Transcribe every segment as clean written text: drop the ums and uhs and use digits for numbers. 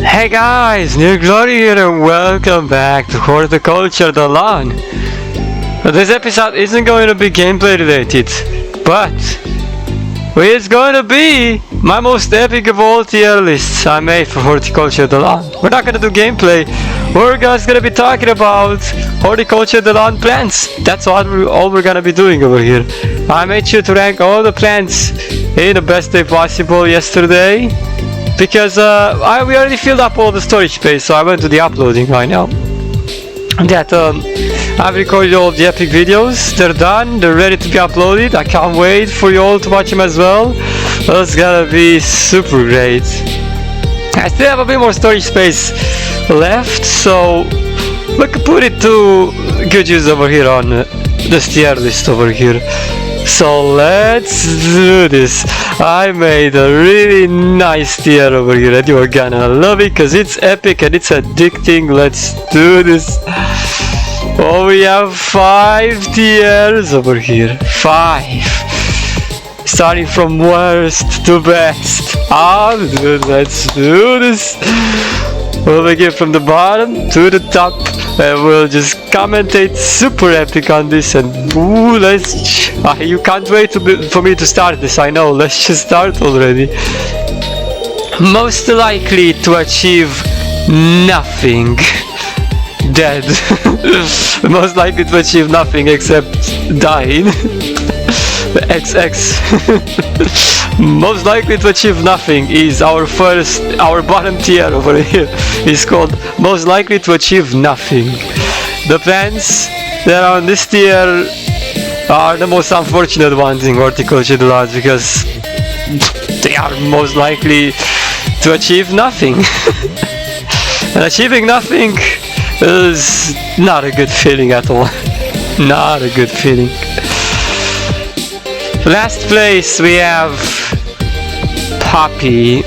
Hey guys, New Glory here and welcome back to Horticulture the Lawn. This episode isn't going to be gameplay related, but it's going to be my most epic of all tier lists I made for Horticulture the Lawn. We're not going to do gameplay, we're just going to be talking about Horticulture the Lawn plants. That's all we're going to be doing over here. I made sure to rank all the plants in the best way possible yesterday, because we already filled up all the storage space, so I went to the uploading right now. I've recorded all the epic videos, they're done, they're ready to be uploaded. I can't wait for you all to watch them as well. That's gonna be super great. I still have a bit more storage space left, so we can put it to good use over here on this tier list over here. So let's do this. I made a really nice tier over here and you're gonna love it because it's epic and it's addicting. Let's do this. Oh, we have 5 tiers over here. 5. Starting from worst to best. Dude, let's do this. We'll begin from the bottom to the top and we'll just commentate super epic on this. And ooh, you can't wait for me to start this, I know. Let's just start already. Most likely to achieve nothing. Dead. Most likely to achieve nothing except dying. XX. Most likely to achieve nothing is our bottom tier over here. It's called most likely to achieve nothing. The plants that are on this tier are the most unfortunate ones in Horticulture the Lawn because they are most likely to achieve nothing. And achieving nothing is not a good feeling at all. Not a good feeling. Last place we have Poppy.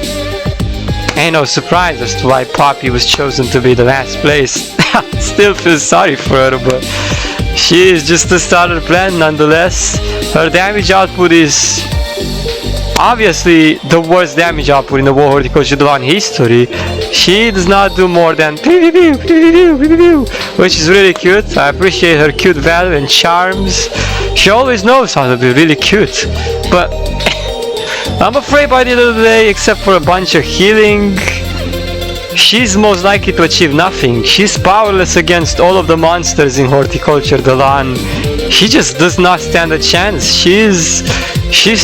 Ain't no surprise as to why Poppy was chosen to be the last place. Still feel sorry for her, but she is just a starter plant nonetheless. Her damage output is obviously the worst damage output in the whole Horticulture the Lawn history. She does not do more than which is really cute. I appreciate her cute value and charms. She always knows how to be really cute, but I'm afraid by the end of the day, except for a bunch of healing, she's most likely to achieve nothing. She's powerless against all of the monsters in Horticulture the Lawn. She just does not stand a chance. She's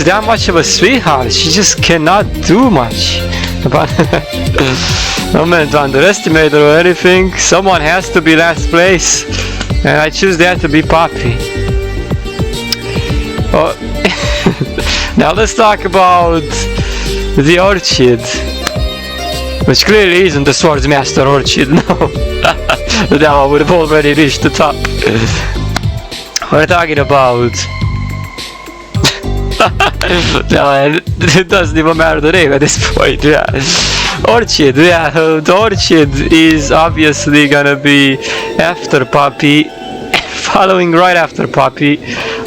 that much of a sweetheart. She just cannot do much. But no meant to underestimate her or anything. Someone has to be last place, and I choose that to be Poppy. Oh. Now let's talk about the orchid, which clearly isn't the Swordsmaster orchid. No, that one would have already reached the top. We're talking about no, it doesn't even matter the name at this point. Yeah, orchid. Yeah, the orchid is obviously gonna be after Poppy, following right after Poppy.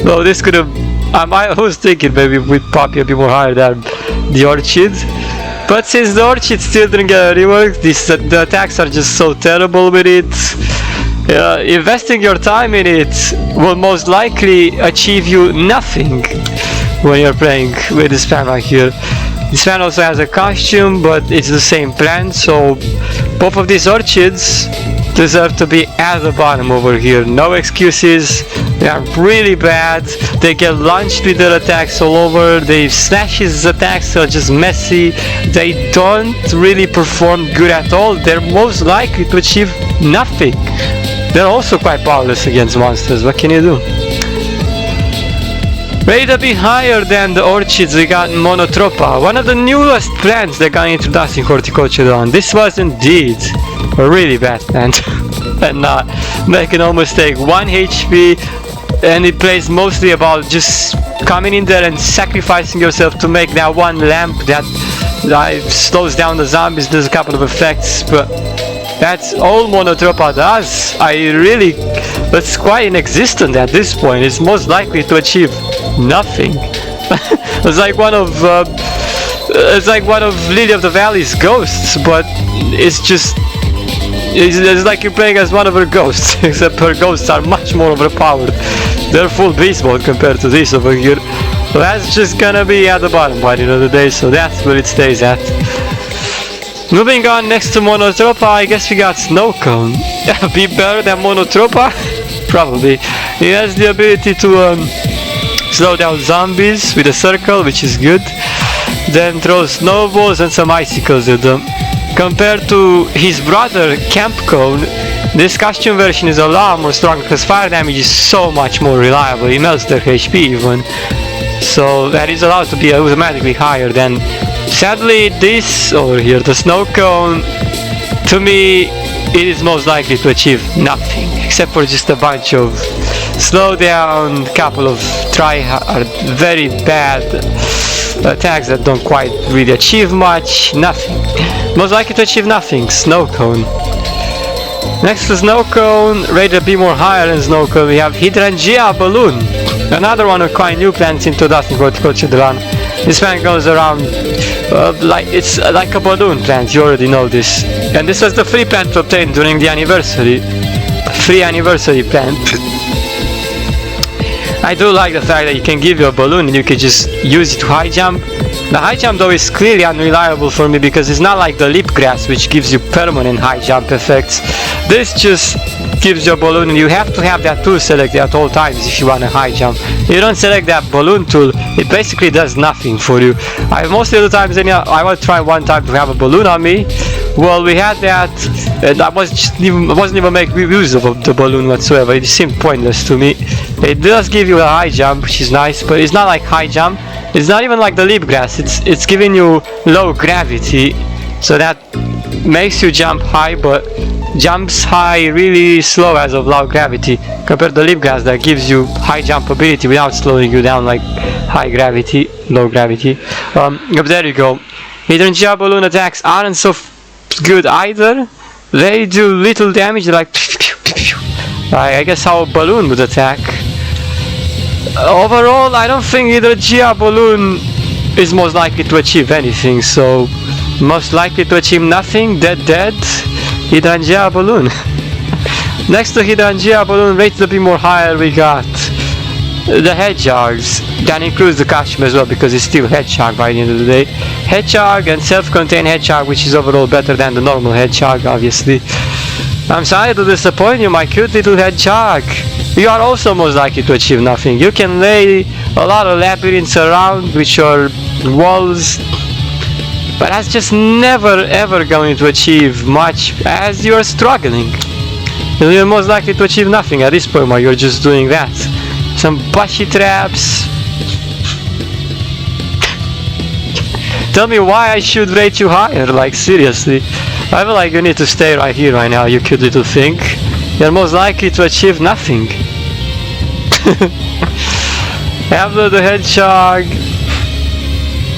Though this could have, I was thinking maybe with Poppy a bit more higher than the orchid. But since the orchid still didn't get reworked, the attacks are just so terrible with it. Investing your time in it will most likely achieve you nothing when you're playing with this plant right here. This plant also has a costume, but it's the same plant, so both of these orchids deserve to be at the bottom over here. No excuses. They are really bad. They get launched with their attacks all over. They slashes attacks are just messy. They don't really perform good at all. They're most likely to achieve nothing. They're also quite powerless against monsters. What can you do? Ready to be higher than the orchids, we got Monotropa, one of the newest plants that got introduced in Horticulture the Lawn. This was indeed a really bad plant. And make no mistake, 1 HP, and it plays mostly about just coming in there and sacrificing yourself to make that one lamp that slows down the zombies. There's a couple of effects, but that's all Monotropa does. It's quite inexistent at this point. It's most likely to achieve nothing. It's like one of It's like one of Lily of the Valley's ghosts, but it's just it's like you're playing as one of her ghosts, except her ghosts are much more overpowered. They're full beast mode compared to this over here. So that's just gonna be at the bottom by the end of the day, so that's where it stays at. Moving on, next to Monotropa, I guess we got Snow Cone. Be better than Monotropa? Probably. He has the ability to slow down zombies with a circle, which is good. Then throw snowballs and some icicles at them. Compared to his brother, Camp Cone, this costume version is a lot more stronger because fire damage is so much more reliable. It melts their HP even. So that is allowed to be automatically higher than. Sadly, this over here, the Snow Cone, to me, it is most likely to achieve nothing except for just a bunch of slowdown, couple of very bad attacks that don't quite really achieve much. Nothing. Most likely to achieve nothing. Snow Cone. Next to Snow Cone, rated a bit more higher than Snow Cone, we have Hydrangea Balloon. Another one of quite new plants introduced in Horticulture. This plant goes around it's like a balloon plant, you already know this. And this was the free plant to obtain during the anniversary. Free anniversary plant. I do like the fact that you can give you a balloon and you can just use it to high jump. The high jump though is clearly unreliable for me because it's not like the leap grass which gives you permanent high jump effects. This just gives you a balloon and you have to have that tool selected at all times if you want a high jump. If you don't select that balloon tool, it basically does nothing for you. Most of the times I will try one time to have a balloon on me. Well, we had that and I wasn't even making use of the balloon whatsoever. It seemed pointless to me. It does give you a high jump, which is nice, but it's not like high jump. It's not even like the leap grass. It's giving you low gravity, so that makes you jump high, but jumps high really slow as of low gravity compared to the leap grass that gives you high jump ability without slowing you down like high gravity, low gravity. But there you go. Hydrangea balloon attacks aren't so good either. They do little damage, like I guess how a balloon would attack. Overall, I don't think Hydrangea balloon is most likely to achieve anything, so most likely to achieve nothing, dead, Hydrangea balloon. Next to Hydrangea balloon, rated a bit more higher, we got the hedgehogs. That includes the costume as well because it's still hedgehog by the end of the day. Hedgehog and self-contained hedgehog, which is overall better than the normal hedgehog, obviously. I'm sorry to disappoint you, my cute little hedgehog. You are also most likely to achieve nothing. You can lay a lot of labyrinths around with your walls, but that's just never ever going to achieve much as you are struggling. You're most likely to achieve nothing at this point while you're just doing that. Some bushy traps. Tell me why I should rate you higher, like seriously. I feel like you need to stay right here right now, you cute little thing. You're most likely to achieve nothing. After the hedgehog,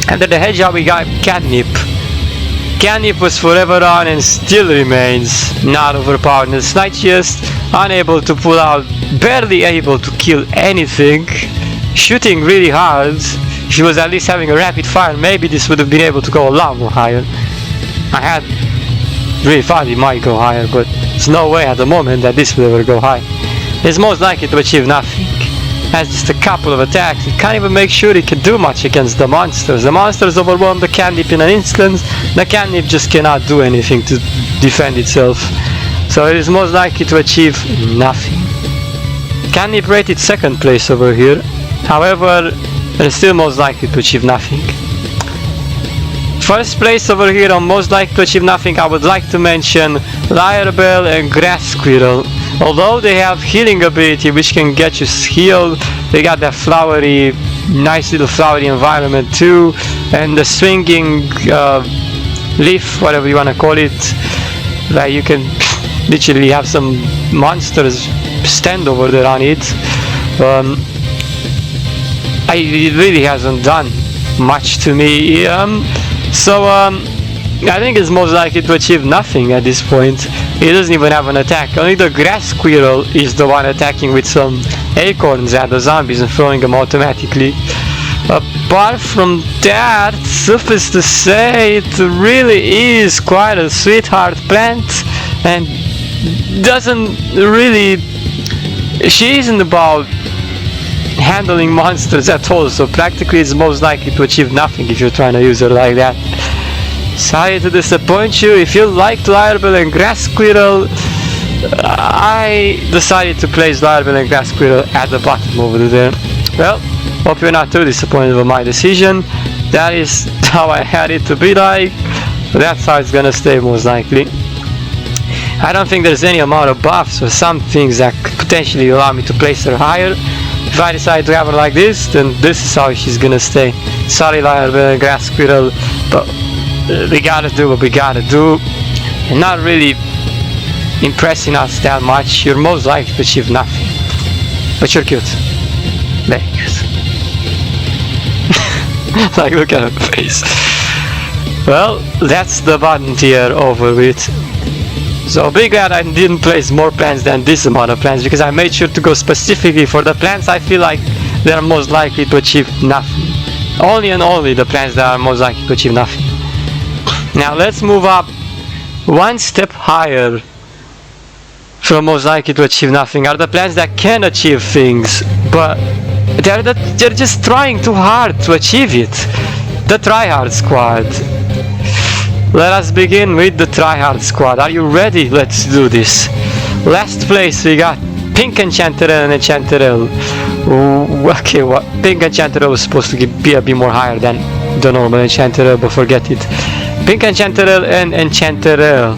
under the hedgehog we got Catnip. Catnip was forever on and still remains not overpowered in the slightest, unable to pull out, barely able to kill anything, shooting really hard. If he was at least having a rapid fire, maybe this would have been able to go a lot more higher. I had really thought he might go higher, but there's no way at the moment that this will ever go high. He's most likely to achieve nothing. Has just a couple of attacks. He can't even make sure he can do much against the monsters. The monsters overwhelm the Catnip in an instant. The Catnip just cannot do anything to defend itself. So it is most likely to achieve nothing. Catnip rated second place over here. However, it is still most likely to achieve nothing. First place over here on most likely to achieve nothing, I would like to mention Lyrebell and Grass Squirrel. Although they have healing ability which can get you healed, they got that flowery, nice little flowery environment too, and the swinging leaf, whatever you want to call it, like you can literally have some monsters stand over there on it. It really hasn't done much to me, so I think it's most likely to achieve nothing at this point. It doesn't even have an attack. Only the Grass Squirrel is the one attacking with some acorns at the zombies and throwing them automatically. Apart from that, suffice to say, it really is quite a sweetheart plant, and doesn't really, she isn't about handling monsters at all, so practically it's most likely to achieve nothing if you're trying to use her like that. Sorry to disappoint you. If you liked Laravel and Grass Squirrel, I decided to place Laravel and Grass Squirrel at the bottom over there. Well, hope you're not too disappointed with my decision. That is how I had it to be like. That's how it's gonna stay most likely. I don't think there's any amount of buffs or some things that could potentially allow me to place her higher. If I decide to have her like this, then this is how she's gonna stay. Sorry, Laravel and Grass Squirrel, but we gotta do what we gotta do. You're not really impressing us that much. You're most likely to achieve nothing. But you're cute. Very cute. Like, look at her face. Well, that's the bottom tier over with. So be glad I didn't place more plants than this amount of plants, because I made sure to go specifically for the plants I feel like they're most likely to achieve nothing. Only and only the plants that are most likely to achieve nothing. Now let's move up one step higher from most likely to achieve nothing. Are the plants that can achieve things, but they're just trying too hard to achieve it. The tryhard squad. Let us begin with the tryhard squad. Are you ready? Let's do this. Last place we got Pink Enchanterelle and Enchanterelle. Okay, what? Pink Enchanterelle was supposed to be a bit more higher than the normal Enchanterelle, but forget it. Pink Enchanterelle and Enchanterelle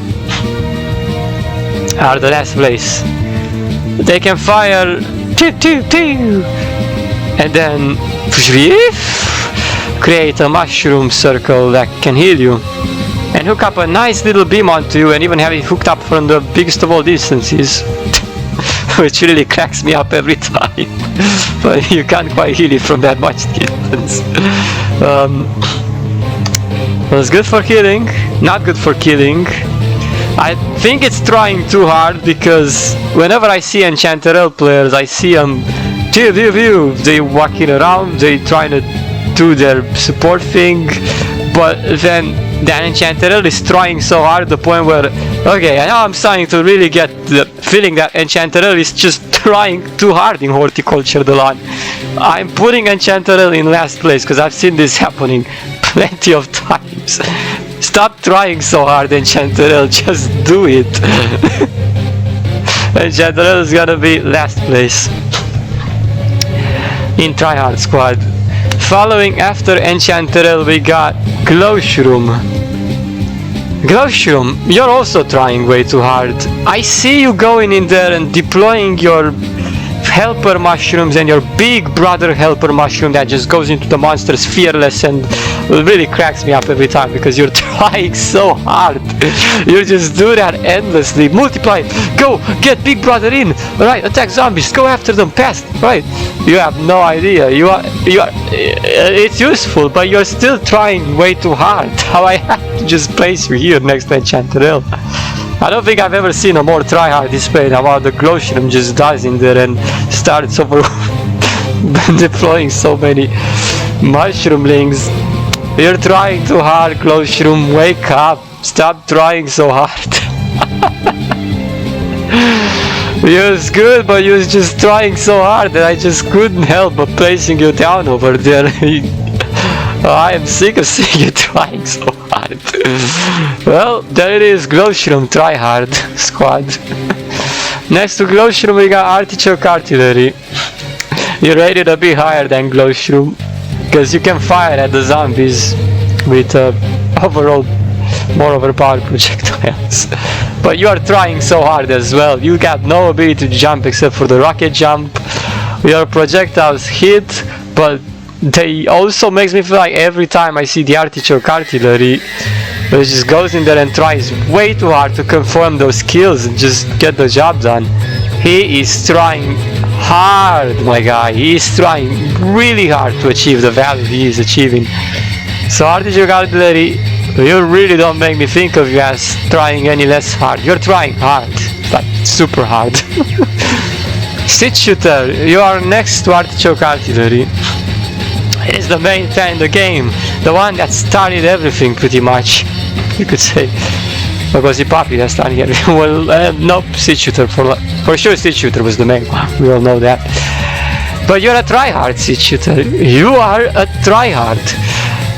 are the last place. They can fire and then create a mushroom circle that can heal you and hook up a nice little beam onto you, and even have it hooked up from the biggest of all distances. Which really cracks me up every time. But you can't quite heal it from that much distance. It was good for healing, not good for killing. I think it's trying too hard, because whenever I see Enchanterelle players, I see them they walking around, they trying to do their support thing, but then that Enchanterelle is trying so hard to the point where, okay, now I'm starting to really get the feeling that Enchanterelle is just trying too hard in Horticulture the lot. I'm putting Enchanterelle in last place because I've seen this happening plenty of times. Stop trying so hard, Enchanterelle, just do it. Enchanterelle is gonna be last place in tryhard squad. Following after Enchanterelle we got Glowshroom. Glowshroom, you're also trying way too hard. I see you going in there and deploying your helper mushrooms and your big brother helper mushroom that just goes into the monsters fearless, and it really cracks me up every time because you're trying so hard. You just do that endlessly. Multiply, go get big brother in. Alright, attack zombies, go after them fast. Right, you have no idea. You are it's useful, but you're still trying way too hard. How I have to just place you here next to Enchanterelle. I don't think I've ever seen a more tryhard display than what the Glowshroom just does in there and starts over deploying so many mushroomlings. You're trying too hard, Glowshroom. Wake up. Stop trying so hard. You're good, but you're just trying so hard that I just couldn't help but placing you down over there. I am sick of seeing you trying so hard. Well, there it is, Glowshroom tryhard squad. Next to Glowshroom we got Artichoke Artillery. You're rated a bit higher than Glowshroom, because you can fire at the zombies with overall more overpowered projectiles. But you are trying so hard as well. You got no ability to jump except for the rocket jump. Your projectiles hit, but they also makes me feel like every time I see the Artichoke Artillery, it just goes in there and tries way too hard to confirm those kills and just get the job done. He is trying hard, my guy. He is trying really hard to achieve the value he is achieving. So Artichoke Artillery, you really don't make me think of you as trying any less hard. You're trying hard, but super hard. Stitch Shooter, you are next to Artichoke Artillery. It is the main fan in the game, the one that started everything pretty much, you could say. Because the puppy that started everything. Well, no, Seed Shooter for sure. Seed Shooter was the main one. We all know that. But you're a tryhard, Seed Shooter. You are a tryhard.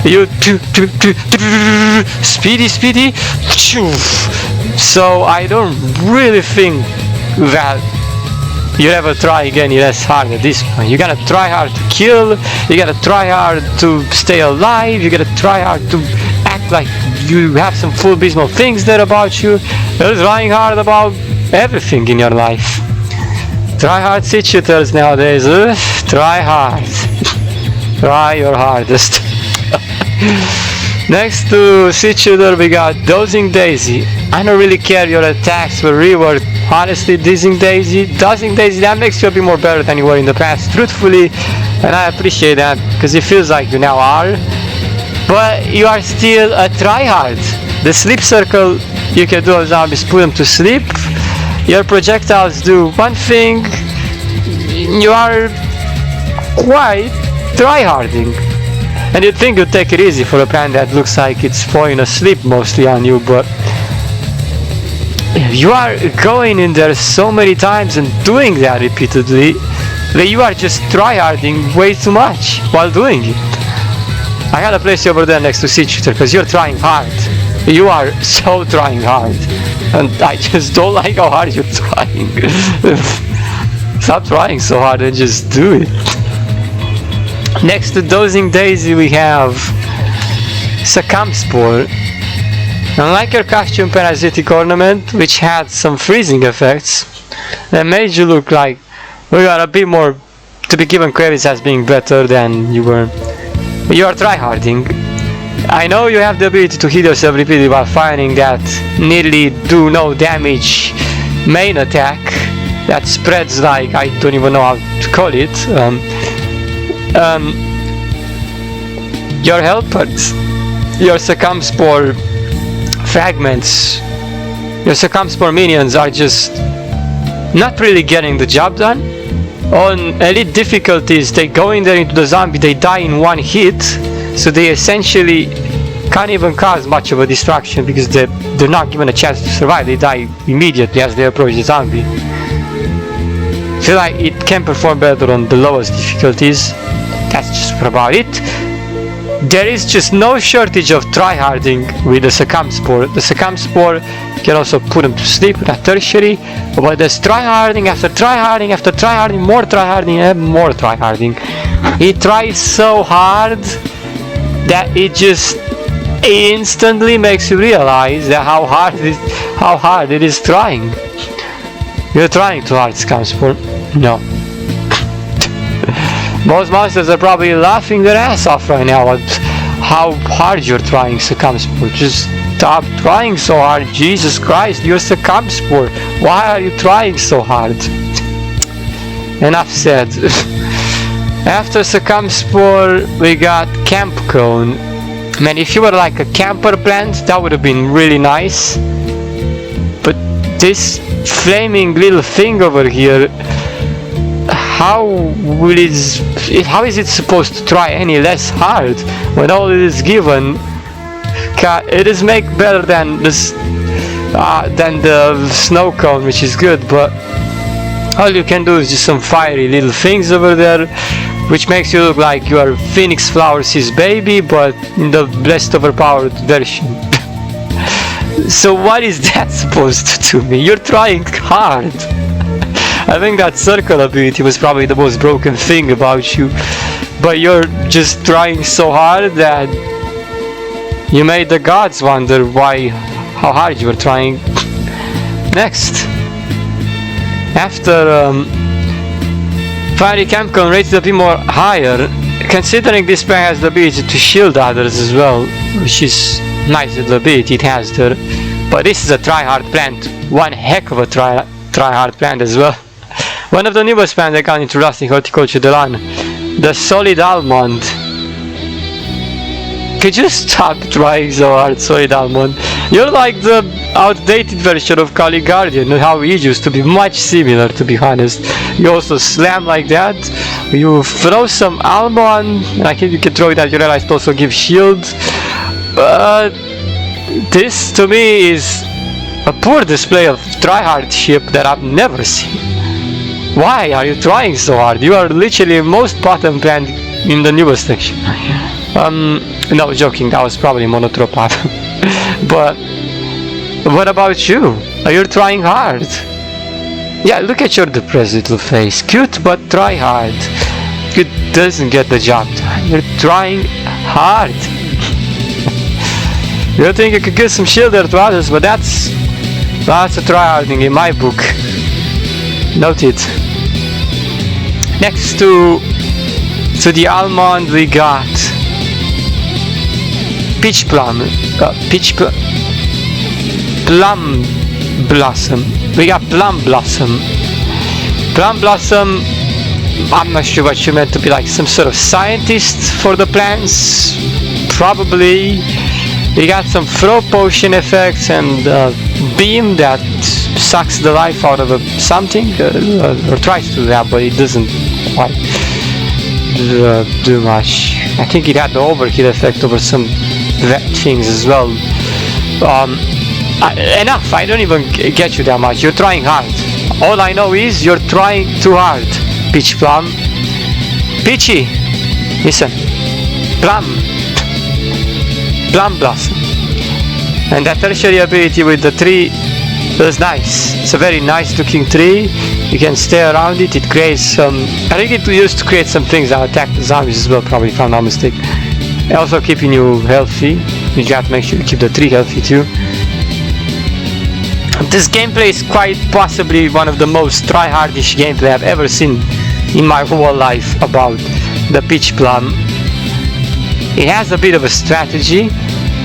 You speedy. So I don't really think that you ever try again less hard at this point. You gotta try hard to kill, you gotta try hard to stay alive, you gotta try hard to act like you have some full abysmal things there about you. You're trying hard about everything in your life. Try hard Seed Shooters nowadays, try hard. Try your hardest. Next to Seed Shooter we got Dozing Daisy. I don't really care your attacks will reward. Honestly, Dozing Daisy, that makes you a bit more better than you were in the past, truthfully, and I appreciate that, because it feels like you now are. But you are still a tryhard. The sleep circle, you can do on zombies, put them to sleep. Your projectiles do one thing. You are quite tryharding. And you'd think you'd take it easy for a plan that looks like it's falling asleep mostly on you, but you are going in there so many times and doing that repeatedly that you are just tryharding way too much while doing it. I gotta place you over there next to Seed Shooter because you're trying hard. You are so trying hard. And I just don't like how hard you're trying. Stop trying so hard and just do it. Next to Dozing Daisy we have Spore. Unlike your costume parasitic ornament, which had some freezing effects, that made you look like we got a bit more to be given credits as being better than you were. You are tryharding. I know you have the ability to heal yourself repeatedly while firing that nearly do no damage main attack that spreads like I don't even know how to call it. Your helpers, your Spore fragments, your Spore minions are just not really getting the job done. On elite difficulties, they go in there into the zombie, they die in one hit, so they essentially can't even cause much of a distraction because they're not given a chance to survive. They die immediately as they approach the zombie. I feel like it can perform better on the lowest difficulties. That's just about it. There is just no shortage of tryharding with the Spore. The Spore can also put them to sleep with a tertiary, but there's tryharding after tryharding after tryharding, more tryharding and more tryharding. He tries so hard that it just instantly makes you realize that how hard it is trying. You're trying too hard, Spore. No. Most monsters are probably laughing their ass off right now at how hard you're trying, Spore. Just stop trying so hard. Jesus Christ, you're Spore. Why are you trying so hard? Enough said. After Spore, we got Camp Cone. Man, if you were like a camper plant, that would have been really nice. But this flaming little thing over here, how is it supposed to try any less hard when all it is given? It is make better than this than the snow cone, which is good, but all you can do is just some fiery little things over there, which makes you look like you are Phoenix Flowers' baby, but in the less overpowered version. So what is that supposed to do me? You're trying hard. I think that circle ability was probably the most broken thing about you, but you're just trying so hard that you made the gods wonder how hard you were trying. Next, after Fiery Camp Cone rated a bit more higher, considering this pair has the ability to shield others as well, which is nice little ability it has there, but this is a tryhard plant, one heck of a tryhard plant as well. One of the newest plants that got introduced in Horticulture Delan, the Solid Almond. Could you stop trying so hard, Solid Almond? You're like the outdated version of Kali Guardian, how he used to be much similar, to be honest. You also slam like that, you throw some almond, I think you can throw it at your allies to also give shield. This to me is a poor display of tryhardship that I've never seen. Why are you trying so hard? You are literally most bottom band in the newest section. No, joking, that was probably Monotropa. But what about you? Are you trying hard? Yeah, look at your depressed little face. Cute but try hard. It doesn't get the job done. You're trying hard. You think you could give some shield there to others, but that's a tryharding in my book. Noted. Next to the almond we got peach plum, plum blossom. We got plum blossom. Plum blossom, I'm not sure what you meant to be, like some sort of scientist for the plants, probably. We got some throw potion effects and beam that sucks the life out of something, or tries to do that, but it doesn't quite do much. I think it had the overkill effect over some things as well. Enough, I don't even get you that much. You're trying hard. All I know is you're trying too hard. Peach plum. Peachy, listen. Plum blossom. And that tertiary ability with the tree is nice. It's a very nice looking tree. You can stay around it. It creates some, I think it used to create some things that attack the zombies as well, probably, if I'm not mistaken. Also keeping you healthy. You got to make sure you keep the tree healthy too. This gameplay is quite possibly one of the most tryhardish gameplay I've ever seen in my whole life about the peach plum. It has a bit of a strategy,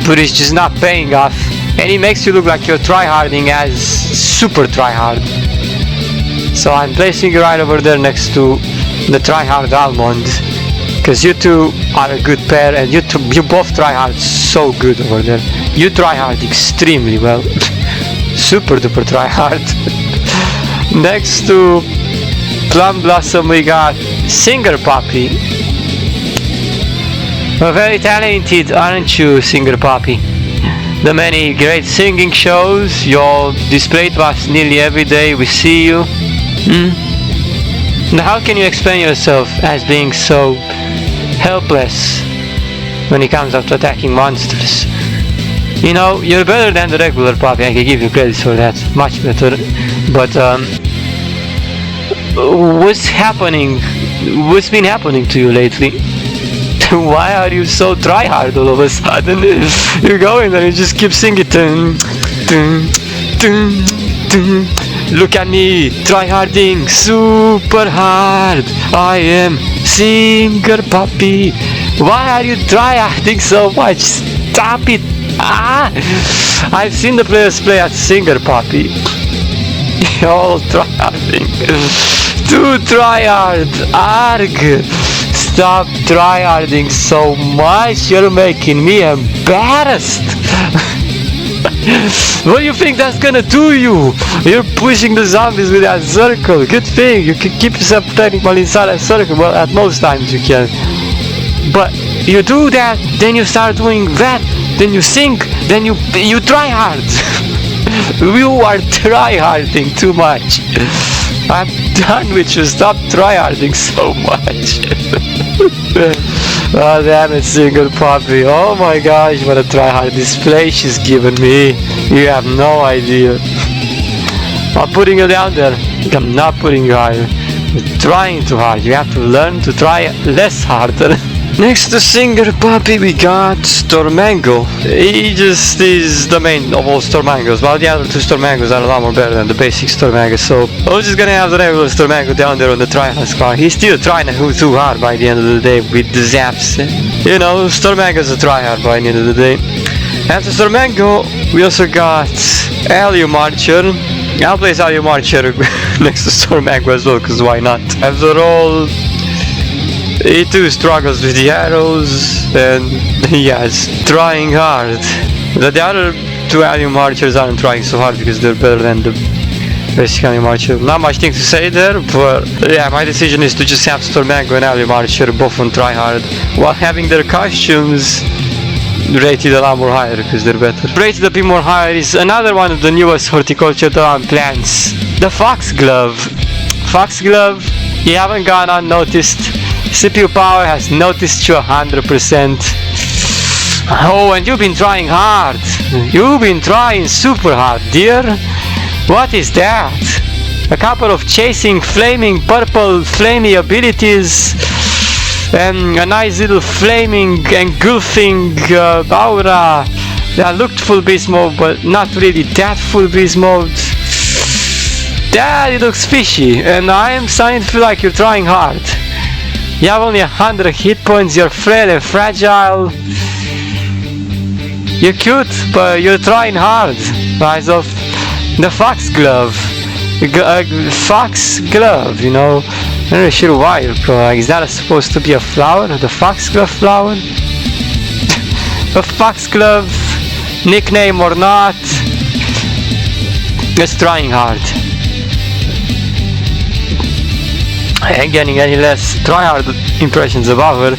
but it's just not paying off, and it makes you look like you're tryharding as super tryhard. So I'm placing you right over there next to the tryhard almond, because you two are a good pair, and you both tryhard so good over there. You tryhard extremely well. Super duper tryhard. Next to Plum Blossom we got Singer Poppy. Very talented, aren't you, Singer Poppy? The many great singing shows you all display to us nearly every day we see you. Now how can you explain yourself as being so helpless when it comes to attacking monsters? You know, you're better than the regular Poppy, I can give you credit for that, much better. But what's happening? What's been happening to you lately? Why are you so tryhard all of a sudden? You go in and you just keep singing. Look at me, tryharding super hard. I am Singer Poppy. Why are you tryharding so much? Stop it! I've seen the players play at Singer Poppy. All tryharding. Too tryhard. Arg. Stop tryharding so much. You're making me embarrassed. What do you think that's gonna do you? You're pushing the zombies with that circle. Good thing you can keep yourself technically inside that circle. Well, at most times you can. But you do that, then you start doing that, then you sing, then you try hard. You are tryharding too much. I'm done with you. Stop tryharding so much. Oh damn it, Singer Poppy. Oh my gosh, what a tryhard display she's given me. You have no idea. I'm putting you down there. I'm not putting you higher. You're trying too hard. You have to learn to try less harder. Next to Singer Poppy we got Stormango. He just is the main of all Stormangos, while the other two Stormangos are a lot more better than the basic Stormango, so I'm just gonna have the regular Stormango down there on the tryhard squad. He's still trying too hard by the end of the day with the zaps. You know, Stormango's a tryhard by the end of the day. After Stormango we also got Alium Archer. I'll place Alium Archer next to Stormango as well, cause why not? After all, he too struggles with the arrows, and yes, trying hard. The other two alien archers aren't trying so hard because they're better than the basic alien archer. Not much thing to say there, but yeah, my decision is to just have Stormango and alien archer both on try hard, while having their costumes rated a lot more higher because they're better. Rated a bit more higher is another one of the newest horticulture plants, the Foxglove. Foxglove, you haven't gone unnoticed. CPU power has noticed you 100%. Oh, and you've been trying hard. You've been trying super hard, dear. What is that? A couple of chasing flaming purple flamey abilities and a nice little flaming engulfing aura that looked full beast mode but not really that full beast mode. That it looks fishy, and I am starting to feel like you're trying hard. You have only 100 hit points, you're frail and fragile. You're cute, but you're trying hard. Rise of the Foxglove. Foxglove, you know. I'm not really sure why. Like, is that supposed to be a flower? The Foxglove flower? A Foxglove, nickname or not, it's trying hard. I ain't getting any less try-hard impressions about her.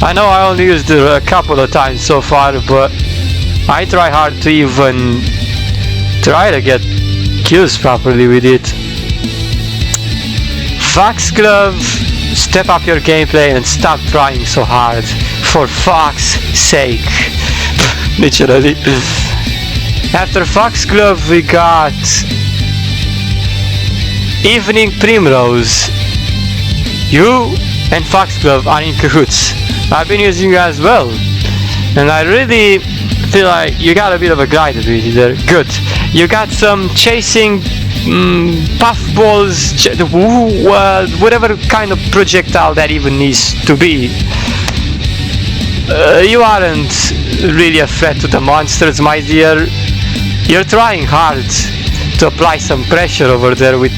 I know I only used her a couple of times so far, but I try hard to even try to get kills properly with it. Foxglove, step up your gameplay and stop trying so hard. For fuck's sake. Literally. After Foxglove we got Evening Primrose. You and Foxglove are in cahoots. I've been using you as well, and I really feel like you got a bit of a glide ability there. Good. You got some chasing puffballs, whatever kind of projectile that even needs to be. You aren't really a threat to the monsters, my dear. You're trying hard to apply some pressure over there with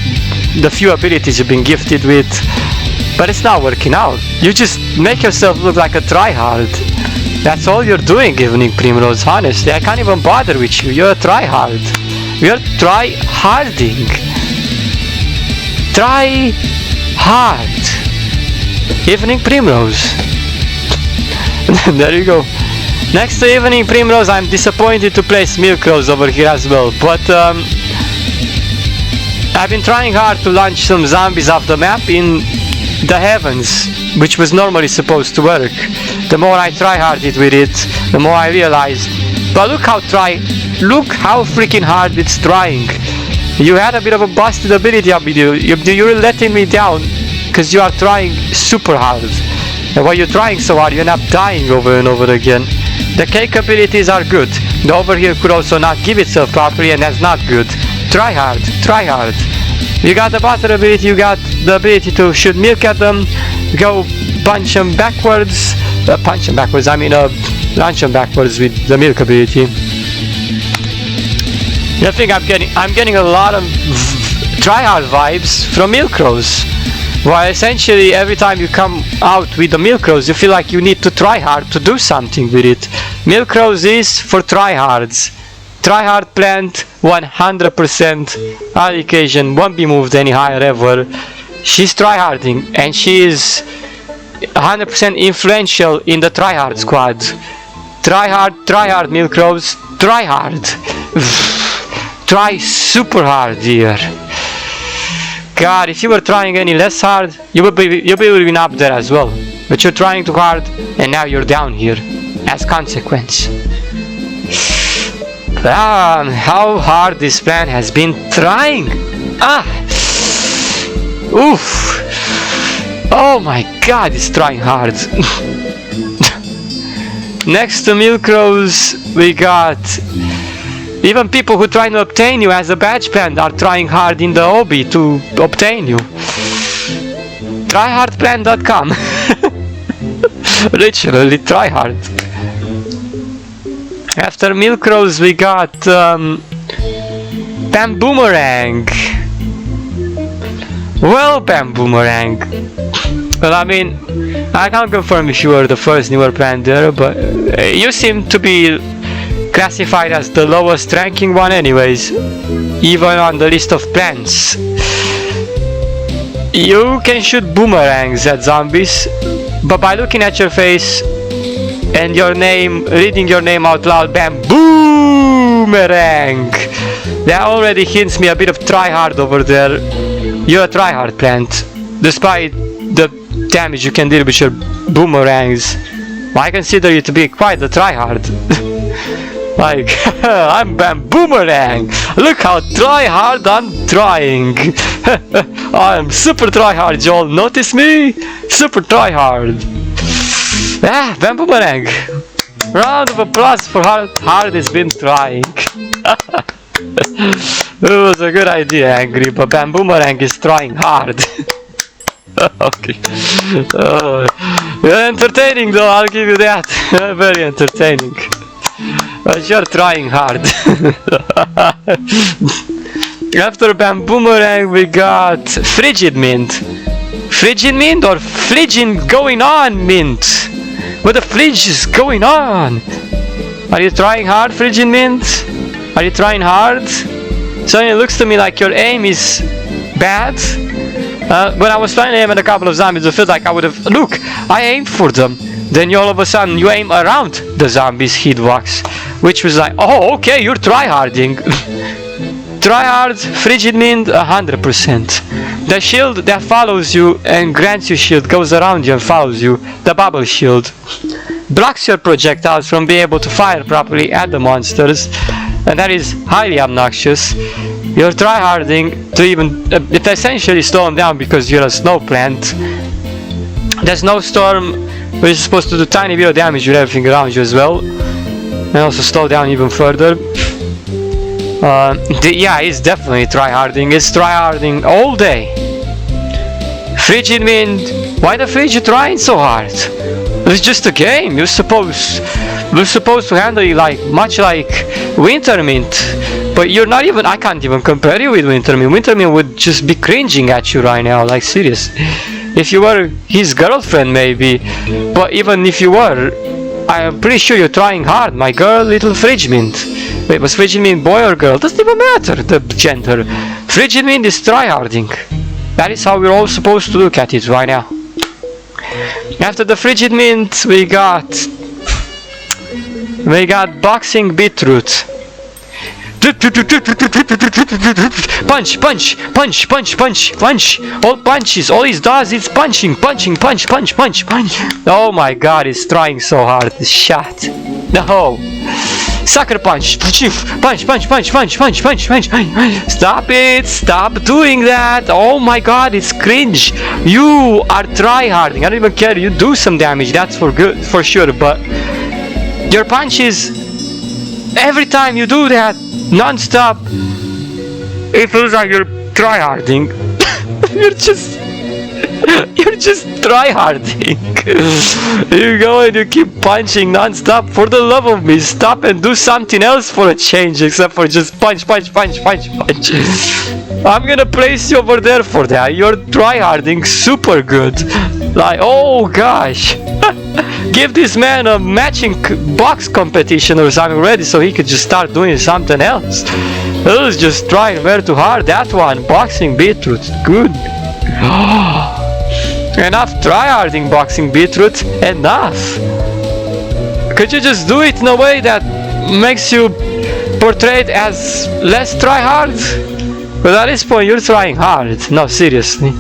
the few abilities you've been gifted with, but it's not working out. You just make yourself look like a tryhard. That's all you're doing, Evening Primrose, honestly. I can't even bother with you. You're a tryhard. You're try-harding. Try hard. Evening Primrose. There you go. Next to Evening Primrose, I'm disappointed to place Milkrose over here as well, but I've been trying hard to launch some zombies off the map in the heavens, which was normally supposed to work. The more I try-harded with it, the more I realized, but look how freaking hard it's trying. You had a bit of a busted ability up with you. You're letting me down because you are trying super hard. And while you're trying so hard, you end up dying over and over again. The cake abilities are good. The overheal could also not give itself properly, and that's not good. Try hard, try hard. You got the butter ability, you got the ability to shoot milk at them, go punch them backwards, launch them backwards with the milk ability. I think I'm getting a lot of try-hard vibes from Milkrose. While essentially every time you come out with the Milkrose, you feel like you need to try hard to do something with it. Milkrose is for tryhards. Tryhard plant 100%. On occasion won't be moved any higher ever. She's tryharding and she is 100% influential in the tryhard squad. Tryhard Milkrose, tryhard. Try super hard, dear. God, if you were trying any less hard, you would be up there as well. But you're trying too hard, and now you're down here as consequence. How hard this plan has been trying. Oof. Oh my God, it's trying hard. Next to Milkrose, we got even people who try to obtain you as a badge plant are trying hard in the hobby to obtain you. Tryhardplan.com. Literally tryhard. After Milkrose we got Bamboomerang. Well, Bamboomerang. Well, I mean, I can't confirm if you were the first newer plant there, but you seem to be classified as the lowest ranking one anyways, even on the list of plants. You can shoot boomerangs at zombies, but by looking at your face and your name, reading your name out loud, bam, boomerang, that already hints me a bit of tryhard over there. You're a tryhard plant, despite the damage you can deal with your boomerangs. I consider you to be quite a tryhard. Like, I'm Bam Boomerang! Look how tryhard I'm trying! I'm super tryhard, y'all notice me? Super tryhard! Ah, Bam Boomerang! Round of applause for how hard it's been trying. It was a good idea, Angry, but Bam Boomerang is trying hard. Okay. Entertaining though, I'll give you that. Very entertaining. But you're trying hard. After Bam Boomerang we got Frigid Mint. Frigid Mint or Fliggin' going on Mint? What the fridge is going on? Are you trying hard, Frigid Mint? Are you trying hard? So it looks to me like your aim is bad. When I was trying to aim at a couple of zombies, I felt like I would have... Look! I aimed for them. Then all of a sudden you aim around the zombies' hitbox. Which was like, oh, okay, you're tryharding. Tryhard, Frigid Mint, 100%. The shield that follows you and grants you shield goes around you and follows you. The bubble shield blocks your projectiles from being able to fire properly at the monsters. And that is highly obnoxious. You're tryharding to even it essentially slow them down because you're a snow plant. The snowstorm, which is supposed to do tiny bit of damage with everything around you as well, and also slow down even further. Yeah, it's definitely tryharding. It's tryharding all day. Frigid Mint, why the fridge you trying so hard? It's just a game. We're supposed to handle it like much like Winter Mint. But you're not even, I can't even compare you with Winter Mint. Winter Mint would just be cringing at you right now, like serious. If you were his girlfriend maybe, but even if you were, I am pretty sure you're trying hard, my girl, little Frigid Mint. Wait, was Frigid Mint boy or girl? Doesn't even matter, the gender. Frigid Mint is tryharding. That is how we're all supposed to look at it right now. After the Frigid Mint, we got Boxing Beetroot. Punch, punch, punch, punch, punch, punch. All punches, all he does is punching, punching, punch, punch, punch, punch. Oh my god, he's trying so hard, this shot. No. Sucker punch, punch, punch, punch, punch, punch, punch, punch, punch. Stop it, stop doing that. Oh my god, it's cringe. You are tryharding. I don't even care, you do some damage, that's for good, for sure, but your punches, every time you do that, non-stop, it feels like you're tryharding. You're just tryharding. You go and you keep punching non-stop. For the love of me, stop and do something else for a change except for just punch, punch, punch, punch, punch. I'm gonna place you over there for that. You're tryharding super good. Like, oh gosh. Give this man a matching box competition or something ready so he could just start doing something else. He was just trying very too hard. That one, Boxing Beetroot, good. Enough tryharding, Boxing Beetroot, enough. Could you just do it in a way that makes you portrayed as less tryhard? But at this point you're trying hard. No, seriously.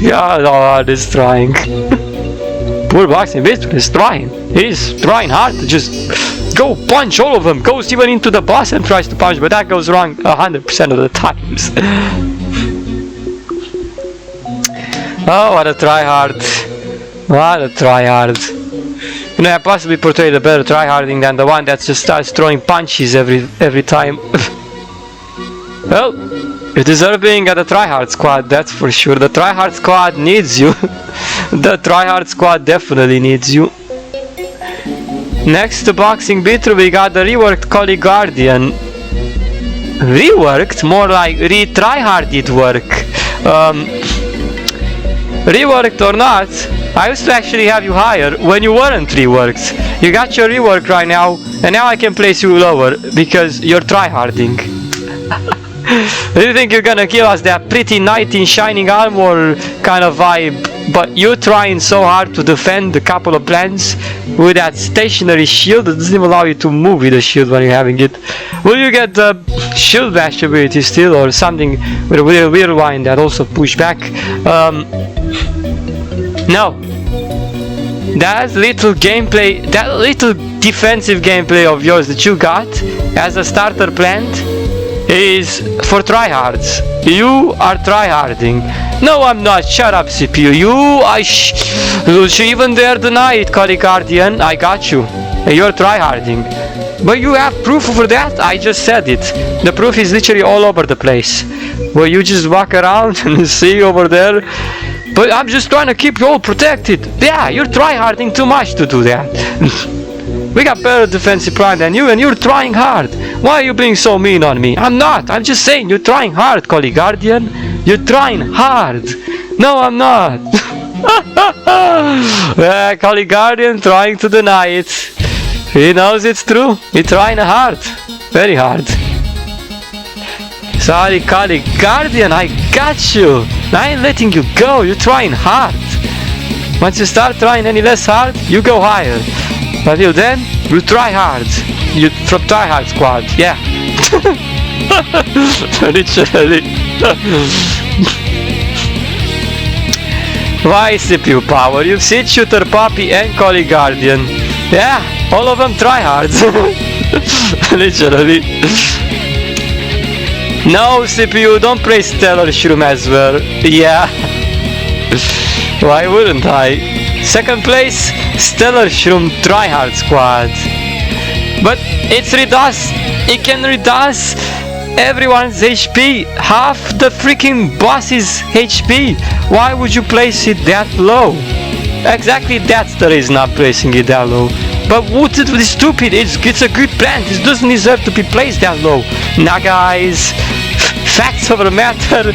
Yeah, no, hard is trying. Poor Boxing Beetroot is trying. He's trying hard to just go punch all of them. Goes even into the boss and tries to punch, but that goes wrong 100% of the times. Oh, what a tryhard. What a tryhard. You know, I possibly portrayed a better tryharding than the one that just starts throwing punches every time. Well, you deserve being at the tryhard squad, that's for sure. The tryhard squad needs you. The tryhard squad definitely needs you. Next to Boxing Beetroot, we got the reworked Collie Guardian. Reworked? More like re-tryharded work. Reworked or not, I used to actually have you higher when you weren't reworked. You got your rework right now, and now I can place you lower because you're tryharding. Do you think you're gonna give us that pretty knight in shining armor kind of vibe, but you're trying so hard to defend a couple of plants with that stationary shield that doesn't even allow you to move with the shield when you're having it? Will you get the shield bash ability still, or something with a weird line that also push back? No. That little gameplay, that little defensive gameplay of yours that you got as a starter plant is for tryhards. You are tryharding. No, I'm not. Shut up, CPU. Don't you even dare deny it, Collie Guardian. I got you. You're tryharding. But you have proof for that? I just said it. The proof is literally all over the place. Where you just walk around and see over there. But I'm just trying to keep you all protected. Yeah, you're tryharding too much to do that. We got better defensive plan than you, and you're trying hard. Why are you being so mean on me? I'm not. I'm just saying you're trying hard, Collie Guardian. You're trying hard. No, I'm not. Yeah, Collie Guardian trying to deny it. He knows it's true. He's trying hard. Very hard. Sorry, Collie Guardian, I got you. I ain't letting you go. You're trying hard. Once you start trying any less hard, you go higher. Until then, you try hard. You from try hard squad, yeah. Literally. Why CPU power? You've seen Shooter Puppy and Collie Guardian. Yeah, all of them try hard. Literally. No CPU, don't praise Stellar Shroom as well. Yeah. Why wouldn't I? Second place, Stellar Shroom Tryhard Squad. But it's reduce. It can reduce everyone's HP. Half the freaking boss's HP. Why would you place it that low? Exactly that's the reason I'm placing it that low. But what is stupid? It's a good plant. It doesn't deserve to be placed that low. Now guys, facts of the matter.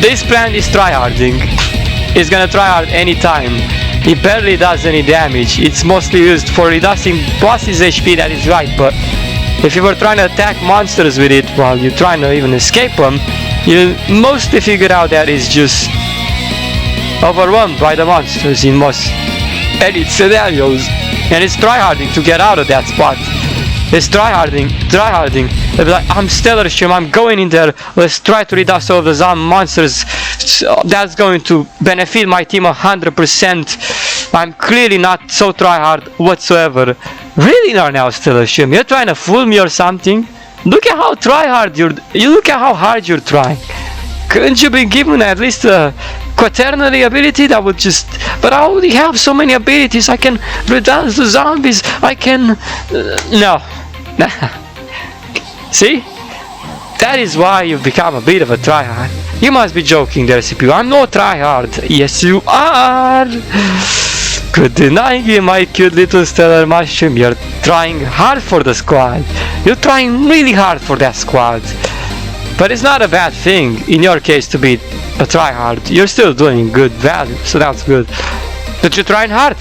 This plant is tryharding. It's gonna try hard anytime. It barely does any damage. It's mostly used for reducing bosses' HP, that is right, but if you were trying to attack monsters with it while you're trying to even escape them, you mostly figure out that it's just overrun by the monsters in most edit scenarios, and it's tryharding to get out of that spot. It's tryharding. They'll be like, I'm Stellar Shroom, I'm going in there, let's try to reduce all the zombie monsters. That's going to benefit my team 100%. I'm clearly not so tryhard whatsoever. Really not now, Stellar Shroom. You're trying to fool me or something? Look at how tryhard you look at how hard you're trying. Couldn't you be given at least a quaternary ability that would just... But I already have so many abilities. I can reduce the zombies. I can... no. See? That is why you've become a bit of a tryhard. You must be joking there, CPU. I'm no tryhard. Yes, you are. Good denying you, my cute little stellar mushroom. You're trying hard for the squad. You're trying really hard for that squad. But it's not a bad thing, in your case, to be a tryhard. You're still doing good value, so that's good. But you're trying hard.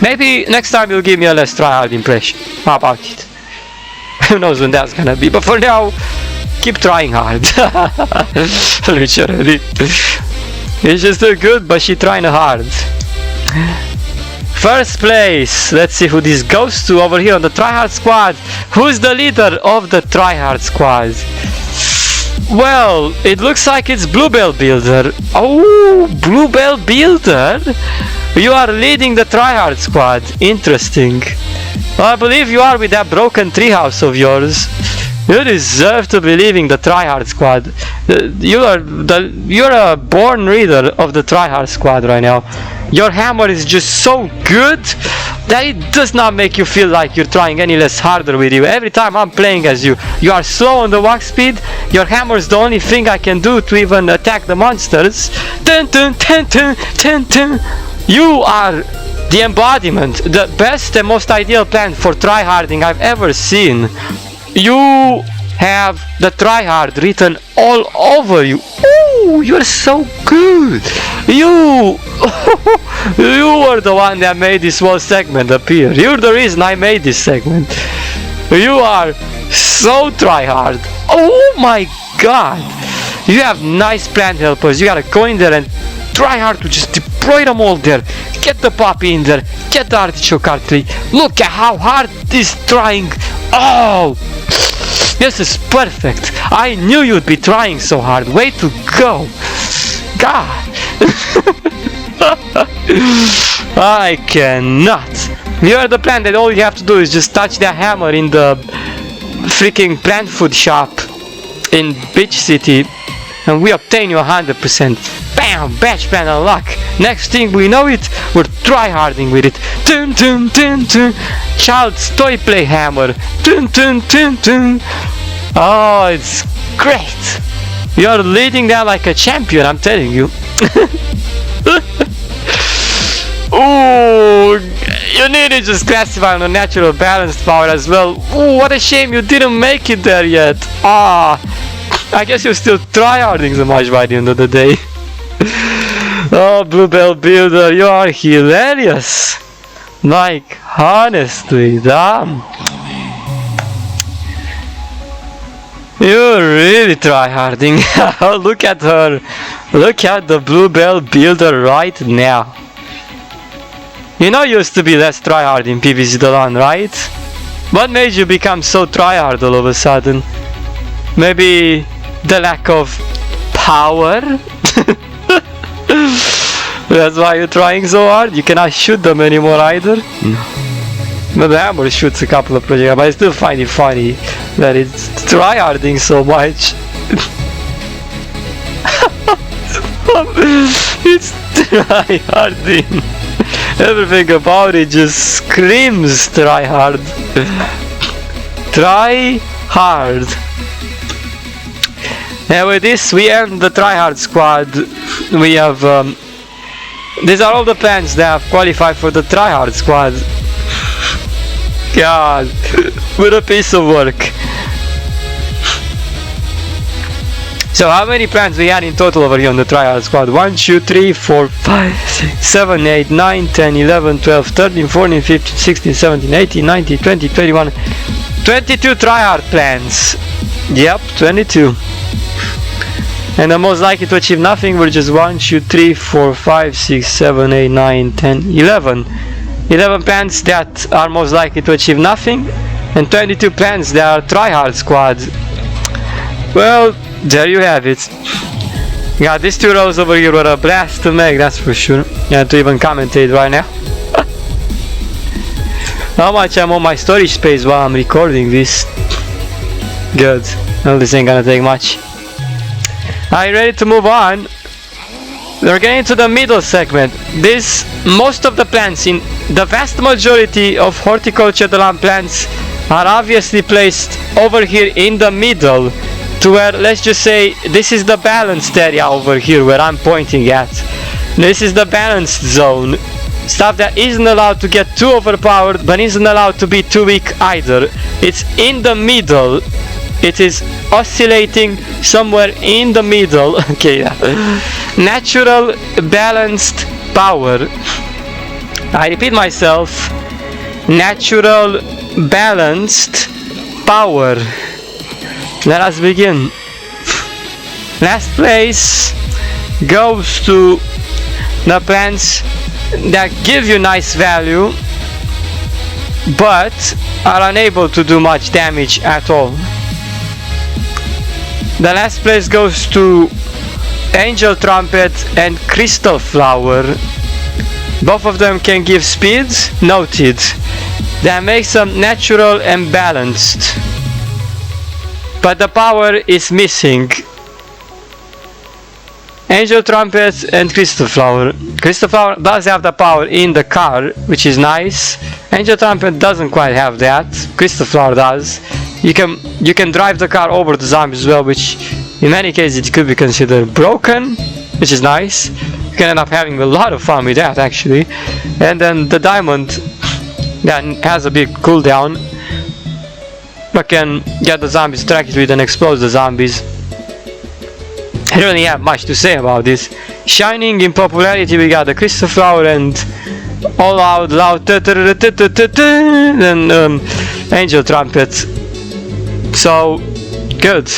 Maybe next time you'll give me a less tryhard impression. How about it? Who knows when that's gonna be, but for now, keep trying hard. Literally. It's just still good, but she's trying hard. First place, let's see who this goes to over here on the tryhard squad. Who's the leader of the tryhard squad? Well, it looks like it's Bluebell Builder. Oh, Bluebell Builder? You are leading the tryhard squad. Interesting. Well, I believe you are with that broken treehouse of yours. You deserve to be leaving the tryhard squad. You're a born leader of the tryhard squad right now. Your hammer is just so good that it does not make you feel like you're trying any less harder with you. Every time I'm playing as you, you are slow on the walk speed. Your hammer is the only thing I can do to even attack the monsters. Dun, dun, dun, dun, dun, dun. You are the embodiment, the best and most ideal plan for tryharding I've ever seen. You have the tryhard written all over you. Ooh. Ooh, you're so good. You were the one that made this whole segment appear. You're the reason I made this segment. You are so tryhard. Oh my god. You have nice plant helpers. You gotta go in there and try hard to just deploy them all there. Get the poppy in there. Get the artichoke artillery. Look at how hard this trying. Oh, this is perfect. I knew you'd be trying so hard. Way to go. God. I cannot. You are the plant that all you have to do is just touch that hammer in the freaking plant food shop in Beach City and we obtain you 100%. Bam! Batch plant unlock. Next thing we know it, we're tryharding with it. Dun dun dun dun. Child's toy play hammer. Dun dun dun dun. Oh, it's great. You're leading that like a champion, I'm telling you. Ooh, you need to just classify on a natural balanced power as well. Ooh, what a shame you didn't make it there yet. Ah, I guess you're still tryharding so much by the end of the day. Oh, Bluebell Builder, you are hilarious. Like, honestly, damn. You're really tryharding. Look at her. Look at the Bluebell Builder right now. You know you used to be less tryhard in PvZ The Dawn, right? What made you become so tryhard all of a sudden? Maybe the lack of power? That's why you're trying so hard? You cannot shoot them anymore either? No, the hammer shoots a couple of projectiles, but I still find it funny that it's tryharding so much. It's tryharding. Everything about it just screams try hard. Try hard. And with this we end the tryhard squad. We have these are all the plants that have qualified for the tryhard squad. God, what a piece of work. So how many plants we had in total over here on the tryhard squad? 1, 2, 3, 4, 5, 6, 7, 8, 9, 10, 11, 12, 13, 14, 15, 16, 17, 18, 19, 20, 21, 22 tryhard plants. Yep, 22. And the most likely to achieve nothing were just 1, 2, 3, 4, 5, 6, 7, 8, 9, 10, 11. 11 plants that are most likely to achieve nothing, and 22 plants that are tryhard squad. Well, there you have it. Yeah, these 2 rows over here were a blast to make, that's for sure. Yeah, to even commentate right now. How much I'm on my storage space while I'm recording this? Good. Well, this ain't gonna take much. Are you ready to move on? We're getting to the middle segment. Most of the plants, in the vast majority of horticulture plants, are obviously placed over here in the middle, to where, let's just say, this is the balanced area over here where I'm pointing at. This is the balanced zone. Stuff that isn't allowed to get too overpowered, but isn't allowed to be too weak either. It's in the middle. It is oscillating somewhere in the middle. Okay, yeah. Natural balanced power. I repeat myself. Natural balanced power. Let us begin. Last place goes to the plants that give you nice value but are unable to do much damage at all. The last place goes to Angel Trumpet and Crystal Flower. Both of them can give speed, noted. That makes them natural and balanced. But the power is missing. Angel Trumpet and Crystal Flower. Crystal Flower does have the power in the car, which is nice. Angel Trumpet doesn't quite have that. Crystal Flower does. You can drive the car over the zombies as well, which in many cases it could be considered broken, which is nice. You can end up having a lot of fun with that actually. And then the diamond that has a big cooldown, but can get the zombies attracted to it and explodes the zombies. I don't really have much to say about this. Shining in popularity, we got the Crystal Flower and All Out Loud and Angel Trumpet. So good.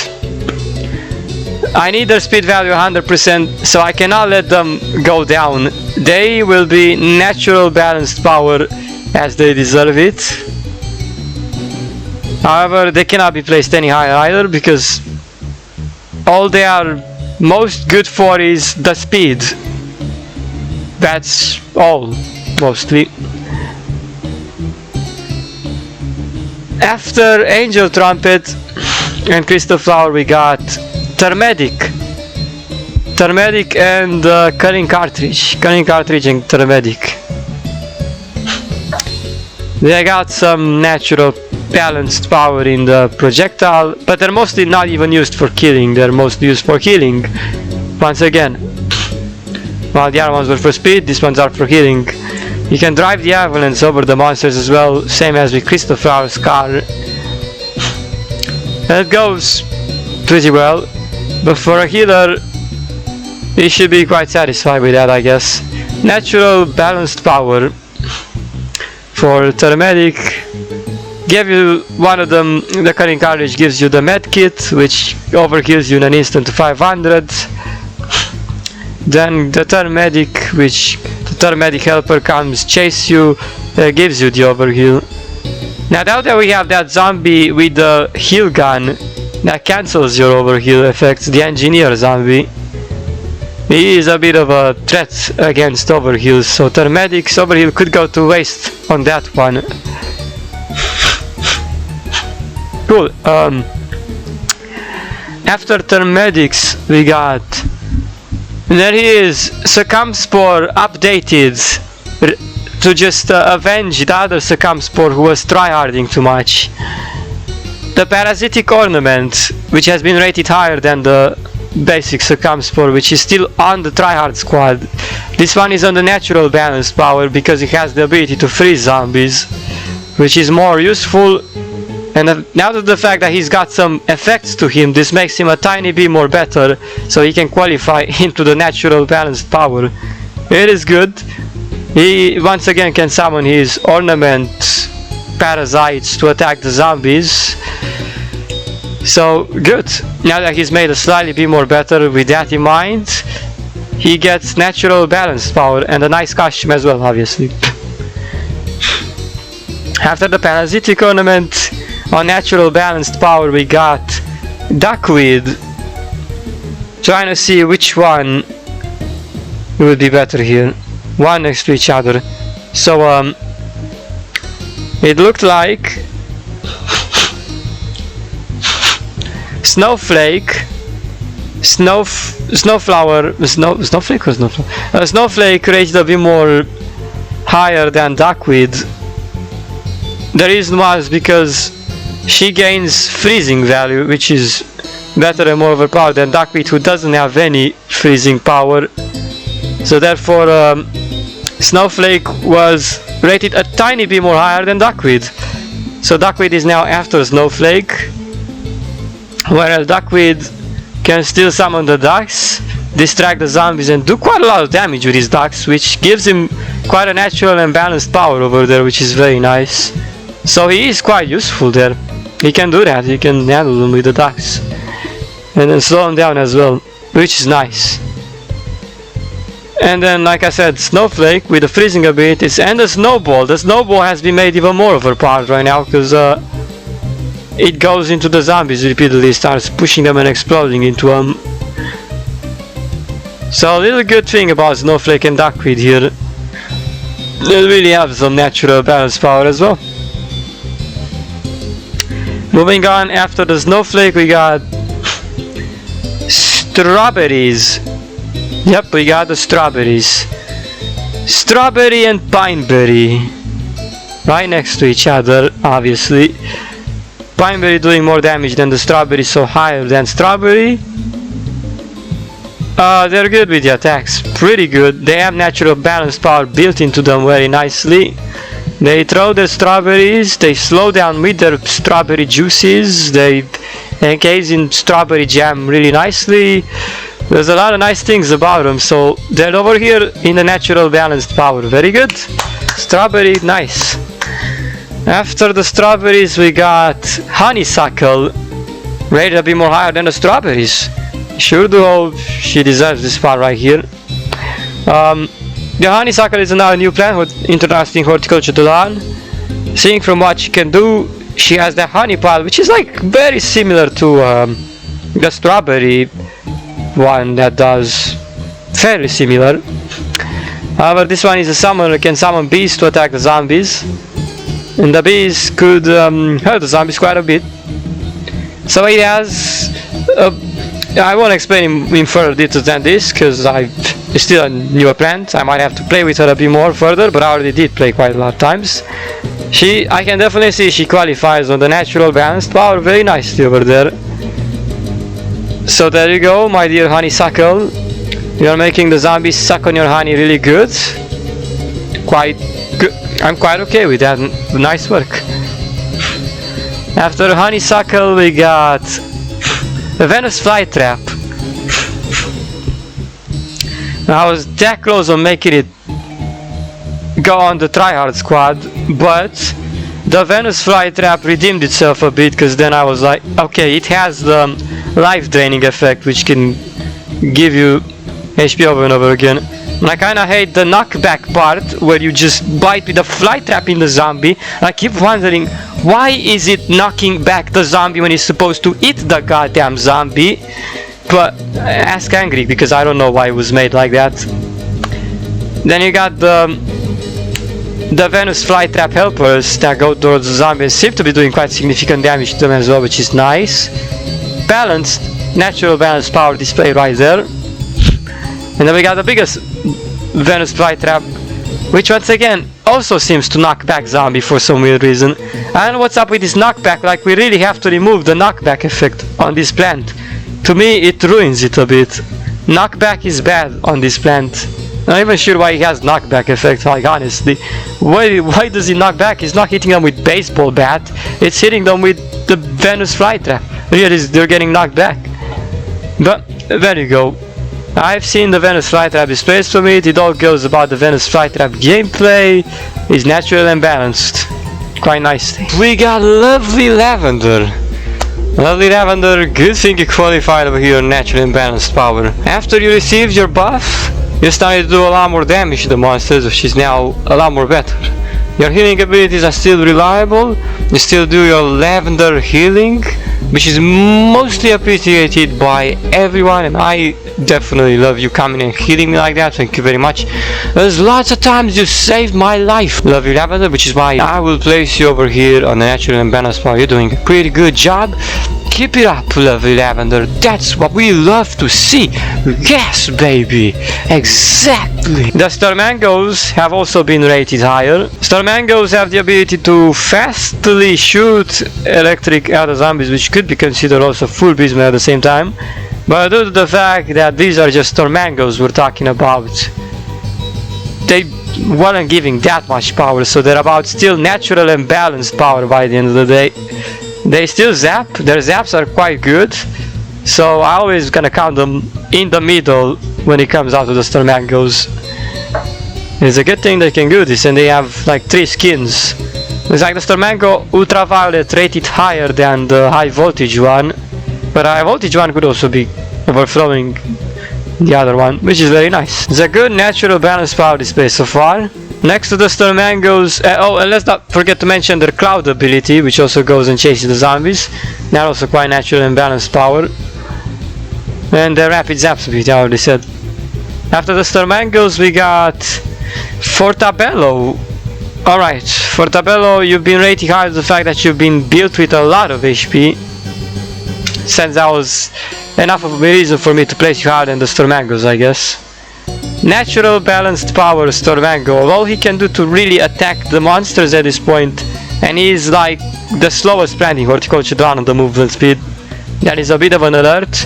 I need their speed value 100%, so I cannot let them go down. They will be natural balanced power as they deserve it. However, they cannot be placed any higher either, because all they are most good for is the speed. That's all, mostly. After Angel Trumpet and Crystal Flower, we got Thermedic and Cunning Cartridge and Thermedic. They got some natural balanced power in the projectile, but they're mostly not even used for killing, they're mostly used for healing. Once again, while the other ones were for speed, these ones are for healing. You can drive the avalanche over the monsters as well, same as with Crystal Flower's car. It goes pretty well, but for a healer, you should be quite satisfied with that, I guess. Natural balanced power for Thermedic. Give you one of them, the Cunning Cartridge gives you the med kit, which overheals you in an instant to 500. Then the Thermedic, which the Thermedic helper comes chase you, gives you the overheal. Now that we have that zombie with the heal gun, that cancels your overheal effects, the engineer zombie. He is a bit of a threat against overheals, so Thermedic's overheal could go to waste on that one. Cool. After Thermedics, we got... There he is, Circumspore updated to just avenge the other Circumspore who was tryharding too much. The Parasitic Ornament, which has been rated higher than the basic Circumspore, which is still on the tryhard squad. This one is on the natural balanced power because it has the ability to freeze zombies, which is more useful. And now that the fact that he's got some effects to him, this makes him a tiny bit more better, so he can qualify into the natural balanced power. It is good. He once again can summon his ornament parasites to attack the zombies. So good. Now that he's made a slightly bit more better with that in mind, he gets natural balanced power and a nice costume as well, obviously. After the Parasitic Ornament, on natural balanced power we got Duckweed. Trying to see which one would be better here. One next to each other. So it looked like Snowflake, Snowflake rated a bit more higher than Duckweed. The reason was because she gains freezing value, which is better and more overpowered than Duckweed, who doesn't have any freezing power. So therefore Snowflake was rated a tiny bit more higher than Duckweed. So Duckweed is now after Snowflake, whereas Duckweed can still summon the ducks, distract the zombies and do quite a lot of damage with his ducks, which gives him quite a natural and balanced power over there, which is very nice. So he is quite useful there. He can do that, he can handle them with the ducks. And then slow them down as well, which is nice. And then, like I said, Snowflake with the freezing abilities and the Snowball. The Snowball has been made even more overpowered right now, because it goes into the zombies repeatedly, starts pushing them and exploding into them. So a little good thing about Snowflake and Duckweed here, they really have some natural balance power as well. Moving on, after the Snowflake we got Strawberries. Yep, we got the Strawberries. Strawberry and Pineberry, right next to each other, obviously. Pineberry doing more damage than the Strawberry, so higher than Strawberry. They're good with the attacks, pretty good. They have natural balance power built into them very nicely. They throw their strawberries, they slow down with their strawberry juices, they encase in strawberry jam really nicely. There's a lot of nice things about them. So they're over here in the natural balanced power. Very good. Strawberry, nice. After the strawberries we got honeysuckle, rated a bit more higher than the strawberries. Sure do hope she deserves this spot right here. The honeysuckle is another new plant with interesting horticulture to learn. Seeing from what she can do, she has the honey pile, which is like very similar to the strawberry one that does fairly similar. However, this one is a summoner, can summon bees to attack the zombies, and the bees could hurt the zombies quite a bit. So it has I won't explain in further details than this because it's still a newer plant. I might have to play with her a bit more further, but I already did play quite a lot of times. I can definitely see she qualifies on the natural balanced power very nicely over there. So there you go, my dear honeysuckle. You're making the zombies suck on your honey really good. Quite good. I'm quite okay with that. Nice work. After honeysuckle we got the Venus flytrap. I was that close on making it go on the tryhard squad, but the Venus flytrap redeemed itself a bit because then I was like, okay, it has the life draining effect which can give you HP over and over again. And I kinda hate the knockback part where you just bite with a flytrap in the zombie. I keep wondering, why is it knocking back the zombie when it's supposed to eat the goddamn zombie? But ask Angry because I don't know why it was made like that. Then you got the Venus flytrap helpers that go towards the zombie and seem to be doing quite significant damage to them as well, which is nice. Balanced, natural balanced power display right there. And then we got the biggest Venus flytrap, which once again also seems to knock back zombie for some weird reason. I don't know what's up with this knockback, like we really have to remove the knockback effect on this plant. To me it ruins it a bit. Knockback is bad on this plant. I'm not even sure why he has knockback effect, like honestly. Why does he knock back? He's not hitting them with baseball bat, it's hitting them with the Venus flytrap. Really, they're getting knocked back. But there you go. I've seen the Venus flytrap displays from it. It all goes about the Venus flytrap gameplay. It's natural and balanced. Quite nicely. We got Lovely Lavender. Lovely Lavender, good thing you qualified over here on natural and balanced power. After you received your buff, you started to do a lot more damage to the monsters, which is now a lot more better. Your healing abilities are still reliable. You still do your lavender healing, which is mostly appreciated by everyone, and I definitely love you coming and healing me like that. Thank you very much. There's lots of times you saved my life, Lovely Lavender, which is why I will place you over here on the natural and balanced power. You're doing a pretty good job. Keep it up, Lovely Lavender. That's what we love to see. Yes, baby. Exactly. The Stormangos have also been rated higher. Stormangos have the ability to fastly shoot electric at the zombies, which could be considered also full beastmen at the same time. But due to the fact that these are just Stormangos we're talking about, they weren't giving that much power, so they're about still natural and balanced power by the end of the day. They still zap, their zaps are quite good, so I always gonna count them in the middle when it comes out to the Stormangos. It's a good thing they can do this, and they have like 3 skins. It's like the Stormango Ultraviolet rated higher than the high voltage one, but high voltage one could also be overflowing the other one, which is very nice. It's a good natural balanced power display so far. Next to the Stormangos, oh, and let's not forget to mention their cloud ability, which also goes and chases the zombies. They're also quite natural and balanced power. And the rapid zap speed, I already said. After the Stormangos we got Fortabello. Alright, Fortabello, you've been rated high to the fact that you've been built with a lot of HP. Since that was enough of a reason for me to place you higher than the Stormangos, I guess. Natural balanced power Stormango. All he can do to really attack the monsters at this point, and he's like the slowest plant in Horticulture down on the movement speed. That is a bit of an alert.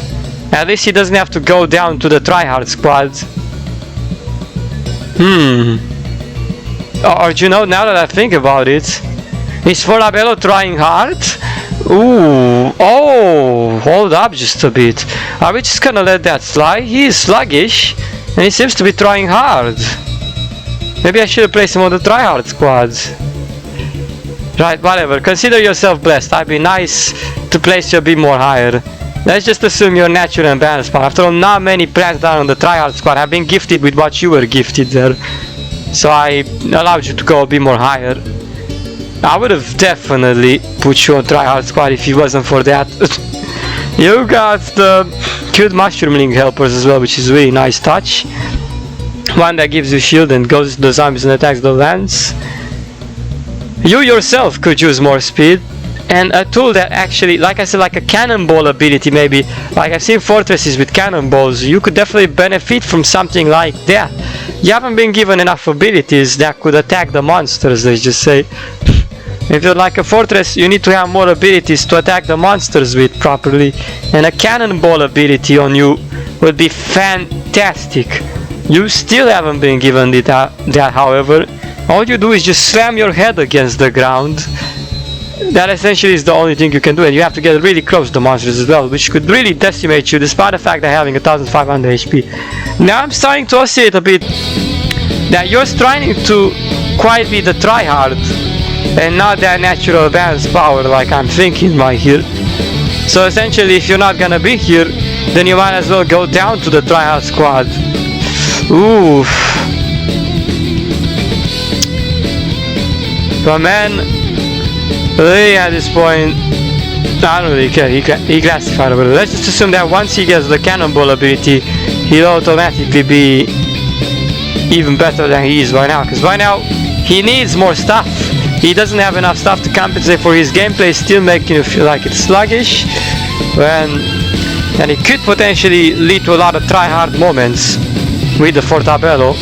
At least he doesn't have to go down to the tryhard squad. Or you know, now that I think about it, is Forabello trying hard? Ooh, oh, hold up just a bit. Are we just gonna let that slide? He is sluggish, and he seems to be trying hard. Maybe I should have placed him on the tryhard squad. Right, whatever. Consider yourself blessed. I'd be nice to place you a bit more higher. Let's just assume you're natural and balanced. After all, not many plants down on the tryhard squad have been gifted with what you were gifted there. So I allowed you to go a bit more higher. I would have definitely put you on tryhard squad if it wasn't for that. You got the cute mushroomling helpers as well, which is a really nice touch. One that gives you shield and goes to the zombies and attacks the lands. You yourself could use more speed. And a tool that actually, like I said, like a cannonball ability maybe. Like I've seen fortresses with cannonballs. You could definitely benefit from something like that. You haven't been given enough abilities that could attack the monsters, let's just say. If you're like a fortress, you need to have more abilities to attack the monsters with properly. And a cannonball ability on you would be fantastic. You still haven't been given that, however. All you do is just slam your head against the ground. That essentially is the only thing you can do, and you have to get really close to the monsters as well, which could really decimate you despite the fact that having 1500 HP. Now I'm starting to oscillate a bit that you're trying to quite be the tryhard and not that natural balance power like I'm thinking right here. So essentially, if you're not gonna be here, then you might as well go down to the tryhard squad. Oof. But man, really at this point, I don't really care. He classified over. Let's just assume that once he gets the cannonball ability, he'll automatically be even better than he is right now. Because right now, he needs more stuff. He doesn't have enough stuff to compensate for his gameplay, still making you feel like it's sluggish. And it could potentially lead to a lot of try-hard moments with the Fortabello.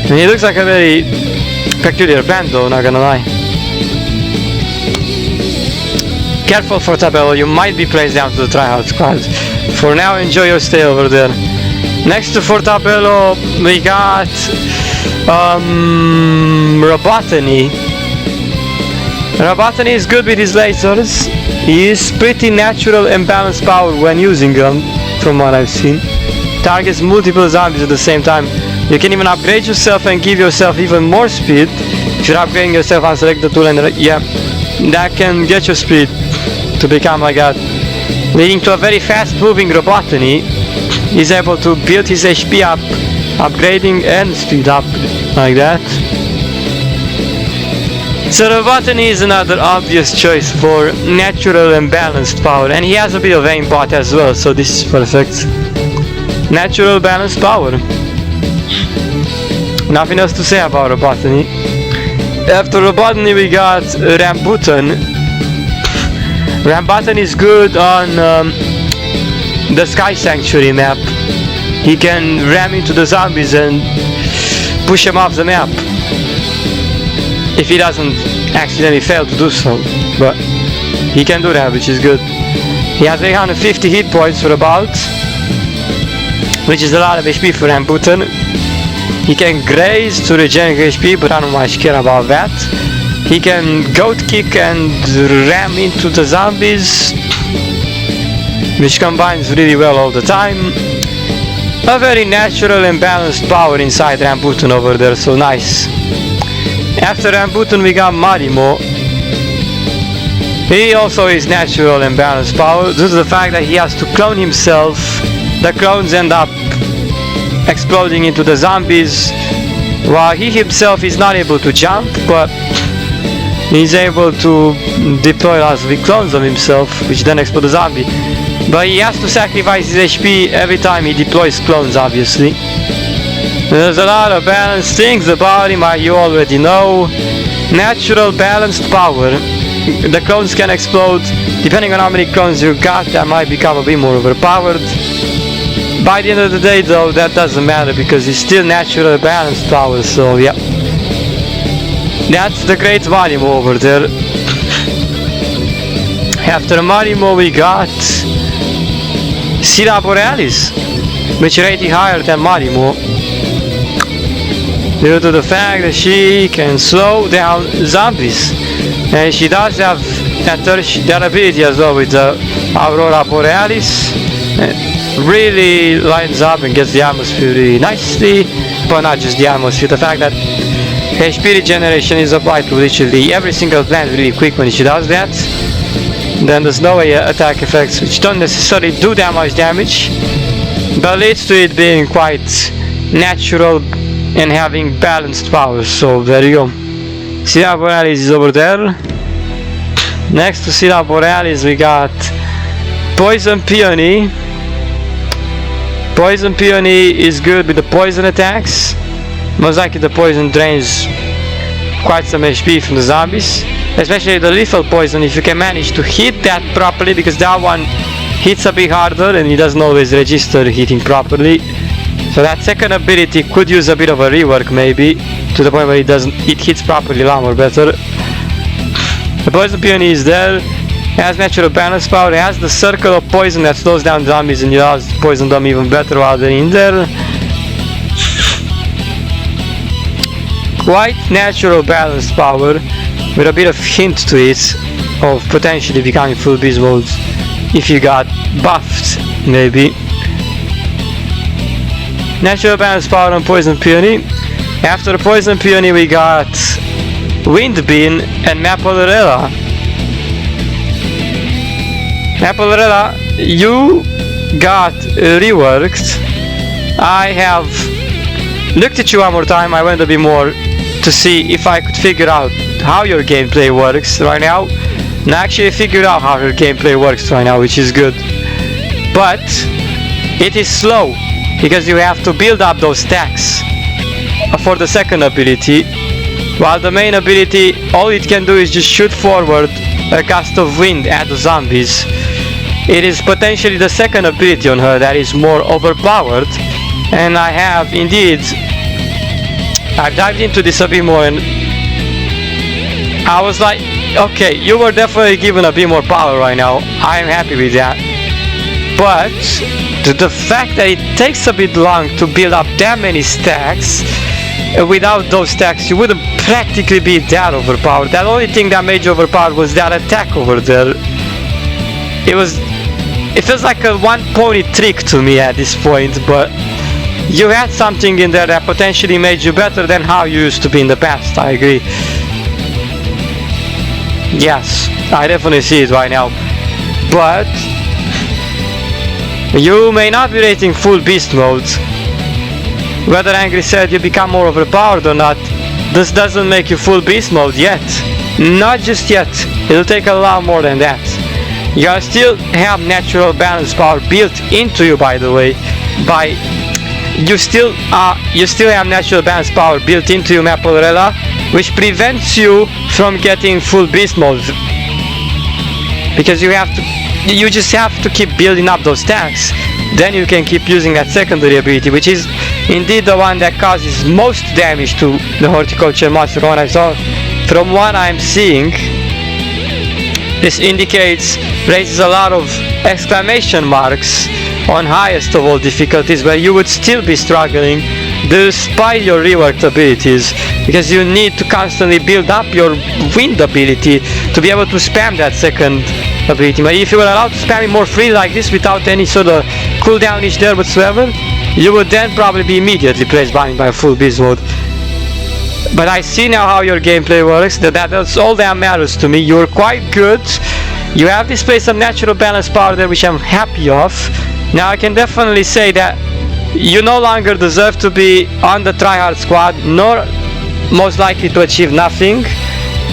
And he looks like a very peculiar band though, not gonna lie. Careful Fortabello, you might be placed down to the tryhard squad. For now, enjoy your stay over there. Next to Fortabello, we got Robotany. Robotany is good with his lasers. He is pretty natural and balanced power when using them, from what I've seen. Targets multiple zombies at the same time. You can even upgrade yourself and give yourself even more speed. If you're upgrading yourself, unselect the tool and yeah, that can get your speed to become like that. Leading to a very fast moving Robotany. He's able to build his HP up, upgrading and speed up like that. So Robotany is another obvious choice for natural and balanced power, and he has a bit of aimbot as well, so this is perfect. Natural balanced power. Nothing else to say about Robotany. After Robotany we got Rambutan. Rambutan is good on the Sky Sanctuary map. He can ram into the zombies and push them off the map. If he doesn't accidentally fail to do so, but he can do that, which is good. He has 850 hit points for about, which is a lot of HP for Rambutan. He can graze to regenerate HP, but I don't much care about that. He can goat kick and ram into the zombies, which combines really well all the time. A very natural and balanced power inside Rambutan over there, so nice. After Rambutan we got Marimo. He also is natural and balanced power due to the fact that he has to clone himself. The clones end up exploding into the zombies, while he himself is not able to jump, but he's able to deploy lots of clones of himself, which then explode the zombie. But he has to sacrifice his HP every time he deploys clones, obviously. There's a lot of balanced things about him, you already know. Natural balanced power. The clones can explode. Depending on how many clones you got, that might become a bit more overpowered. By the end of the day though, that doesn't matter because he's still natural balanced power, so yeah. That's the great Marimo over there. After Marimo we got Scylla Borealis, which rated higher than Marimo, due to the fact that she can slow down zombies. And she does have that ability as well with the Aurora Borealis. Really lines up and gets the atmosphere really nicely, but not just the atmosphere, the fact that HP regeneration is applied to literally every single plant really quick when she does that. Then there's no attack effects which don't necessarily do that much damage, but leads to it being quite natural and having balanced power. So there you go. Scylla Borealis is over there. Next to Scylla Borealis we got Poison Peony. Poison Peony is good with the poison attacks. Most likely the poison drains quite some HP from the zombies, especially the lethal poison if you can manage to hit that properly, because that one hits a bit harder and it doesn't always register hitting properly. So that second ability could use a bit of a rework maybe, to the point where it hits properly a lot more better. The Poison Peony is there. It has natural balance power, it has the circle of poison that slows down zombies and allows to poison them even better while they're in there. Quite natural balance power, with a bit of hint to it of potentially becoming full beast mode if you got buffed, maybe. Natural balance power on Poison Peony. After the Poison Peony we got Windbean and Mapolorella. Mapolorella, you got reworked. I have looked at you one more time. I went a bit more to see if I could figure out how your gameplay works right now, and I actually figured out how your gameplay works right now, which is good. But it is slow, because you have to build up those stacks for the second ability, while the main ability, all it can do is just shoot forward a gust of wind at the zombies. It is potentially the second ability on her that is more overpowered, and I have indeed, I've dived into this a bit more and I was like, okay, you were definitely given a bit more power right now. I am happy with that. But the fact that it takes a bit long to build up that many stacks, without those stacks you wouldn't practically be that overpowered. The only thing that made you overpowered was that attack over there. It feels like a one pony trick to me at this point, but you had something in there that potentially made you better than how you used to be in the past. I agree. Yes, I definitely see it right now. But you may not be rating full beast mode. Whether Angry said you become more overpowered or not, this doesn't make you full beast mode yet. Not just yet. It'll take a lot more than that. You still have natural balance power built into you, by the way. You still have natural balance power built into you, Mapolorella, which prevents you from getting full beast mode, because you just have to keep building up those stacks. Then you can keep using that secondary ability, which is indeed the one that causes most damage to the Horticulture monster. From what I'm seeing, this raises a lot of exclamation marks on highest of all difficulties, where you would still be struggling despite your reworked abilities, because you need to constantly build up your wind ability to be able to spam that second ability. But if you were allowed to spam it more freely like this without any sort of cooldown each there whatsoever, you would then probably be immediately placed by a full beast mode. But I see now how your gameplay works. That's all that matters to me. You're quite good. You have displayed some natural balance power there, which I'm happy of. Now I can definitely say that you no longer deserve to be on the tryhard squad, nor most likely to achieve nothing.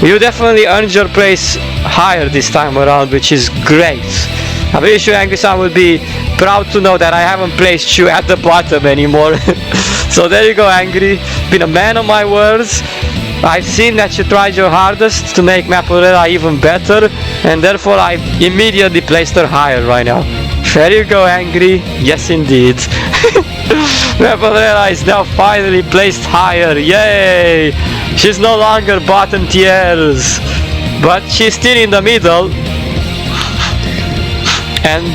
You definitely earned your place higher this time around, which is great. I'm pretty sure Angry-san will be proud to know that I haven't placed you at the bottom anymore. So there you go, Angry. Been a man of my words. I've seen that you tried your hardest to make Mapolorella even better, and therefore I immediately placed her higher right now. There you go, Angry. Yes, indeed. Mapolorella is now finally placed higher. Yay! She's no longer bottom tiers, but she's still in the middle. And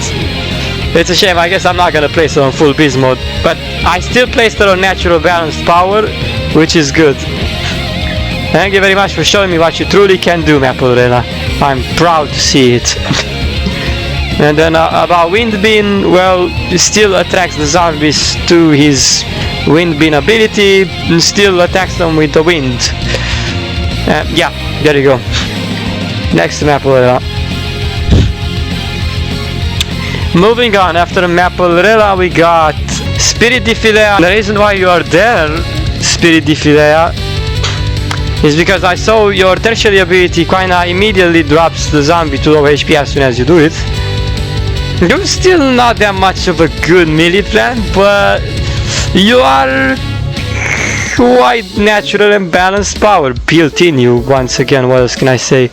it's a shame. I guess I'm not gonna place her on full beast mode, but I still placed her on natural balanced power, which is good. Thank you very much for showing me what you truly can do, Maple-Rella. I'm proud to see it. And then about Wind Bean, well, he still attracts the zombies to his Wind Bean ability, and still attacks them with the wind. Yeah, there you go. Next to Maple-Rella. Moving on, after Maple-Rella we got Spirit Defilea. The reason why you are there, Spirit Defilea, is because I saw your tertiary ability kinda immediately drops the zombie to low HP as soon as you do it. You're still not that much of a good melee plan, but you are quite natural and balanced power built in you. Once again, what else can I say?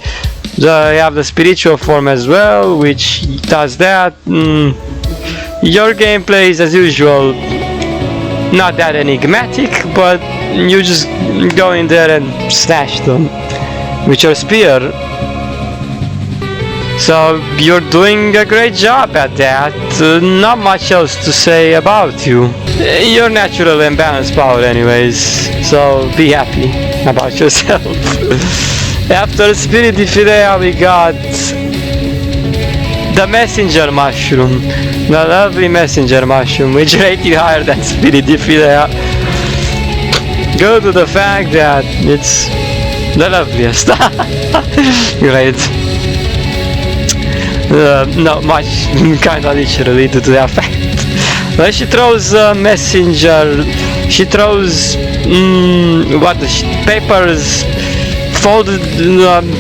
You have the spiritual form as well, which does that. Your gameplay is as usual not that enigmatic, but you just go in there and slash them with your spear. So you're doing a great job at that. Not much else to say about you. You're natural and balanced power anyways, so be happy about yourself. After Spirit Defilea we got the Messenger Mushroom. The lovely Messenger Mushroom, which rated higher than Spirit Defilea. Go to the fact that it's the loveliest. Great. Not much kinda literally due to that fact. But she throws messenger, she throws what the papers, folded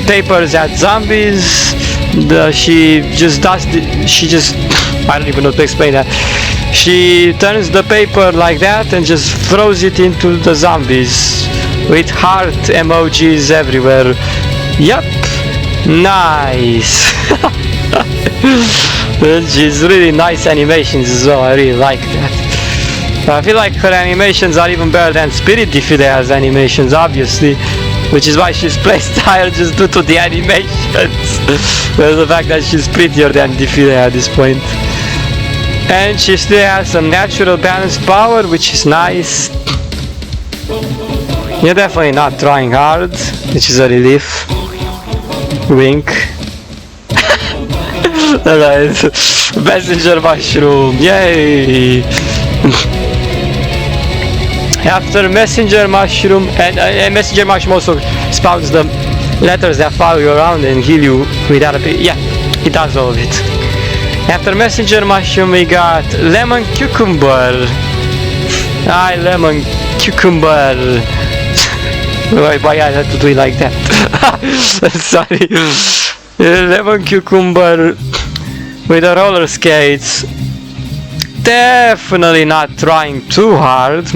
papers at zombies. She just does I don't even know to explain that. She turns the paper like that and just throws it into the zombies with heart emojis everywhere. Yup, nice. She's really nice animations as well. I really like that. I feel like her animations are even better than Spirit Defilea's animations, obviously, which is why she's placed higher just due to the animations. There's the fact that she's prettier than Defilea at this point. And she still has some natural balanced power, which is nice. You're definitely not trying hard, which is a relief. Wink. Alright, Messenger Mushroom, yay! After Messenger Mushroom, and Messenger Mushroom also spouts the letters that follow you around and heal you without a bit. Yeah, he does all of it. After Messenger Mushroom we got Lemon Cucumber. Hi, Lemon Cucumber. Why I had to do it like that? Sorry. Lemon Cucumber with the roller skates. Definitely not trying too hard.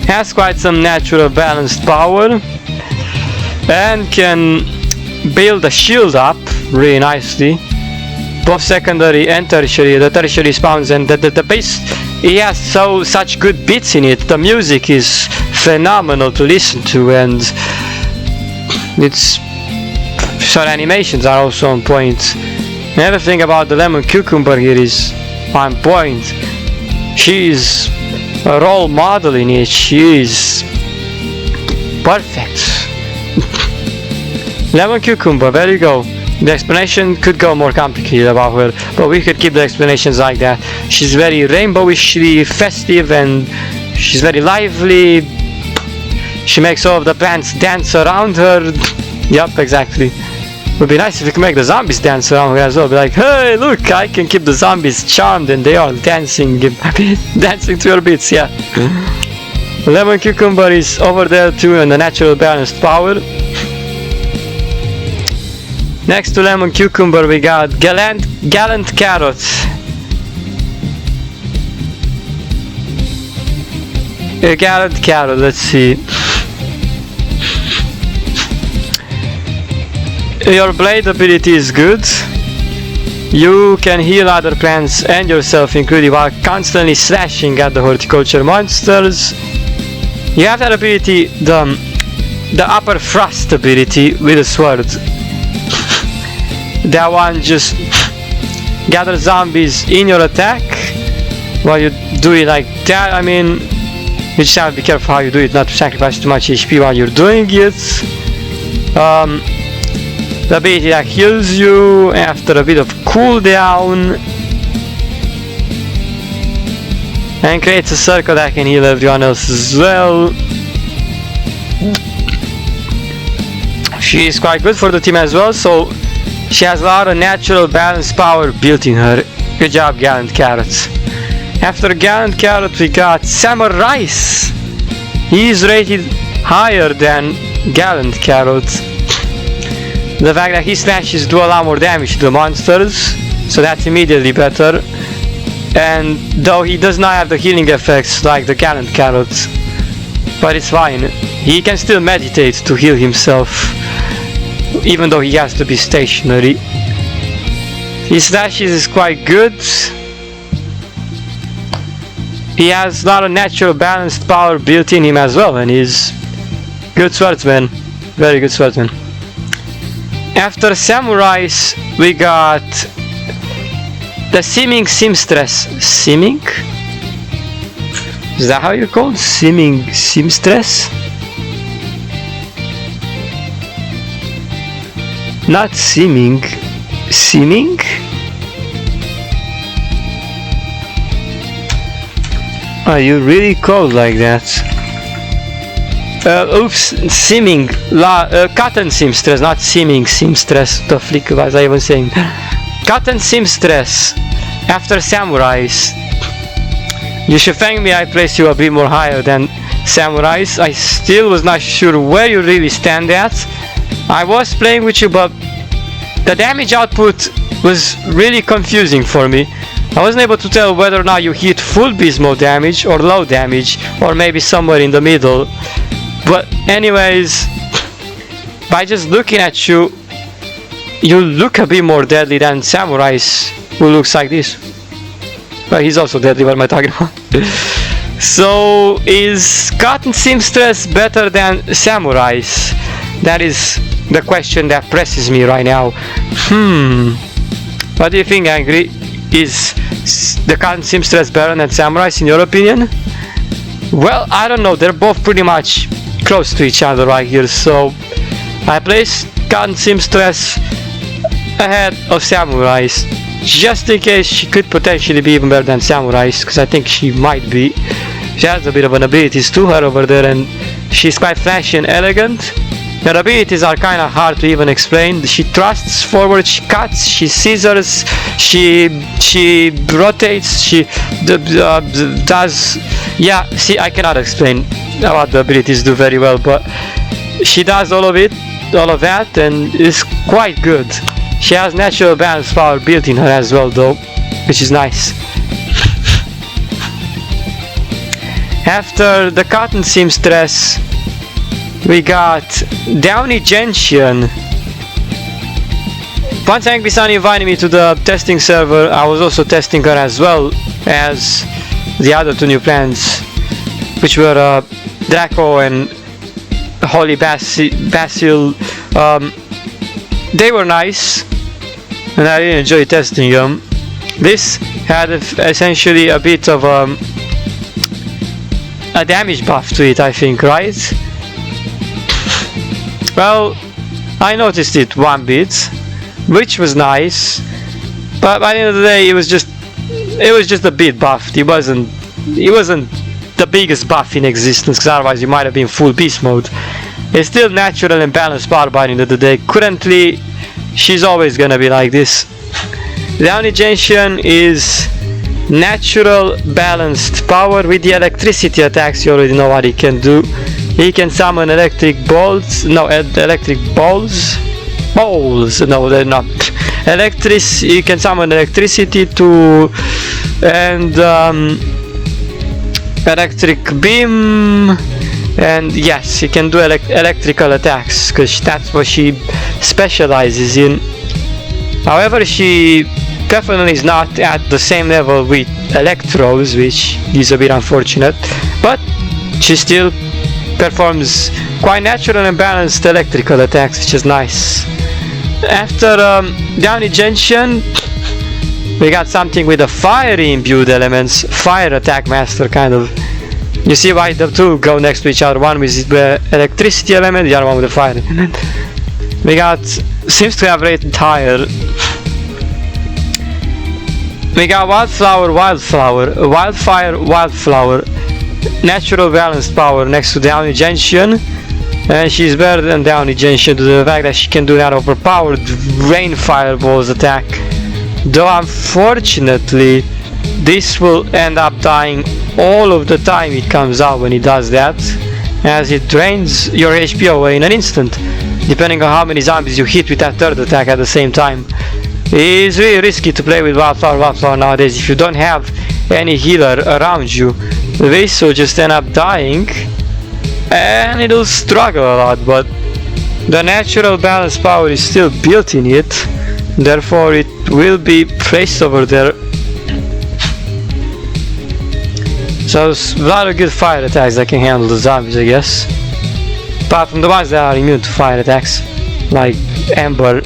Has quite some natural balanced power and can build a shield up really nicely. Both secondary and tertiary. The tertiary spawns and the base, it has such good beats in it. The music is phenomenal to listen to, and its short animations are also on point. And everything about the Lemon Cucumber here is on point. She is a role model in it. She is perfect. Lemon Cucumber, there you go. The explanation could go more complicated about her, but we could keep the explanations like that. She's very rainbowishly festive and she's very lively. She makes all of the plants dance around her. Yup, exactly. It would be nice if we could make the zombies dance around her as well. Be like, hey, look, I can keep the zombies charmed and they are dancing, dancing to your beats, yeah. Lemon Cucumber is over there too, and the natural balanced power. Next to Lemon Cucumber we got Gallant Carrot. A Gallant Carrot, let's see. Your blade ability is good. You can heal other plants and yourself including while constantly slashing at the horticulture monsters. You have that ability, the upper thrust ability with a sword. That one just gathers zombies in your attack while you do it like that. I mean, You just have to be careful how you do it, not to sacrifice too much HP while you're doing it. The ability that heals you after a bit of cooldown and creates a circle that can heal everyone else as well. She is quite good for the team as well, so she has a lot of natural balance power built in her. Good job, Gallant Carrot. After Gallant Carrot we got Samurai. He is rated higher than Gallant Carrot. The fact that his slashes do a lot more damage to the monsters, so that's immediately better. And though he does not have the healing effects like the Gallant Carrot, but it's fine. He can still meditate to heal himself, even though he has to be stationary. His slashes is quite good. He has a lot of natural balanced power built in him as well, and he's good swordsman, very good swordsman. After Samurais we got the Seeming Seamstress. Seeming? Is that how you're called? Seeming Seamstress? Not seeming. Seeming? Are you really called like that? Oops, seeming, cotton seamstress, not seeming seamstress. The flick was I even saying? Cotton seamstress. After Samurais. You should thank me, I placed you a bit more higher than Samurais. I still was not sure where you really stand at. I was playing with you, but the damage output was really confusing for me. I wasn't able to tell whether or not you hit full beast mode damage or low damage, or maybe somewhere in the middle. But anyways, by just looking at you, you look a bit more deadly than Samurai, who looks like this. But he's also deadly, what am I talking about? So, is Cotton Seamstress better than Samurai? That is the question that presses me right now. What do you think, Angry? Is the Cotton Seamstress better than Samurai in your opinion? Well, I don't know, they're both pretty much close to each other right here, so I placed Cotton Seamstress ahead of Samurai, just in case she could potentially be even better than Samurai, because I think she might be. She has a bit of an abilities to her over there, and she's quite flashy and elegant. Her abilities are kind of hard to even explain. She thrusts forward, she cuts, she scissors, she rotates, she does... Yeah, see, I cannot explain what the abilities do very well, but she does all of it, all of that, and it's quite good. She has natural balance power built in her as well, though, which is nice. After the Cotton Seamstress, we got Downy Gentian. Once Angry Sun invited me to the testing server, I was also testing her as well as the other two new plants, which were Draco and Holy Basil. They were nice, and I really enjoyed testing them. This had essentially a bit of a damage buff to it, I think, right? Well, I noticed it one bit, which was nice, but by the end of the day, it was just a bit buffed. It wasn't the biggest buff in existence, because otherwise you might have been full beast mode. It's still natural and balanced power by the end of the day. Currently, she's always gonna be like this. Downy Gentian is natural balanced power with the electricity attacks. You already know what he can do. He can summon electric bolts. No, electric balls. Balls. No, they're not. He can summon electricity to and electric beam. And yes, he can do electrical attacks, because that's what she specializes in. However, she definitely is not at the same level with Electros, which is a bit unfortunate, but she still performs quite natural and balanced electrical attacks, which is nice. After Downy Gentian, we got something with a fiery imbued elements, fire attack master kind of. You see why the two go next to each other, one with the electricity element, the other one with the fire element. We got, seems to have rated higher. We got wildflower, wildflower, wildfire, wildflower, natural balanced power next to Downy Gentian, and she's better than Downy Gentian to the fact that she can do that overpowered rain fireballs attack. Though unfortunately, this will end up dying all of the time it comes out when it does that, as it drains your HP away in an instant, depending on how many zombies you hit with that third attack at the same time. It's really risky to play with wildflower nowadays if you don't have any healer around you. This will just end up dying and it'll struggle a lot, but the natural balance power is still built in it, therefore it will be placed over there. So a lot of good fire attacks that can handle the zombies, I guess. Apart from the ones that are immune to fire attacks, like Ember.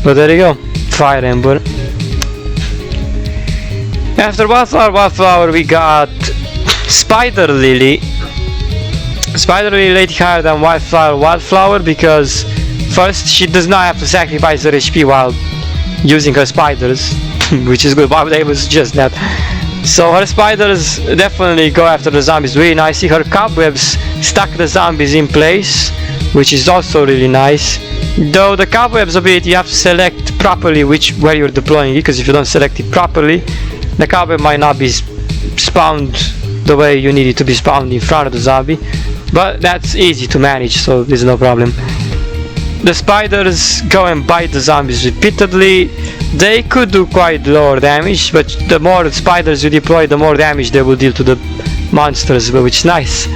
But there you go, Fire Ember. After Wildflower we got Spider Lily. Spider Lily rated higher than Wildflower because first, she does not have to sacrifice her HP while using her spiders, which is good. Why would I even suggest that? So her spiders definitely go after the zombies really nicely. Her cobwebs stuck the zombies in place, which is also really nice. Though the cobwebs ability, you have to select properly where you're deploying it, because if you don't select it properly, the cobweb might not be spawned the way you need it to be spawned in front of the zombie. But that's easy to manage, so there's no problem. The spiders go and bite the zombies repeatedly. They could do quite lower damage, but the more spiders you deploy, the more damage they will deal to the monsters, which is nice.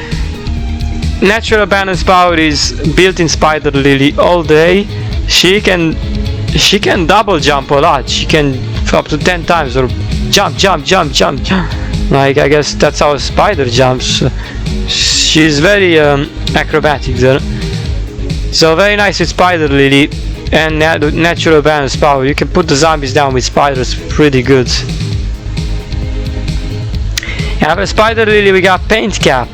Natural balance power is built in Spider Lily all day. She can double jump a lot. She can up to 10 times or jump. Like, I guess that's how a spider jumps. She's very acrobatic there. So very nice with Spider Lily and natural balance power. You can put the zombies down with spiders pretty good. After Spider Lily we got Paint Cap.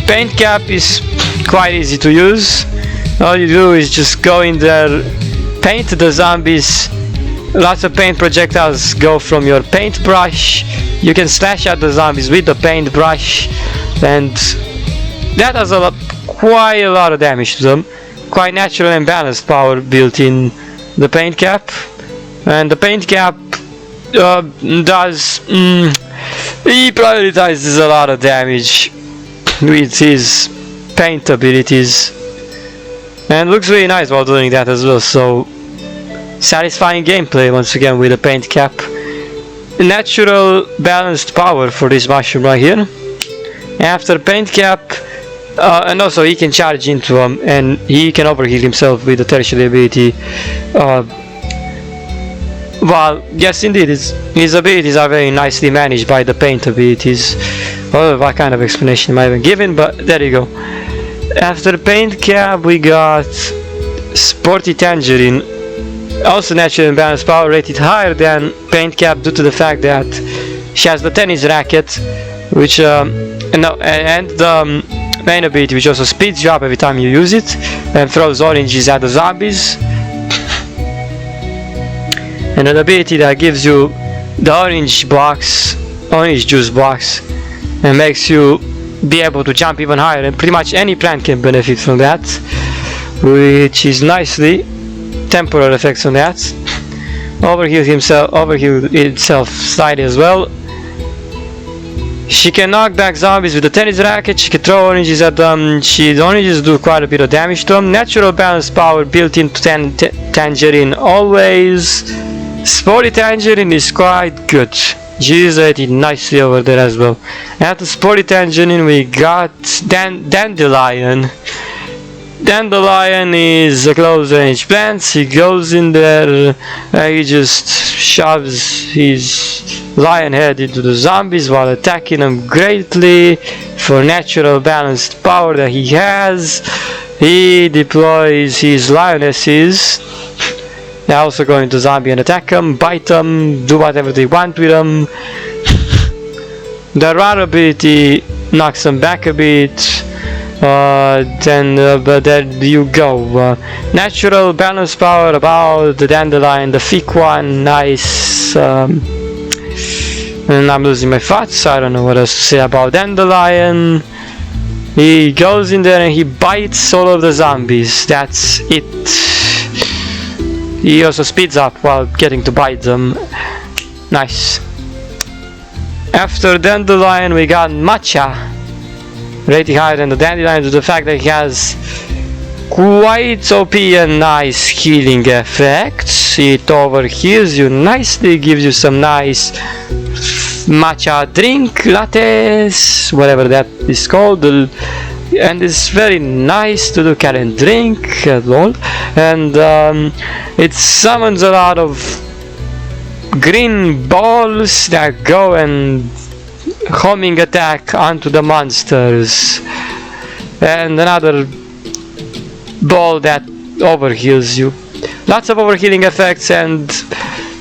Paint Cap is quite easy to use. All you do is just go in there, paint the zombies. Lots of paint projectiles go from your paintbrush. You can slash at the zombies with the paintbrush, and that does quite a lot of damage to them. Quite natural and balanced power built in the Paint Cap, and the Paint Cap he prioritizes a lot of damage with his paint abilities, and looks really nice while doing that as well. So satisfying gameplay once again with the Paint Cap. Natural balanced power for this mushroom right here. After Paint Cap, and also he can charge into him, and he can overheal himself with the tertiary ability. Well, yes indeed, his abilities are very nicely managed by the paint abilities. Oh, what kind of explanation am I even giving, but there you go. After Paint Cap we got Sporty Tangerine. Also natural and balanced power, rated higher than Paint Cap due to the fact that she has the tennis racket, which and the main ability, which also speeds you up every time you use it and throws oranges at the zombies. And an ability that gives you the orange juice box, and makes you be able to jump even higher, and pretty much any plant can benefit from that, which is nicely temporal effects on that. Overheal itself slightly as well. She can knock back zombies with the tennis racket. She can throw oranges at them. The oranges do quite a bit of damage to them. Natural balance power built into Tangerine always. Sporty Tangerine is quite good. She's rated nicely over there as well. After Sporty Tangerine we got Dandelion. Dandelion is a close range plant. He goes in there, he just shoves his lion head into the zombies while attacking them greatly. For natural balanced power that he has, he deploys his lionesses. They also go into zombie and attack them, bite them, do whatever they want with them. The run ability knocks him back a bit. But there you go. Natural balance power about the dandelion, the thick one, nice. And I'm losing my thoughts, so I don't know what else to say about dandelion. He goes in there and he bites all of the zombies. That's it. He also speeds up while getting to bite them. Nice. After dandelion we got matcha. Rated higher than the dandelion due to the fact that he has quite OP and nice healing effects. It overheals you nicely, gives you some nice matcha drink, lattes, whatever that is called, and it's very nice to look at and drink as well. And it summons a lot of green balls that go and homing attack onto the monsters, and another ball that overheals you. Lots of overhealing effects, and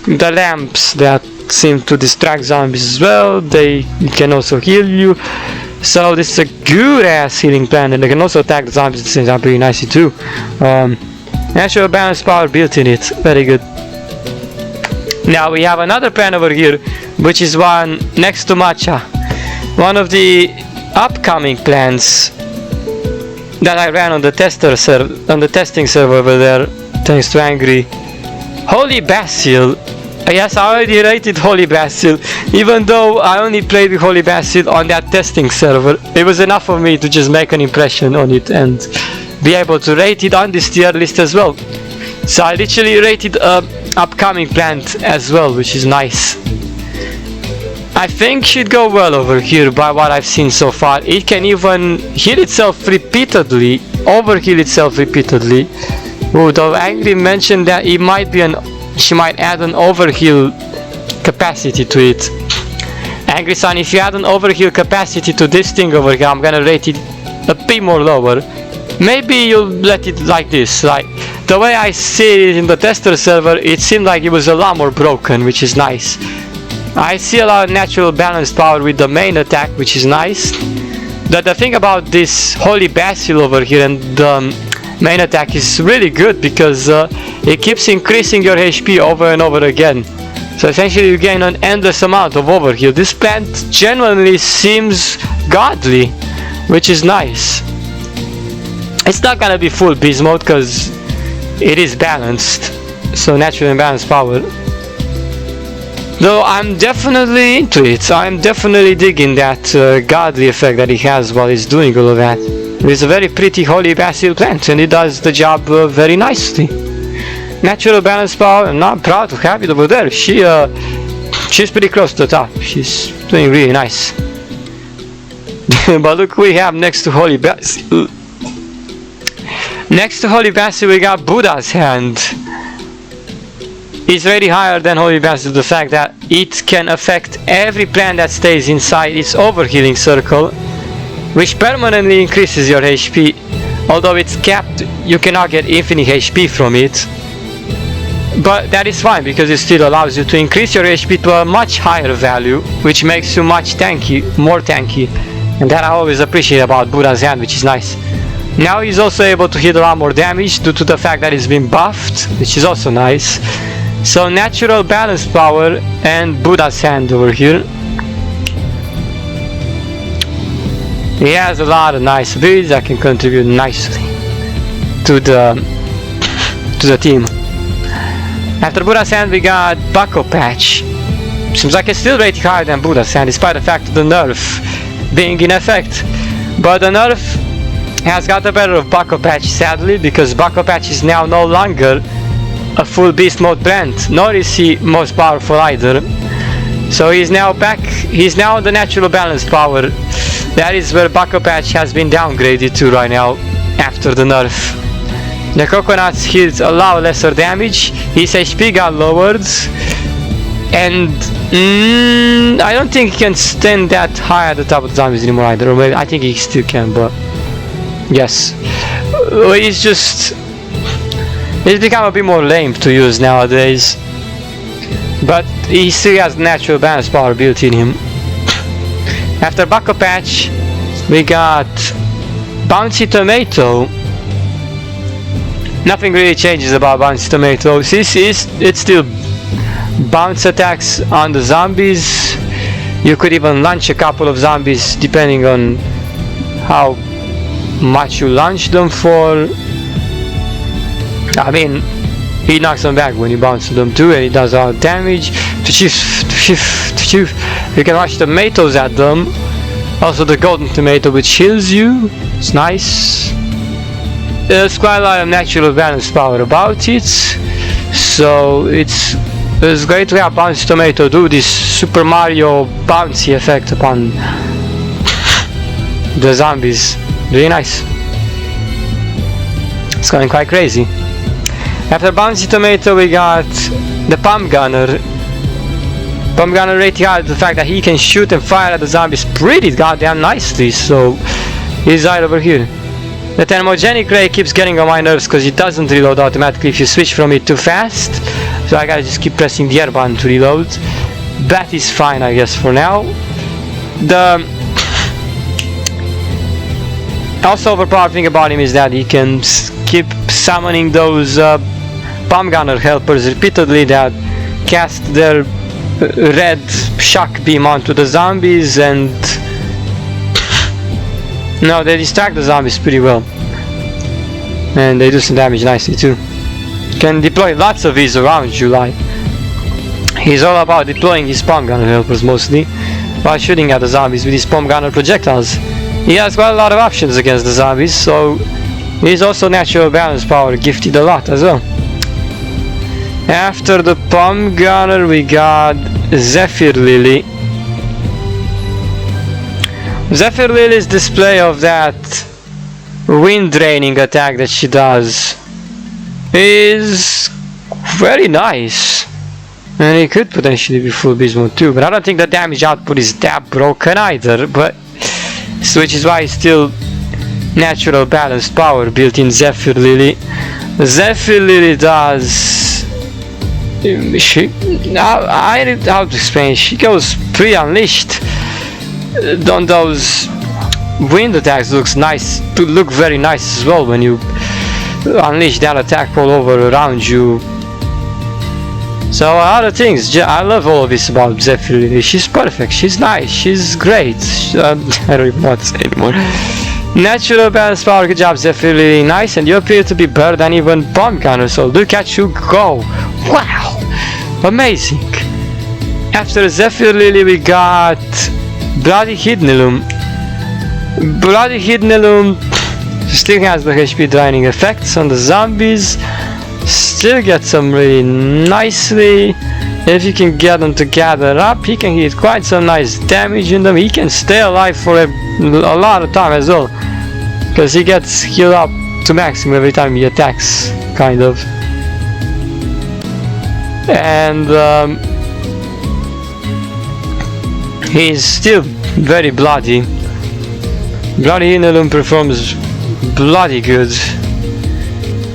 the lamps that seem to distract zombies as well. They can also heal you, so this is a good ass healing plan, and they can also attack the zombies at the same time pretty nicely too. Natural balance power built in it, very good. Now we have another plan over here, which is one next to matcha. One of the upcoming plans that I ran on the testing server over there, thanks to Angry. Holy Basil. Yes, I already rated Holy Basil, even though I only played with Holy Basil on that testing server. It was enough for me to just make an impression on it and be able to rate it on this tier list as well. So I literally rated upcoming plant as well, which is nice. I think should go well over here by what I've seen so far. It can even heal itself repeatedly, overheal itself repeatedly. Though Angry mentioned that it might be she might add an overheal capacity to it. Angry Son, if you add an overheal capacity to this thing over here, I'm gonna rate it a bit more lower. Maybe you'll let it like this. Like the way I see it in the tester server, it seemed like it was a lot more broken, which is nice. I see a lot of natural balance power with the main attack, which is nice. The thing about this Holy Basil over here and the main attack is really good because it keeps increasing your HP over and over again. So essentially you gain an endless amount of overheal. This plant genuinely seems godly, which is nice. It's not gonna be full beast mode because it is balanced, so natural and balanced power. Though I'm definitely into it. I'm definitely digging that godly effect that he has while he's doing all of that. It's a very pretty Holy Basil plant and it does the job very nicely. Natural balance power, and I'm proud to have it over there. She's pretty close to the top. She's doing really nice. But look who we have next to Holy Basil. Next to Holy Basil we got Buddha's Hand. It's really higher than Holy Basil, the fact that it can affect every plant that stays inside its overhealing circle, which permanently increases your HP. Although it's capped, you cannot get infinite HP from it. But that is fine because it still allows you to increase your HP to a much higher value, which makes you much more tanky. And that I always appreciate about Buddha's Hand, which is nice. Now he's also able to hit a lot more damage due to the fact that he's been buffed, which is also nice. So natural balance power and Buddha's Hand over here. He has a lot of nice abilities that can contribute nicely to the team. After Buddha's Hand we got Bucko Patch. Seems like it's still rated higher than Buddha's Hand despite the fact of the nerf being in effect. But the nerf has got the better of Bucko Patch sadly, because Bucko Patch is now no longer a full beast mode plant, nor is he most powerful either. So he's now back, he's now the natural balance power. That is where Bucko Patch has been downgraded to right now after the nerf. The coconuts hit a lot lesser damage, his HP got lowered, and I don't think he can stand that high at the top of the zombies anymore either, or maybe I think he still can, but yes. It's become a bit more lame to use nowadays, but he still has natural balance power built in him. After Bucko Patch, we got Bouncy Tomato. Nothing really changes about Bouncy Tomato. It's still bounce attacks on the zombies. You could even launch a couple of zombies depending on how much you launch them for. I mean, he knocks them back when you bounce them too, and he does a lot of damage. You can launch tomatoes at them. Also the golden tomato, which heals you. It's nice. There's quite a lot of natural balance power about it, so it's great to have Bouncy Tomato do this Super Mario bouncy effect upon the zombies. Really nice. It's going quite crazy. After Bouncy Tomato, we got the Pump Gunner. Pump Gunner rated out the fact that he can shoot and fire at the zombies pretty goddamn nicely, so he's right over here. The Thermogenic Ray keeps getting on my nerves because it doesn't reload automatically if you switch from it too fast, so I gotta just keep pressing the R button to reload. That is fine, I guess, for now. The also overpowered thing about him is that he can keep summoning those Pump Gunner helpers repeatedly that cast their red shock beam onto the zombies, and no, they distract the zombies pretty well, and they do some damage nicely too. Can deploy lots of these around you, like he's all about deploying his Pump Gunner helpers mostly while shooting at the zombies with his Pump Gunner projectiles. He has quite a lot of options against the zombies, so he's also natural balance power gifted a lot as well. After the Pump Gunner, we got Zephyr Lily. Zephyr Lily's display of that wind draining attack that she does is very nice, and it could potentially be full beast mode too, but I don't think the damage output is that broken either, but which is why it's still natural balanced power built in Zephyr Lily. Zephyr Lily does how to explain, she goes pre-unleashed on those wind attacks. Look very nice as well when you unleash that attack all over around you. So other things, I love all of this about Zephyr Lily. She's perfect, she's nice, she's great. I don't even know what to say anymore. Natural balance power, good job Zephyr Lily, nice, and you appear to be better than even Pump Gunner, so look at you go. Wow, amazing. After Zephyr Lily we got Bloody Hidnilum. Bloody Hidnilum still has the HP draining effects on the zombies, still gets them really nicely. If you can get them to gather up, he can hit quite some nice damage in them. He can stay alive for a lot of time as well, because he gets healed up to maximum every time he attacks, kind of. And he's still very bloody. Bloody Hidnilum performs bloody good,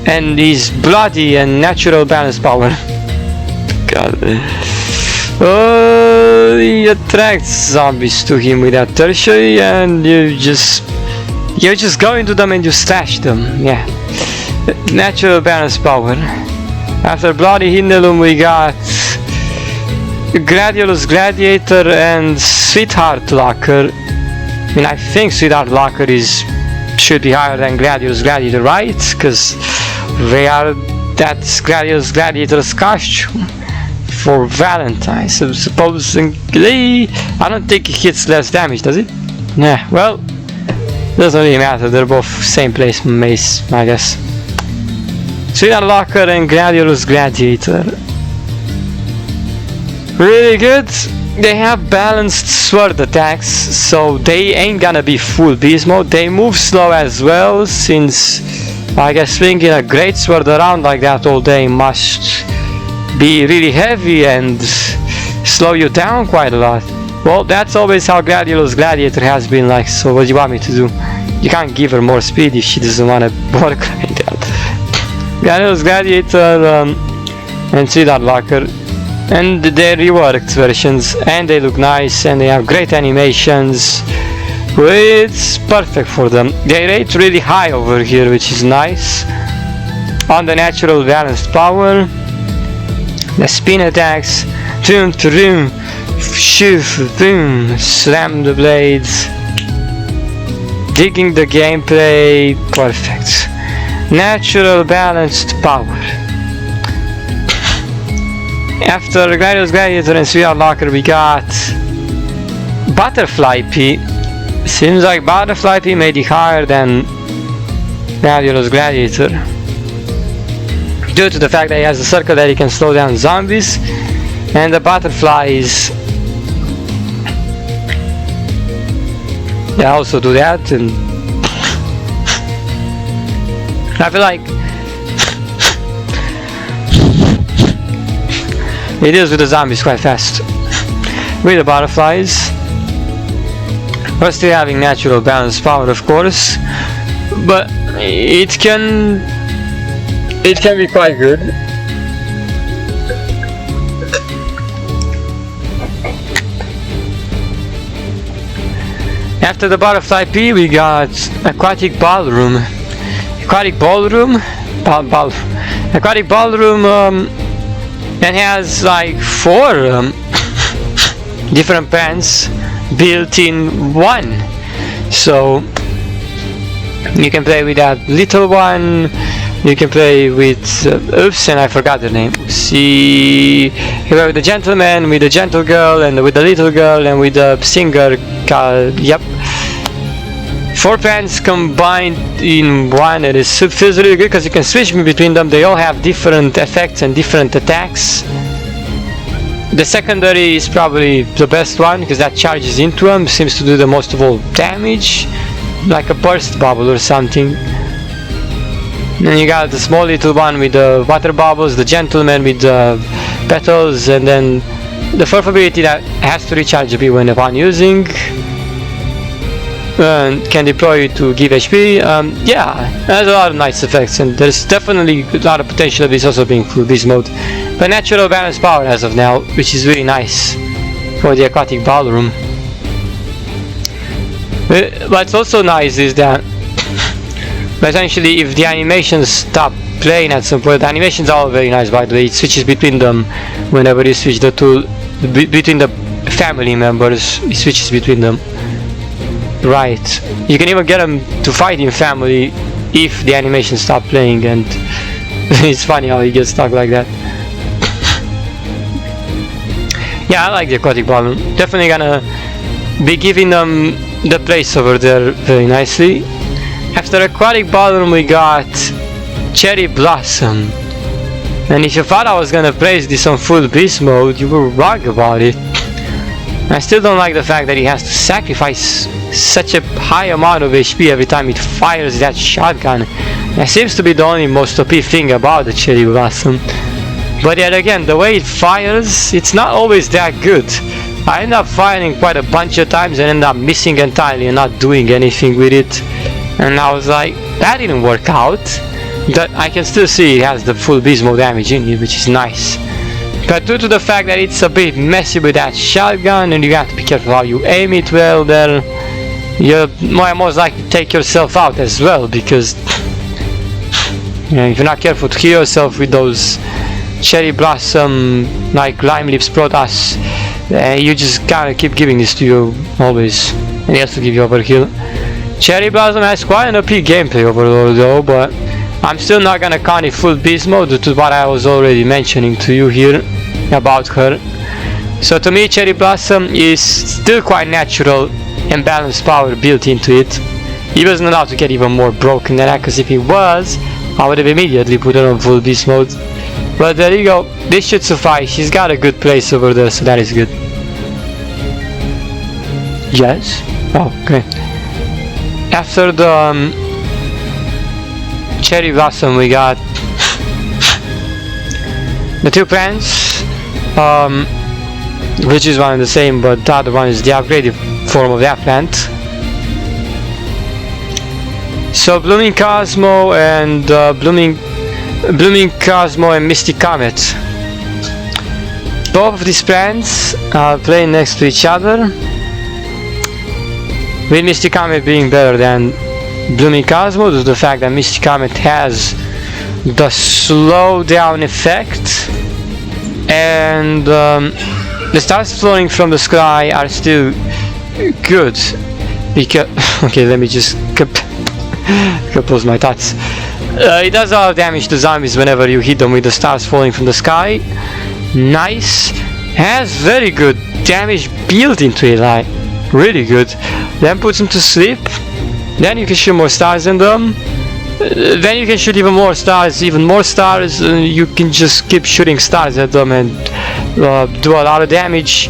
and he's bloody and natural balance power. God. He attracts zombies to him with that tertiary, and you just go into them and you slash them. Yeah, natural balance power. After Bloody Hidnilum we got Gladiolus Gladiator and Sweetheart Locker. I mean, I think Sweetheart Locker should be higher than Gladiolus Gladiator, right? Because they are that Gladiolus Gladiator's costume for Valentine. So supposedly, I don't think it hits less damage, does it? Yeah, well, doesn't really matter. They're both same place mace, I guess. Sweetheart Locker and Gladiolus Gladiator. Really good. They have balanced sword attacks, so they ain't gonna be full beast mode. They move slow as well, since I guess swinging a great sword around like that all day must be really heavy and slow you down quite a lot. Well, that's always how Gladiolus Gladiator has been like, so what do you want me to do? You can't give her more speed if she doesn't want to work like that. Gladiolus Gladiator and Sweetheart Locker and they're reworked versions, and they look nice, and they have great animations. It's perfect for them. They rate really high over here, which is nice. On the natural balanced power, the spin attacks, boom, boom, shoof, boom, slam the blades. Digging the gameplay, perfect. Natural balanced power. After Gladius Gladiator and Sweetheart Locker, we got Butterfly P. Seems like Butterfly P may be higher than Gladius Gladiator, due to the fact that he has a circle that he can slow down zombies, and the butterflies, they also do that. And I feel like it deals with the zombies quite fast. With the butterflies, we're still having natural balance power, of course, but it can be quite good. After the Butterfly P, we got Aquatic Ballroom. Aquatic Ballroom, Aquatic Ballroom, and has like 4 different pants built in one. So you can play with that little one. You can play with oops, and I forgot the name. See, you play with the gentleman, with the gentle girl, and with the little girl, and with the singer. Yep, 4 pants combined in one. It feels really good because you can switch between them. They all have different effects and different attacks. The secondary is probably the best one because that charges into them. Seems to do the most of all damage, like a burst bubble or something. Then you got the small little one with the water bubbles, the gentleman with the petals, and then the fourth ability that has to recharge a bit when upon using, can deploy to give HP. Yeah, there's a lot of nice effects, and there's definitely a lot of potential of this also being full beast mode. But natural balance power as of now, which is really nice for the Aquatic Ballroom. What's also nice is that essentially if the animations stop playing at some point, the animations are all very nice, by the way. It switches between them whenever you switch the tool, between the family members, it switches between them. Right, you can even get them to fight in family if the animations stop playing, and it's funny how he gets stuck like that. Yeah, I like the Aquatic Ballroom. Definitely gonna be giving them the place over there very nicely. After Aquatic Ballroom, we got Cherry Blossom. And if you thought I was gonna praise this on full beast mode, you were wrong about it. I still don't like the fact that he has to sacrifice such a high amount of HP every time it fires that shotgun. That seems to be the only most OP thing about the Cherry Blossom. But yet again, the way it fires, it's not always that good. I end up firing quite a bunch of times and end up missing entirely and not doing anything with it. And I was like, that didn't work out. But I can still see it has the full beast mode damage in it, which is nice. But due to the fact that it's a bit messy with that shotgun and you have to be careful how you aim it well there, you're most likely to take yourself out as well, because if you're not careful to heal yourself with those Cherry Blossom like Lime Lips Protoss, you just gotta keep giving this to you always, and he has to give you overkill. Cherry Blossom has quite an OP gameplay overall though, but I'm still not gonna count it full beast mode due to what I was already mentioning to you here about her. So to me, Cherry Blossom is still quite natural and balanced power built into it. He wasn't allowed to get even more broken than that, because if he was, I would have immediately put her on full beast mode. But there you go, this should suffice. She's got a good place over there, so that is good. Yes? Oh, okay. After the Cherry Blossom, we got the 2 plants, which is one and the same, but the other one is the upgraded form of that plant. So Blooming Cosmo and Blooming Cosmo and Mystic Comet. both of these plants are playing next to each other, with Misty Comet being better than Blooming Cosmo due to the fact that Misty Comet has the slow down effect, and the stars falling from the sky are still good because okay, let me just compose my thoughts. It does a lot of damage to zombies whenever you hit them with the stars falling from the sky. Nice. Has very good damage built into it, like really good. Then puts them to sleep. Then you can shoot more stars in them. Then you can shoot even more stars, and you can just keep shooting stars at them and do a lot of damage.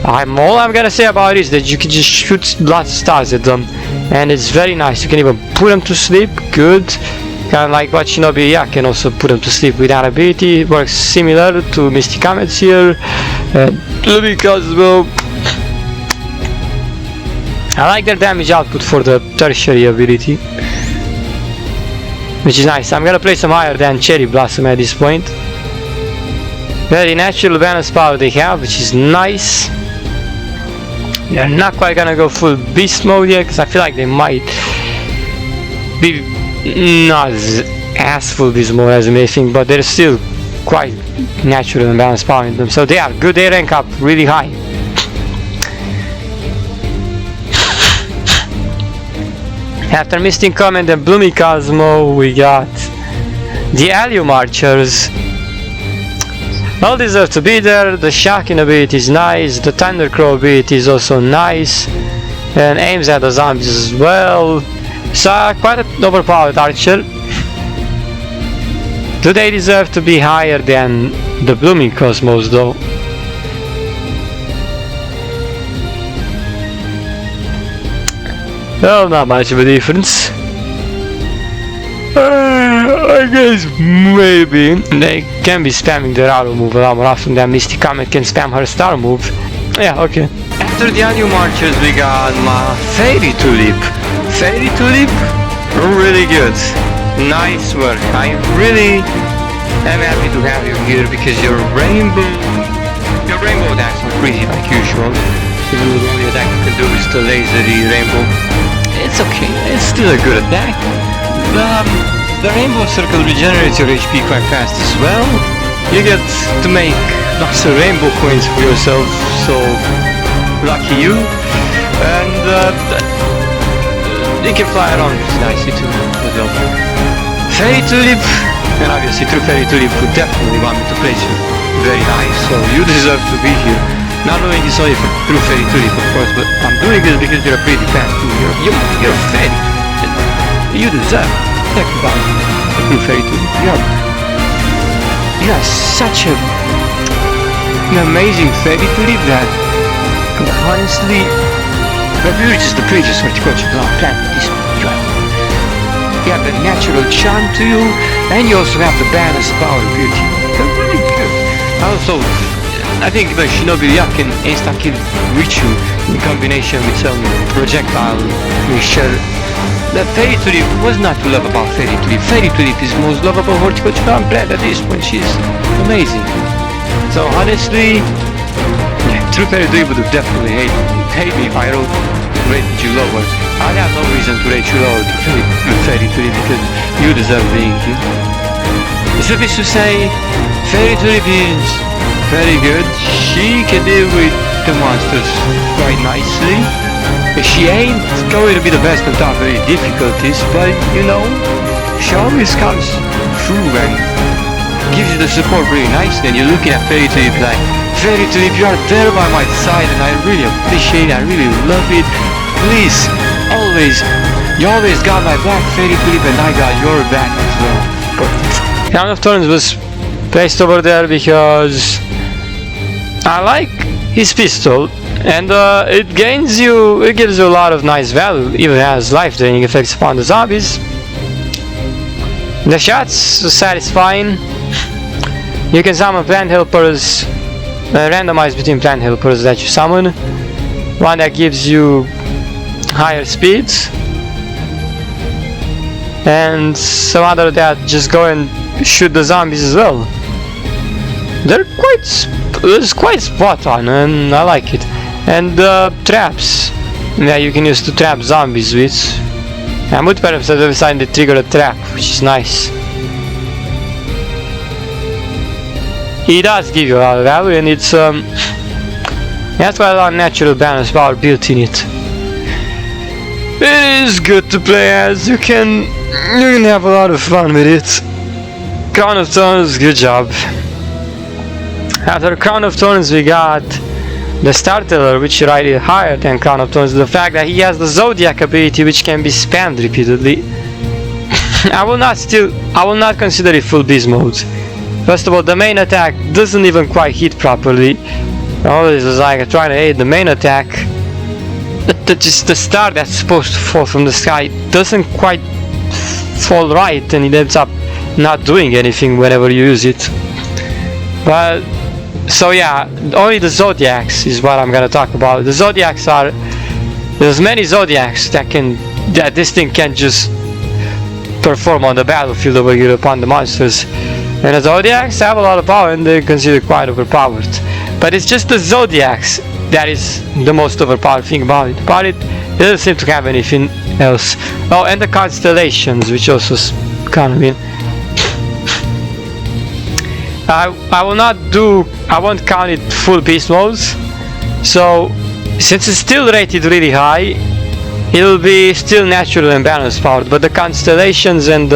All I'm gonna say about it is that you can just shoot lots of stars at them, and it's very nice. You can even put them to sleep. Good. Kind of like what Shinobi can also put them to sleep without ability. It works similar to Misty Comets here. Because well, I like their damage output for the tertiary ability, which is nice. I'm gonna play some higher than Cherry Blossom at this point. Very natural balance power they have, which is nice. They're not quite gonna go full beast mode yet, because I feel like they might be not as full beast mode as you may think, but they're still quite natural and balanced power in them, so they are good. They rank up really high. After Misty Comet and Blooming Cosmo, we got the Allium Archers. All deserve to be there. The Shocking ability is nice, the Thundercrow ability is also nice, and aims at the zombies as well. So quite an overpowered archer. Do they deserve to be higher than the Blooming Cosmos though? Well, not much of a difference. I guess maybe they can be spamming their auto move a lot more often than Misty Comet can spam her star move. Yeah, okay. After the Allium Archers we got my Fairy Tulip. Fairy Tulip, really good. Nice work. I really am happy to have you here because your rainbow attacks are crazy like usual. Even though the only attack you can do is the lasery rainbow. It's okay, it's still a good attack. The rainbow circle regenerates your HP quite fast as well. You get to make lots of rainbow coins for yourself, so lucky you. And you can fly around nicely too as well. Fairy Tulip, and obviously True Fairy Tulip would definitely want me to place you very nice, so you deserve to be here. Not doing this only for True Fairy Tulip of course, but I'm doing this because you're a pretty fan too. You're a fairy. You deserve to talk about the True Fairy Tulip. You're such an amazing Fairy Tulip that honestly refuses the previous horticulture plant this one. You have the natural charm to you, and you also have the balance power beauty. They're really good. Also, I think the Shinobi can insta-kill Richu in combination with some projectile mixture. The Fairy Tulip was not to love about Fairy Tulip. Fairy Tulip is the most lovable horticulture plant at this point. She's amazing. So honestly, True Fairy Tulip would definitely hate me if I rated you lower. I have no reason to rate you lower to Fairy Tulip because you deserve being here. Suffice to say, Fairy Tulip is very good. She can deal with the monsters quite nicely. She ain't going to be the best on top of any difficulties, but you know, she always comes through and gives you the support really nicely, and you're looking at Fairy Tulip like, Fairy Tulip, you are there by my side and I really appreciate it, I really love it. Please, you always got my back, Fairy Tulip, and I got your back as well. But Crown of Thorns was placed over there because I like his pistol, and it gives you a lot of nice value, even has life draining effects upon the zombies. The shots are satisfying. You can summon plant helpers, randomize between plant helpers that you summon. One that gives you higher speeds, and some other that just go and shoot the zombies as well. They're quite was quite spot on, and I like it. And traps. Yeah, you can use to trap zombies with. I would perhaps have decided to trigger a trap, which is nice. It does give you a lot of value, and it's that's quite a lot of natural balance power built in it. It is good to play as. You can have a lot of fun with it. Crown of Thorns, good job. After Crown of Thorns we got the Startler, which is rated higher than Crown of Thorns. The fact that he has the Zodiac ability, which can be spammed repeatedly. I will not consider it full beast mode. First of all, the main attack doesn't even quite hit properly. Always was like trying to aid the main attack. Just the star that's supposed to fall from the sky doesn't quite fall right, and it ends up not doing anything whenever you use it. But so yeah, only the Zodiacs is what I'm gonna talk about. The Zodiacs are, there's many Zodiacs that this thing can just perform on the battlefield over here upon the monsters. And the Zodiacs have a lot of power, and they're considered quite overpowered. But it's just the Zodiacs that is the most overpowered thing about it. It doesn't seem to have anything else. Oh, and the constellations, which also kind of mean. I won't count it full beast modes. So, since it's still rated really high, it'll be still natural and balanced powered. But the constellations and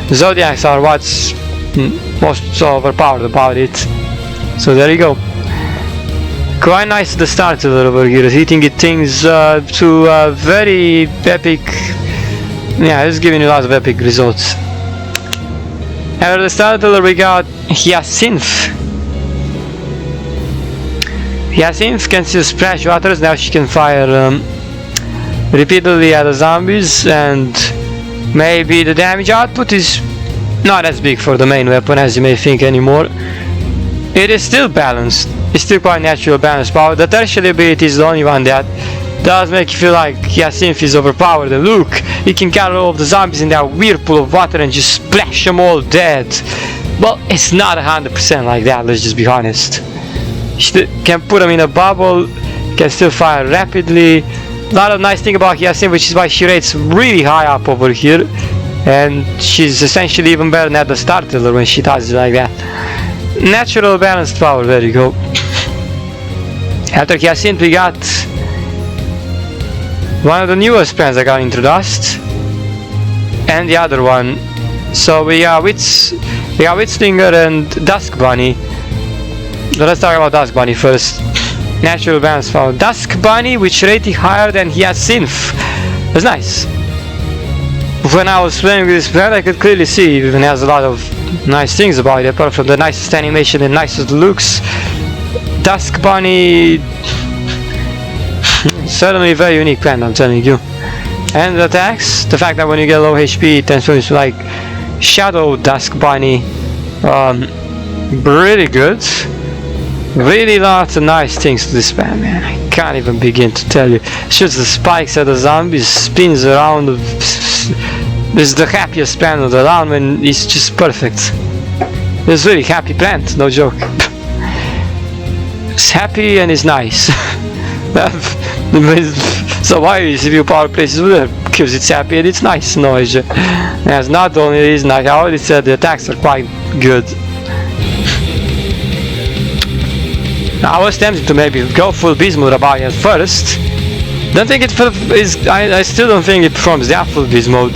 Zodiacs are what's most overpowered about it. So there you go. Quite nice the starter over here, hitting it things to very epic. Yeah, it's giving you lots of epic results. After the starter we got Hyacinth. Hyacinth can still splash waters. Now she can fire repeatedly at the zombies, and maybe the damage output is not as big for the main weapon as you may think anymore. It is still balanced. It's still quite natural balanced power. The tertiary ability is the only one that does make you feel like Hyacinth is overpowered. And look, he can carry all of the zombies in that whirlpool of water and just splash them all dead. Well, it's not 100% like that, let's just be honest. You can put them in a bubble, can still fire rapidly. A lot of nice thing about Hyacinth, which is why she rates really high up over here. And she's essentially even better than the starter when she does it like that. Natural balanced power, there you go. After Hyacinth we got one of the newest plans that got introduced, and the other one. So we got Witchstinger and Dusk Bunny. So let's talk about Dusk Bunny first. Natural balance power. Dusk Bunny, which rated higher than Hyacinth. That's nice. When I was playing with this plan, I could clearly see it even has a lot of nice things about it, apart from the nicest animation and nicest looks. Dusk Bunny, certainly a very unique plant, I'm telling you. And the attacks, the fact that when you get low HP it transforms to like Shadow Dusk Bunny, really good. Really lots of nice things to this spam, man. I can't even begin to tell you. Shoots the spikes at the zombies, spins around. It's the happiest plant of the round when it's just perfect. It's really happy plant, no joke. It's happy and it's nice. So why is if you power places with it? Because it's happy and it's nice. No, it's just, that's not the only reason. Like I already said, the attacks are quite good. I was tempted to maybe go full beast mode about it at first. Don't think it is. I still don't think it performs that full beast mode.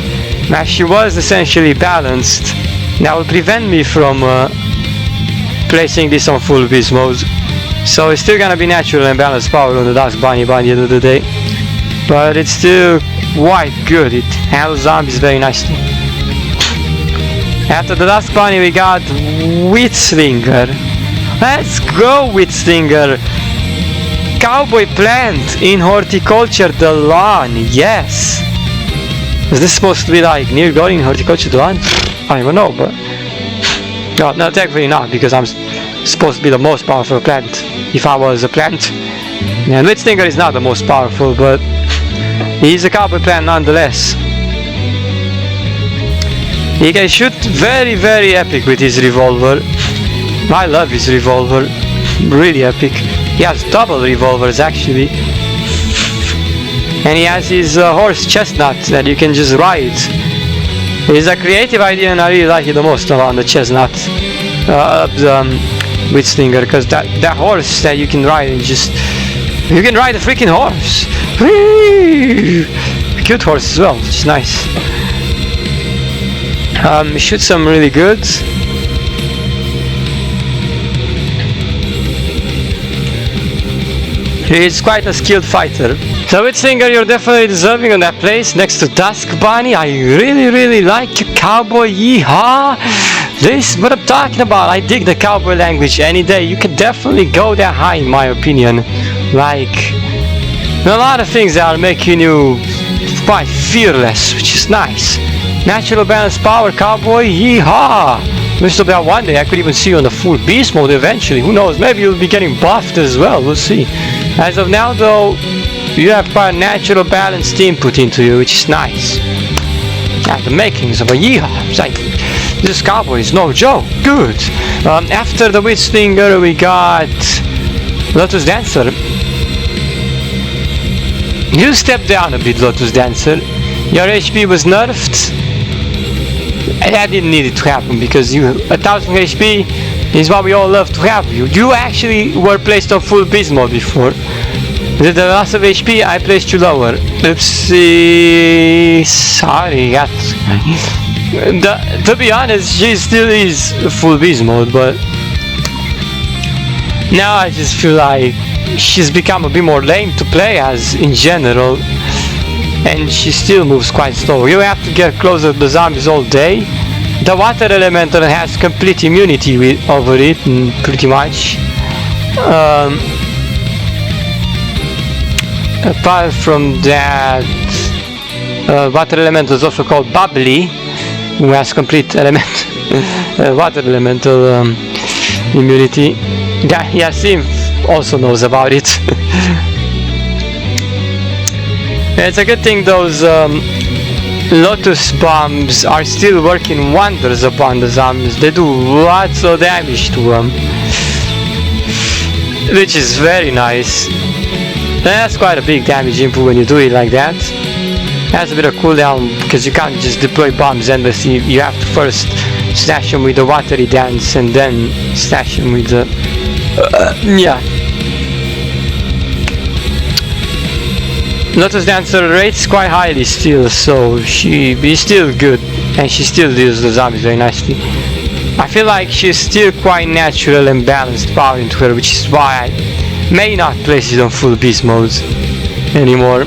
Now she was essentially balanced. That would prevent me from placing this on full beast mode. So it's still gonna be natural and balanced power on the Dusk Bunny by the end of the day. But it's still quite good. It handles zombies very nicely. After the Dusk Bunny we got Witchstinger. Let's go, Witchstinger! Cowboy plant in Horticulture, the lawn, yes! Is this supposed to be like near God in Horticulture, the lawn? I don't even know, but... No, technically not, because I'm supposed to be the most powerful plant, if I was a plant. And Witchstinger is not the most powerful, but... he's a cowboy plant nonetheless. He can shoot very, very epic with his revolver. I love his revolver. really epic. He has double revolvers actually. And he has his horse Chestnut that you can just ride. It's a creative idea and I really like it the most around the Chestnut. The Witslinger, because that horse that you can ride and just... You can ride a freaking horse! Whee! Cute horse as well, which is nice. Shoot some really good. He's quite a skilled fighter. So Witslinger, you're definitely deserving on that place next to Dusk Bunny. I really like your cowboy. Yeehaw! This is what I'm talking about. I dig the cowboy language any day. You can definitely go that high in my opinion. Like, a lot of things that are making you quite fearless, which is nice. Natural balance power, cowboy, yeehaw! Mr. Bell, one day I could even see you on the full beast mode eventually. Who knows, maybe you'll be getting buffed as well, we'll see. As of now though, you have quite a natural balanced input into you, which is nice. Yeah, the makings of a yeehaw. It's like, this cowboy is no joke. Good. After the Witslinger we got Lotus Dancer. You stepped down a bit, Lotus Dancer. Your HP was nerfed. That didn't need it to happen because you 1000 HP is what we all love to have. You actually were placed on full beast mode before. With the loss of HP, I placed you lower. Oopsie. Sorry, to be honest, she still is full beast mode, but now I just feel like she's become a bit more lame to play as in general, and she still moves quite slow. You have to get closer to the zombies all day. The water elemental has complete immunity over it, pretty much. Apart from that, water elemental is also called Bubbly, who has complete water elemental immunity. Yeah, Sim also knows about it. It's a good thing those Lotus bombs are still working wonders upon the zombies. They do lots of damage to them, which is very nice. That's quite a big damage input when you do it like that. Has a bit of cooldown because you can't just deploy bombs endlessly. You have to first stash them with the watery dance and then stash them with the yeah. Lotus Dancer rates quite highly still, so she is still good and she still deals the zombies very nicely. I feel like she's still quite natural and balanced power into her, which is why I may not place it on full beast mode anymore.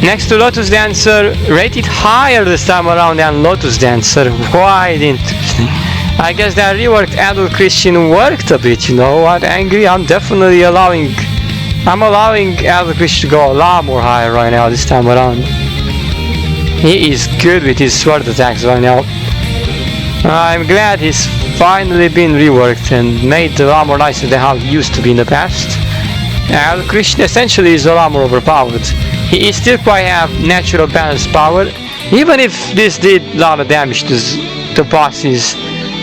Next to Lotus Dancer, rated higher this time around than Lotus Dancer. Quite interesting. I guess that reworked Adult Christian worked a bit, you know what, Angry? I'm definitely allowing Adult Christian to go a lot more higher right now this time around. He is good with his sword attacks right now. I'm glad he's finally been reworked and made a lot more nicer than how he used to be in the past. Adult Christian essentially is a lot more overpowered. He is still quite have natural balanced power, even if this did a lot of damage to the bosses.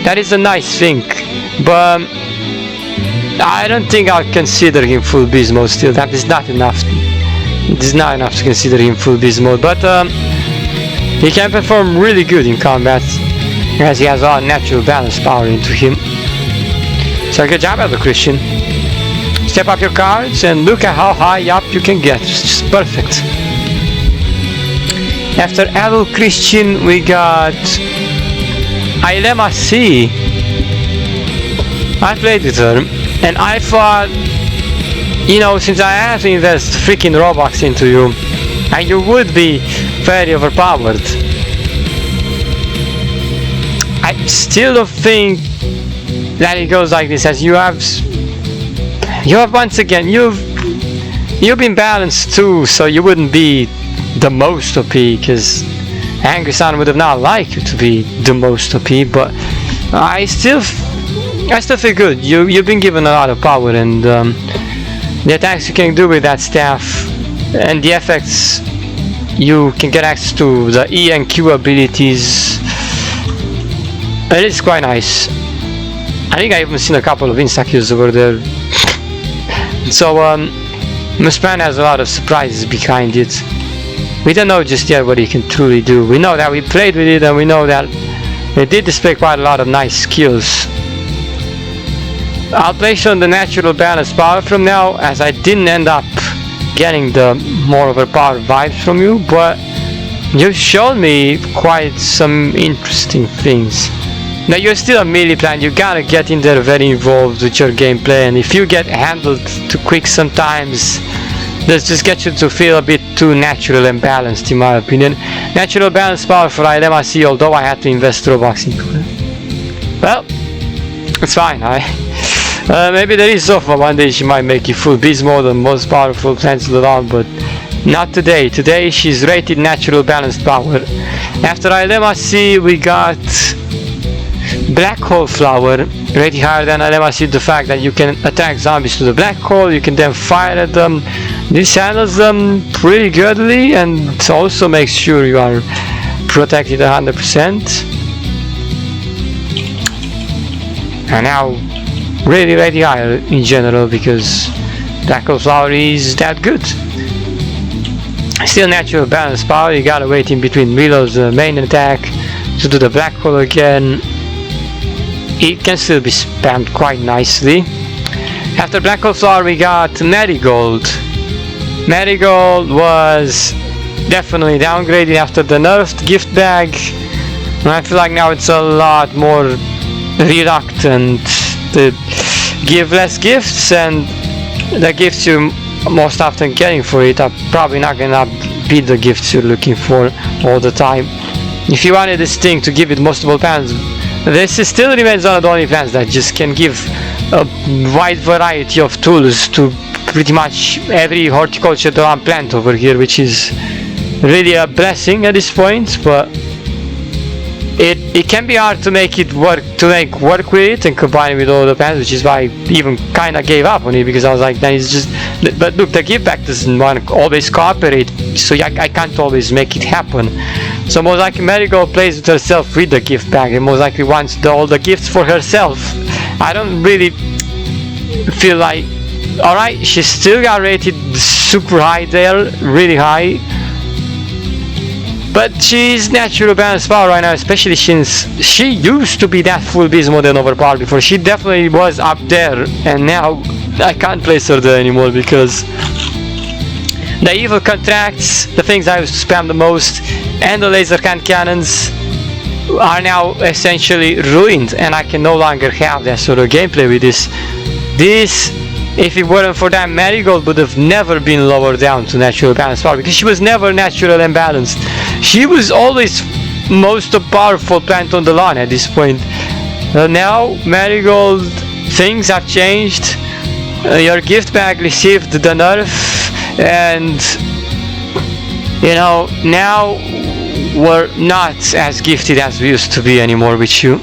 That is a nice thing, but I don't think I'll consider him full beast mode still. That is not enough. It is not enough to consider him full beast mode, but he can perform really good in combat as he has a lot of natural balance power into him. So good job, Adult Christian. Step up your cards and look at how high up you can get. It's just perfect. After Adult Christian we got Ilema C. I played with her and I thought, you know, since I have to invest freaking Robux into you and you would be very overpowered, I still don't think that it goes like this, as you have once again, you've been balanced too, so you wouldn't be the most OP, because Angry Sun would have not liked you to be the most OP, but I still feel good. You've been given a lot of power, and the attacks you can do with that staff and the effects you can get access to, the E and Q abilities, it is quite nice. I think I even seen a couple of insta-kills over there. So Muspan has a lot of surprises behind it. We don't know just yet what he can truly do. We know that we played with it, and we know that it did display quite a lot of nice skills. I'll place on the natural balance power from now, as I didn't end up getting the more overpowered vibes from you, but you've shown me quite some interesting things. Now you're still a melee plant, you gotta get in there very involved with your gameplay, and if you get handled too quick sometimes, this just gets you to feel a bit too natural and balanced, in my opinion. Natural balance power for ILMRC, although I had to invest Robux into it. Well, it's fine. Maybe there is Sofa one day she might make you full beast mode, the most powerful plants in the round, but not today. Today she's rated natural balanced power. After ILMRC we got Black Hole Flower, rated higher than ILMRC. The fact that you can attack zombies to the black hole, you can then fire at them. This handles them pretty goodly and also makes sure you are protected 100%. And now really higher in general because Black Hole Flower is that good. Still natural balance power, you gotta wait in between reloads the main attack to do the black hole again. It can still be spammed quite nicely. After Black Hole Flower we got Marigold. Marigold was definitely downgraded after the nerfed gift bag. And I feel like now it's a lot more reluctant to give less gifts, and the gifts you're most often getting for it are probably not gonna be the gifts you're looking for all the time. If you wanted this thing to give it multiple plans, this still remains one of the only plans that just can give a wide variety of tools to pretty much every horticulture plant over here, which is really a blessing at this point. But it can be hard to make work with it and combine it with all the plans, which is why I even kind of gave up on it, because I was like, then it's just. But look, the give back doesn't want to always cooperate, so I can't always make it happen. So most likely Marigold plays with herself with the gift bag, and most likely wants all the gifts for herself. I don't really feel like. Alright, she still got rated super high there, really high. But she's natural balance power right now, especially since she used to be that full beast mode and overpowered before. She definitely was up there, and now I can't place her there anymore because the evil contracts, the things I used to spam the most, and the laser cannons are now essentially ruined, and I can no longer have that sort of gameplay with this. If it weren't for that, Marigold would have never been lowered down to natural balance power, because she was never natural and balanced. She was always most powerful plant on the lawn at this point. Now Marigold, things have changed. Your gift bag received the nerf, and you know, now we're not as gifted as we used to be anymore with you.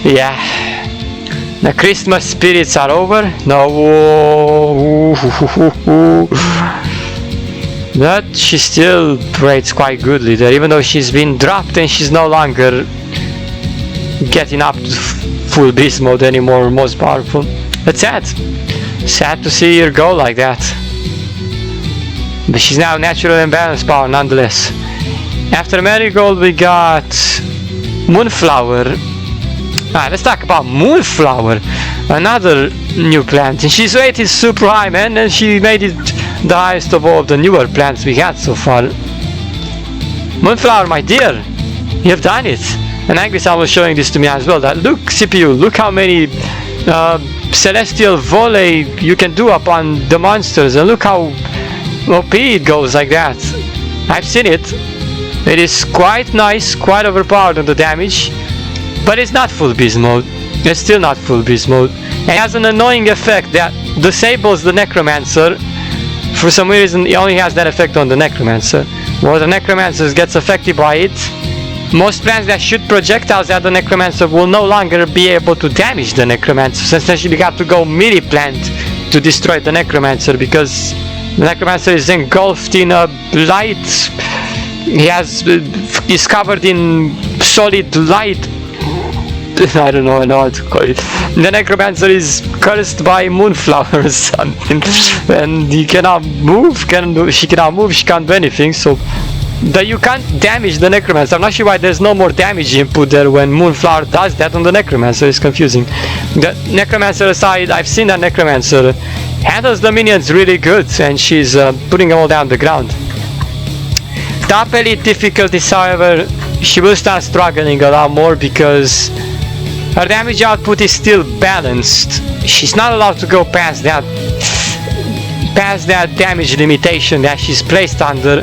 Yeah. The Christmas spirits are over. No. But she still rates quite goodly there, even though she's been dropped and she's no longer getting up to full beast mode anymore, most powerful. That's sad. Sad to see her go like that. But she's now natural and balanced power nonetheless. After Marigold we got Moonflower. Let's talk about Moonflower, another new plant, and she's rated super high, man, and she made it the highest of all the newer plants we had so far. Moonflower, my dear, you've done it. And Angry-san was showing this to me as well, that look, CPU, look how many celestial volley you can do upon the monsters, and look how OP it goes like that. I've seen it. It is quite nice, quite overpowered on the damage. But it's not full beast mode. It's still not full beast mode. And it has an annoying effect that disables the Necromancer. For some reason it only has that effect on the Necromancer. Where the Necromancer gets affected by it, most plants that shoot projectiles at the Necromancer will no longer be able to damage the Necromancer. So essentially you have to go melee plant to destroy the Necromancer, because the Necromancer is engulfed in a light. He is covered in solid light. I don't know how to call it. The necromancer is cursed by moonflower or something, and he cannot move. She cannot move. She can't do anything. So that you can't damage the necromancer. I'm not sure why there's no more damage input there when moonflower does that on the necromancer. It's confusing. The necromancer aside, I've seen that necromancer handles the minions really good, and she's putting them all down the ground. Top elite difficulties, however, she will start struggling a lot more because her damage output is still balanced. She's not allowed to go past that damage limitation that she's placed under,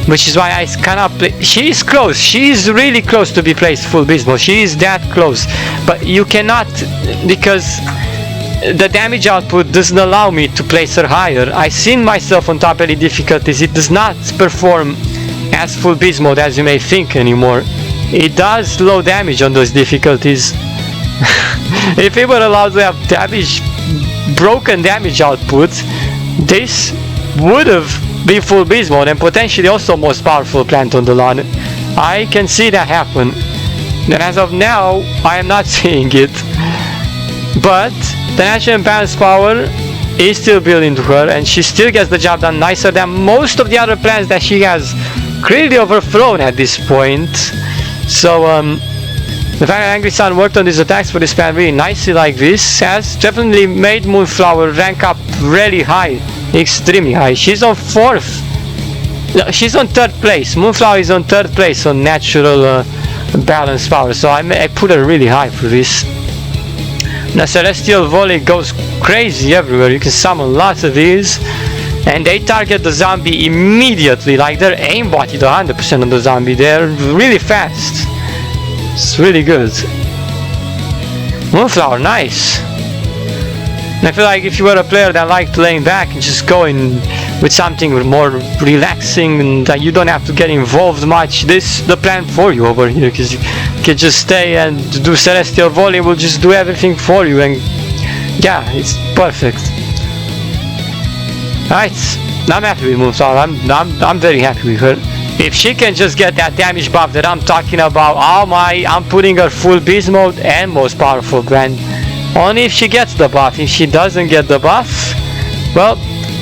which is why I cannot play. She is close. She is really close to be placed full Bismo. She is that close, but you cannot, because the damage output doesn't allow me to place her higher. I've seen myself on top elite difficulties. It does not perform as full beast mode as you may think anymore. It does low damage on those difficulties. If it were allowed to have broken damage output, this would have been full beast mode and potentially also most powerful plant on the lawn. I can see that happen, and as of now I am not seeing it. But the natural balance power is still built into her, and she still gets the job done nicer than most of the other plans that she has clearly overthrown at this point. So the fact that Angry Sun worked on these attacks for this plan really nicely like this has definitely made Moonflower rank up really high, extremely high. She's on 4th. No, she's on 3rd place. Moonflower is on 3rd place on natural balance power, so I put her really high for this. The Celestial Volley goes crazy everywhere. You can summon lots of these, and they target the zombie immediately. Like, they're aimbotted 100% on the zombie. They're really fast. It's really good. Moonflower, nice. And I feel like if you were a player that liked laying back and just going with something more relaxing and that you don't have to get involved much, this is the plan for you over here, because you can just stay and do Celestial Volley. Will just do everything for you, and yeah, it's perfect. Alright, I'm happy with Moonflower. I'm very happy with her. If she can just get that damage buff that I'm talking about, I'm putting her full beast mode and most powerful brand. Only if she gets the buff. If she doesn't get the buff, well,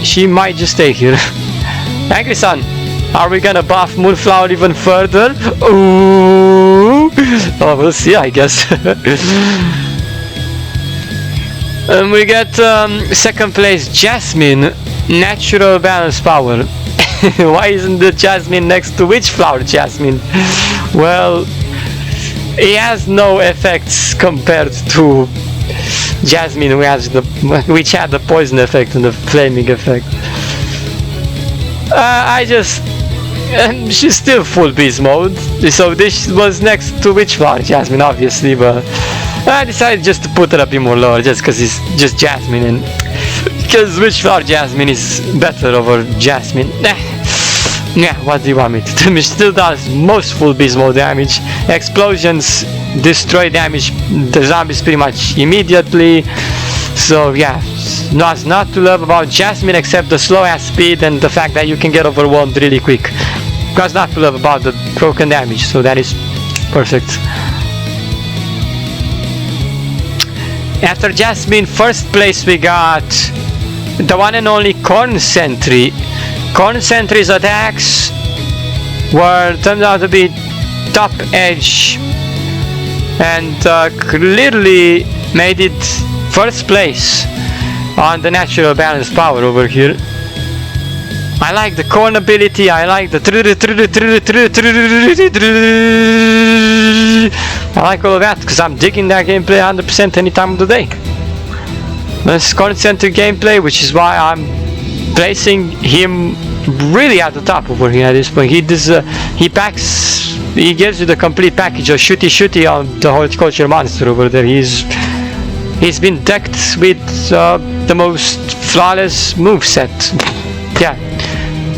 she might just stay here. Angry Sun, are we gonna buff Moonflower even further? Ooh, oh, we'll see, I guess. And we get 2nd place Jasmine, natural balance power. Why isn't the Jasmine next to Witchflower Jasmine? Well, it has no effects compared to Jasmine, which had the poison effect and the flaming effect. She's still full beast mode, so this was next to Witchflower Jasmine, obviously, but I decided just to put her a bit more lower, just because it's just Jasmine, and because Witchflower Jasmine is better over Jasmine. Yeah, what do you want me to do? She still does most full beast mode damage. Explosions destroy damage the zombies pretty much immediately. So yeah, what's not to love about Jasmine except the slow ass speed and the fact that you can get overwhelmed really quick. What's not to love about the broken damage, so that is perfect. After Jasmine, 1st place we got the one and only Corn Sentry. Corn Sentry's attacks turned out to be top edge, and clearly made it 1st place on the natural balance power over here. I like the corn ability. I like the I like all of that because I'm digging that gameplay 100% any time of the day. This Corn Sentry gameplay, which is why I'm placing him really at the top over here at this point. He gives you the complete package of shooty on the Horticulture monster over there. He's been decked with the most flawless moveset. Yeah,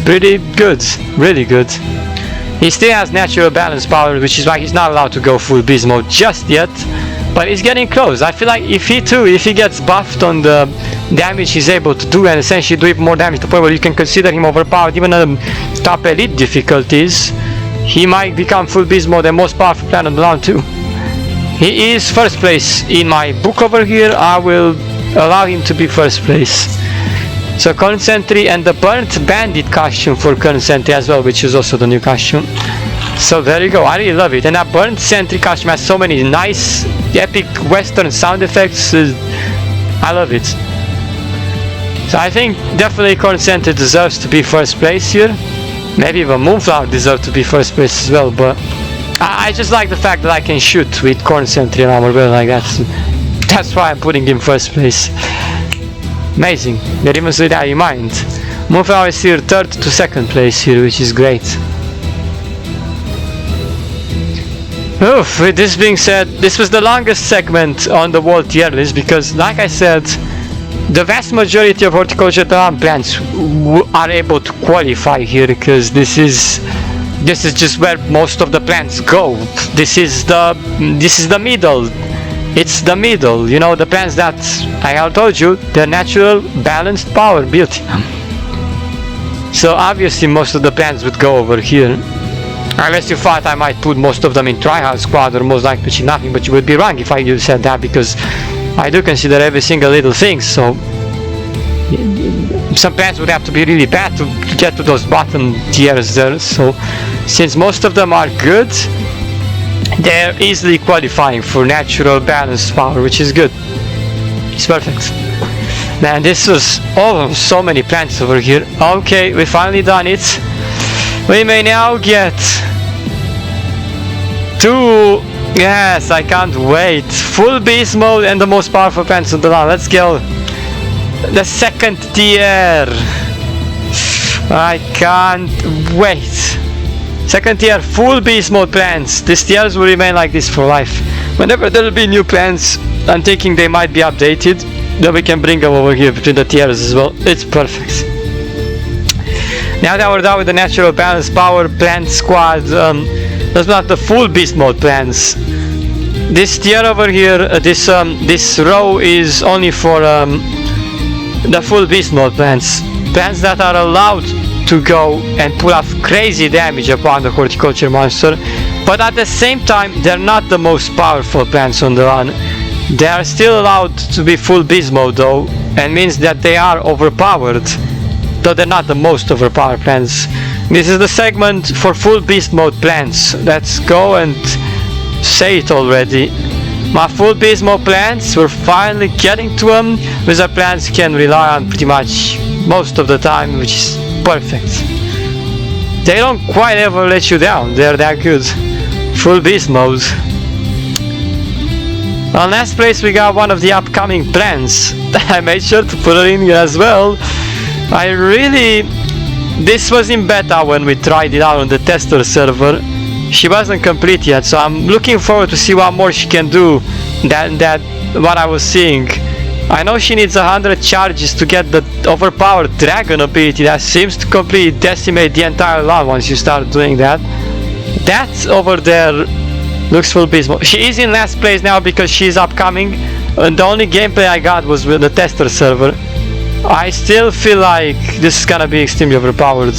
pretty good, really good. He still has natural balance power, which is why he's not allowed to go full beast mode just yet, but he's getting close. I feel like if he gets buffed on the damage he's able to do and essentially do even more damage to the point where you can consider him overpowered even on top elite difficulties, he might become full beast mode and most powerful plan on the round too. He is first place in my book over here. I will allow him to be first place. So Corn Sentry and the Burnt Bandit costume for Corn Sentry as well, which is also the new costume. So there you go, I really love it. And that Burnt Sentry costume has so many nice, epic western sound effects. I love it. So I think definitely Corn Sentry deserves to be first place here. Maybe even Moonflower deserves to be first place as well, but I just like the fact that I can shoot with Corn Sentry and armor like that. So that's why I'm putting him first place. Amazing, didn't even see that in mind. Moonflower is here third to second place here, which is great. Oof, with this being said, this was the longest segment on the world tier list because, like I said, the vast majority of horticulture talent plants are able to qualify here because this is just where most of the plants go. This is the middle. It's the middle, you know, the plants that I told you, they're natural, balanced power beauty. So obviously most of the plants would go over here. Unless you thought I might put most of them in tryhard squad or most likely to nothing, but you would be wrong if I said that because I do consider every single little thing. So some plants would have to be really bad to get to those bottom tiers there. So since most of them are good, they're easily qualifying for natural balanced power, which is good. It's perfect. Man, this was so many plants over here. Okay, we finally done it. We may now get two. Yes, I can't wait. Full beast mode and the most powerful plants on the land. Let's go. The second tier. I can't wait. Second tier, full beast mode plants. These tiers will remain like this for life. Whenever there will be new plants, I'm thinking they might be updated. Then we can bring them over here between the tiers as well. It's perfect. Now that we're done with the natural balance power plant squad, that's not the full beast mode plants. This tier over here, this row is only for the full beast mode plants. Plants that are allowed to go and pull off crazy damage upon the horticulture monster, but at the same time they're not the most powerful plants on the run. They are still allowed to be full beast mode though, and means that they are overpowered, though they're not the most overpowered plants. This is the segment for full beast mode plants. Let's go and say it already. My full beast mode plants, we're finally getting to them. Wizard plants can rely on pretty much most of the time, which is perfect. They don't quite ever let you down, they're that good. Full beast mode. On last place we got one of the upcoming plants. I made sure to put it in here as well. This was in beta when we tried it out on the tester server. She wasn't complete yet, so I'm looking forward to see what more she can do than what I was seeing. I know she needs 100 charges to get the overpowered dragon ability that seems to completely decimate the entire lawn once you start doing that. That over there looks full beast mode. She is in last place now because she's upcoming, and the only gameplay I got was with the tester server. I still feel like this is gonna be extremely overpowered.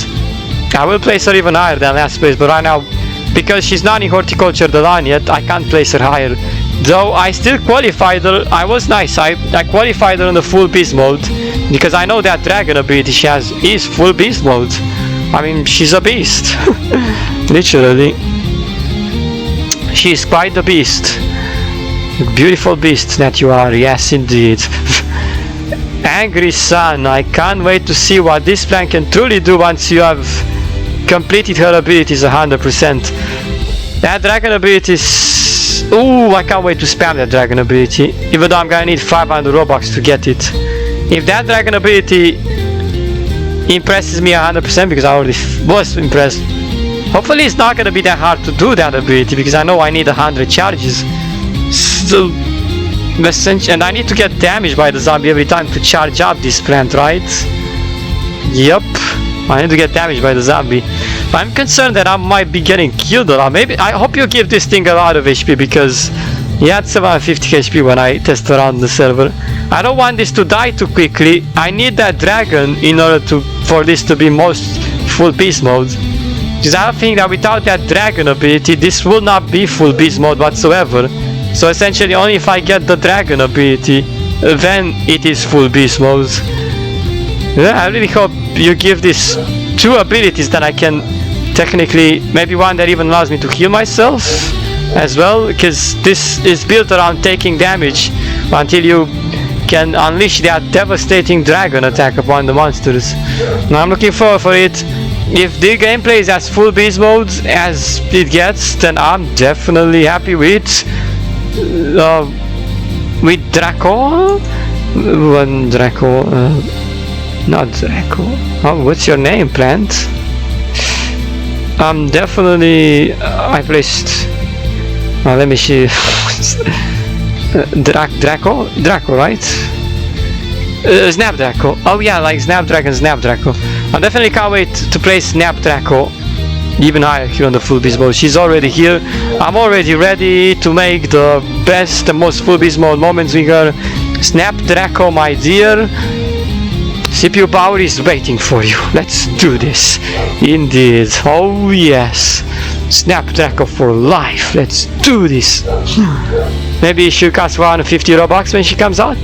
I will place her even higher than last place, but right now, because she's not in Horticulture the line yet, I can't place her higher. Though I still qualified her, I was nice, I qualified her in the full beast mode, because I know that dragon ability she has is full beast mode. I mean, she's a beast. Literally. She's quite the beast. Beautiful beast that you are, yes indeed. Angry Sun, I can't wait to see what this plant can truly do once you have completed her abilities 100%. That dragon ability is... Ooh, I can't wait to spam that dragon ability, even though I'm gonna need 500 Robux to get it. If that dragon ability impresses me 100%, because I already was impressed, hopefully it's not gonna be that hard to do that ability, because I know I need 100 charges. So, and I need to get damaged by the zombie every time to charge up this plant, right? Yep, I need to get damaged by the zombie. I'm concerned that I might be getting killed a lot. Maybe I hope you give this thing a lot of HP, because he had 750 HP when I tested around the server. I don't want this to die too quickly. I need that dragon in order for this to be most full beast mode. Because I think that without that dragon ability, this will not be full beast mode whatsoever. So essentially only if I get the dragon ability, then it is full beast mode. Yeah, I really hope you give this 2 abilities that I can technically, maybe one that even allows me to heal myself as well, because this is built around taking damage until you can unleash that devastating dragon attack upon the monsters. Now I'm looking forward for it. If the gameplay is as full beast mode as it gets, then I'm definitely happy with Draco. Not Draco. Oh, what's your name, plant? Definitely. I placed. Let me see. Draco, right? Snapdraco. Oh yeah, like Snapdragon, Snapdraco. I definitely can't wait to play Snapdraco even higher here on the full beast mode. She's already here. I'm already ready to make the best and most full beast mode moments with her. Snapdraco, my dear. CPU power is waiting for you. Let's do this. Indeed. Oh yes. Snapdraco for life. Let's do this. Maybe she'll cost 150 Robux when she comes out.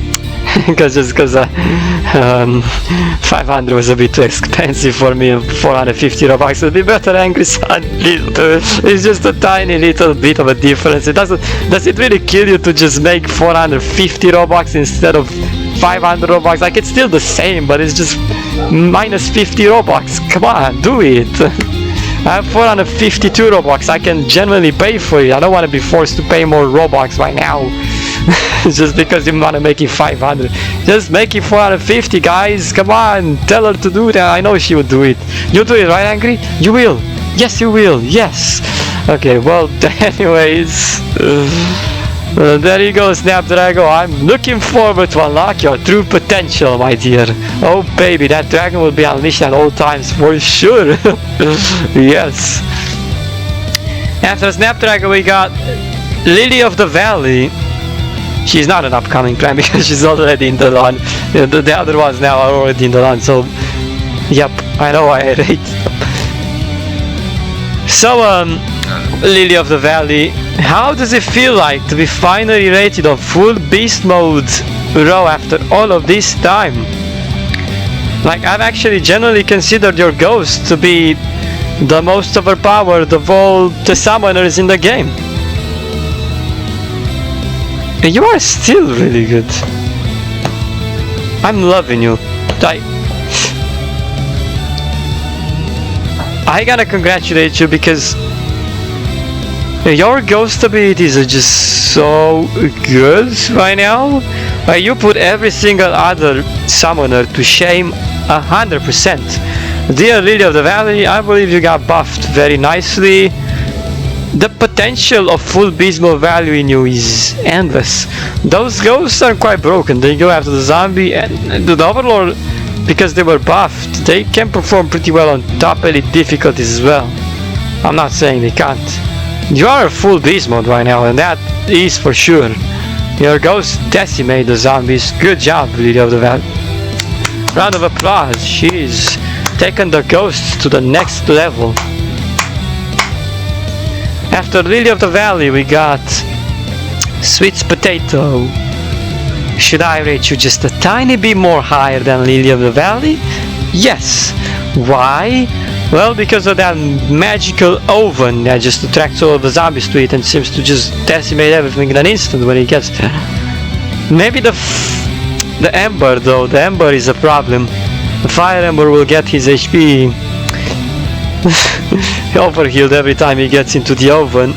Because 500 was a bit too expensive for me. 450 Robux would be better, Angry Sun. It's just a tiny little bit of a difference. Does it really kill you to just make 450 Robux instead of 500 Robux? Like, it's still the same, but it's just minus 50 Robux. Come on, do it. I have 452 Robux. I can genuinely pay for it. I don't want to be forced to pay more Robux right now. Just because you want to make it 500. Just make it 450, guys. Come on, tell her to do that. I know she would do it. You do it, right, Angry? You will. Yes, you will. Yes. Okay, well, anyways. There you go, Snapdragon. I'm looking forward to unlock your true potential, my dear. Oh, baby, that dragon will be unleashed at all times for sure. Yes. After Snapdragon, we got Lily of the Valley. She's not an upcoming plan because she's already in the run. The other ones now are already in the run, so yep, I know why I rate. So, Lily of the Valley, how does it feel like to be finally rated on full beast mode raw after all of this time? Like, I've actually generally considered your ghost to be the most overpowered of all the summoners in the game. You are still really good. I'm loving you. I gotta congratulate you because your ghost abilities are just so good right now. You put every single other summoner to shame 100%. Dear Lily of the Valley, I believe you got buffed very nicely. The potential of full beast mode value in you is endless. Those ghosts are quite broken. They go after the zombie and the overlord, because they were buffed, they can perform pretty well on top elite difficulties as well. I'm not saying they can't. You are a full beast mode right now, and that is for sure. Your ghost decimate the zombies. Good job, Lily of the Valley. Round of applause. She's taken the ghost to the next level. After Lily of the Valley, we got Sweet Potato. Should I rate you just a tiny bit more higher than Lily of the Valley? Yes. Why? Well, because of that magical oven that just attracts all of the zombies to it and seems to just decimate everything in an instant when it gets there. Maybe the Ember, though. The Ember is a problem. The Fire Ember will get his HP overhealed every time he gets into the oven.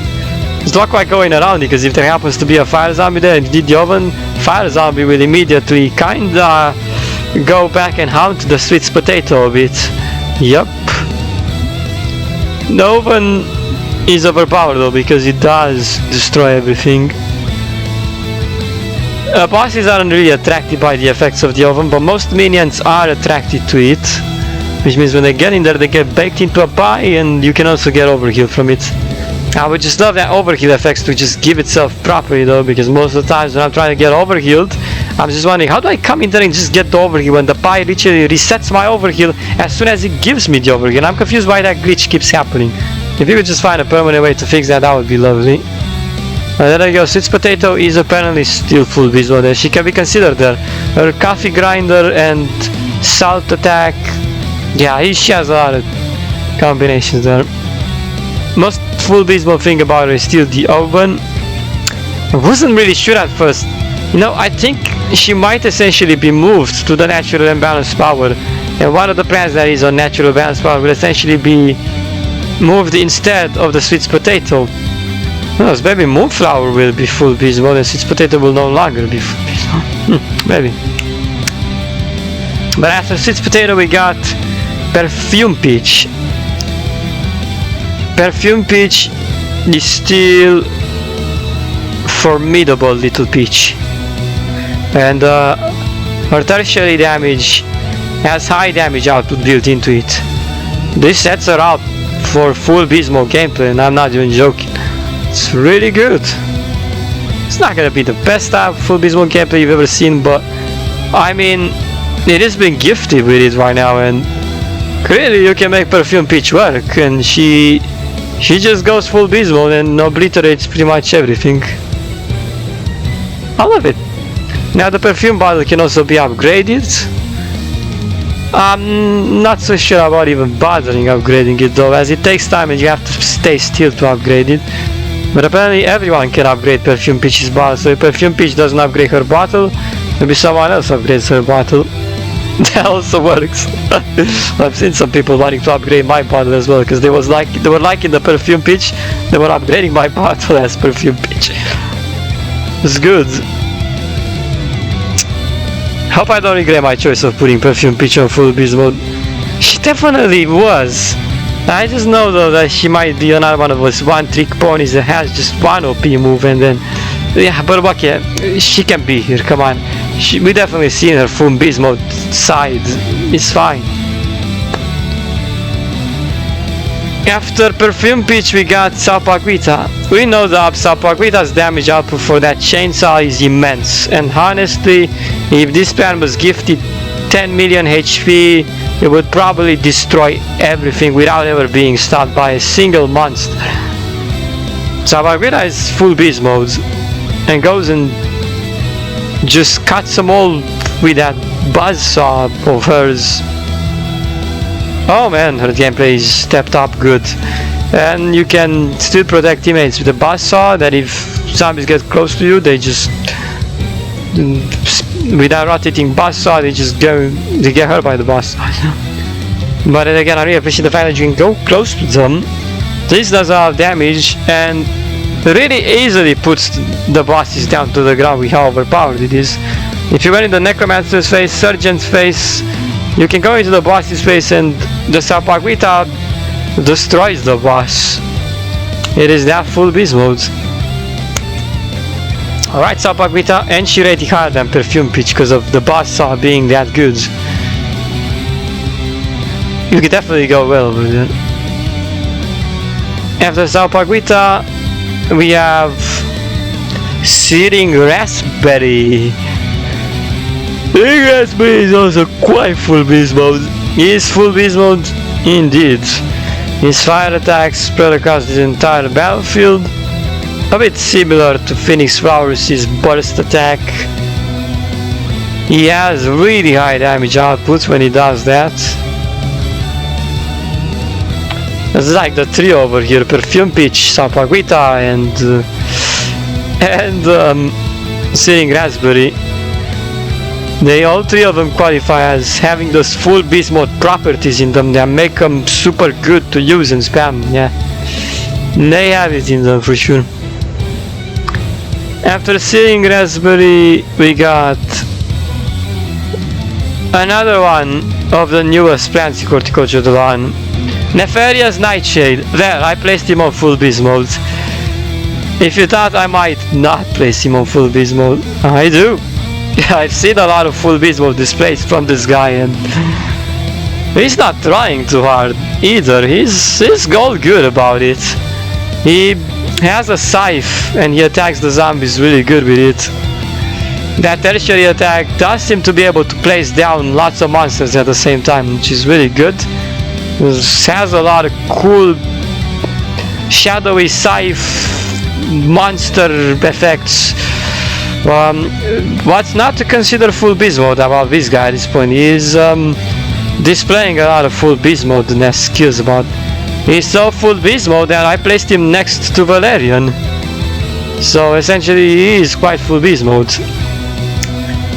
It's not quite going around, because if there happens to be a fire zombie there and you did the oven, fire zombie will immediately kinda go back and hunt the Sweet Potato a bit. Yep. The oven is overpowered though, because it does destroy everything. Bosses aren't really attracted by the effects of the oven, but most minions are attracted to it. Which means when they get in there, they get baked into a pie, and you can also get overheal from it. I would just love that overheal effects to just give itself properly though, because most of the times when I'm trying to get overhealed, I'm just wondering, how do I come in there and just get the overheal when the pie literally resets my overheal as soon as it gives me the overheal? I'm confused why that glitch keeps happening. If you could just find a permanent way to fix that, that would be lovely. There you go, Sweet Potato is apparently still full beast mode. She can be considered there. Her coffee grinder and salt attack. Yeah, she has a lot of combinations there. Most full beast mode thing about her is still the oven. I wasn't really sure at first. You know, I think she might essentially be moved to the natural and balanced power. And one of the plans that is on natural balanced power will essentially be moved instead of the Sweet Potato. Who knows, maybe Moonflower will be full beast mode and Sweet Potato will no longer be full beast mode. Maybe. But after Sweet Potato we got Perfume Peach. Perfume Peach is still formidable little peach. And her tertiary damage has high damage output built into it. This sets her up for full beast mode gameplay, and I'm not even joking. It's really good. It's not gonna be the best type of full beast mode gameplay you've ever seen, but I mean, it has been gifted with it right now, and clearly you can make Perfume Peach work, and she just goes full beast mode and obliterates pretty much everything. I love it. Now the perfume bottle can also be upgraded. I'm not so sure about even bothering upgrading it though, as it takes time and you have to stay still to upgrade it. But apparently everyone can upgrade Perfume Peach's bottle, so if Perfume Peach doesn't upgrade her bottle, maybe someone else upgrades her bottle. That also works. I've seen some people wanting to upgrade my bottle as well, because they were liking the Perfume Peach, they were upgrading my bottle as Perfume Peach. It's good. Hope I don't regret my choice of putting Perfume Peach on full beast mode. She definitely was. I just know though that she might be another one of those one trick ponies that has just one OP move and then... Yeah, but okay, she can be here, come on. We definitely seen her full beast mode side. It's fine. After Perfume Peach we got Salpaguita. We know that Salpaguita's damage output for that chainsaw is immense, and honestly, if this plan was gifted 10 million HP, it would probably destroy everything without ever being stopped by a single monster. Salpaguita is full beast mode and goes and just cuts them all with that buzzsaw of hers. Oh man, her gameplay is stepped up good. And you can still protect teammates with the buzzsaw, that if zombies get close to you, they just... with that rotating buzzsaw, they get hurt by the buzzsaw. But then again, I really appreciate the fact that you can go close to them. This does a lot of damage and really easily puts the bosses down to the ground with how overpowered it is. If you went in the Necromancer's face, Surgeon's face, you can go into the boss's face and the Salpaguita destroys the boss. It is that full beast mode. Alright, Salpaguita, and she rated higher than Perfume Peach because of the buzzsaw being that good. You could definitely go well with it. After Salpaguita, we have Searing Raspberry. Searing Raspberry is also quite full beast mode. He is full beast mode indeed. His fire attacks spread across the entire battlefield, a bit similar to Phoenix Flowers' burst attack. He has really high damage output when he does that. It's like the trio over here, Perfume Peach, Salpaguita and Searing Raspberry. They all three of them qualify as having those full beast mode properties in them that make them super good to use and spam, yeah. They have it in them for sure. After Searing Raspberry we got another one of the newest plants in Horticulture one. Nefarious Nightshade. There, I placed him on full beast mode. If you thought I might not place him on full beast mode, I do. I've seen a lot of full beast mode displays from this guy and he's not trying too hard either. He's all good about it. He has a scythe and he attacks the zombies really good with it. That tertiary attack does seem to be able to place down lots of monsters at the same time, which is really good. It has a lot of cool shadowy scythe monster effects. What's not to consider full beast mode about this guy at this point is displaying a lot of full beast mode skills about. He's so full beast mode that I placed him next to Valerian. So essentially he is quite full beast mode.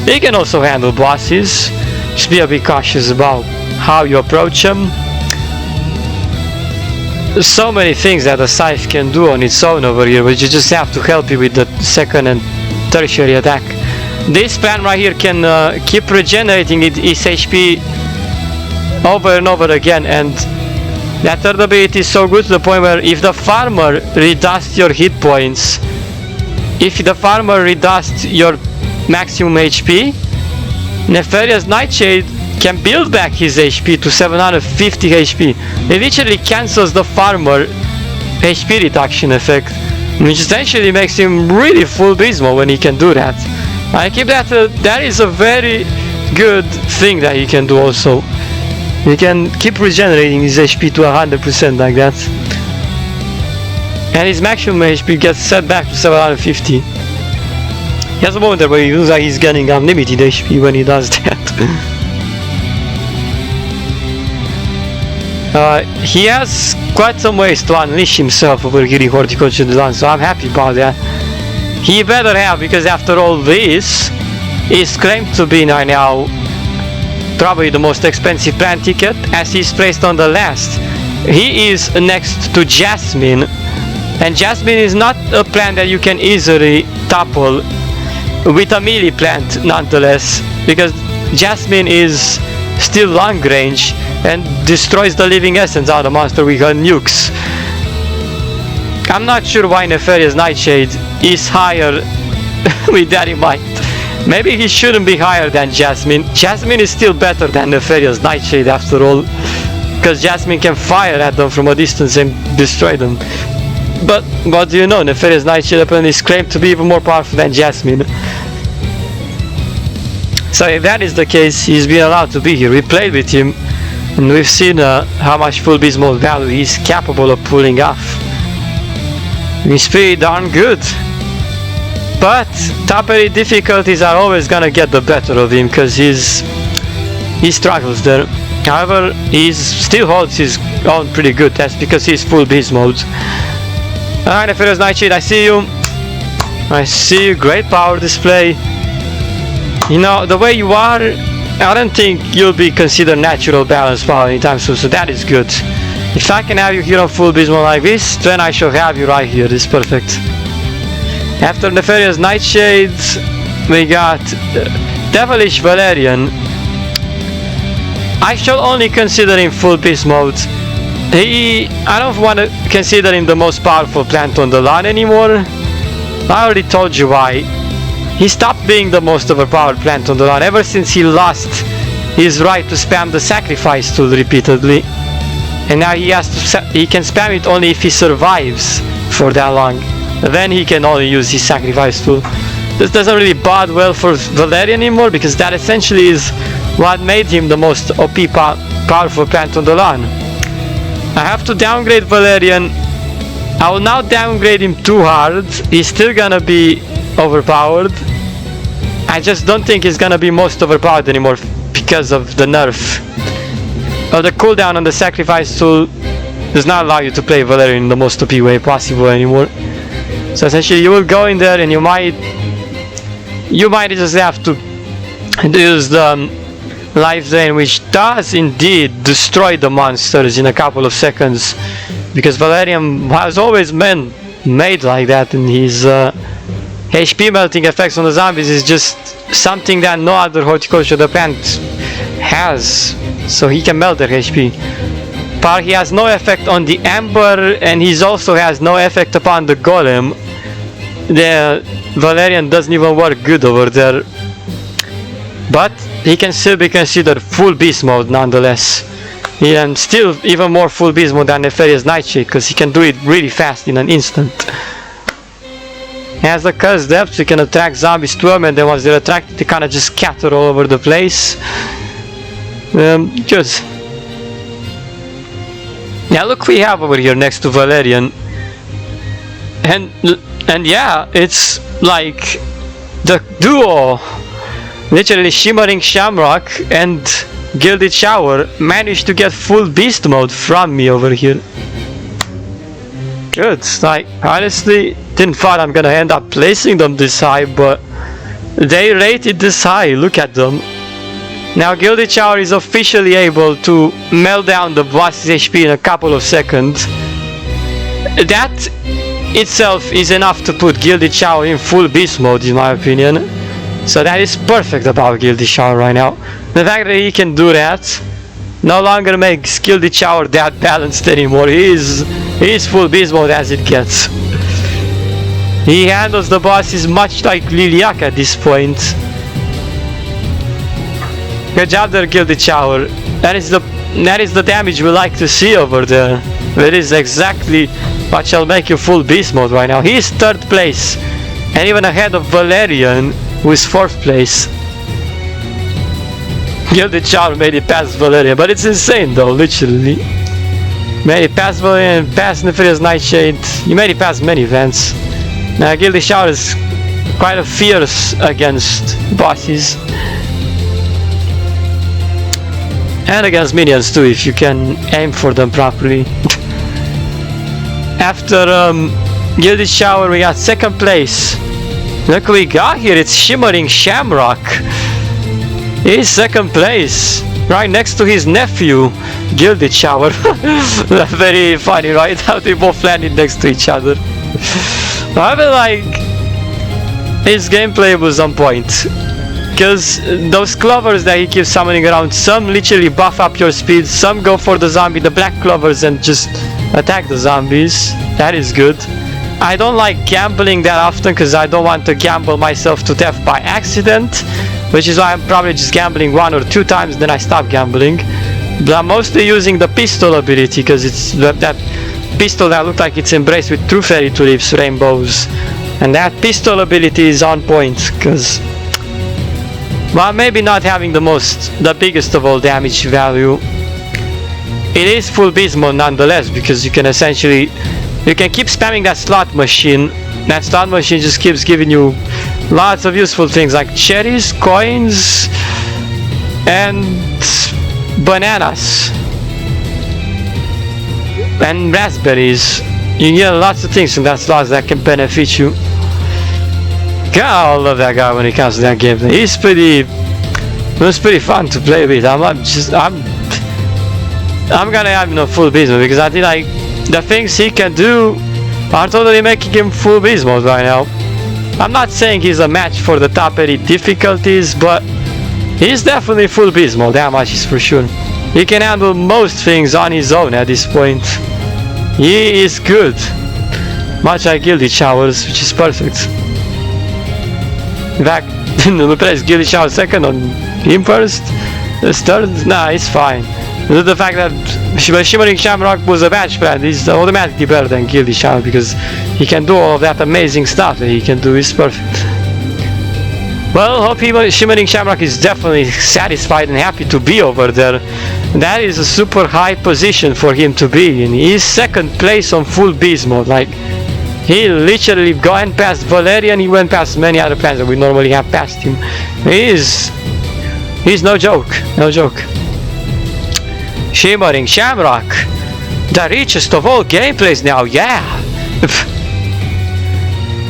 He can also handle bosses. Just be a bit cautious about how you approach them. There's so many things that the scythe can do on its own over here, but you just have to help it with the second and tertiary attack. This plan right here can keep regenerating its HP over and over again, and that third ability is so good to the point where if the farmer redusts your hit points, if the farmer redusts your maximum HP, Nefarious Nightshade can build back his HP to 750 HP. It literally cancels the farmer HP reduction effect, which essentially makes him really full beast mode when he can do that. I keep that, that is a very good thing that he can do also. He can keep regenerating his HP to 100% like that. And his maximum HP gets set back to 750. He has a moment there where he looks like he's getting unlimited HP when he does that. He has quite some ways to unleash himself over here in Horticulture Design, so I'm happy about that. He better have, because after all this, he's claimed to be right now probably the most expensive plan ticket, as he's placed on the last. He is next to Jasmine, and Jasmine is not a plan that you can easily topple with a melee plant nonetheless, because Jasmine is still long range and destroys the living essence out of the monster with her nukes. I'm not sure why Nefarious Nightshade is higher with that in mind. Maybe he shouldn't be higher than Jasmine. Jasmine is still better than Nefarious Nightshade after all, because Jasmine can fire at them from a distance and destroy them. But what do you know, Nefarious Nightshade apparently is claimed to be even more powerful than Jasmine. So if that is the case, he's been allowed to be here. We played with him, and we've seen how much full beast mode value he's capable of pulling off. He's pretty darn good. But top 8 difficulties are always gonna get the better of him, because he struggles there. However, he still holds his own pretty good. That's because he's full beast mode. Alright, Nefarious Nightshade, I see you. I see you. Great power display. You know, the way you are, I don't think you'll be considered natural balance power anytime soon, so that is good. If I can have you here on full beast mode like this, then I shall have you right here. This is perfect. After Nefarious Nightshade, we got Devilish Valerian. I shall only consider him full beast mode. I don't want to consider him the most powerful plant on the line anymore. I already told you why. He stopped being the most overpowered plant on the line ever since he lost his right to spam the sacrifice tool repeatedly. And now he can spam it only if he survives for that long. Then he can only use his sacrifice tool. This doesn't really bode well for Valerian anymore, because that essentially is what made him the most OP powerful plant on the line. I have to downgrade Valerian. I will now downgrade him too hard. He's still gonna be overpowered. I just don't think he's gonna be most overpowered anymore because of the nerf. The cooldown on the sacrifice tool does not allow you to play Valerian in the most OP way possible anymore. So essentially you will go in there and you might just have to use the life drain, which does indeed destroy the monsters in a couple of seconds, because Valerian has always been made like that, and his HP melting effects on the zombies is just something that no other horticulture plant has, so he can melt their HP. But he has no effect on the Ember, and he also has no effect upon the Golem. The Valerian doesn't even work good over there, but he can still be considered full beast mode nonetheless. And still even more full beast mode than Nefarious Nightshade, because he can do it really fast in an instant. He has the Curse Depth, you can attract zombies to him, and then once they're attracted they kinda just scatter all over the place. Good. Now look, we have over here next to Valerian, and And yeah, it's like the duo, literally Shimmering Shamrock and Gilded Shower, managed to get full beast mode from me over here. Good. Like, honestly, didn't thought I'm gonna end up placing them this high, but they rated this high. Look at them. Now Gilded Shower is officially able to melt down the boss's HP in a couple of seconds. That itself is enough to put Gilded Shower in full beast mode, in my opinion. So that is perfect about Gilded Shower right now. The fact that he can do that no longer makes Gilded Shower that balanced anymore. He is full beast mode as it gets. He handles the bosses much like Liliac at this point. Good job there, Gilded Shower. That is the damage we like to see over there. That is exactly what shall make you full beast mode right now. He is 3rd place, and even ahead of Valerian, who is 4th place. Gilded Shower made it past Valerian, but it's insane though, literally. Made it past Valerian, past Nefarious Nightshade. You made it past many events. Now Gilded Shower is quite a fierce against bosses. And against minions too, if you can aim for them properly. After Gilded Shower, we got 2nd place. Look who we got here, it's Shimmering Shamrock. He's 2nd place, right next to his nephew, Gilded Shower. Very funny, right? How they both landed next to each other. I feel like his gameplay was on point. Because those clovers that he keeps summoning around, some literally buff up your speed, some go for the zombie, the black clovers, and just attack the zombies. That is good. I don't like gambling that often because I don't want to gamble myself to death by accident, which is why I'm probably just gambling 1 or 2 times, then I stop gambling. But I'm mostly using the pistol ability because it's that pistol that looks like it's embraced with true fairy tulips, rainbows, and that pistol ability is on point because, well, maybe not having the biggest of all damage value, it is full beast mode nonetheless, because you can keep spamming that slot machine. That slot machine just keeps giving you lots of useful things like cherries, coins, and bananas and raspberries. You get lots of things from that slot that can benefit you. God, I love that guy when it comes to that gameplay. It was pretty fun to play with. I'm gonna have him full beast mode because I think like the things he can do are totally making him full beast mode right now. I'm not saying he's a match for the top 80 difficulties, but he's definitely full beast mode, that much is for sure. He can handle most things on his own at this point. He is good. Much like Gilded Showers, which is perfect. In fact, we place Gilded Shower 2nd on him first. This 3rd, nah, it's fine. The fact that Shimmering Shamrock was a match plan is automatically better than Gilded Shower because he can do all of that amazing stuff that he can do. Is perfect. Well, hope Shimmering Shamrock is definitely satisfied and happy to be over there. That is a super high position for him to be in. He's 2nd place on full beast mode. Like, he literally went past Valerian, he went past many other plans that we normally have past him. He's no joke, no joke. Shimmering Shamrock, the richest of all gameplays now, yeah.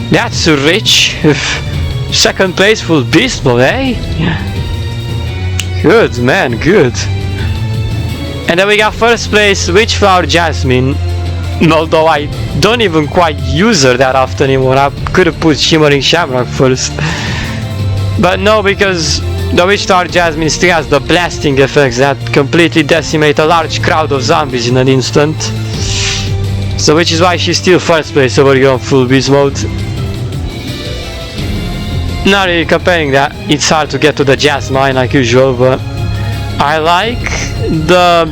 That's rich. 2nd place full beast mode, eh? Good, man, good. And then we got 1st place Witchflower Jasmine. Although I don't even quite use her that often anymore. I could have put Shimmering Shamrock first. But no, because the Witchflower Jasmine still has the blasting effects that completely decimate a large crowd of zombies in an instant. So which is why she's still 1st place over here on full beast mode. Not really comparing that, it's hard to get to the Jasmine like usual, but I like the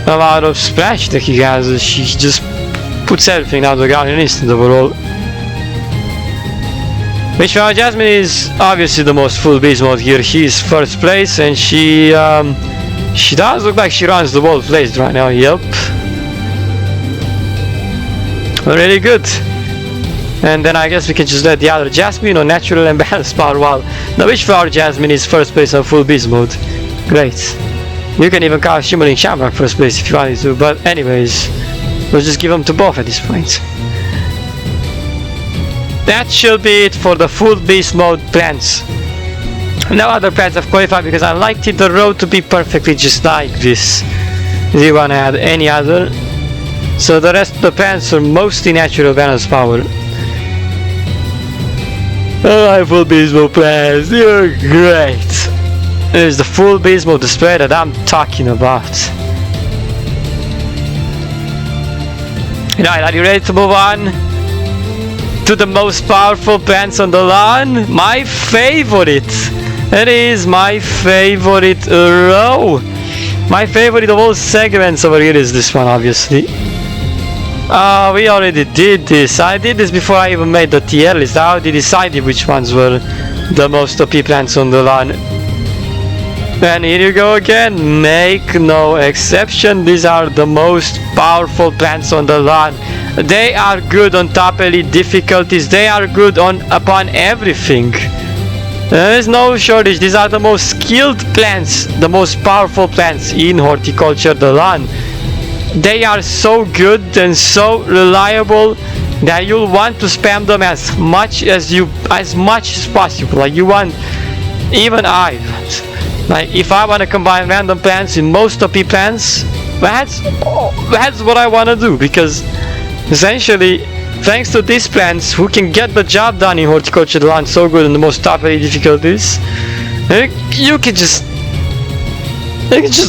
amount of splash that he has. She just puts everything down the ground in an instant overall. Witchflower Jasmine is obviously the most full beast mode here. She's 1st place and she does look like she runs the whole place right now, yep. Really good. And then I guess we can just let the other Jasmine on natural and balanced power. Wow, the Witchflower Jasmine is first place on full beast mode. Great. You can even call Shimmering Shamrock first place if you wanted to, but anyways, we'll just give them to both at this point. That should be it for the full beast mode plans. No other plans have qualified because I liked it, the road to be perfectly just like this. Do you want to add any other? So the rest of the plans are mostly natural balance power. Oh, full beast mode plans, you're great. There's the full beast mode display that I'm talking about. Right, are you ready to move on to the most powerful plants on the lawn? My favorite. It is my favorite row. My favorite of all segments over here is this one, obviously. We already did this. I did this before I even made the tier list. I already decided which ones were the most OP plants on the lawn. And here you go again. Make no exception. These are the most powerful plants on the lawn. They are good on top elite difficulties. They are good upon everything. There is no shortage. These are the most skilled plants, the most powerful plants in horticulture, the lawn. They are so good and so reliable that you'll want to spam them as much as possible. Like you want, even I, like if I want to combine random plants in most OP plants, that's what I want to do, because essentially, thanks to these plants who can get the job done in horticulture, the lawn so good in the most top elite difficulties, you can just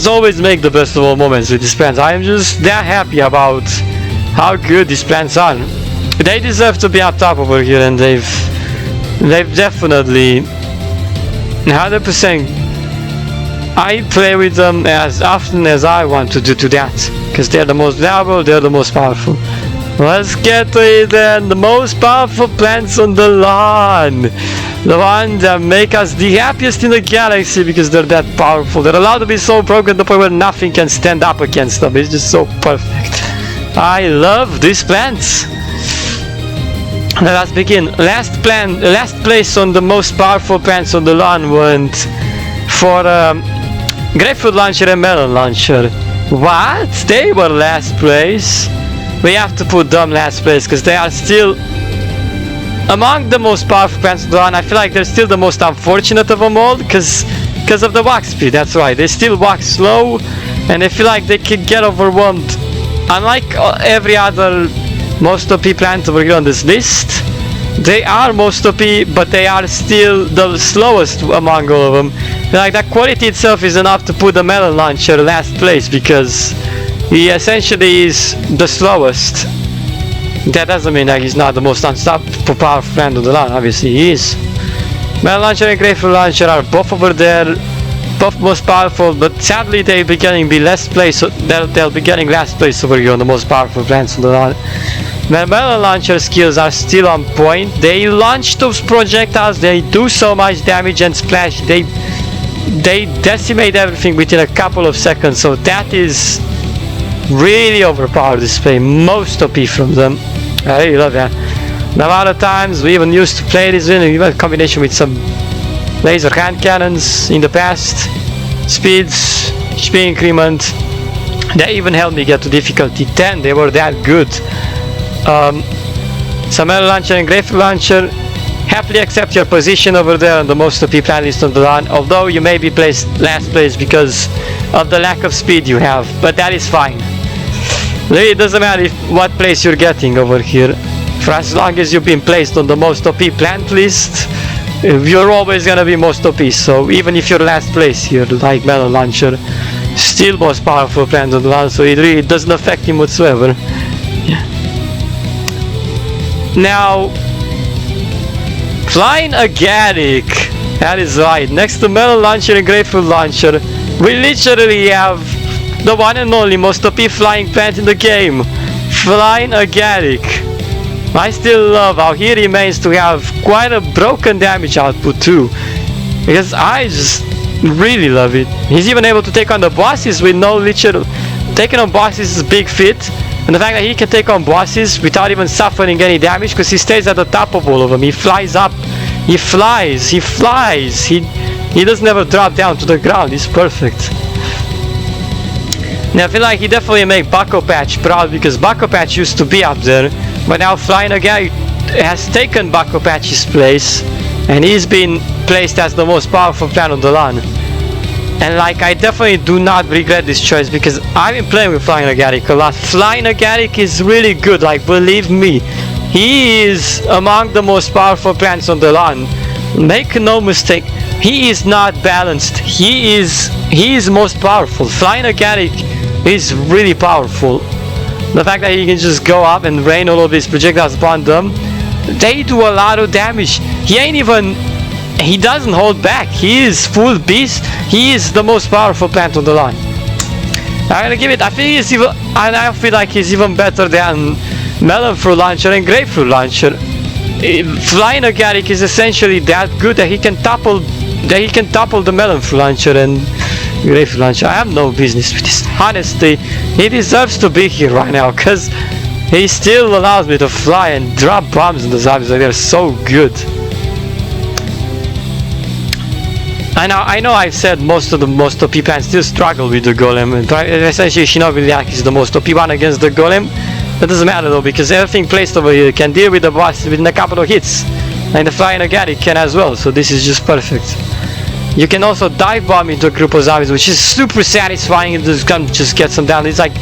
always make the best of all moments with these plants. I am just that happy about how good these plants are. They deserve to be up top over here, and they've definitely 100%. I play with them as often as I want to do that, because they're the most valuable, they're the most powerful. Let's get to it then. The most powerful plants on the lawn. The ones that make us the happiest in the galaxy because they're that powerful. They're allowed to be so broken to the point where nothing can stand up against them. It's just so perfect. I love these plants. Let's begin. Last place on the most powerful plants on the lawn went for Grapefruit Launcher and Melon Launcher. What? They were last place? We have to put them last place because they are still among the most powerful plants on the lawn. I feel like they're still the most unfortunate of them all because of the walk speed. That's right, they still walk slow and I feel like they can get overwhelmed. Unlike every other most OP plant over here on this list, they are most OP, but they are still the slowest among all of them. Like, that quality itself is enough to put the Melon Launcher last place because he essentially is the slowest. That doesn't mean that he's not the most unstoppable powerful plant on the lawn. Obviously he is. Melon Launcher and Grapefruit Launcher are both over there, both most powerful, but sadly they'll be getting last place over here on the most powerful plants on the lawn. The Melon Launcher skills are still on point. They launch those projectiles, they do so much damage and splash, they decimate everything within a couple of seconds, so that is really overpowered display, most OP from them. I really love that. A lot of times we even used to play this in a combination with some laser hand cannons in the past. Speed increment. They even helped me get to difficulty 10, they were that good. Some Melon Launcher and Grapefruit Launcher happily accept your position over there on the most OP plant list on the lawn, although you may be placed last place because of the lack of speed you have, but that is fine. Really, it doesn't matter what place you're getting over here. For as long as you've been placed on the most OP plant list, you're always gonna be most OP. So even if you're last place here, like Melon Launcher, still most powerful plant on the lawn, so it really doesn't affect him whatsoever. Yeah. Now, Flying Agaric. That is right. Next to Melon Launcher and Grapefruit Launcher, we literally have the one and only most OP flying plant in the game, Flying Agaric. I still love how he remains to have quite a broken damage output too, because I just really love it. He's even able to take on the bosses with no literal. Taking on bosses is a big feat. And the fact that he can take on bosses without even suffering any damage, because he stays at the top of all of them. He flies up, he flies, he doesn't ever drop down to the ground. He's perfect. Now I feel like he definitely make Bucko Patch proud, because Bucko Patch used to be up there, but now Flying Agaric has taken Bucko Patch's place, and he's been placed as the most powerful plant on the lawn. And like, I definitely do not regret this choice, because I've been playing with Flying Agaric a lot. Flying Agaric is really good, like, believe me. He is among the most powerful plants on the lawn. Make no mistake, he is not balanced. He is most powerful. Flying Agaric is really powerful. The fact that he can just go up and rain all of his projectiles upon them, they do a lot of damage. He doesn't hold back. He is full beast. He is the most powerful plant on the line. I'm gonna give it. I feel like he's even better than Melon Fruit Launcher and Grapefruit Launcher. Flying Agaric is essentially that good that he can topple the Melon Fruit Launcher and Grapefruit Launcher. I have no business with this. Honestly, he deserves to be here right now, because he still allows me to fly and drop bombs on the zombies. Like, they're so good. I know I've said most OP plants still struggle with the golem, and essentially Shinobi is the most OP one against the golem. That doesn't matter though, because everything placed over here can deal with the boss within a couple of hits, and the Flying Agaric can as well, so this is just perfect. You can also dive bomb into a group of zombies, which is super satisfying, and just gets them down. It's like,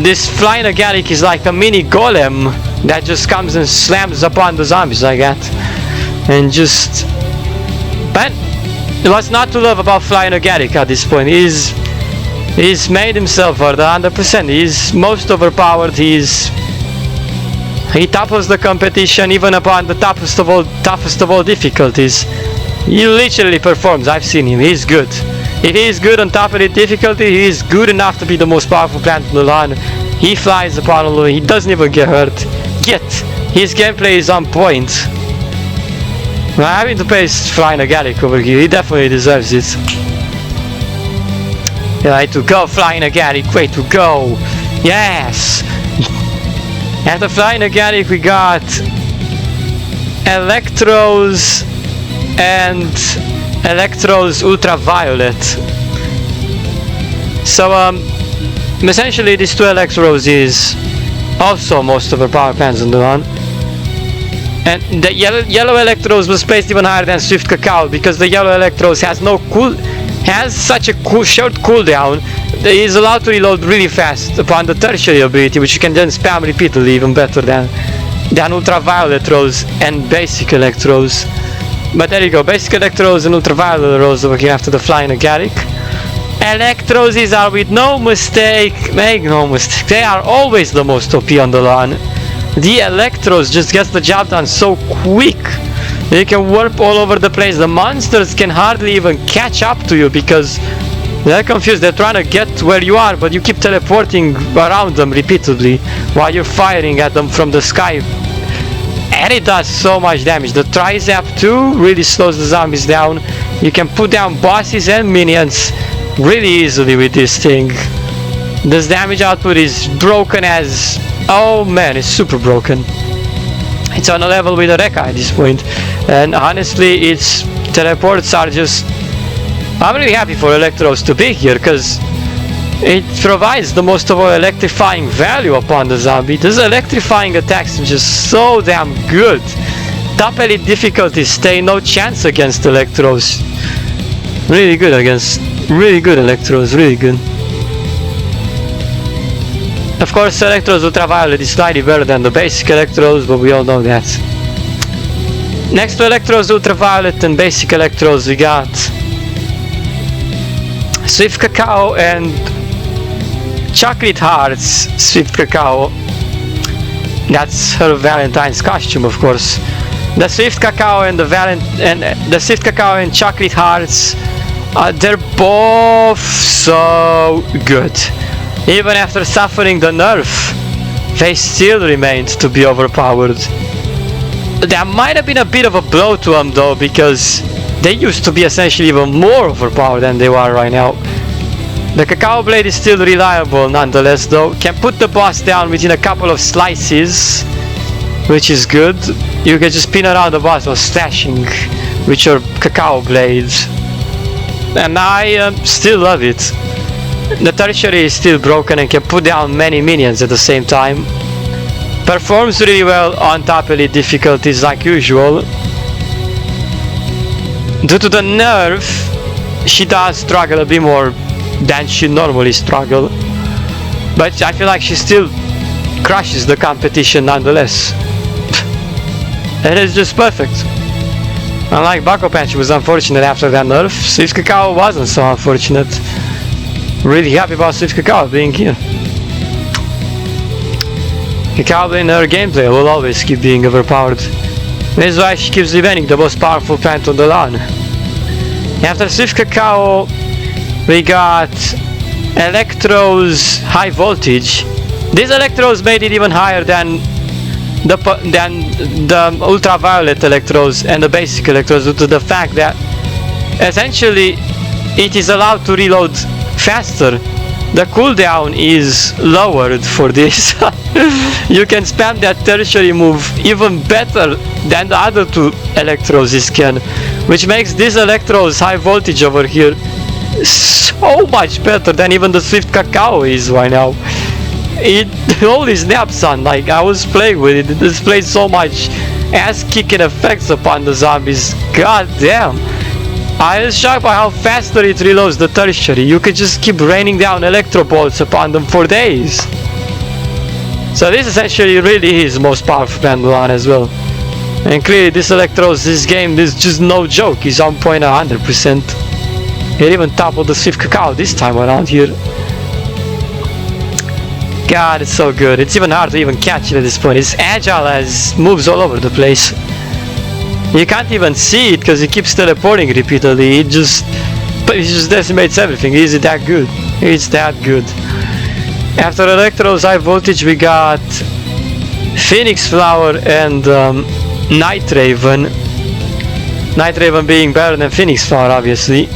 this Flying Agaric is like a mini golem that just comes and slams upon the zombies like that. And just... But what's not to love about Flying Agaric at this point? He's made himself for the 100%. He's most overpowered. He topples the competition even upon the toughest of all difficulties. He literally performs. I've seen him. He's good. If he's good on top of the difficulty, he's good enough to be the most powerful plant on the lawn. He flies upon all. He doesn't even get hurt. Yet his gameplay is on point. I'm having to paste Flying Agaric over here. He definitely deserves it. Yeah, way to go, Flying Agaric. Way to go. Yes. After Flying Agaric, we got Electros and Electros Ultraviolet. So essentially these two Electros is also most of the power plants on the run. And the yellow Electros was placed even higher than Swift Cacao, because the yellow Electros has such a short cooldown that he is allowed to reload really fast upon the tertiary ability, which you can then spam repeatedly, even better than Ultraviolet Rose and Basic Electros. But there you go, Basic Electros and Ultraviolet Rose over here after the Flying Agaric. Electros are, with no mistake, make no mistake, they are always the most OP on the lawn. The Electros just gets the job done so quick. They can warp all over the place. The monsters can hardly even catch up to you because they're confused. They're trying to get where you are, but you keep teleporting around them repeatedly while you're firing at them from the sky. And it does so much damage. The Trizap 2 really slows the zombies down. You can put down bosses and minions really easily with this thing. This damage output is broken as... oh man, it's super broken. It's on a level with a Rekka at this point. And honestly, its teleports are just... I'm really happy for Electros to be here, because it provides the most of our electrifying value upon the zombie. Those electrifying attacks are just so damn good. Top elite difficulties stay no chance against Electros. Really good against... really good Electros, really good. Of course, Electros Ultraviolet is slightly better than the basic Electros, but we all know that. Next to Electros Ultraviolet and basic Electros, we got Swift Cacao and Chocolate Hearts Swift Cacao. That's her Valentine's costume, of course. The Swift Cacao and the Swift Cacao and Chocolate Hearts, they're both so good. Even after suffering the nerf, they still remained to be overpowered. That might have been a bit of a blow to them though, because they used to be essentially even more overpowered than they are right now. The Cacao Blade is still reliable nonetheless though. Can put the boss down within a couple of slices, which is good. You can just spin around the boss while slashing with your Cacao Blade. And I still love it. The tertiary is still broken and can put down many minions at the same time. Performs really well on top elite difficulties like usual. Due to the nerf, she does struggle a bit more than she normally struggle. But I feel like she still crushes the competition nonetheless. And it's just perfect. Unlike Bako Patch was unfortunate after that nerf, Swift Cacao wasn't so unfortunate. Really happy about Swift Cacao being here. Cacao in her gameplay will always keep being overpowered. This is why she keeps defending the most powerful plant on the LAN. After Swift Cacao, we got Electro's High Voltage. These Electros made it even higher than the ultraviolet Electros and the basic Electros, due to the fact that essentially it is allowed to reload faster. The cooldown is lowered for this. You can spam that tertiary move even better than the other two Electros can, which makes this Electro's High Voltage over here so much better than even the Swift Cacao is right now. It holy snap, son, like I was playing with it, it displayed so much ass-kicking effects upon the zombies. God damn. I was shocked by how faster it reloads the tertiary. You could just keep raining down electro bolts upon them for days. So this essentially really is the most powerful Pandalon as well. And clearly this Electros, this game is just no joke. He's on point 100%. It even toppled the Swift Cacao this time around here. God, it's so good. It's even hard to even catch it at this point. It's agile as moves all over the place. You can't even see it because it keeps teleporting repeatedly. It just decimates everything. Is it that good? It's that good. After Electro's High Voltage, we got Phoenix Flower and Night Raven. Night Raven being better than Phoenix Flower, obviously.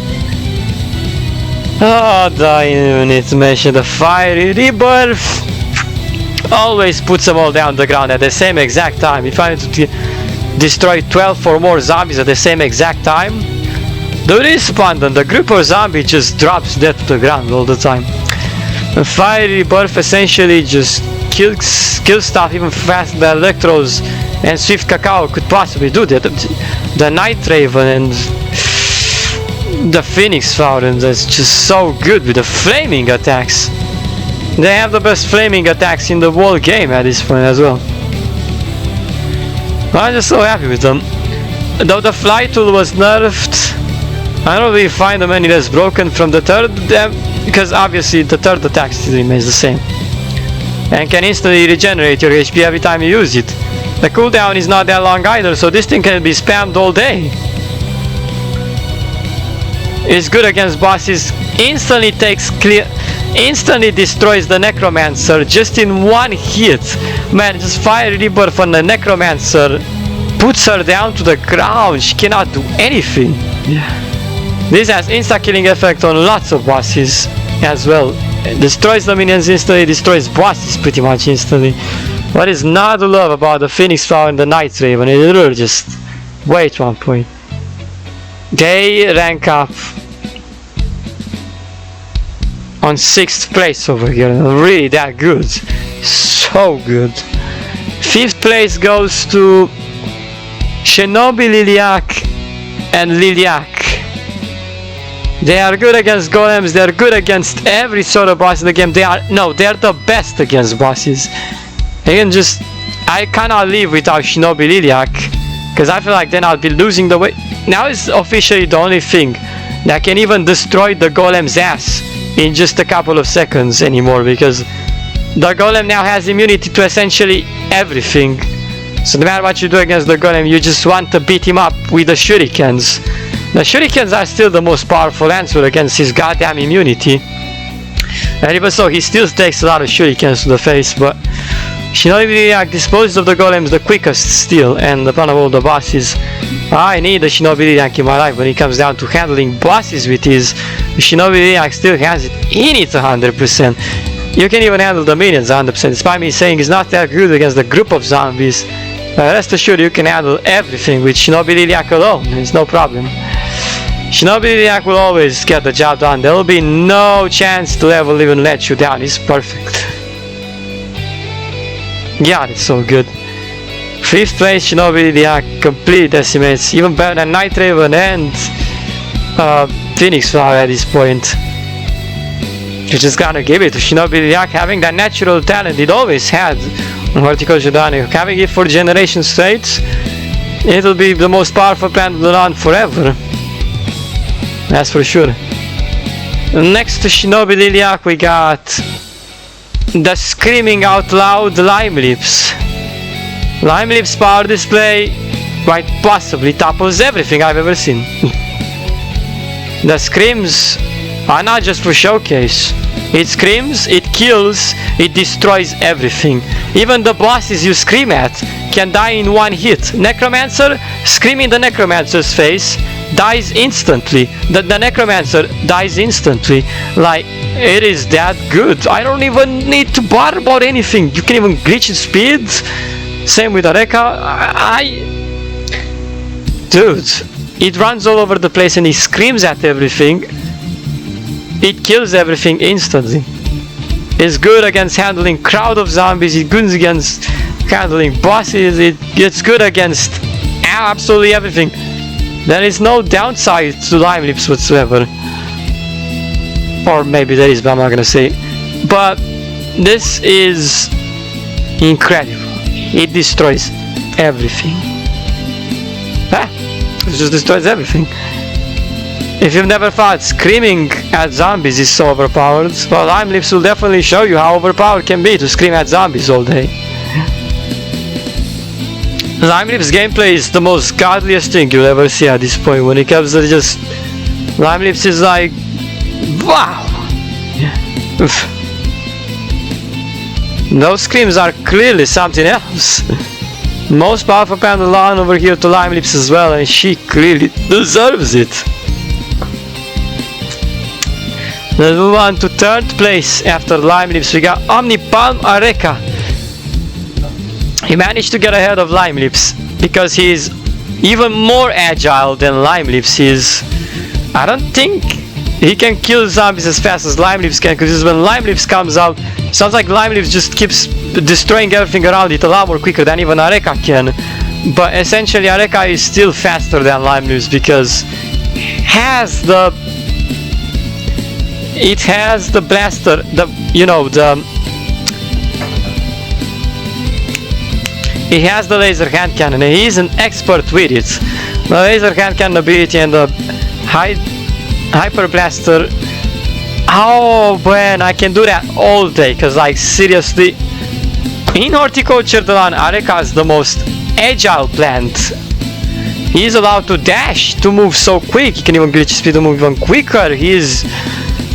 Oh, I need to mention the Fiery Rebirth. Always puts them all down the ground at the same exact time. If I need to destroy 12 or more zombies at the same exact time, the respawn, the group of zombies just drops dead to the ground all the time. The Fiery Rebirth essentially just kills stuff even faster than Electros and Swift Cacao could possibly do that. The Night Raven and the Phoenix Fountain, that's just so good with the flaming attacks. They have the best flaming attacks in the whole game at this point as well. I'm just so happy with them. Though the fly tool was nerfed, I don't really find them any less broken from the third, because obviously the third attack still remains the same. And can instantly regenerate your HP every time you use it. The cooldown is not that long either, so this thing can be spammed all day. It's good against bosses, instantly destroys the Necromancer just in one hit. Man, just Fire Rebirth on the Necromancer puts her down to the ground. She cannot do anything. This has insta-killing effect on lots of bosses as well. It destroys the minions instantly, destroys bosses pretty much instantly. What is not to love about the Phoenix Flower and the Night Raven? It literally just wait one point. They rank up on 6th place over here. Really that good. So good. 5th place goes to Shinobi Liliac and Liliac. They are good against golems, they're good against every sort of boss in the game. They're the best against bosses. I cannot live without Shinobi Liliac, because I feel like then I'll be losing the way. Now it's officially the only thing that can even destroy the golem's ass in just a couple of seconds anymore, because the golem now has immunity to essentially everything. So no matter what you do against the golem, you just want to beat him up with the shurikens. The shurikens are still the most powerful answer against his goddamn immunity. And even so, he still takes a lot of shurikens to the face, but Shinobi Liliac disposes of the golems the quickest still, and upon all the bosses. I need a Shinobi Liliac in my life when it comes down to handling bosses with his Shinobi Liliac still has it in it 100%. You can even handle the minions 100%, despite me saying it's not that good against the group of zombies. Rest assured you can handle everything with Shinobi Liliac alone, it's no problem. Shinobi Liliac will always get the job done, there will be no chance to ever even let you down, it's perfect. Yeah, it's so good. 5th place Shinobi Liliac completely decimates, even better than Night Raven and Phoenix Flower at this point. You just gotta give it to Shinobi Liliac having that natural talent it always had on Horticulture Dani. Having it for generations straight, it'll be the most powerful pendulum on forever. That's for sure. Next to Shinobi Liliac we got the screaming out loud Lime Lips. Lime Lips power display quite possibly topples everything I've ever seen. The screams are not just for showcase. It screams, it kills, it destroys everything. Even the bosses you scream at can die in one hit. Necromancer, screaming the Necromancer's face, dies instantly. The Necromancer dies instantly. Like, it is that good. I don't even need to bother about anything. You can even glitch in speed. Same with Areka. Dude, it runs all over the place and it screams at everything. It kills everything instantly. It's good against handling crowd of zombies, it's good against handling bosses, it's good against absolutely everything. There is no downside to Lime Lips whatsoever. Or maybe there is, but I'm not gonna say. But this is incredible. It destroys everything. It just destroys everything. If you've never thought screaming at zombies is so overpowered, well, Lime Lips will definitely show you how overpowered it can be to scream at zombies all day. Lime Lips gameplay is the most godliest thing you'll ever see at this point. When it comes to just Lime Lips is like, wow. Those screams are clearly something else. Most powerful Pandalon over here to Lime Lips as well, and she clearly deserves it. Let's move on to 3rd place after Lime Lips. We got Omnipalm Areka. He managed to get ahead of Lime Lips because he's even more agile than Lime Lips is. I don't think he can kill zombies as fast as Lime Lips can, because when Lime Lips comes out, sounds like Lime Lips just keeps destroying everything around it a lot more quicker than even Areka can. But essentially Areka is still faster than Lime Lips because it has the blaster, it has the laser hand cannon, and he's an expert with it. The laser hand cannon ability and the hyper blaster. Oh man, I can do that all day, cause like seriously, in Horticulture Areka is the most agile plant. He's allowed to dash, to move so quick. He can even glitch speed to move even quicker.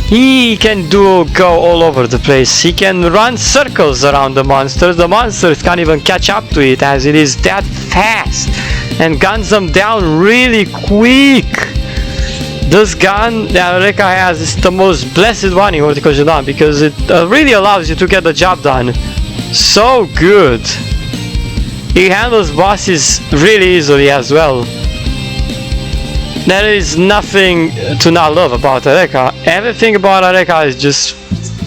He can go all over the place. He can run circles around the monsters. The monsters can't even catch up to it, as it is that fast and guns them down really quick. This gun that Areka has is the most blessed one in Horticulture Dawn, because it really allows you to get the job done so good. He handles bosses really easily as well. There is nothing to not love about Areka. Everything about Areka is just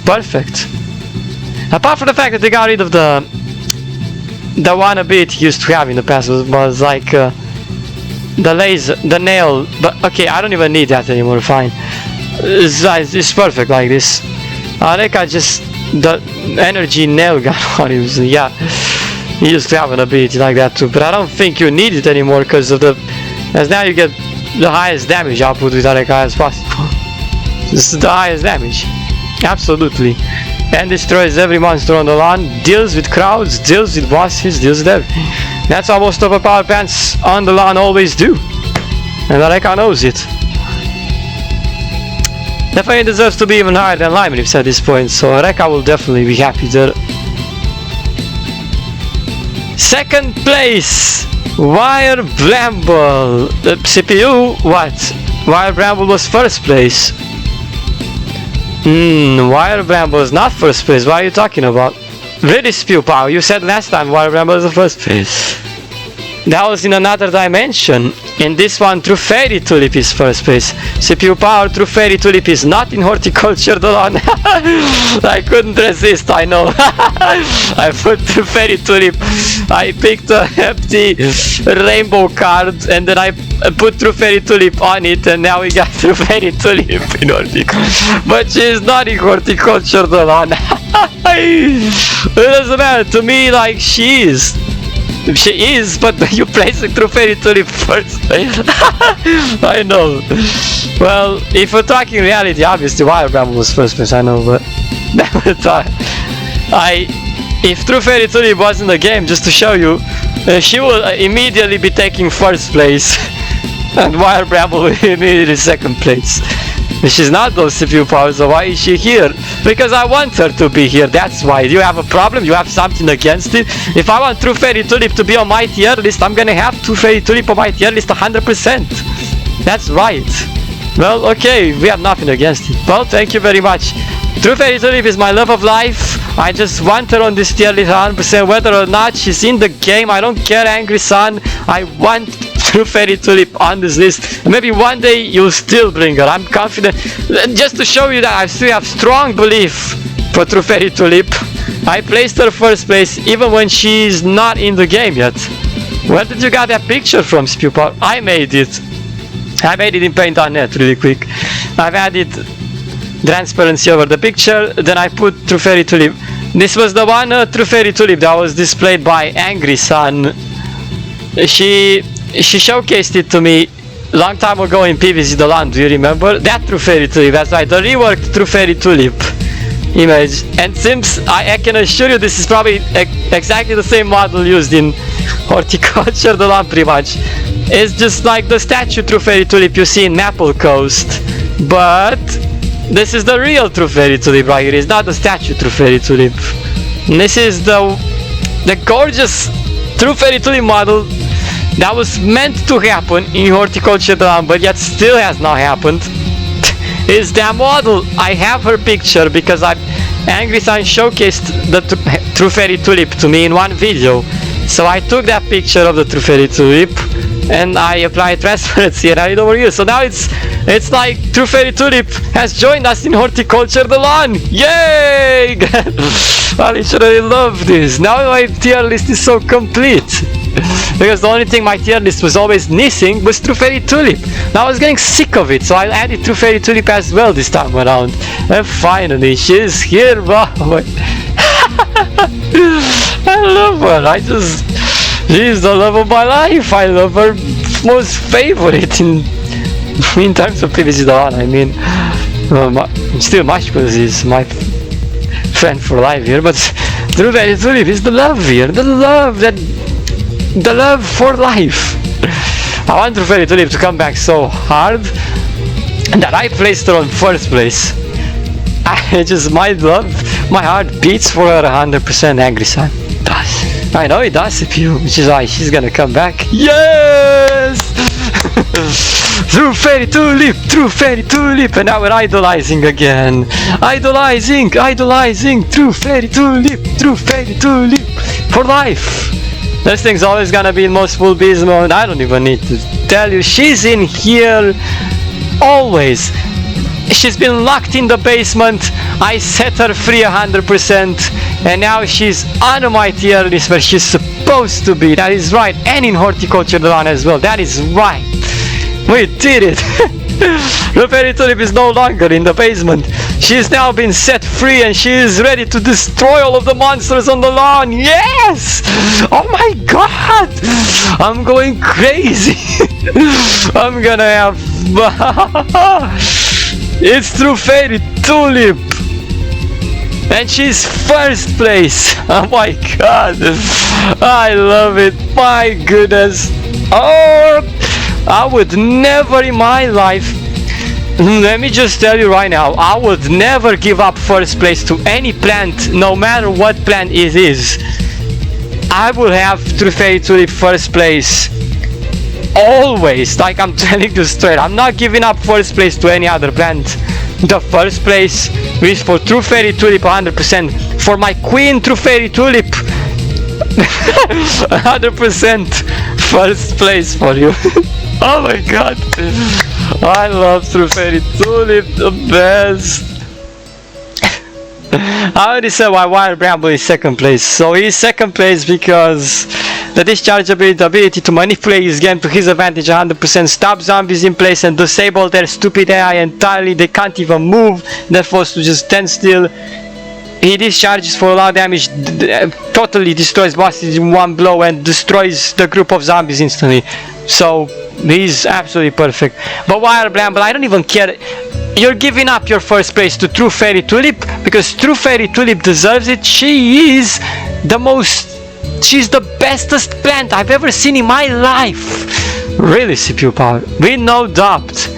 perfect. Apart from the fact that they got rid of the one ability he used to have in the past, was like the laser, the nail. But okay, I don't even need that anymore, fine. It's perfect like this. Areka just, the energy nail gun on him, yeah. He used to have an ability like that too, but I don't think you need it anymore because of as now you get the highest damage output with Areka as possible. This is the highest damage, absolutely, and destroys every monster on the lawn, deals with crowds, deals with bosses, deals with everything. That's how most overpowered pants on the lawn always do, and Areka knows it. Definitely deserves to be even higher than Lime Lips at this point, so Areka will definitely be happy there. 2nd place, Wire Bramble. The CPU, what? Wire Bramble was first place. Wire Bramble is not first place. What are you talking about? Really, Spew Power? You said last time Wire Bramble was the first place. That was in another dimension. In this one, True Fairy Tulip is first place. CPU Power, True Fairy Tulip is not in Horticulture the Lawn. I couldn't resist, I know. I put True Fairy Tulip. I picked an empty rainbow card and then I put True Fairy Tulip on it, and now we got True Fairy Tulip in Horticulture. But she's not in Horticulture the Lawn. It doesn't matter to me, like she is. She is, but you place it through Fairy Tulip first. I know. Well, if we're talking reality, obviously Wire Bramble was first place, I know, but if True Fairy Tulip was in the game, just to show you, she will immediately be taking first place, and Wire Bramble will be immediately second place. She's not those CPU powers, so why is she here? Because I want her to be here, that's why. You have a problem? You have something against it? If I want True Fairy Tulip to be on my tier list, I'm gonna have True Fairy Tulip on my tier list 100%. That's right. Well, okay, we have nothing against it. Well, thank you very much. True Fairy Tulip is my love of life. I just want her on this tier list 100%, whether or not she's in the game. I don't care, Angry Sun. I want True Fairy Tulip on this list. Maybe one day you'll still bring her. I'm confident. Just to show you that I still have strong belief for True Fairy Tulip. I placed her first place even when she's not in the game yet. Where did you get that picture from, Spewpot? I made it. I made it in Paint.net really quick. I've added transparency over the picture, then I put True Fairy Tulip. This was the one True Fairy Tulip that was displayed by Angry Sun. She showcased it to me long time ago in PVZ The Lawn, do you remember? That True Fairy Tulip, that's right, the reworked True Fairy Tulip image. And since I can assure you this is probably exactly the same model used in Horticulture The Lawn pretty much. It's just like the statue True Fairy Tulip you see in Maple Coast, but this is the real True Fairy Tulip right here. It's not the statue True Fairy Tulip. And this is the gorgeous True Fairy Tulip model that was meant to happen in Horticulture The Lawn, but yet still has not happened. Is that model. I have her picture because Angry Sun showcased the True Fairy Tulip to me in one video. So I took that picture of the True Fairy Tulip and I applied transparency and I over here. So now it's like True Fairy Tulip has joined us in Horticulture The Lawn. Yay! I literally love this. Now my tier list is so complete. Because the only thing my tier list was always missing was True Fairy Tulip. Now I was getting sick of it, so I added True Fairy Tulip as well this time around. And finally, she's here. Wow. I love her. She's the love of my life. I love her most favorite in terms of PVZ The Lawn. I mean, still Mashkos is my friend for life here, but True Fairy Tulip is the love here. The love for life. I want True Fairy Tulip to come back so hard that I placed her on first place. My heart beats for her 100%. Angry Sun. It does. I know it does, CPU, which is why she's gonna come back. Yes! True Fairy Tulip, True Fairy Tulip, and now we're idolizing again. Idolizing, True Fairy Tulip, True Fairy Tulip, for life. This thing's always gonna be in most full beast mode. I don't even need to tell you, she's in here always. She's been locked in the basement. I set her free 100%, and now she's on my tier list where she's supposed to be. That is right, and in Horticulture The Lawn as well. That is right. We did it. The Fairy Tulip is no longer in the basement. She's now been set free and she is ready to destroy all of the monsters on the lawn. Yes! Oh my god! I'm going crazy. I'm gonna have... It's True Fairy Tulip. And she's first place. Oh my god. I love it. My goodness. Oh, I would never in my life, let me just tell you right now, I would never give up first place to any plant, no matter what plant it is. I will have True Fairy Tulip first place. Always, like I'm telling you straight. I'm not giving up first place to any other plant. The first place is for True Fairy Tulip 100%. For my queen True Fairy Tulip 100% first place for you. Oh my god, I love True Fairy Tulip the best. I already said why Wild Bramble is second place. So he's second place because the discharge ability to manipulate his game to his advantage 100%, stop zombies in place and disable their stupid AI entirely. They can't even move, they're forced to just stand still. He discharges for a lot of damage, totally destroys bosses in one blow and destroys the group of zombies instantly. So he's absolutely perfect. But Wild Bramble, I don't even care. You're giving up your first place to True Fairy Tulip because True Fairy Tulip deserves it. She's the bestest plant I've ever seen in my life. Really, CPU Power, with no doubt.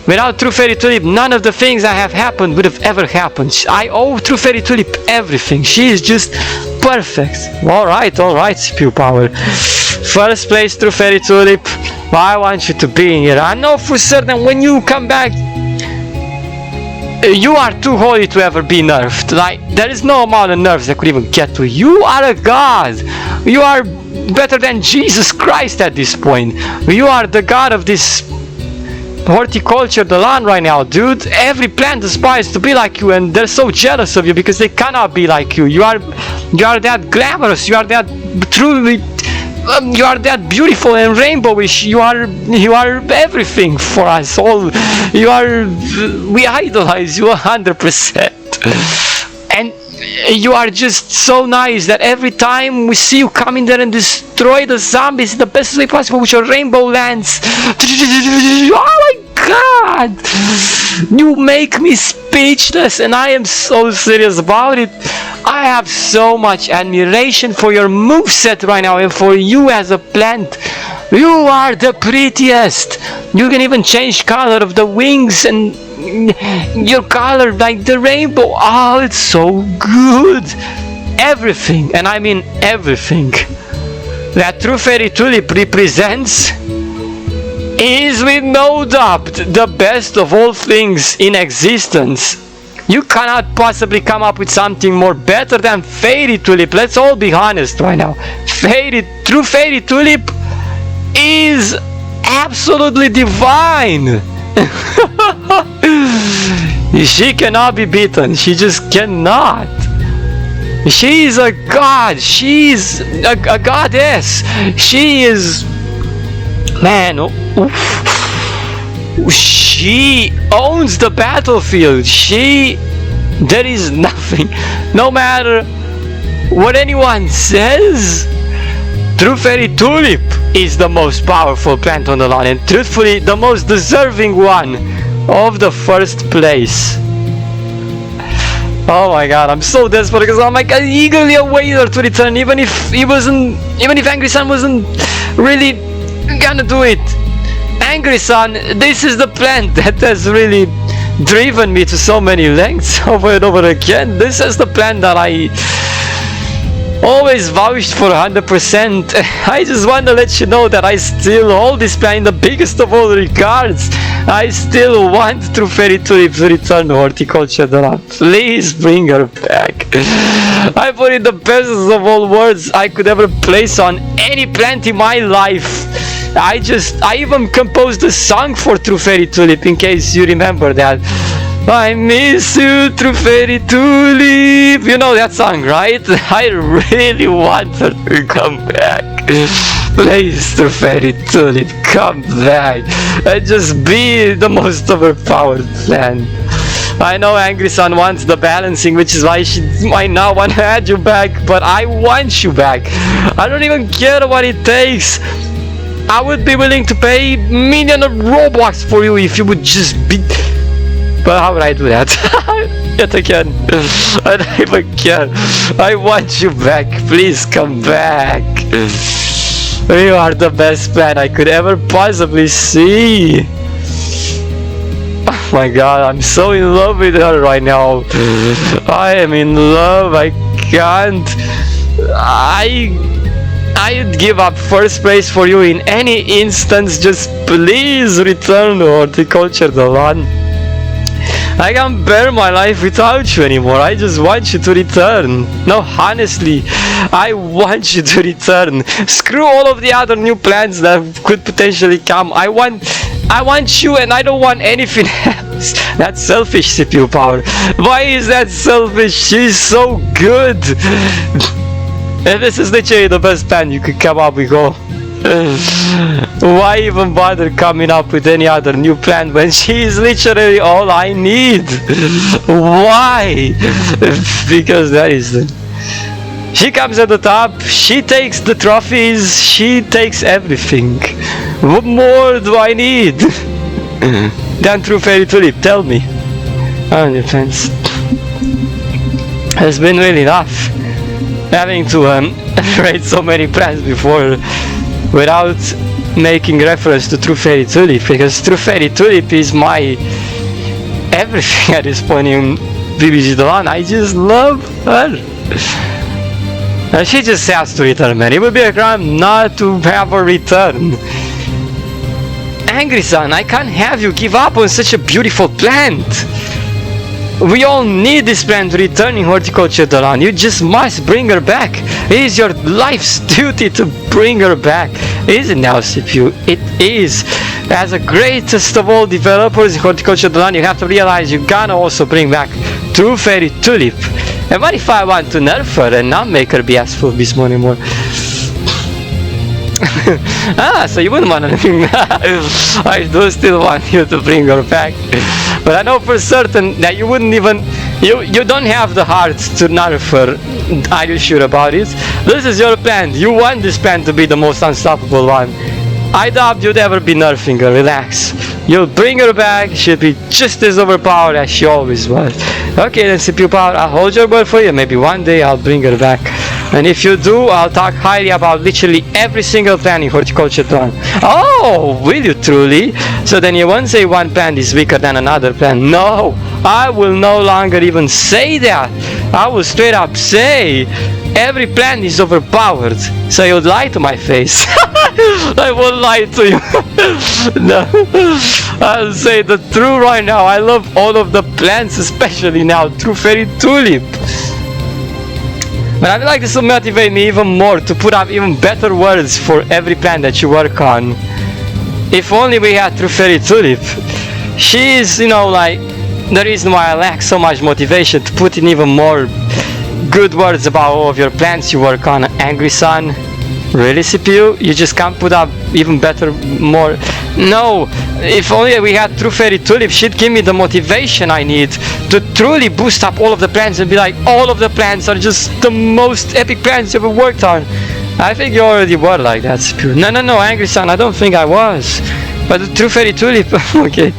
Without True Fairy Tulip, none of the things that have happened would have ever happened. I owe True Fairy Tulip everything. She is just perfect. Alright, CPU Power. First place, True Fairy Tulip. I want you to be in here. I know for certain when you come back, you are too holy to ever be nerfed. Like, there is no amount of nerfs that could even get to you. You are a god. You are better than Jesus Christ at this point. You are the god of this horticulture, the land right now, dude. Every plant aspires to be like you, and they're so jealous of you because they cannot be like you. You are that glamorous. You are that truly. You are that beautiful and rainbowish. You are everything for us all. We idolize you 100%. And you are just so nice that every time we see you come in there and destroy the zombies in the best way possible with your rainbow lance. Oh my god! You make me speechless, and I am so serious about it. I have so much admiration for your moveset right now and for you as a plant. You are the prettiest. You can even change color of the wings and your color like the rainbow. Oh, it's so good. Everything, and I mean everything, that True Fairy Tulip represents is with no doubt the best of all things in existence. You cannot possibly come up with something more better than Fairy Tulip. Let's all be honest right now. True Fairy Tulip is absolutely divine. She cannot be beaten. She just cannot. She is a god. She is a goddess. She is... Man, she owns the battlefield. There is nothing, no matter what anyone says, True Fairy Tulip is the most powerful plant on the lawn, and truthfully the most deserving one of the first place. Oh my god, I'm so desperate because I'm like eagerly awaited to return, even if Angry Sun wasn't really gonna do it. Angry Sun, this is the plant that has really driven me to so many lengths over and over again. This is the plant that I always vouched for 100%. I just want to let you know that I still hold this plant in the biggest of all regards. I still want True Fairy Tulip to return to Horticulture. Please bring her back. I put in the best of all words I could ever place on any plant in my life. I even composed a song for True Fairy Tulip, in case you remember that. I miss you, True Fairy Tulip. You know that song, right? I really want her to come back. Please, True Fairy Tulip, come back and just be the most overpowered plant. I know Angry Sun wants the balancing, which is why she might not want to add you back, but I want you back. I don't even care what it takes. I would be willing to pay millions of Robux for you if you would just be... But how would I do that? Yet again, I don't even care. I want you back. Please come back. You are the best plan I could ever possibly see. Oh my god, I'm so in love with her right now. I am in love. I can't... I'd give up first place for you in any instance. Just please return to horticulture, Dolan. I can't bear my life without you anymore. I just want you to return. No, honestly, I want you to return. Screw all of the other new plans that could potentially come. I want you, and I don't want anything else. That's selfish, CPU Power. Why is that selfish? She's so good. And this is literally the best plan you could come up with. Why even bother coming up with any other new plan when she is literally all I need? Why? Because that is the... She comes at the top, she takes the trophies, she takes everything. What more do I need than True Fairy Tulip? Tell me. On your fence. It's been really rough having to rate so many plans before without making reference to True Fairy Tulip, because True Fairy Tulip is my everything at this point in BBC Dolan. I just love her. And she just has to return, man. It would be a crime not to have her return. Angry Son, I can't have you give up on such a beautiful plant. We all need this plant to return in horticulture, Dolan. You just must bring her back. It is your life's duty to bring her back. Is it now, CPU? It is. As the greatest of all developers in horticulture, Dolan, you have to realize you gotta also bring back True Fairy Tulip. And what if I want to nerf her and not make her be as full Bismo anymore? So you wouldn't want to... I do still want you to bring her back. But I know for certain that you wouldn't even... You don't have the heart to nerf her. Are you sure about it? This is your plan. You want this plan to be the most unstoppable one. I doubt you'd ever be nerfing her. Relax. You'll bring her back. She'll be just as overpowered as she always was. Okay then, CPU Power, I'll hold your word for you. Maybe one day I'll bring her back. And if you do, I'll talk highly about literally every single plan in horticulture plan. Oh, will you truly? So then you won't say one plan is weaker than another plan. No, I will no longer even say that. I will straight up say every plan is overpowered. So you'll lie to my face. I won't lie to you. No, I'll say the truth right now. I love all of the plans, especially now True Fairy Tulip. But I feel like this will motivate me even more to put up even better words for every plan that you work on. If only we had True Fairy Tulip. She is, you know, like the reason why I lack so much motivation to put in even more good words about all of your plans you work on. Angry Son. Really, CPU? You just can't put up even better, more... No! If only we had True Fairy Tulip, she'd give me the motivation I need to truly boost up all of the plans and be like, all of the plans are just the most epic plans you ever worked on. I think you already were like that, CPU. No, Angry Son, I don't think I was. But the True Fairy Tulip, okay.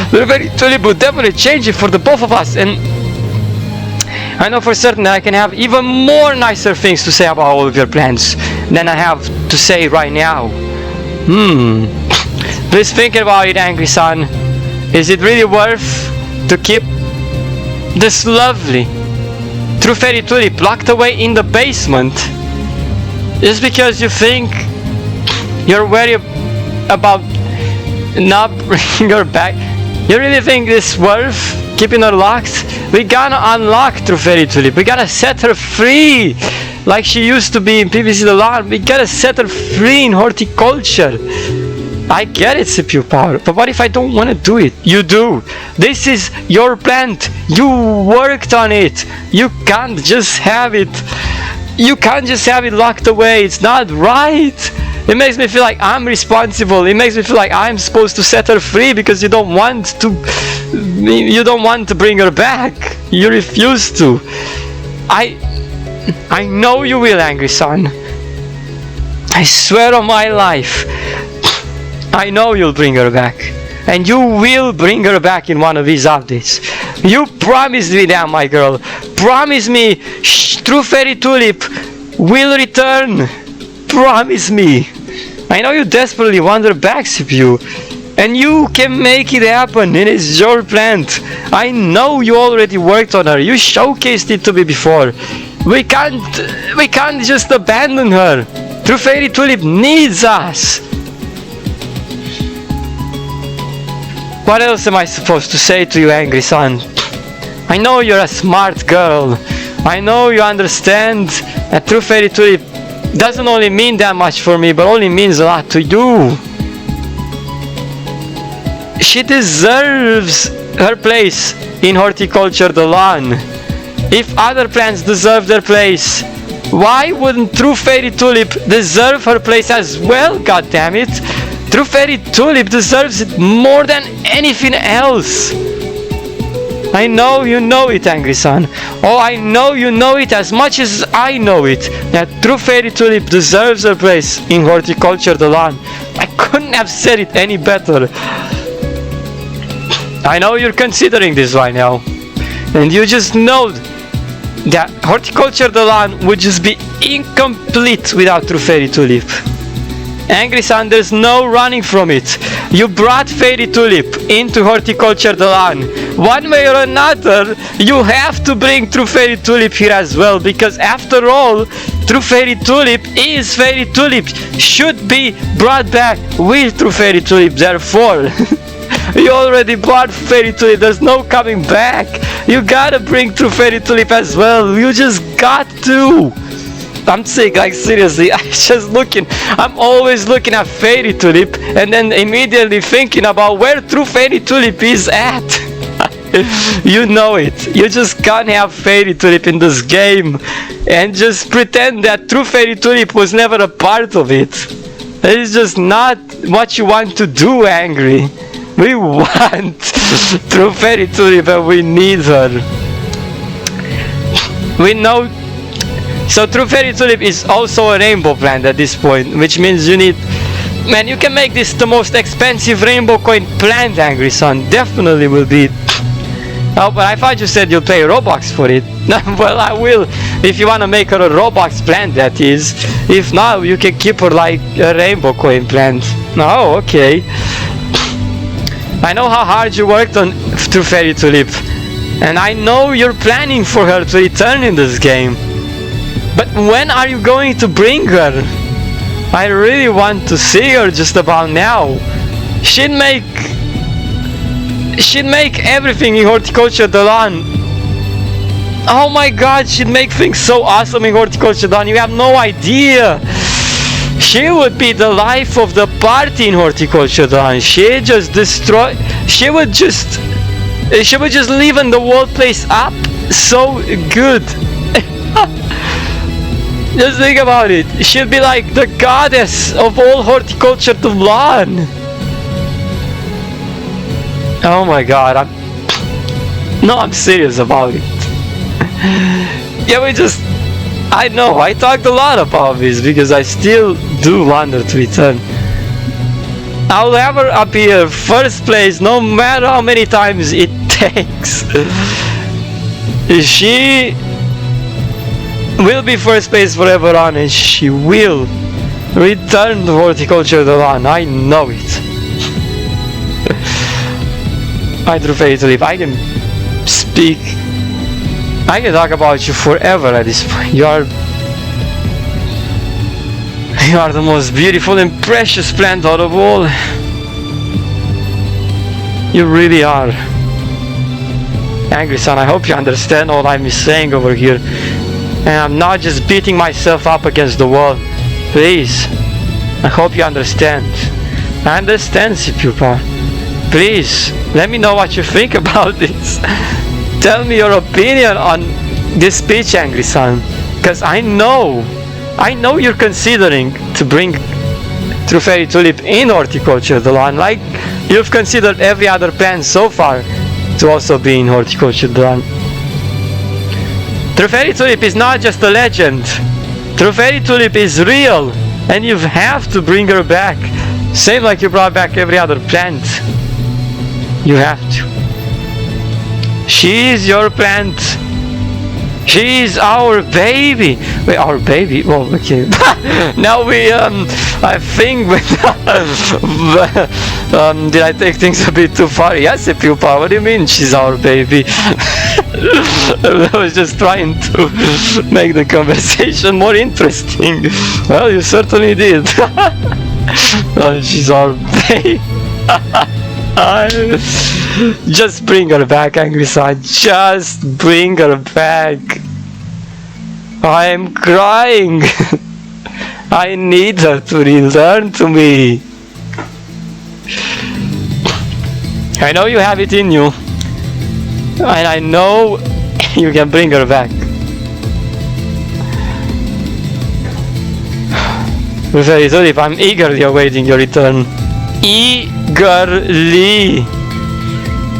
True Fairy Tulip would definitely change it for the both of us, and I know for certain that I can have even more nicer things to say about all of your plans than I have to say right now. Please think about it, Angry Son. Is it really worth to keep this lovely True Fairy Tulip locked away in the basement just because you think you're worried about not bringing her back? You really think it's worth keeping her locked? We gotta unlock True Fairy Tulip. We gotta set her free like she used to be in PVC Dolan. We gotta set her free in horticulture. I get it, CPU Power, but what if I don't want to do it? You do. This is your plant. You worked on it. You can't just have it. You can't just have it locked away. It's not right. It makes me feel like I'm responsible. It makes me feel like I'm supposed to set her free because you don't want to bring her back. You refuse to. I know you will, Angry Son. I swear on my life. I know you'll bring her back. And you will bring her back in one of these updates. You promised me that, my girl. Promise me True Fairy Tulip will return. Promise me. I know you desperately want her back, CPU. And you can make it happen. It is your plant. I know you already worked on her. You showcased it to me before. We can't just abandon her. True Fairy Tulip needs us. What else am I supposed to say to you, Angry Sun? I know you're a smart girl. I know you understand that True Fairy Tulip doesn't only mean that much for me, but only means a lot to you. She deserves her place in Horticulture the Lawn. If other plants deserve their place, why wouldn't True Fairy Tulip deserve her place as well, goddammit? True Fairy Tulip deserves it more than anything else. I know you know it, Angry Sun. Oh, I know you know it as much as I know it, that True Fairy Tulip deserves her place in Horticulture the Lawn. I couldn't have said it any better. I know you're considering this right now, and you just know that Horticulture the Lawn would just be incomplete without True Fairy Tulip. Angry Sun, there's no running from it. You brought Fairy Tulip into Horticulture the Lawn. One way or another, you have to bring True Fairy Tulip here as well, because after all, True Fairy Tulip is Fairy Tulip, should be brought back with True Fairy Tulip, therefore. You already brought Fairy Tulip, there's no coming back. You gotta bring True Fairy Tulip as well, you just got to. I'm sick, like seriously, I'm always looking at Fairy Tulip and then immediately thinking about where True Fairy Tulip is at. You know it, you just can't have Fairy Tulip in this game and just pretend that True Fairy Tulip was never a part of it. It's just not what you want to do, Angry. We want True Fairy Tulip and we need her. We know. So True Fairy Tulip is also a rainbow plant at this point, which means you need... Man, you can make this the most expensive rainbow coin plant, Angry Sun. Definitely will be. Oh, but I thought you said you'll pay Robux for it. Well, I will, if you want to make her a Robux plant, that is. If not, you can keep her like a rainbow coin plant. Oh, okay. I know how hard you worked on True Fairy Tulip, and I know you're planning for her to return in this game. But when are you going to bring her? I really want to see her just about now. She'd make everything in Horticulture the Lawn. Oh my god, she'd make things so awesome in Horticulture the Lawn, you have no idea. She would be the life of the party in Horticulture the Lawn. She would just liven the whole place up so good. Just think about it. She'll be like the goddess of all Horticulture the Lawn. Oh my god, I'm serious about it. Yeah, I know, I talked a lot about this because I still do want her to return. I'll have her up here first place no matter how many times it takes. She will be first place forever on, and she will return to Horticulture the Lawn. I know it. I True Fairy Tulip, I can speak, I can talk about you forever at this point. You are the most beautiful and precious plant out of all. You really are. Angry Sun, I hope you understand all I'm saying over here. And I'm not just beating myself up against the wall. Please, I hope you understand. I understand, Pupa. Please, let me know what you think about this. Tell me your opinion on this speech, Angry Sun. Because I know you're considering to bring True Fairy Tulip in Horticulture the Lawn, like you've considered every other plant so far to also be in Horticulture the Lawn. True Fairy Tulip is not just a legend. True Fairy Tulip is real, and you have to bring her back. Same like you brought back every other plant. You have to. She is your plant. She is our baby. Wait, our baby? Well, okay. Now we, I think, did I take things a bit too far? Yes, Pupa, what do you mean she's our baby? I was just trying to make the conversation more interesting. Well, you certainly did. Oh, she's all babe. Just bring her back, Angry Side. Just bring her back. I'm crying. I need her to return to me. I know you have it in you. And I know you can bring her back. Very Tulip, I'm eagerly awaiting your return. Eagerly.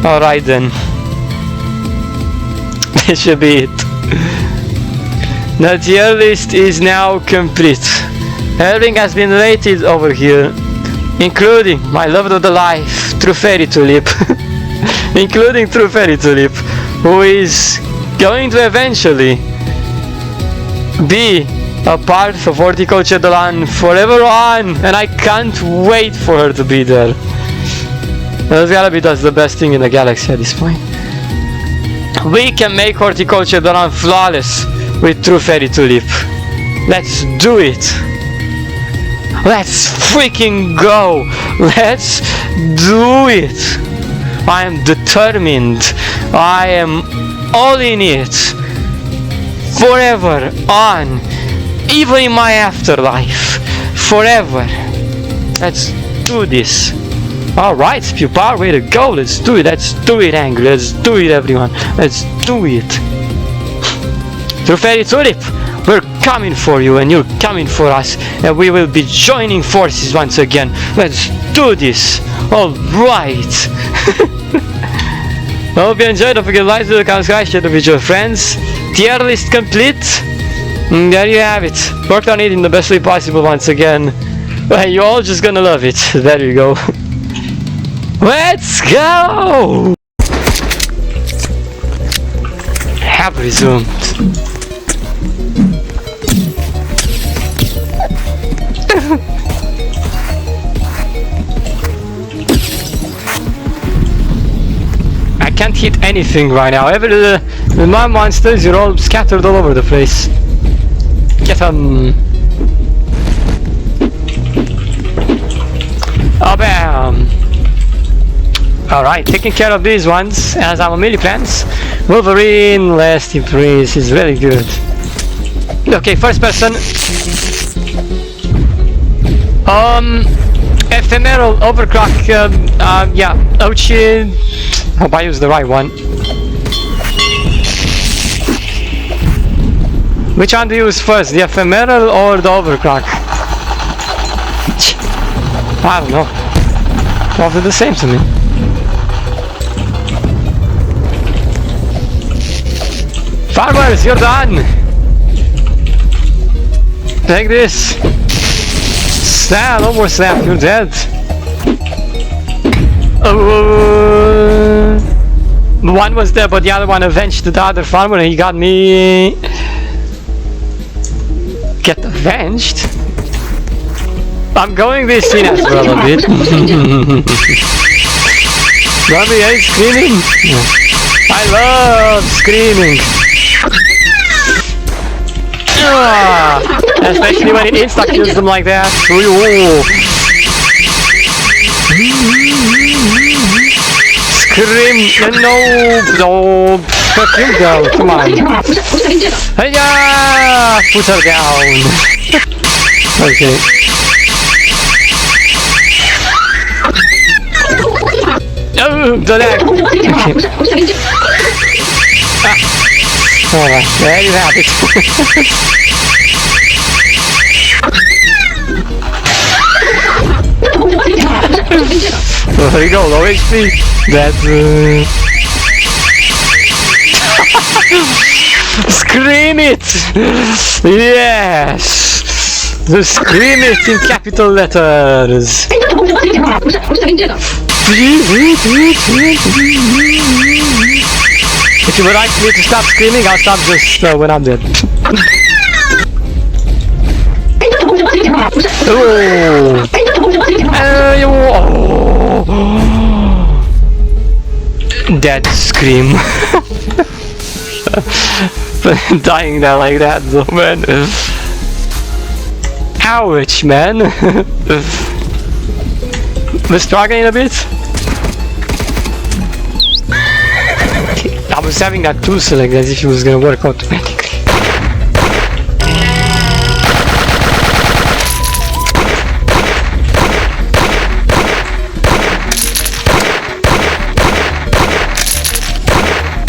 Alright then. This should be it. The tier list is now complete. Everything has been rated over here, including my love of the life, True Fairy Tulip. Including True Fairy Tulip, who is going to eventually be a part of Horticulture forever on, and I can't wait for her to be there. That's gotta be the best thing in the galaxy at this point. We can make Horticulture flawless with True Fairy Tulip. Let's do it. Let's freaking go. Let's do it. I am determined. I am all in it. Forever on. Even in my afterlife. Forever. Let's do this. Alright, Spew Power, way to go. Let's do it. Let's do it, Angry. Let's do it, everyone. Let's do it. True Fairy Tulip, we're coming for you and you're coming for us. And we will be joining forces once again. Let's do this. Alright. I hope you enjoyed. Don't forget to like, subscribe, share with your friends. Tier list complete. And there you have it. Worked on it in the best way possible once again. Well, you're all just gonna love it. There you go. Let's go! Have resumed. I can't hit anything right now. My monsters are all scattered all over the place. Get 'em. Oh, bam. Alright, taking care of these ones as our melee plants. Wolverine, last impress is very good. Okay, first person. Ephemeral overclock. Yeah, Ochi. Hope I used the right one. Which one do you use first, the ephemeral or the overclock? I don't know. Both are the same to me. Farmers, you're done! Take this! Snap, no more snap, you're dead! One was there, but the other one avenged the other farmer and he got me... Get avenged? I'm going this in as well a bit. Bobby, are you screaming? I love screaming! Especially when it insta-kills them like that. Scream! No! Fuck you go! Come on! Hiya! Put her down! Okay. Oh, the leg! Okay. Alright, there you have it. There you go, low HP. That's Scream it! Yes! Scream it in capital letters! If you would like me to stop screaming, I'll stop just when I'm dead. Oh. Dead scream. Dying there like that though, man. Ouch, man. We're struggling a bit. I was having that tool select as if it was gonna work automatically.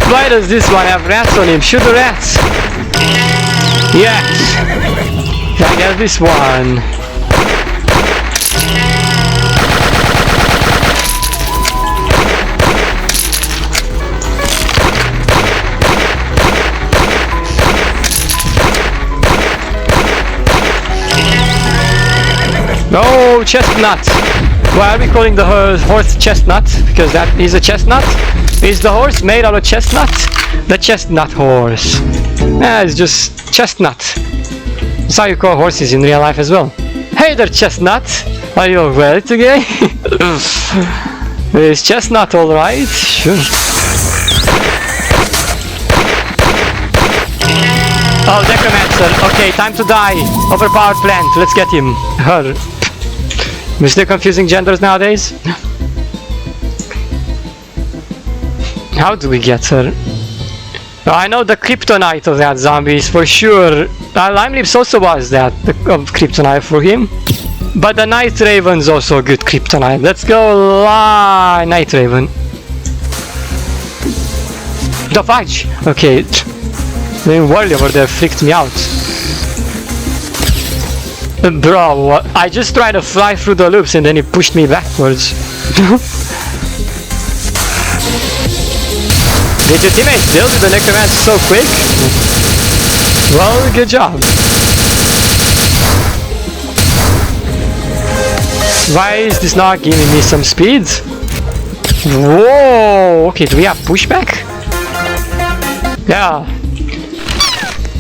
Why does this one have rats on him? Shoot the rats! Yes! I got this one. No, chestnut! Why are we calling the horse chestnut? Because that is a chestnut? Is the horse made out of chestnut? The chestnut horse. Yeah, it's just chestnut. That's how you call horses in real life as well. Hey there, chestnut! Are you ready today? Is chestnut alright? Sure. Oh, necromancer. Okay, time to die. Overpowered plant. Let's get him. Her. We're still confusing genders nowadays? How do we get her? I know the kryptonite of that zombie is for sure. Lime Lips also was that, the kryptonite for him. But the Night Raven's also a good kryptonite. Let's go Night Raven. The fudge! Okay. The world over there freaked me out. Bro, I just tried to fly through the loops and then he pushed me backwards. Did your teammates deal with the necromancer so quick? Well, good job. Why is this not giving me some speed? Whoa! Okay, do we have pushback? Yeah.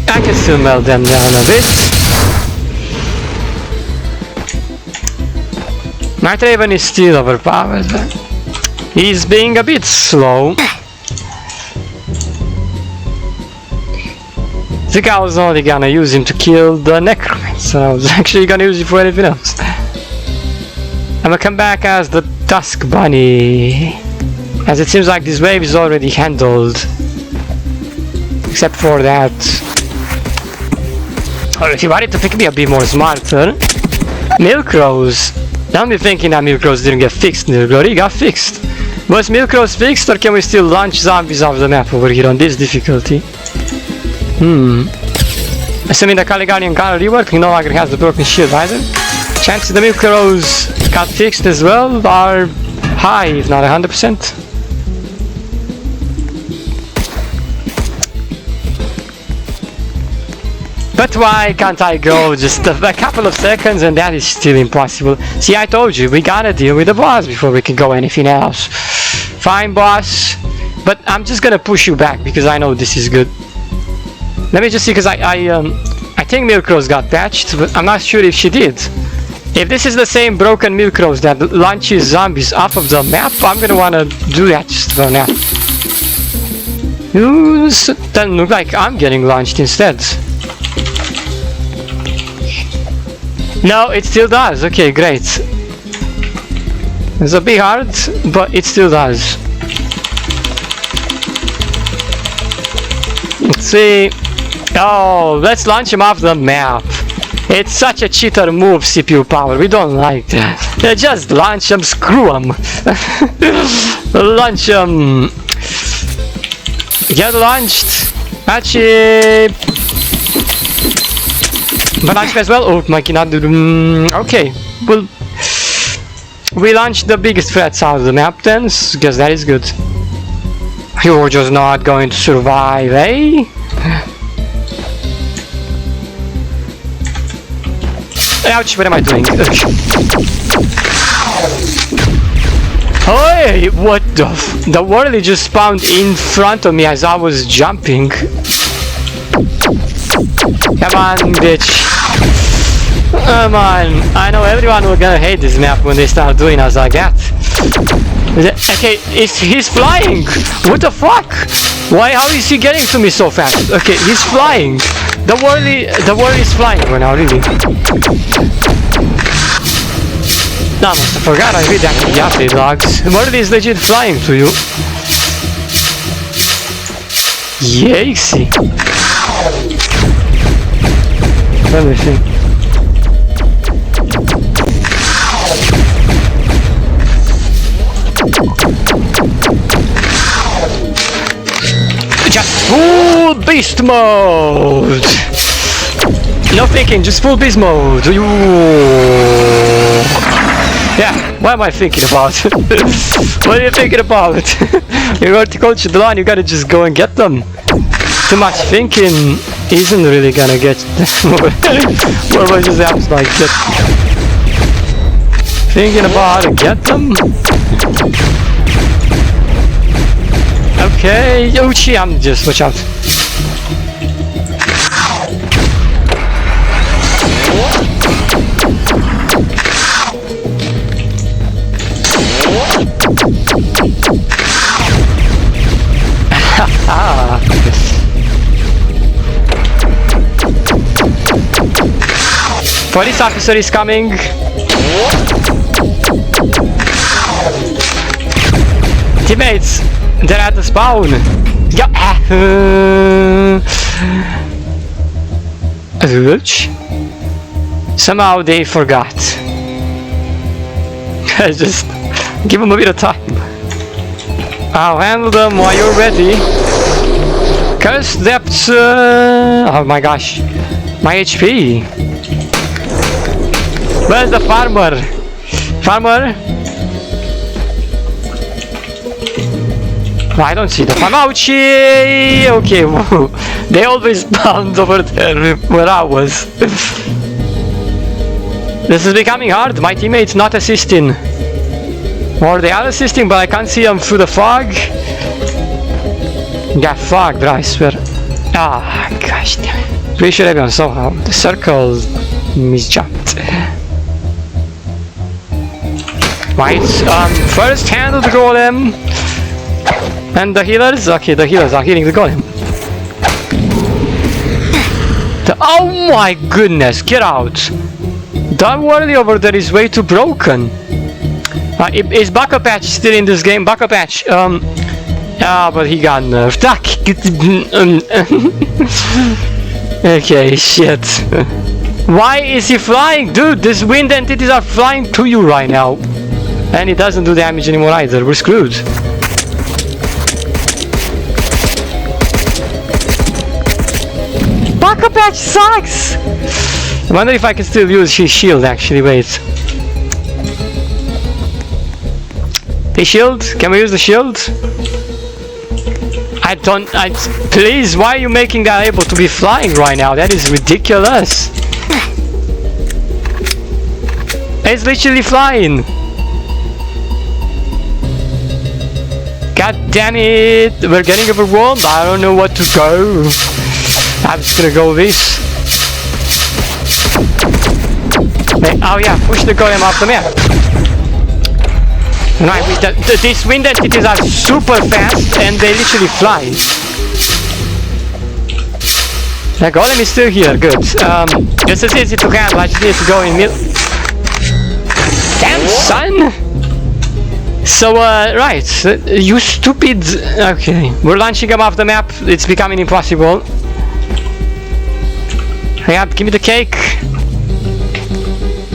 I can still melt them down a bit. Night Raven is still overpowered. He's being a bit slow. I think I was only gonna use him to kill the necromancer. I was actually gonna use him for anything else. I'm gonna come back as the Dusk Bunny, as it seems like this wave is already handled, except for that. Or if you wanted to think me a bit more smarter, Milk Rose. Don't be thinking that Milk Rose didn't get fixed, Nilglory. He got fixed. Was Milk Rose fixed, or can we still launch zombies off the map over here on this difficulty? Assuming the Caligarian got a rework, he no longer has the broken shield either. Chances the Milk Rose got fixed as well are high, if not 100%. But why can't I go just a couple of seconds and that is still impossible? See, I told you, we gotta deal with the boss before we can go anything else. Fine, boss. But I'm just gonna push you back because I know this is good. Let me just see, because I think Milk Rose got patched, but I'm not sure if she did. If this is the same broken Milk Rose that launches zombies off of the map, I'm gonna wanna do that just for now. Doesn't look like I'm getting launched instead. No, it still does. Okay, great. It's a bit hard, but it still does. Let's see. Oh, let's launch him off the map. It's such a cheater move, CPU power. We don't like that. Just launch him, screw him. Launch him. Get launched. Actually. But launch him as well. Oh, my cannot do. Okay. Well, we launched the biggest threats out of the map then, because that is good. You're just not going to survive, eh? Ouch, what am I doing? Hey, what the world just spawned in front of me as I was jumping. Come on, bitch. Come on. I know everyone will gonna hate this map when they start doing us like that. Okay, he's flying! What the fuck? Why? How is he getting to me so fast? Okay, he's flying. The world is flying right now, really. No, I must have forgot I read that the update logs. The world is legit flying to you. Yikesy. Let me see. Just full beast mode! No thinking, just full beast mode! Yeah, what am I thinking about? What are you thinking about? You're horticulture the line, you gotta just go and get them. Too much thinking isn't really gonna get what just happens like that. Thinking about how to get them? Okay, Yoshi, I'm just watch out. Police officer is coming. Teammates, they're at the spawn. Yeah. Somehow they forgot. Just give them a bit of time. I'll handle them while you're ready. Curse depths. Oh my gosh, my HP. Where's the farmer? Farmer? I don't see the farmer. Ouchie! Okay, whoa. They always spawned over there where I was. This is becoming hard. My teammate's not assisting. Or they are assisting, but I can't see them through the fog. Got fog, bro, I swear. Ah, gosh damn it. Pretty sure everyone somehow. The circle misjumped. Right, first handle the golem. And the healers? Okay, the healers are healing the golem. Oh my goodness, get out! That world over there is way too broken. Is Bucka Patch still in this game? Bucka Patch, but he got nerfed. Okay, shit. Why is he flying? Dude, these wind entities are flying to you right now. And it doesn't do damage anymore either, we're screwed. Bucka Patch sucks! I wonder if I can still use his shield actually, wait. The shield? Can we use the shield? Please, why are you making that able to be flying right now? That is ridiculous. It's literally flying. God damn it, we're getting overwhelmed. I don't know what to go. I'm just gonna go with this. Hey, oh yeah, push the golem off the map. Right, these wind entities are super fast and they literally fly. The golem is still here, good. This is easy to handle, I just need to go in mid. Damn son! So, right, you stupid... Okay, we're launching them off the map, it's becoming impossible. Yeah, give me the cake.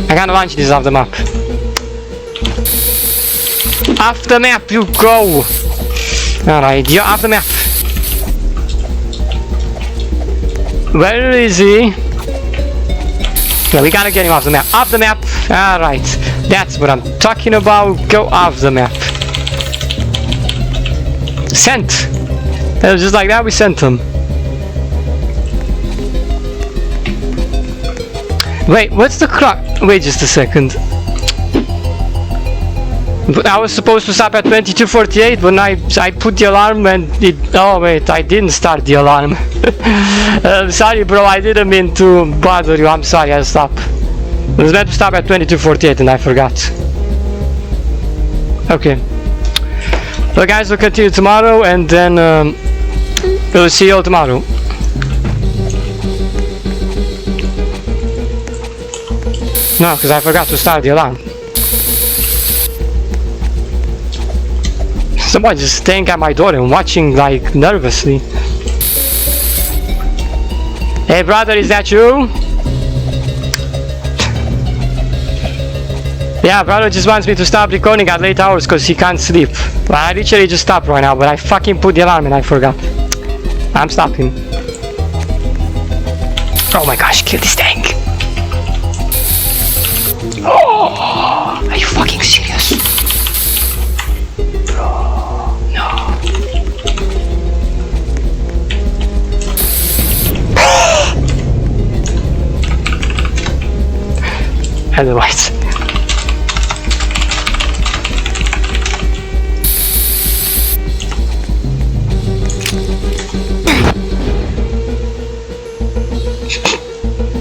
I can't launch this off the map. Off the map you go! Alright, you're off the map. Where is he? Yeah, we gotta get him off the map. Off the map! Alright, that's what I'm talking about. Go off the map. Sent! Just like that, we sent him. Wait, what's the clock? Wait just a second. I was supposed to stop at 22:48 when I put the alarm and it... Oh wait, I didn't start the alarm. Sorry bro, I didn't mean to bother you, I'm sorry, I'll stop. I was meant to stop at 22:48 and I forgot. Okay. Well guys, we'll continue tomorrow and then We'll see you all tomorrow. No, because I forgot to start the alarm. Someone just staying at my door and watching like nervously. Hey brother, is that you? Yeah, brother just wants me to stop recording at late hours because he can't sleep. Well, I literally just stopped right now, but I fucking put the alarm and I forgot. I'm stopping. Oh my gosh, kill this tank. Oh, are you fucking serious? Bro, no. Otherwise.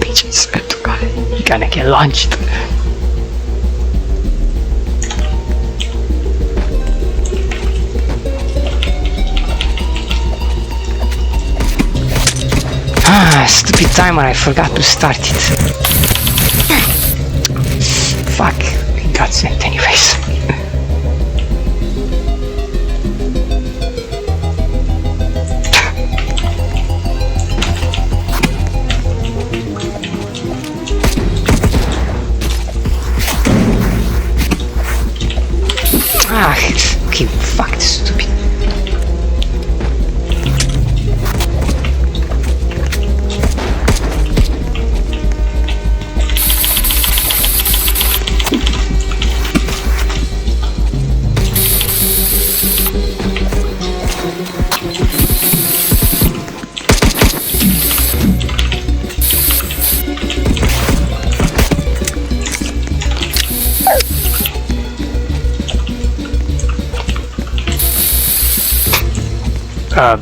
Bitch, I swear to God, you're gonna get launched. Ah, stupid timer, I forgot to start it. Fuck, we got sent anyways. Ah, okay, fuck, stupid.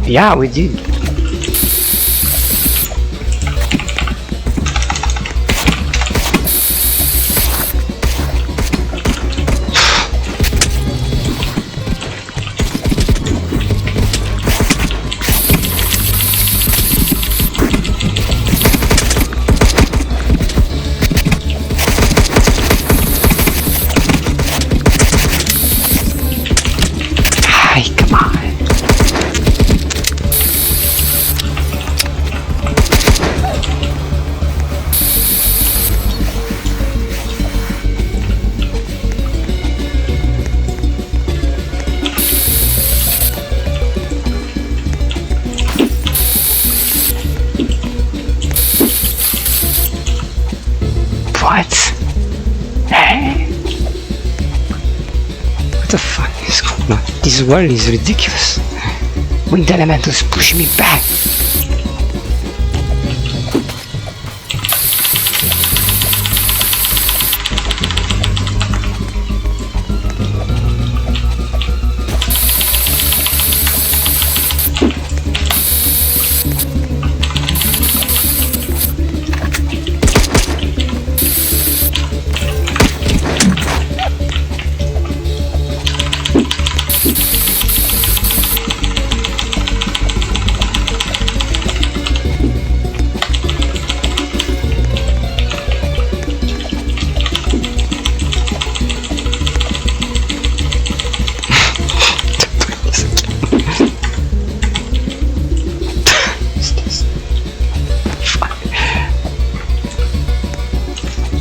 Yeah, we did. Ay, come on. What? Hey? What the fuck is going on? This world is ridiculous. Wind elementals push me back.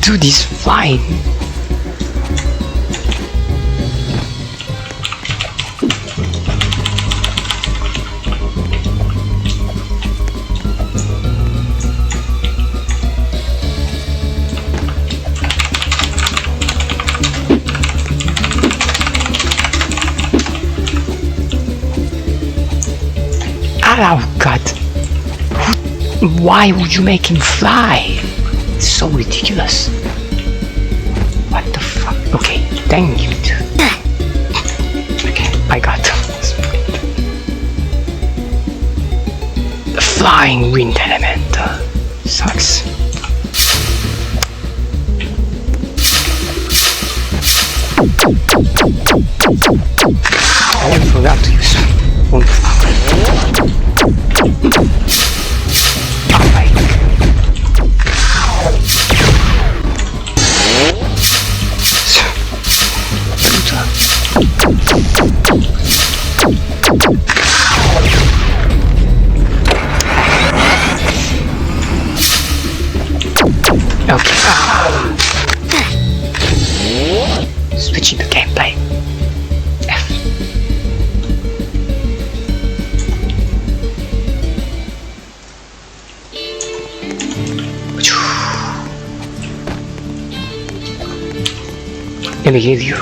Dude is flying. Oh God. Why would you make him fly? It's so ridiculous. What the fuck? Okay, thank you. Okay, I got this. The flying wind elemental sucks. I forgot to use one flower. Let me give you.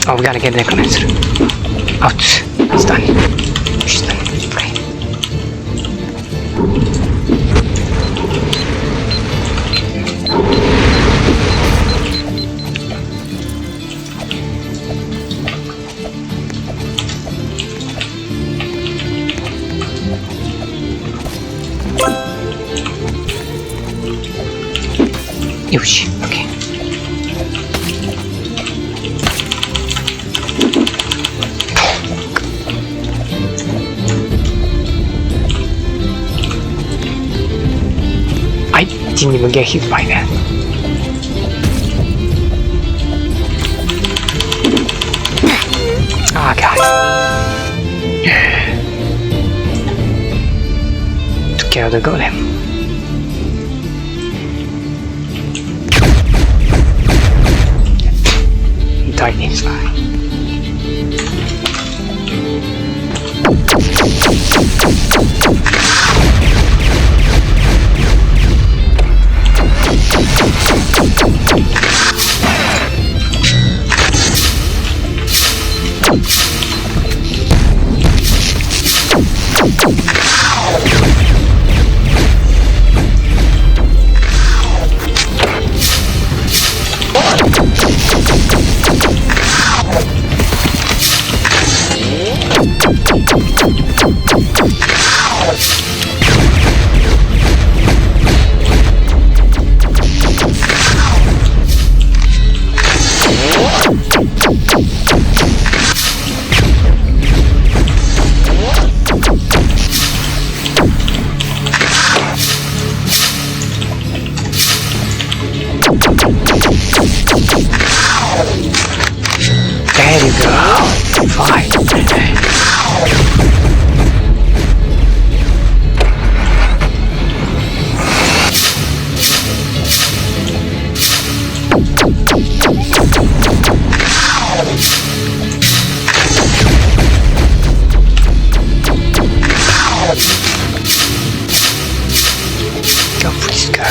Oh, we gotta get the connector. Out. It's done. She's done. Okay. Huge. Okay. I didn't even get hit by that. Ah, God. Took care of the golem. Tightening slide. There you go. Fine. Go, please go.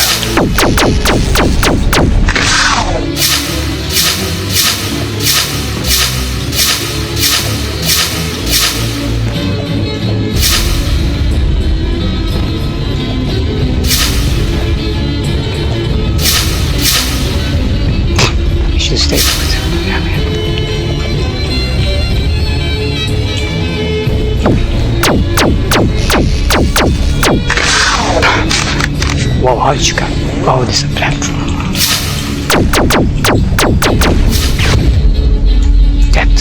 Stay with him. Yeah, man. Whoa, how did you get? Oh, this is a platform. That.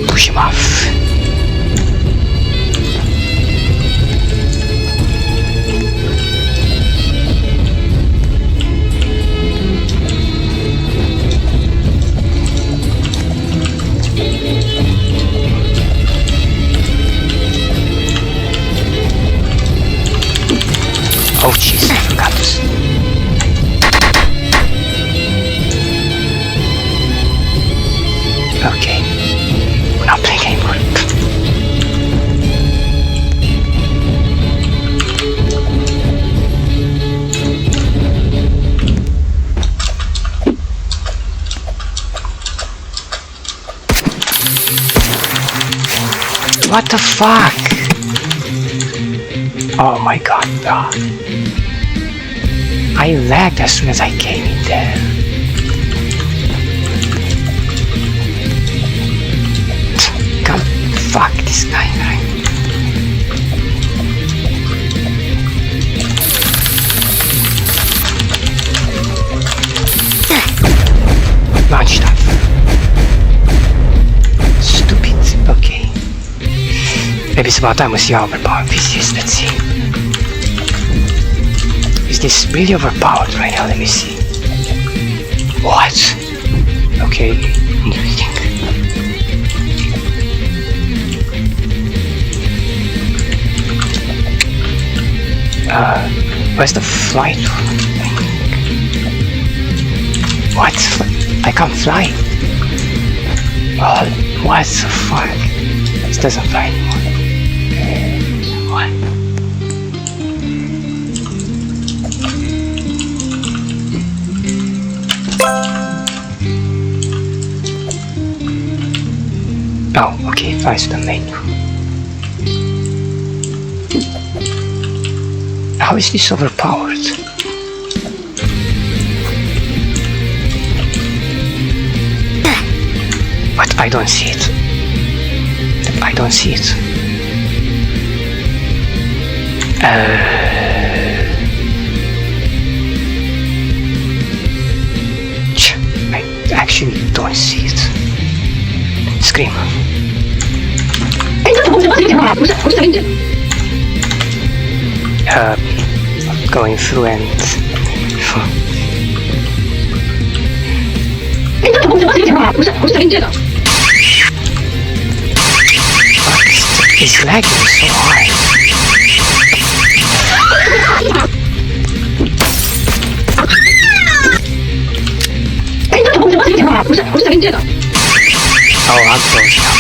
Push him off. Oh jeez, I forgot this. Okay, we're not playing anymore. What the fuck? Oh my god, no. I lagged as soon as I came in there. God, fuck this guy, man. Launch stuff. Stupid. Okay. Maybe it's about time we see how overpowered this is. Let's see. Is this really overpowered right now? Let me see. What? Okay, interesting. Where's the flight? What? I can't fly. Oh, what the fuck? This doesn't fly anymore. What? Oh, okay, flies to the menu. How is this overpowered? But I don't see it. I don't see it. I actually don't see it. Scream. Going through and it's lagging so hard. Oh, I'm close now.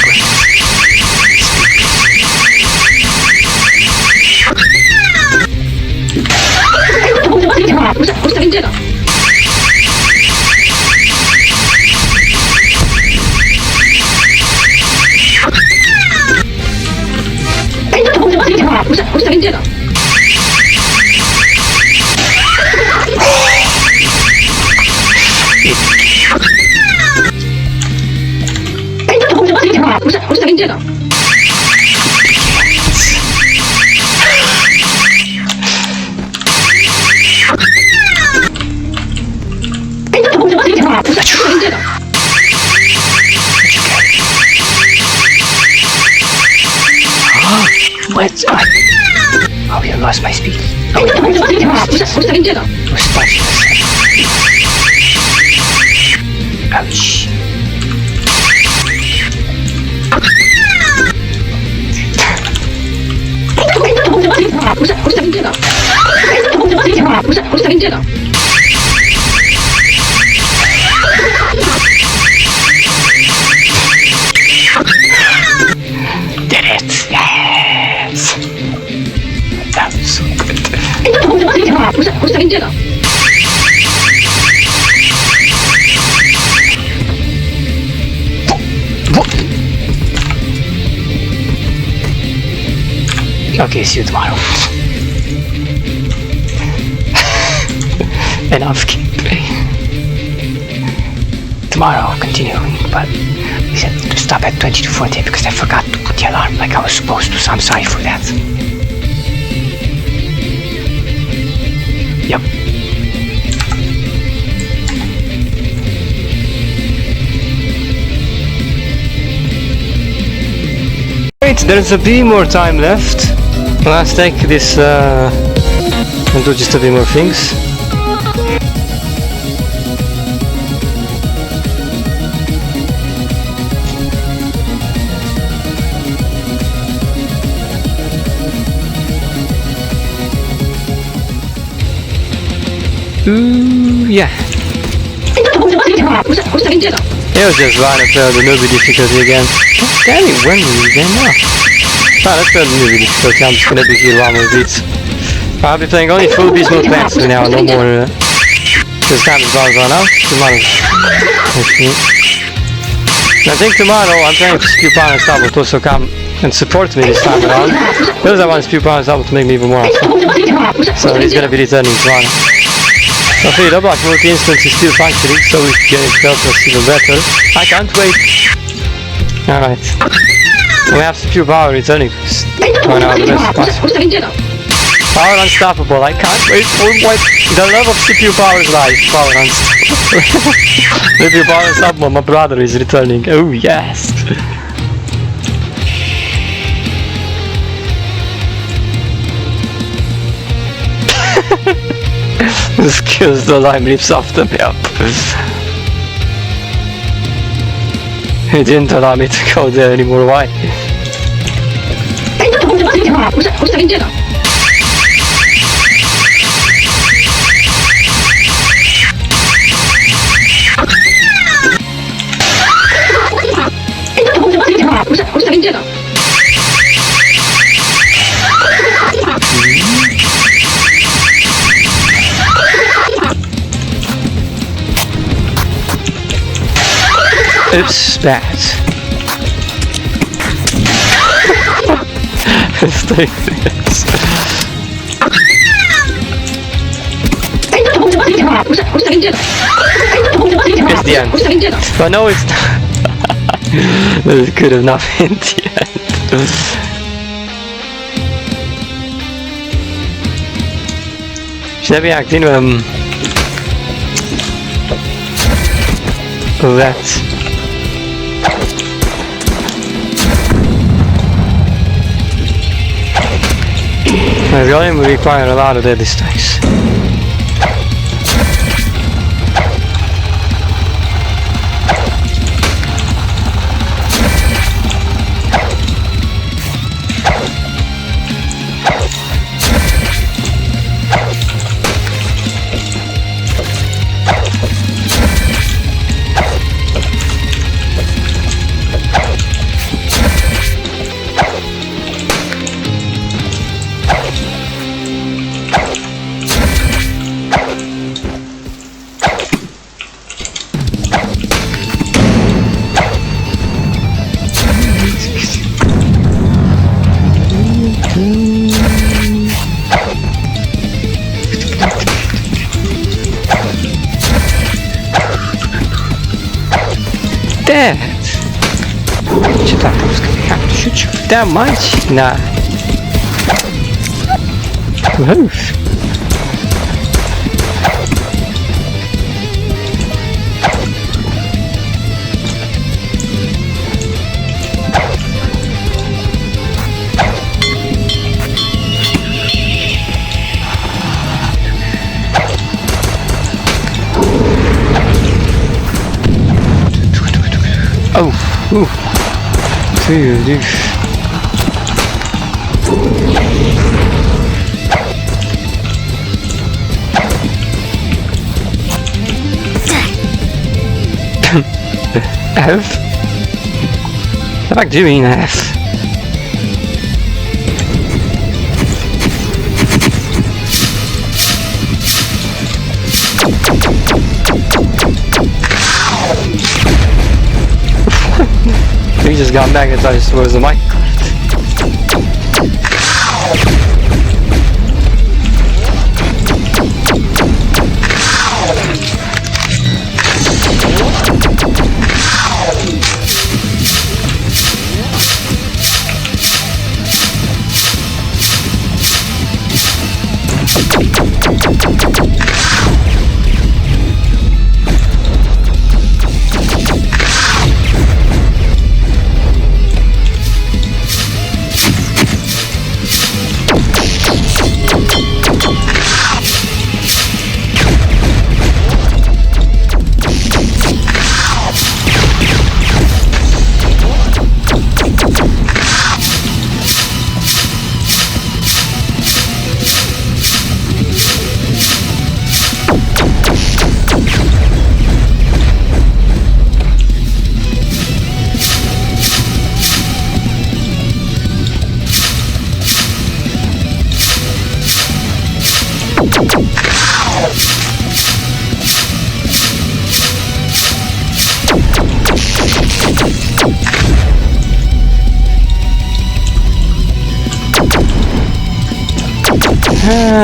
What? Oh, we lost my speed. Oh, we ouch. Did it? Yes. That was so good. Okay, see you tomorrow. Enough gameplay. Tomorrow continuing, but we said to stop at 20 to 40 because I forgot to put the alarm like I was supposed to, so I'm sorry for that. Yep. Wait, there's a bit more time left. Let's take this and do just a bit more things. Ooh, yeah. He'll just run and play the newbie difficulty again. Damn it, when will we get now? Ah, let's play the newbie difficulty. I'm just gonna be here one more bit. I'll be playing only full beast mode plans now, no more. Because time is about to run out. Tomorrow. I think tomorrow I'm playing for Spewpower and Stubble to also come and support me this time around. Because I want Spewpower and Stubble to make me even more awesome. So he's gonna be returning tomorrow. Okay, double black multi-instance is still functioning, so we can help us even better. I can't wait. Alright. We have Spewpower returning for now, the best possible. Power unstoppable, I can't wait for what the love of CPU power is like. Power unstoppable. CPU power unstoppable, my brother is returning. Oh yes! This kills the lime rips off the map. He didn't allow me to go there anymore, why? Oops, bad. Let's take this. It's the end. But no, it's not. It could have not been the end. Should I be acting that? It's going to require a lot of deadly strikes. Dead! Czy tak polska jechała? Shoot you that much? Nah. Oof. Oh, ooh. Dude. F? What am I doing, F? We just got back and thought it was the mic.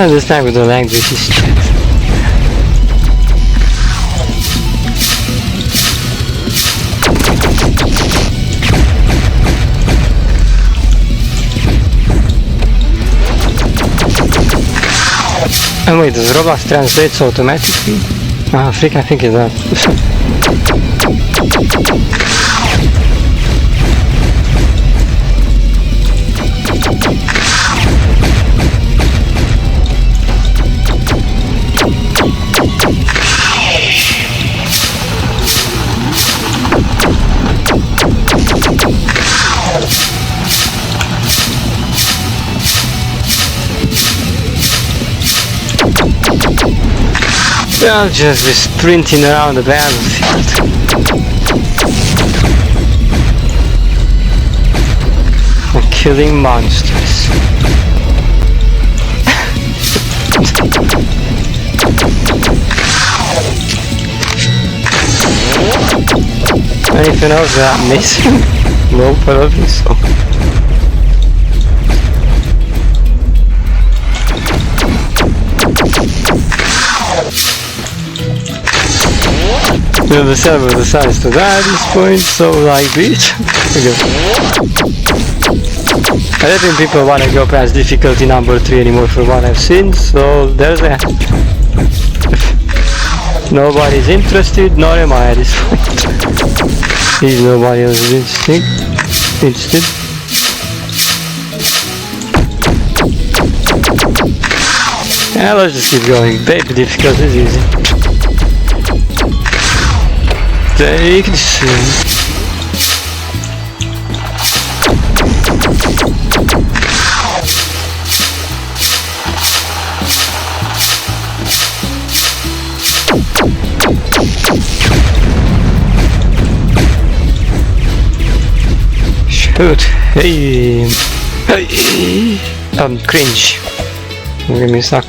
This time with the language is chat. Oh wait, does Roblox translates automatically? Ah, freaking I think it does. I'll just be sprinting around the battlefield. And killing monsters. Anything else that I'm missing? Nope, I don't think so. The server decides to die at this point, so like bitch. I don't think people wanna go past difficulty number 3 anymore for what I've seen, so there's that. Nobody's interested, nor am I at this point. If nobody else is interested. Yeah, let's just keep going. Baby difficulty is easy. Take this. Shoot. Hey. Hey. Cringe. Give me a sec.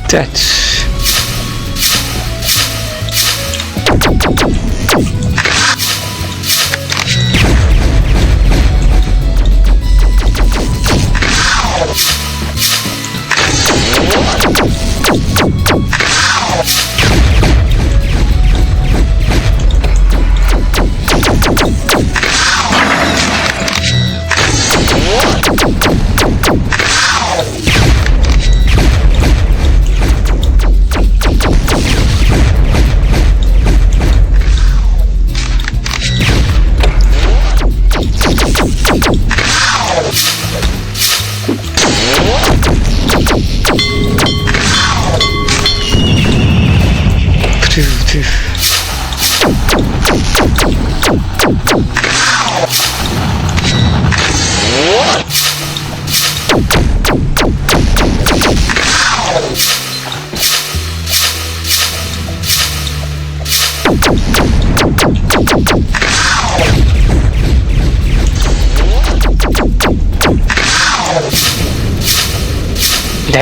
That's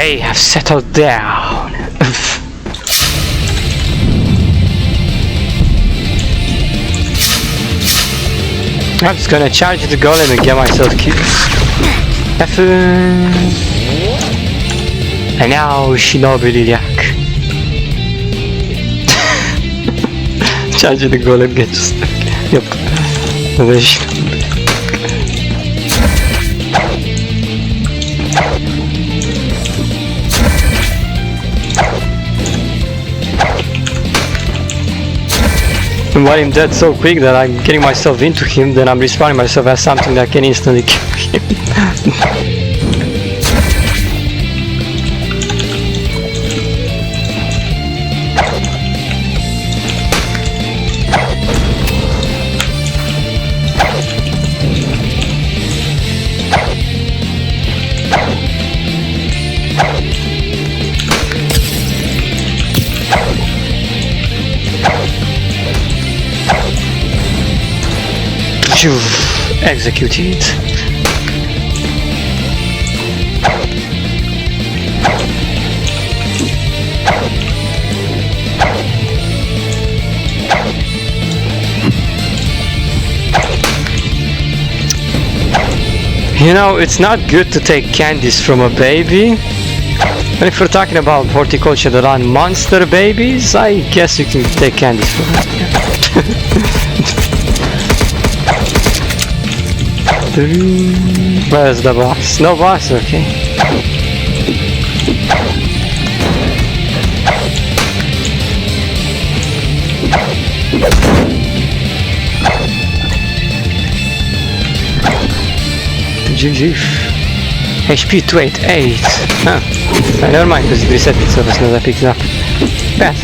they have settled down. I'm just gonna charge the golem and get myself killed. And now Shinobi Liliac. Charge the golem gets stuck. Yep. And while I'm dead so quick that I'm getting myself into him, then I'm respawning myself as something that can instantly kill him. Executed. You know, it's not good to take candies from a baby. But if we're talking about horticulture that run monster babies, I guess you can take candies from them. Where's the boss? No boss? Okay. GG. HP 288. Huh. Never mind, because it reset itself as soon as I picked it up. Bad.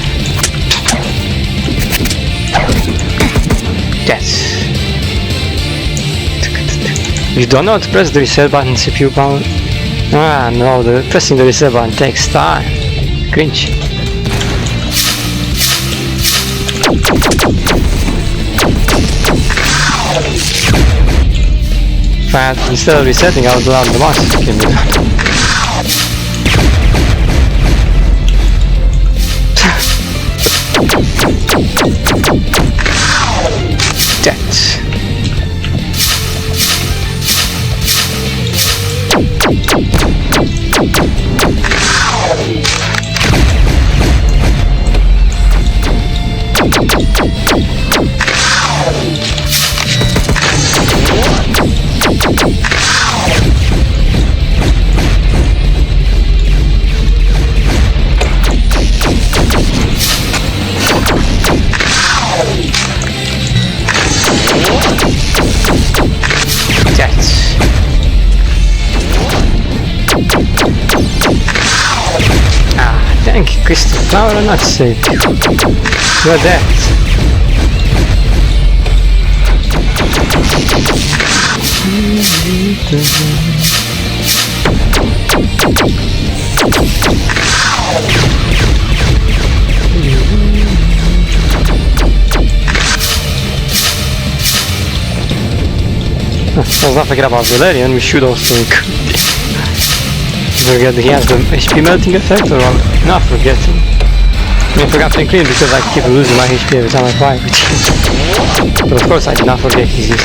Yes. You don't know how to press the reset button, CPU power. Ah no, pressing the reset button takes time. Cringe. But instead of resetting, I would allow the boss to kill me. Thank you, crystal flower, I'm not safe. You're dead. Let's not forget about Valerian, we should also forget he has the HP melting effect, or I'm not forgetting. I mean, I forgot to include because I keep losing my HP every time I fight. But of course I did not forget his usage.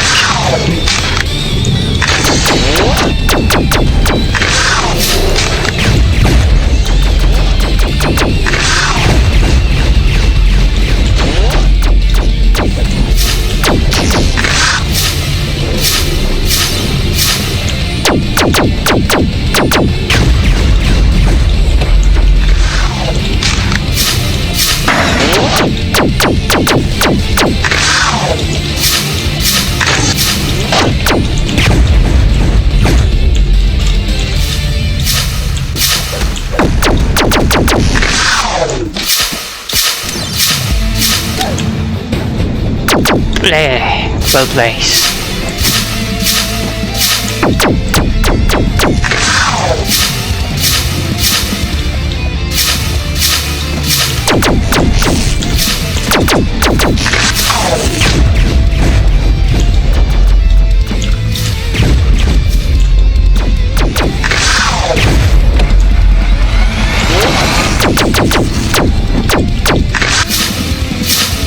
Well placed.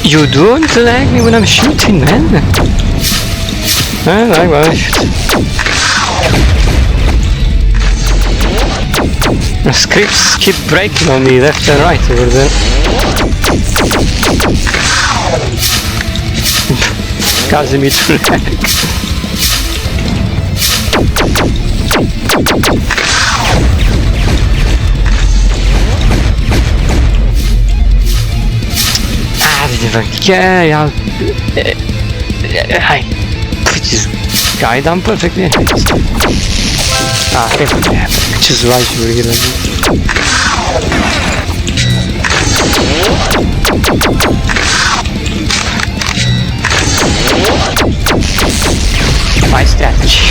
You don't lag me when I'm shooting, man. I like when I shoot. The scripts keep breaking on me left and right over there. Causing me to lag. Yeah, I put this guy down perfectly. Okay, just right really. My strategy.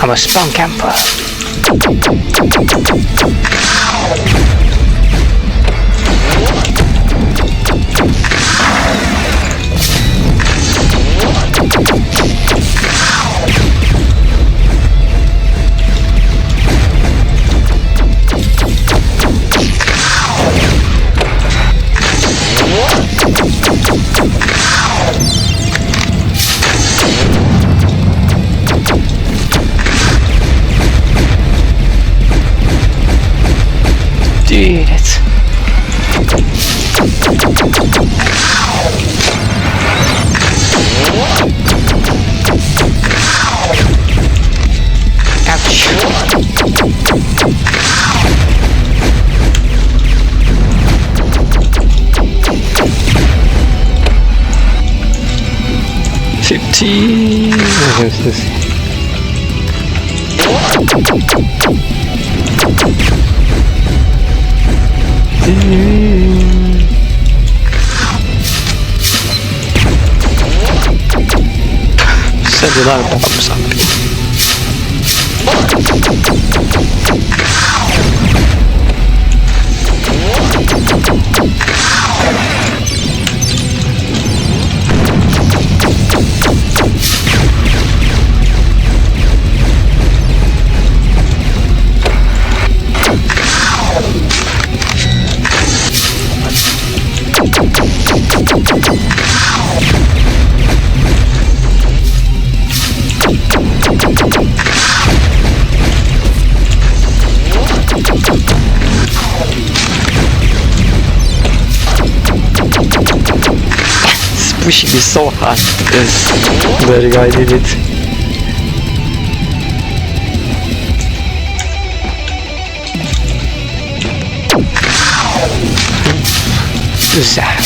I'm a spawn camper. Did it. Ouch. Where's this? Send a lot of bombs up. pushing me so hard. There you go, I did it. Zap.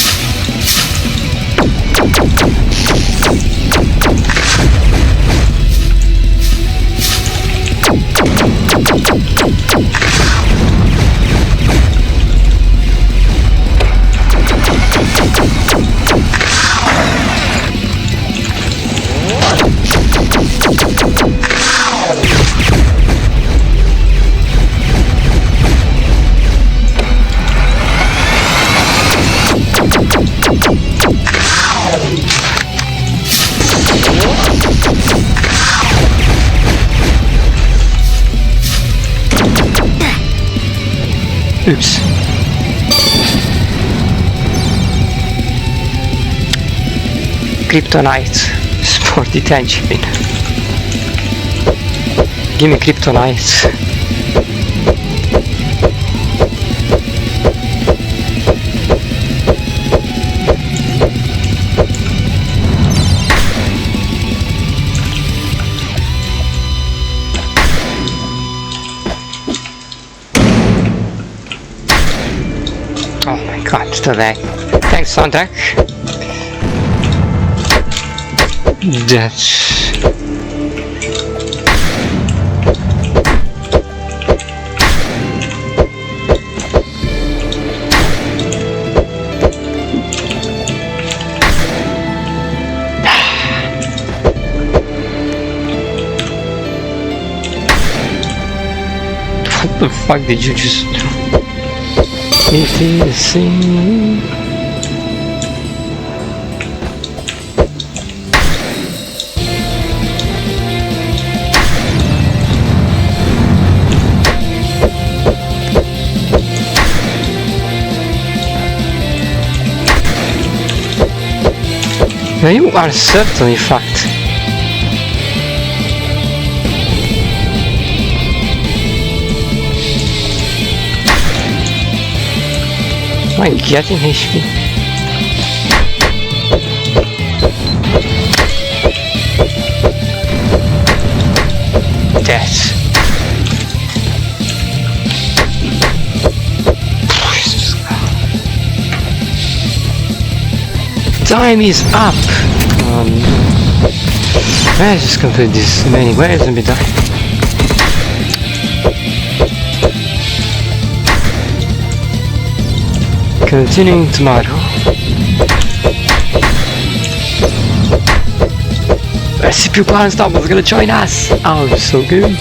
Oops. Kryptonite. Sport detention. Give me kryptonite. Oh my god, the lag. Thanks, soundtrack. That's... What the fuck did you just do? It is singing. You are certainly fucked. Am I getting HP? Death. Time is up. Let's just complete this many ways and be done. Continuing tomorrow. SCP Stop was gonna join us. Oh, so good.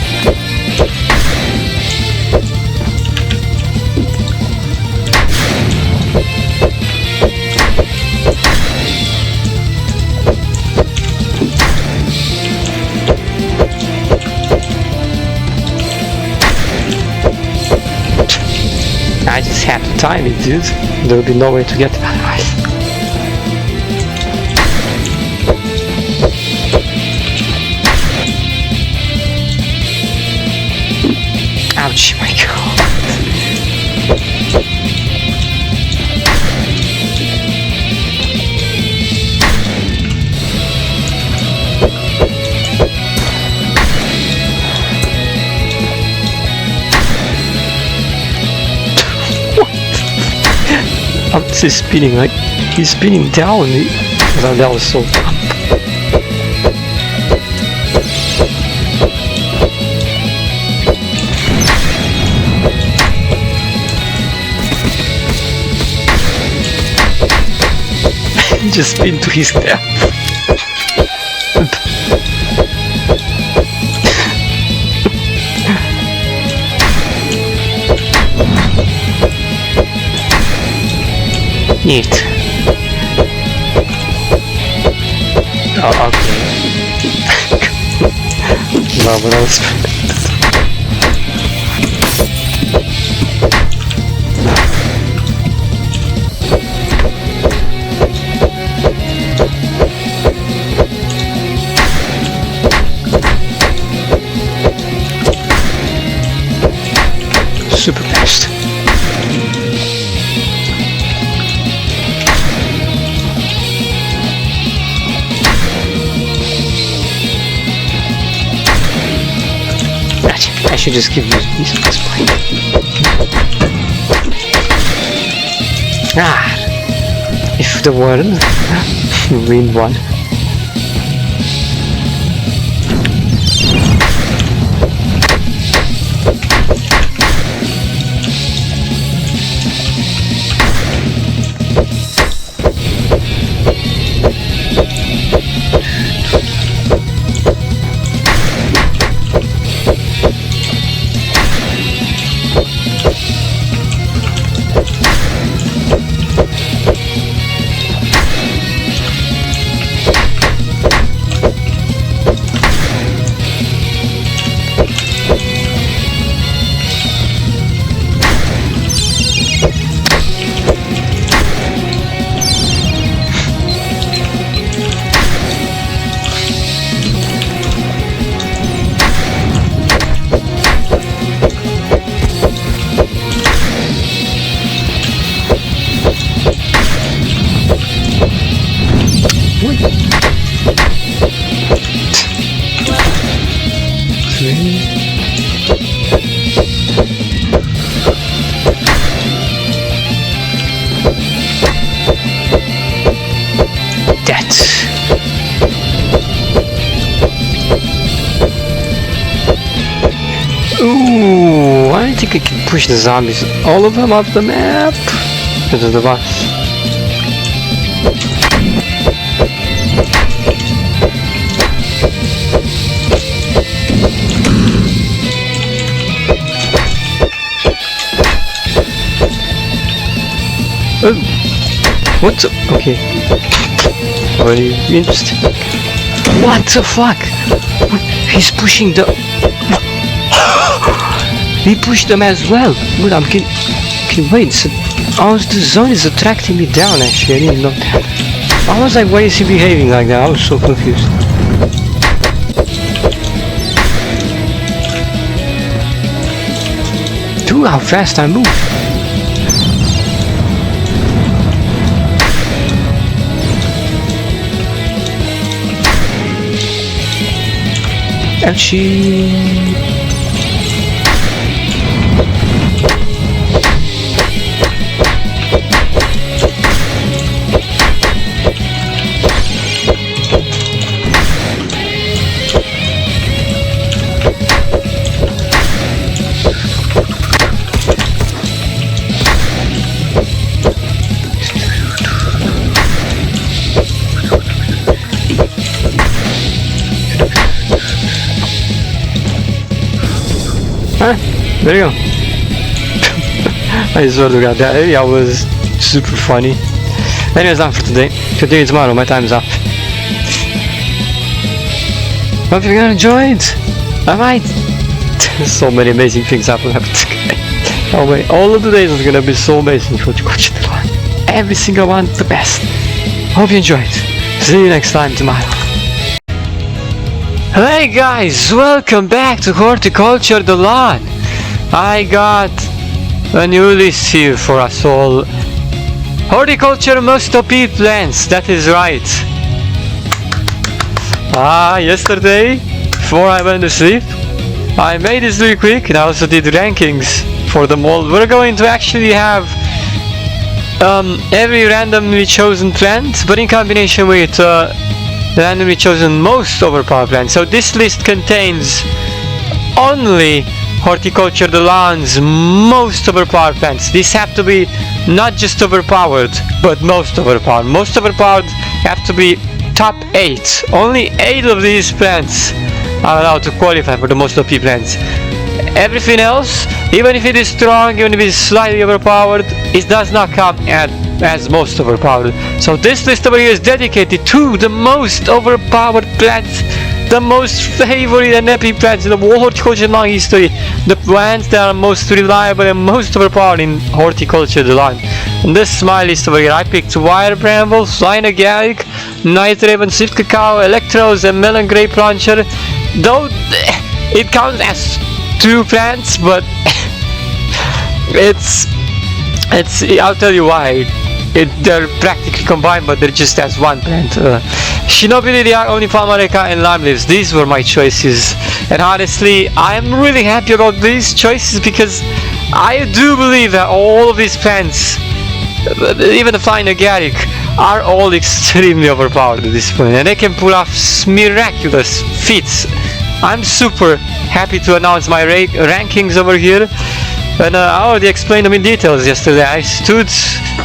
I just have to time it, dude. There will be no way to get it otherwise. Ouch, my god. This is spinning, like he's spinning down. That was so up. Just spin to his death. Neat. Oh, okay. No, but that was super fast. should just give you these at this point. If the world win one. Ooh, I think I can push the zombies, all of them, off the map. This is the boss. Oh, what's up? Okay. Very interesting. What the fuck? He's pushing the. He pushed them as well. But I'm can wait. So, how is the zone is attracting me down? Actually, I didn't know that. I was like, why is he behaving like that? I was so confused. Dude, how fast I move. And she. There you go. I swear to God, that area was super funny. Anyways, not for today. Continue tomorrow, my time's up. Hope you're gonna enjoy it. Alright. So many amazing things happen. Oh wait, all of the days are gonna be so amazing. Every single one, the best. Hope you enjoyed. See you next time tomorrow. Hey guys, welcome back to Horticulture the Lawn. I got a new list here for us all. Horticulture must OP plants, that is right. Yesterday, before I went to sleep, I made this really quick and I also did rankings for them all. We're going to actually have every randomly chosen plant, but in combination with randomly chosen most overpowered plants. So this list contains only Horticulture the Lawn's most overpowered plants. These have to be not just overpowered, but most overpowered. Most overpowered have to be top 8. Only 8 of these plants are allowed to qualify for the most OP plants. Everything else, even if it is strong, even if it is slightly overpowered, it does not count as most overpowered. So this list over here is dedicated to the most overpowered plants, the most favorite and epic plants in the whole horticulture long history, the plants that are most reliable and most overpowered in Horticulture the Lawn. And this is my list over here. I picked Wire Bramble, Flying Agaric, Night Raven, Swift Cacao, Electros, and Melon Grape Launcher. Though it counts as 2 plants, but it's I'll tell you why. They're practically combined, but they're just as 1 plant. Shinobi Lilia, Only Palmareca, and Lime Leaves. These were my choices. And honestly, I'm really happy about these choices because I do believe that all of these plants, even the Flying Agaric, are all extremely overpowered at this point, and they can pull off miraculous feats. I'm super happy to announce my rankings over here, and I already explained them in details yesterday. I stood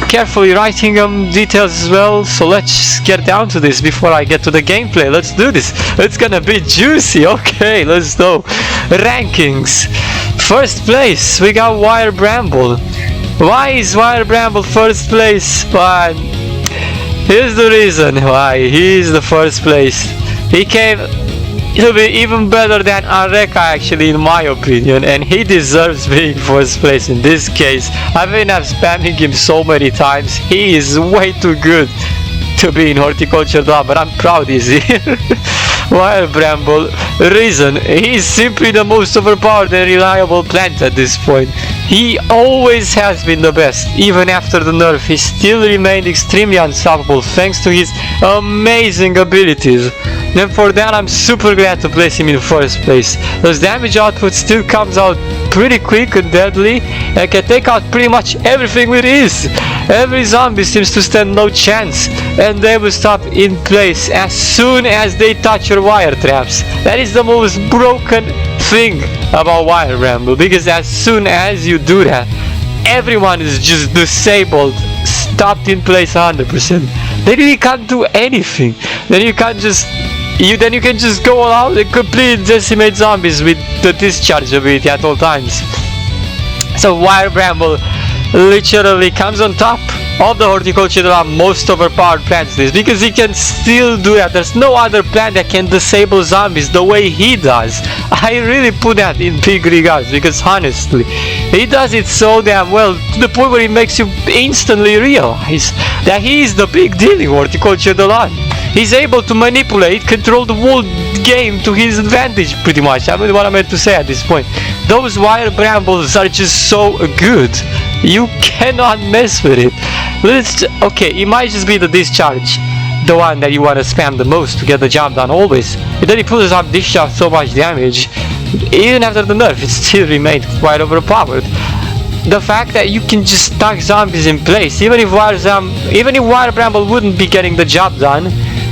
carefully writing them details as well, so let's get down to this before I get to the gameplay. Let's do this. It's gonna be juicy. Okay, let's go. Rankings. First place, we got Wire Bramble. Why is Wire Bramble first place? But here's the reason why he's the first place. He'll be even better than Areka actually, in my opinion, and he deserves being first place in this case. I've been spamming him so many times. He is way too good to be in Horticulture Lab, but I'm proud he's here. Wire Bramble, reason, he is simply the most overpowered and reliable plant at this point. He always has been the best. Even after the nerf, he still remained extremely unstoppable thanks to his amazing abilities. And for that, I'm super glad to place him in first place. His damage output still comes out pretty quick and deadly, and can take out pretty much everything with ease. Every zombie seems to stand no chance, and they will stop in place as soon as they touch your wire traps. That is the most broken thing about Wire Bramble, because as soon as you do that, everyone is just disabled, stopped in place 100%. Then you can't do anything. Then you can just go all out and completely decimate zombies with the discharge ability at all times. So Wire Bramble literally comes on top of the Horticulture Lab most overpowered plants list, because he can still do that. There's no other plant that can disable zombies the way he does. I really put that in big regards, because honestly, he does it so damn well, to the point where it makes you instantly realize that he is the big deal in Horticulture Lab. He's able to manipulate, control the whole game to his advantage, pretty much. I mean, what I meant to say at this point. Those Wire Brambles are just so good. You cannot mess with it. Okay, it might just be the discharge, the one that you want to spam the most to get the job done always. But then he pulls up discharge so much damage, even after the nerf, it still remained quite overpowered. The fact that you can just stuck zombies in place, even if Wire Bramble wouldn't be getting the job done,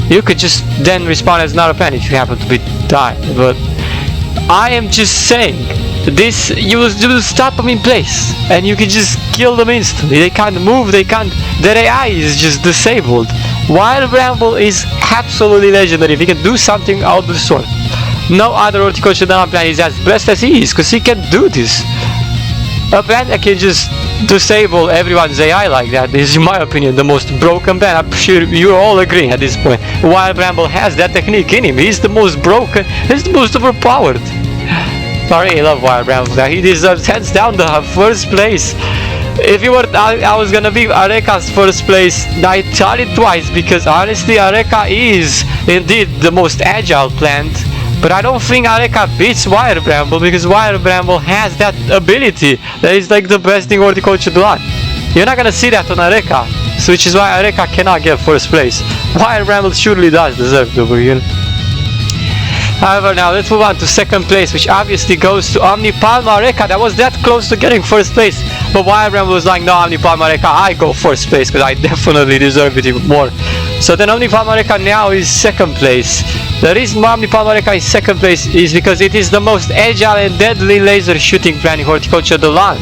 you could just then respawn as another plant if you happen to be dying. But I am just saying, this, you will stop them in place and you can just kill them instantly. They can't move, their AI is just disabled. Wire Bramble is absolutely legendary. If he can do something out of the sort, no other Horticulture plant is as blessed as he is, because he can do this. A plant that can just disable everyone's AI like that is, in my opinion, the most broken plant. I'm sure you're all agreeing at this point. Wire Bramble has that technique in him. He's the most broken, he's the most overpowered. I really love Wire Bramble. He deserves hands down the first place. If you were, I was gonna be Areka's first place. I thought it twice, because honestly, Areka is indeed the most agile plant. But I don't think Areka beats Wire Bramble, because Wire Bramble has that ability that is like the best thing Horticulture Blood. You're not gonna see that on Areka, so which is why Areka cannot get first place. Wire Bramble surely does deserve it over here. However, now let's move on to second place, which obviously goes to Omnipalm Areka. That was that close to getting first place, but Wire Bramble was like, no, Omnipalm Areka, I go first place, because I definitely deserve it even more. So then Omnipalm Areka now is second place. The reason why Omnipalm Areka is second place is because it is the most agile and deadly laser shooting plant in Horticulture Land.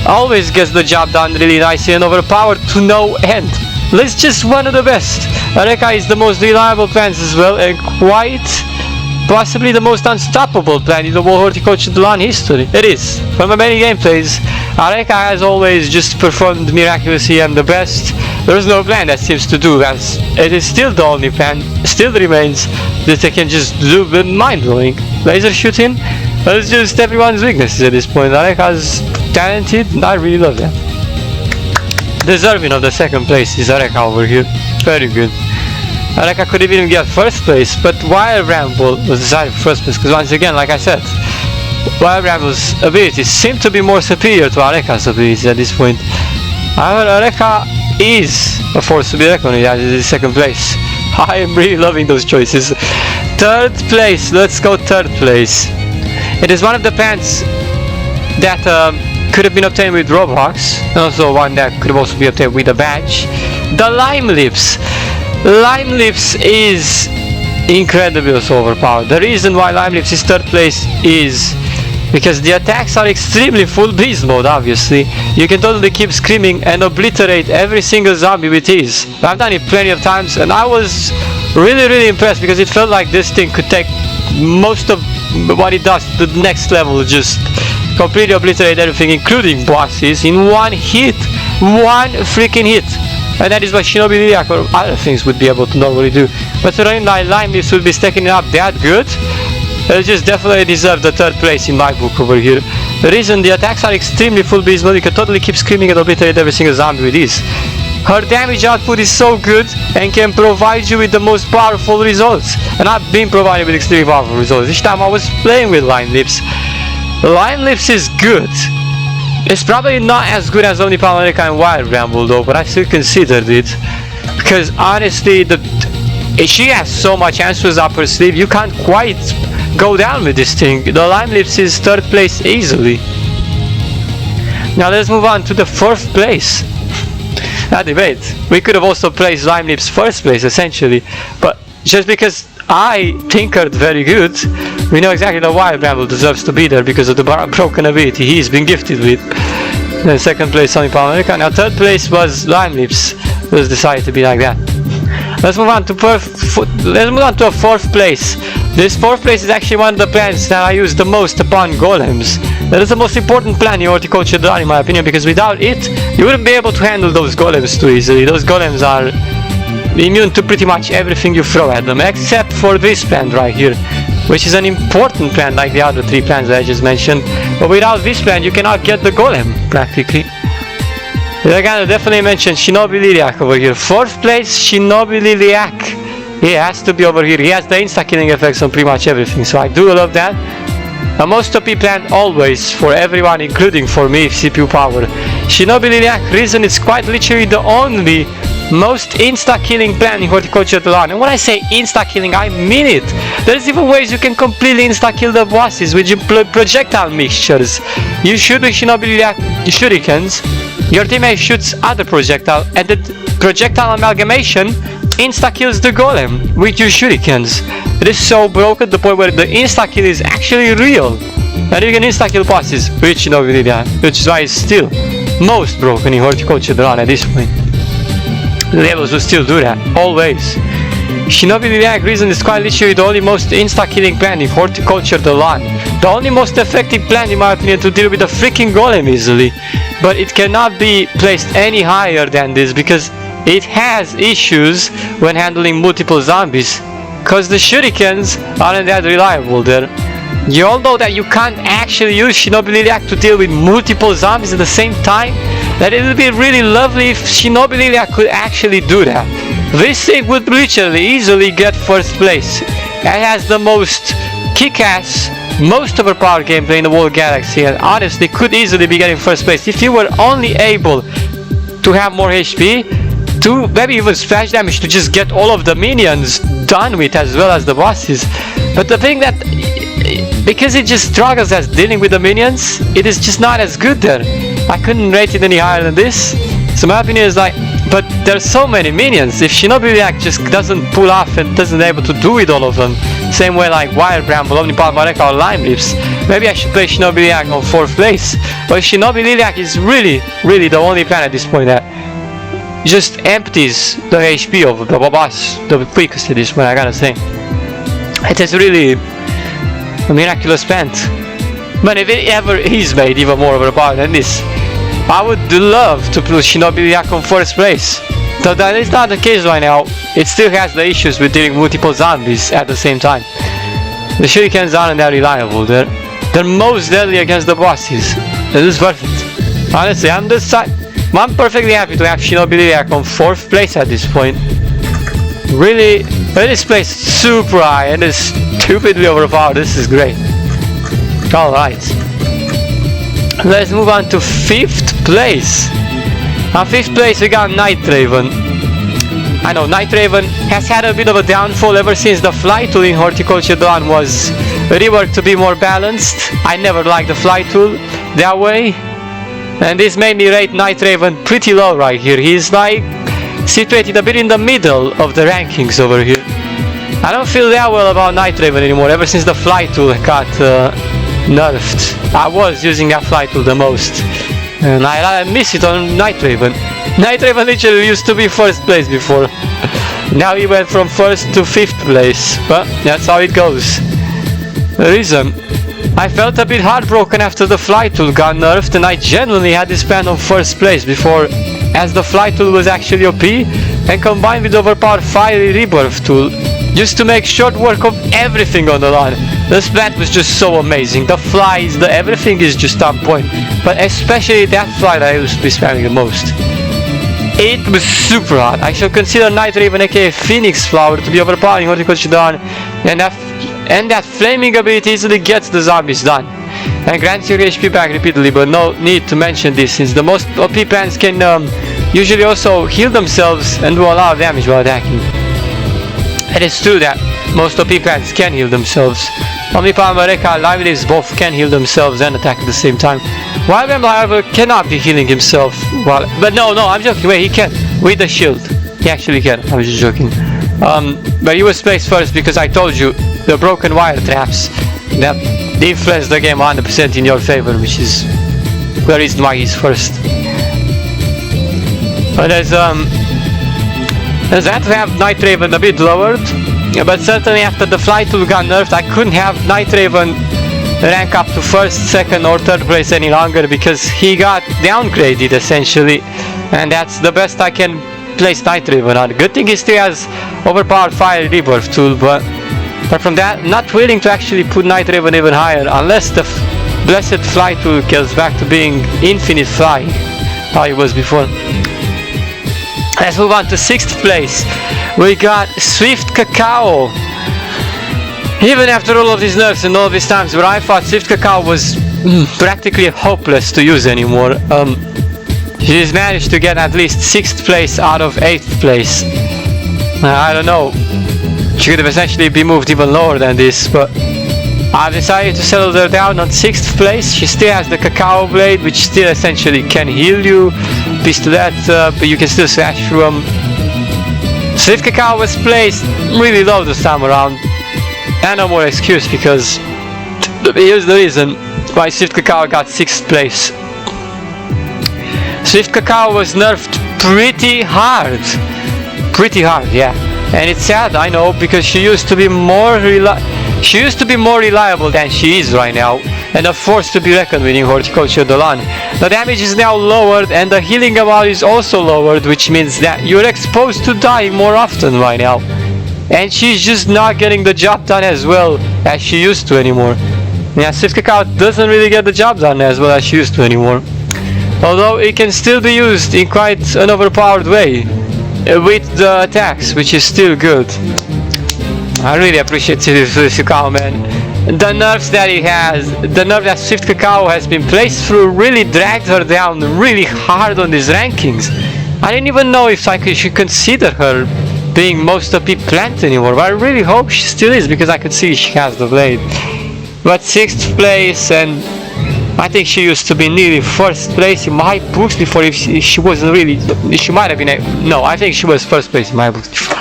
Always gets the job done really nicely and overpowered to no end. It's just one of the best. Areka is the most reliable plant as well, and quite possibly the most unstoppable plant in the whole Horticulture Land history. It is. From the many gameplays, Areka has always just performed miraculously and the best. There is no plant that seems to do, as it is still the only plant, still remains, that they can just do mind-blowing. Laser shooting, it's just everyone's weaknesses at this point. Areka's talented, and I really love that. Deserving of the second place is Areka over here. Very good. Areka could even get first place, but Wire Bramble was decided for first place, because once again, like I said, Wire Bramble's abilities seem to be more superior to Areka's abilities at this point. However, Areka is a force to be reckoned with as in second place. I am really loving those choices. Third place, let's go third place. It is one of the plants that could have been obtained with Roblox, and also one that could have also been obtained with a badge. The lime leaves. Lime leaves is incredibly overpowered. The reason why lime leaves is third place is because the attacks are extremely full beast mode, obviously. You can totally keep screaming and obliterate every single zombie with ease. I've done it plenty of times and I was really impressed because it felt like this thing could take most of what it does to the next level, just completely obliterate everything, including bosses, in one hit. One freaking hit. And that is what Shinobi Liliac or other things would be able to normally do. But running like lime leaves would be stacking it up that good. It just definitely deserve the third place in my book over here. The reason the attacks are extremely full beast mode, you can totally keep screaming and obliterate every single zombie with this. Her damage output is so good and can provide you with the most powerful results. And I've been provided with extremely powerful results each time I was playing with lime leaves. Lime leaves is good. It's probably not as good as Omnipalm America and Wild Bramble though, but I still considered it. Because honestly, she has so much answers up her sleeve, you can't quite go down with this thing. The lime leaves is third place easily. Now let's move on to the fourth place. Now debate. We could have also placed lime leaves first place essentially, but just because I tinkered very good, we know exactly that Wild Bramble deserves to be there because of the broken ability he's been gifted with. Then second place Omnipalm America. Now third place was lime leaves. It was decided to be like that. Let's move on to a fourth place. This fourth place is actually one of the plants that I use the most upon golems. That is the most important plant in Horticulture in my opinion, because without it, you wouldn't be able to handle those golems too easily. Those golems are immune to pretty much everything you throw at them, except for this plant right here, which is an important plant like the other three plants that I just mentioned. But without this plant, you cannot get the golem, practically. I gotta definitely mention Shinobi Liliac over here. Fourth place, Shinobi Liliac. He has to be over here. He has the insta-killing effects on pretty much everything, so I do love that. A most OP plant always, for everyone, including for me, CPU power. Shinobi Liliac, reason it's quite literally the only most insta-killing plant in Horticulture Alone. And when I say insta-killing, I mean it. There's even ways you can completely insta-kill the bosses with projectile mixtures. You shoot with Shinobi Liliac shurikens, your teammate shoots other projectile, and the projectile amalgamation insta-kills the golem with your shurikens. It is so broken to the point where the insta-kill is actually real. And you can insta-kill bosses with Shinobi Liliac, which is why it's still most broken in Horticulture Run at this point. Levels will still do that, always. Shinobi Liliac reason is quite literally the only most insta-killing plant in Horticulture the Land. The only most effective plant in my opinion to deal with a freaking golem easily. But it cannot be placed any higher than this because it has issues when handling multiple zombies. Cause the shurikens aren't that reliable there. You all know that you can't actually use Shinobi Liliac to deal with multiple zombies at the same time. That it would be really lovely if Shinobi Liliac could actually do that. This thing would literally easily get first place. It has the most kick-ass, most overpowered gameplay in the whole galaxy, and honestly could easily be getting first place if you were only able to have more HP, to maybe even splash damage to just get all of the minions done with as well as the bosses. But the thing that, because it just struggles as dealing with the minions, it is just not as good there. I couldn't rate it any higher than this. So my opinion is like, but there's so many minions. If Shinobi Liliac just doesn't pull off and doesn't able to do with all of them, same way like Wild Bramble, Omnipalm America or Lime Leaves, maybe I should play Shinobi Liliac on 4th place. But Shinobi Liliac is really the only plan at this point that just empties the HP of the boss the quickest at this point, I gotta say. It is really a miraculous plant. But if it ever is made even more overpowered than this, I would love to put Shinobi Liliac on 1st place. Though that is not the case right now, it still has the issues with dealing multiple zombies at the same time. The shurikens aren't that reliable, they're most deadly against the bosses. It is worth it. Honestly, I'm perfectly happy to have Shinobi Liliac on 4th place at this point. Really, it is placed super high and is stupidly overpowered. This is great. Alright. Let's move on to 5th place. On 5th place we got Night Raven. I know Night Raven has had a bit of a downfall ever since the fly tool in Horticulture Dawn was reworked to be more balanced. I never liked the fly tool that way, and this made me rate Night Raven pretty low right here. He's like situated a bit in the middle of the rankings over here. I don't feel that well about Night Raven anymore ever since the fly tool got nerfed. I was using that fly tool the most, and I miss it on Night Raven. Night Raven literally used to be first place before. Now he went from first to 5th place, but that's how it goes. The reason I felt a bit heartbroken after the fly tool got nerfed, and I genuinely had this pen on first place before, as the fly tool was actually OP, and combined with overpowered fiery rebirth tool, just to make short work of everything on the line. This plant was just so amazing. The flies, the everything is just on point, but especially that fly that I used to be spamming the most. It was super hot. I shall consider Night Raven aka Phoenix Flower to be overpowering Horticulture Dawn, and that flaming ability easily gets the zombies done and grants your HP back repeatedly, but no need to mention this since the most OP plants can usually also heal themselves and do a lot of damage while attacking. It is true that most OP plants can heal themselves. Omnipalm, Mareka, Livelives both can heal themselves and attack at the same time. Wildram, however, cannot be healing himself. But no, I'm joking. Wait, he can with the shield. He actually can. I was just joking. But he was placed first because I told you the broken wire traps that influence the game 100% in your favor, which is the reason why he's first. But there's that to have Night Raven a bit lowered, but certainly after the fly tool got nerfed, I couldn't have Night Raven rank up to first, second or third place any longer because he got downgraded essentially, and that's the best I can place Night Raven on. Good thing he still has overpowered fire rebirth tool, but apart from that, not willing to actually put Night Raven even higher unless the blessed fly tool goes back to being infinite fly, how it was before. Let's move on to 6th place. We got Swift Cacao. Even after all of these nerfs and all of these times where I thought Swift Cacao was practically hopeless to use anymore, she's managed to get at least 6th place out of 8th place. I don't know, she could have essentially been moved even lower than this, but I've decided to settle her down on 6th place. She still has the Cacao Blade, which still essentially can heal you, Pistolet, but you can still slash through them. Swift Cacao was placed really low this time around, and no more excuse because here's the reason why Swift Cacao got 6th place. Swift Cacao was nerfed pretty hard, yeah, and it's sad, I know, because she used to be more reliable than she is right now, and a force to be reckoned with in Horticulture Dawn. The damage is now lowered and the healing amount is also lowered, which means that you're exposed to dying more often right now, and she's just not getting the job done as well as she used to anymore. Yeah, Swift Cacao doesn't really get the job done as well as she used to anymore, although it can still be used in quite an overpowered way with the attacks, which is still good. I really appreciate Swift Cacao, man. The nerfs that he has, the nerf that Swift Cacao has been placed through really dragged her down really hard on these rankings. I didn't even know if I should consider her being most OP plant anymore, but I really hope she still is because I could see she has the blade. But 6th place, and I think she used to be nearly 1st place in my books before. If she wasn't really, she might have been, no, I think she was 1st place in my books before.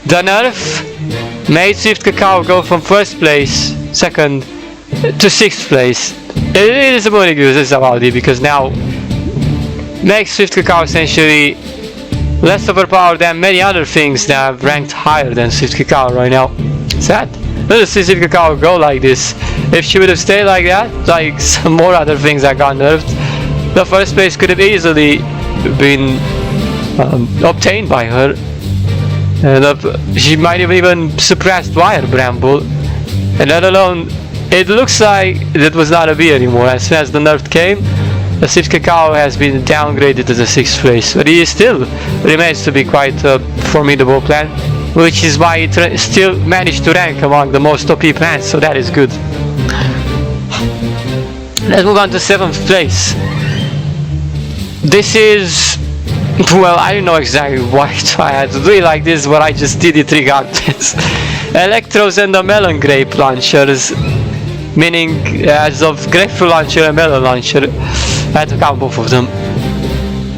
The nerf made Swift Cacao go from 1st place, 2nd to 6th place. It is a really good about it because now makes Swift Cacao essentially less overpowered than many other things that have ranked higher than Swift Cacao right now. Sad. Let's see Swift Cacao go like this. If she would have stayed like that, like some more other things that got nerfed, the 1st place could have easily been obtained by her. And she might have even suppressed Wire Bramble. And let alone, it looks like that was not a B anymore. As soon as the nerf came, the Swift Cacao has been downgraded to the 6th place. But he still remains to be quite a formidable plant, which is why it still managed to rank among the most OP plants, so that is good. Let's move on to 7th place. This is Well, I don't know exactly why I had to do it like this, but I just did it regardless. Electros and the melon grape launchers, meaning as of grapefruit launcher and melon launcher, I had to count both of them.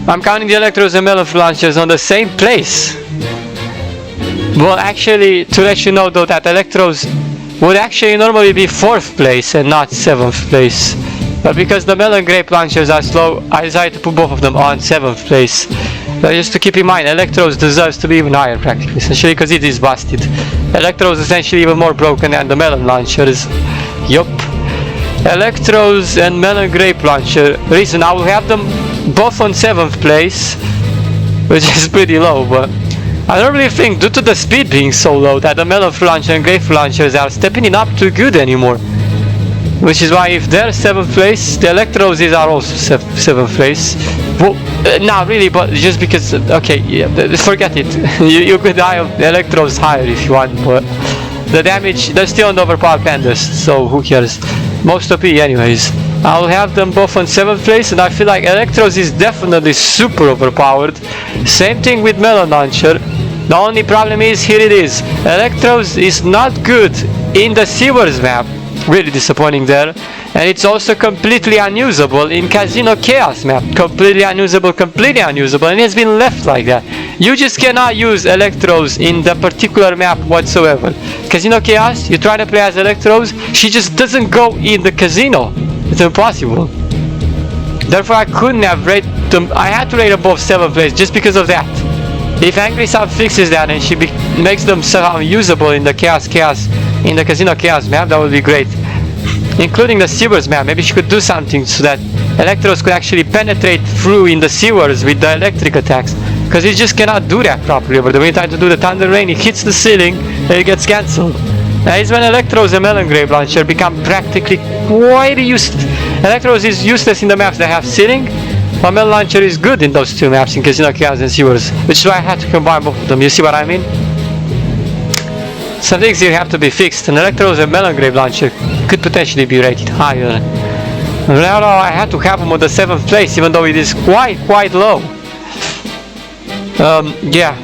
I'm counting the electros and melon launchers on the same place. Well, actually, to let you know though that electros would actually normally be 4th place and not 7th place. But because the melon grape launchers are slow, I decided to put both of them on 7th place. Just to keep in mind, Electros deserves to be even higher practically, essentially because it is busted. Electros essentially even more broken than the melon launchers. Yup. Electros and melon grape launcher. Reason I will have them both on 7th place, which is pretty low, but I don't really think due to the speed being so low that the melon launcher and grape launchers are stepping it up too good anymore. Which is why if they're 7th place, the Electros are also 7th place. Well, not really, but just because, okay, yeah, forget it. you could have the Electros higher if you want, but the damage, they're still on the overpowered pandas, so who cares? Most OP anyways. I'll have them both on 7th place, and I feel like Electros is definitely super overpowered. Same thing with Melon Launcher. The only problem is, here it is, Electros is not good in the Sewers map. Really disappointing there, and it's also completely unusable in Casino Chaos map. Completely unusable, and it's been left like that. You just cannot use Electros in the particular map whatsoever. Casino Chaos, you try to play as Electros, she just doesn't go in the casino. It's impossible. Therefore I couldn't have rated them, I had to rate them both 7th place just because of that. If Angry Sam fixes that and she makes them somehow usable in the in the Casino Chaos map, that would be great. Including the sewers map, maybe she could do something so that Electros could actually penetrate through in the sewers with the electric attacks. Because he just cannot do that properly over the way. Trying to do the Thunder Rain, he hits the ceiling and it gets cancelled. That is when Electros and Melon Grape Launcher become practically quite useless. Electros is useless in the maps that have ceiling, while Melon Launcher is good in those two maps, in Casino Chaos and Sewers. Which is why I had to combine both of them, you see what I mean? Some things here have to be fixed, and Electros and Melon Grape Launcher could potentially be rated higher. Now I had to have them on the 7th place, even though it is quite low. Yeah.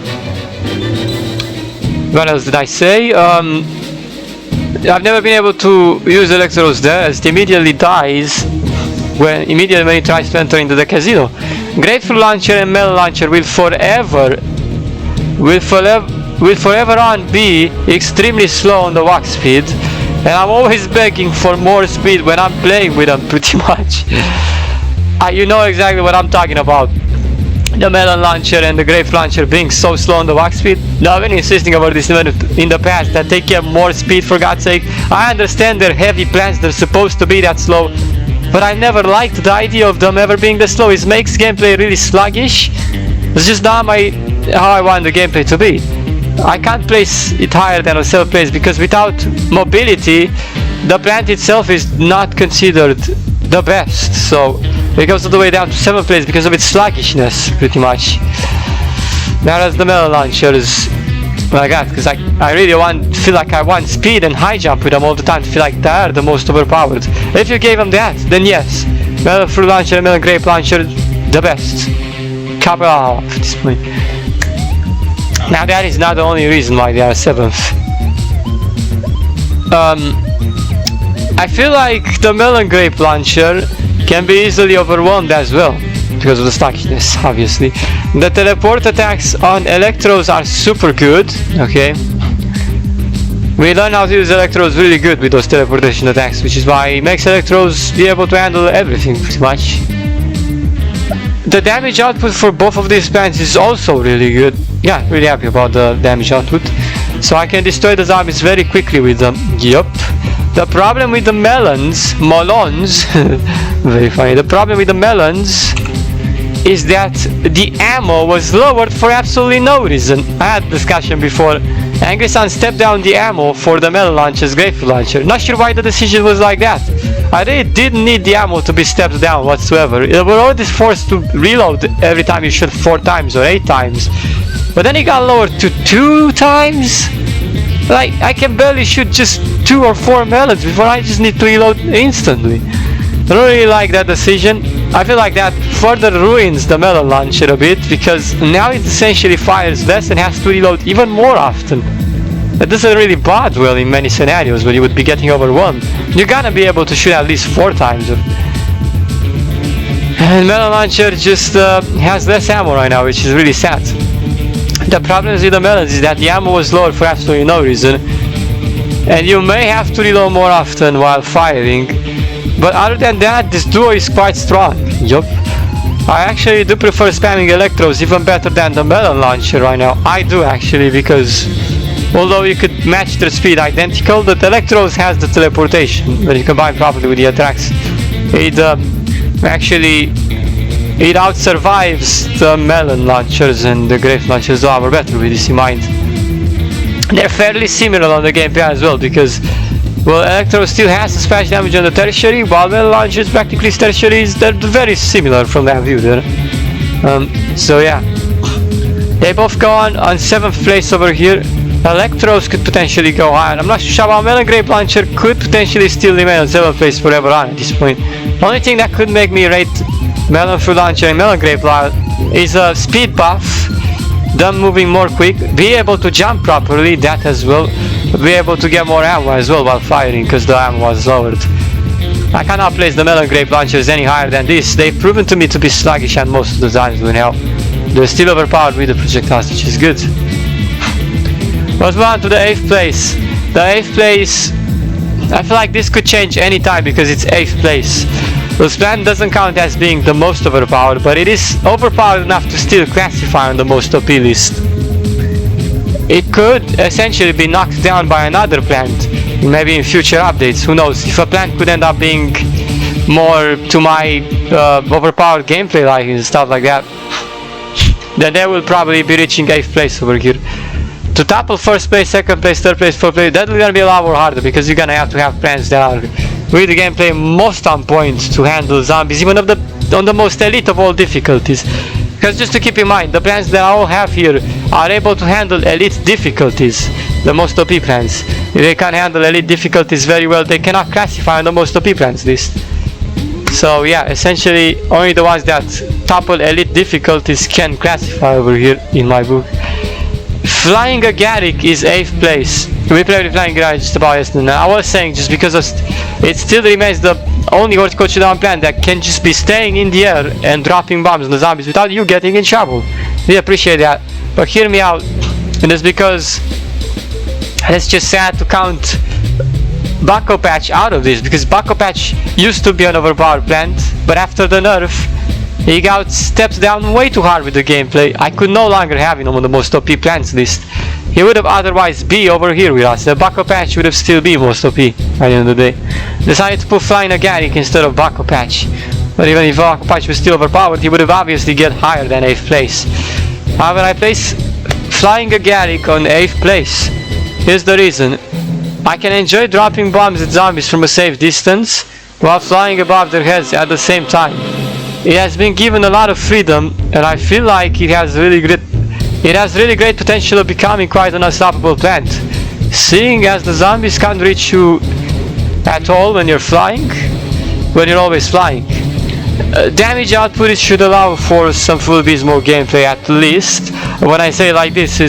What else did I say? I've never been able to use Electros there, as it immediately dies when he tries to enter into the casino. Grateful Launcher and Melon Launcher will forever on be extremely slow on the walk speed, and I'm always begging for more speed when I'm playing with them, pretty much. You know exactly what I'm talking about. The Melon Launcher and the Grape Launcher being so slow on the walk speed. Now I've been insisting about this in the past, that they get more speed, for God's sake. I understand they're heavy plants, they're supposed to be that slow, but I never liked the idea of them ever being that slow. It makes gameplay really sluggish. It's just not how I want the gameplay to be. I can't place it higher than a 7th place, because without mobility, the plant itself is not considered the best. So it goes all the way down to 7th place because of its sluggishness, pretty much. Whereas the Melon Launchers, my God, because I really feel like I want speed and high jump with them all the time to feel like they're the most overpowered. If you gave them that, then yes, Melon Fruit Launcher and Melon Grape Launcher, the best. Couple off at this point. Now that is not the only reason why they are 7th. I feel like the Melon Grape Launcher can be easily overwhelmed as well, because of the stockiness, obviously. The teleport attacks on Electros are super good, okay? We learn how to use Electros really good with those teleportation attacks, which is why it makes Electros be able to handle everything, pretty much. The damage output for both of these plants is also really good. Yeah, really happy about the damage output. So I can destroy the zombies very quickly with them. Yup. The problem with the melons, very funny. The problem with the melons is that the ammo was lowered for absolutely no reason. I had a discussion before. Angry Sun stepped down the ammo for the Melon Launcher's Grateful Launcher. Not sure why the decision was like that. I really didn't need the ammo to be stepped down whatsoever. You were always forced to reload every time you shoot 4 times or 8 times. But then it got lowered to 2 times? Like, I can barely shoot just 2 or 4 melons before I just need to reload instantly. don't really like that decision. I feel like that further ruins the melon launcher a bit, because now it essentially fires less and has to reload even more often. That doesn't really bode well in many scenarios where you would be getting overwhelmed. You're gonna be able to shoot at least 4 times. And melon launcher just has less ammo right now, which is really sad. The problem with the melons is that the ammo was lowered for absolutely no reason, and you may have to reload more often while firing. But other than that, this duo is quite strong. Yup. I actually do prefer spamming electros even better than the melon launcher right now. I do actually, because although you could match their speed identical, the electros has the teleportation when you combine properly with the attacks. It out-survives the melon launchers and the grape launchers, though are better with this in mind. They're fairly similar on the gameplay as well, because well, Electro still has the splash damage on the tertiary, while melon launchers practically tertiaries. They're very similar from that view there. So yeah, they both go on 7th place over here. Electros could potentially go higher. I'm not sure about melon grape launcher could potentially still remain on 7th place forever on at this point. Only thing that could make me rate melon fruit launcher and melon grape launcher is a speed buff, them moving more quick, be able to jump properly, that as well, be able to get more ammo as well while firing, because the ammo was lowered. I cannot place the melon grape launchers any higher than this. They've proven to me to be sluggish at most of the times now. They're still overpowered with the projectiles, which is good. Let's move on to the 8th place. The 8th place, I feel like this could change any time because it's 8th place. The plan doesn't count as being the most overpowered, but it is overpowered enough to still classify on the most OP list. It could essentially be knocked down by another plant, maybe in future updates, who knows. If a plant could end up being more to my overpowered gameplay liking and stuff like that, then they will probably be reaching 8th place over here. To topple 1st place, 2nd place, 3rd place, 4th place, that's gonna be a lot more harder, because you're gonna have to have plans that are with the gameplay most on point to handle zombies, even on the most elite of all difficulties. Because just to keep in mind, the plans that I all have here are able to handle elite difficulties, the most OP plans. If they can't handle elite difficulties very well, they cannot classify on the most OP plans list. So yeah, essentially only the ones that topple elite difficulties can classify over here in my book. Flying a Garrick is 8th place. We played with Flying Garrick just about yesterday. I was saying just because it still remains the only horticulture down plan that can just be staying in the air and dropping bombs on the zombies without you getting in trouble. We appreciate that. But hear me out. And it's because it's just sad to count Bucko Patch out of this, because Bucko Patch used to be an overpowered plant, but after the nerf he got stepped down way too hard with the gameplay. I could no longer have him on the most OP plants list. He would have otherwise be over here with us. The Bucko Patch would have still be most OP at the end of the day. Decided to put Flying a Garrick instead of Bucko Patch. But even if Bucko Patch was still overpowered, he would have obviously get higher than 8th place. However, I place Flying a Garrick on 8th place. Here's the reason. I can enjoy dropping bombs at zombies from a safe distance while flying above their heads at the same time. It has been given a lot of freedom, and I feel like it has really great potential of becoming quite an unstoppable plant. Seeing as the zombies can't reach you at all when you're flying, when you're always flying. Damage output should allow for some full Bismo gameplay at least. When I say like this,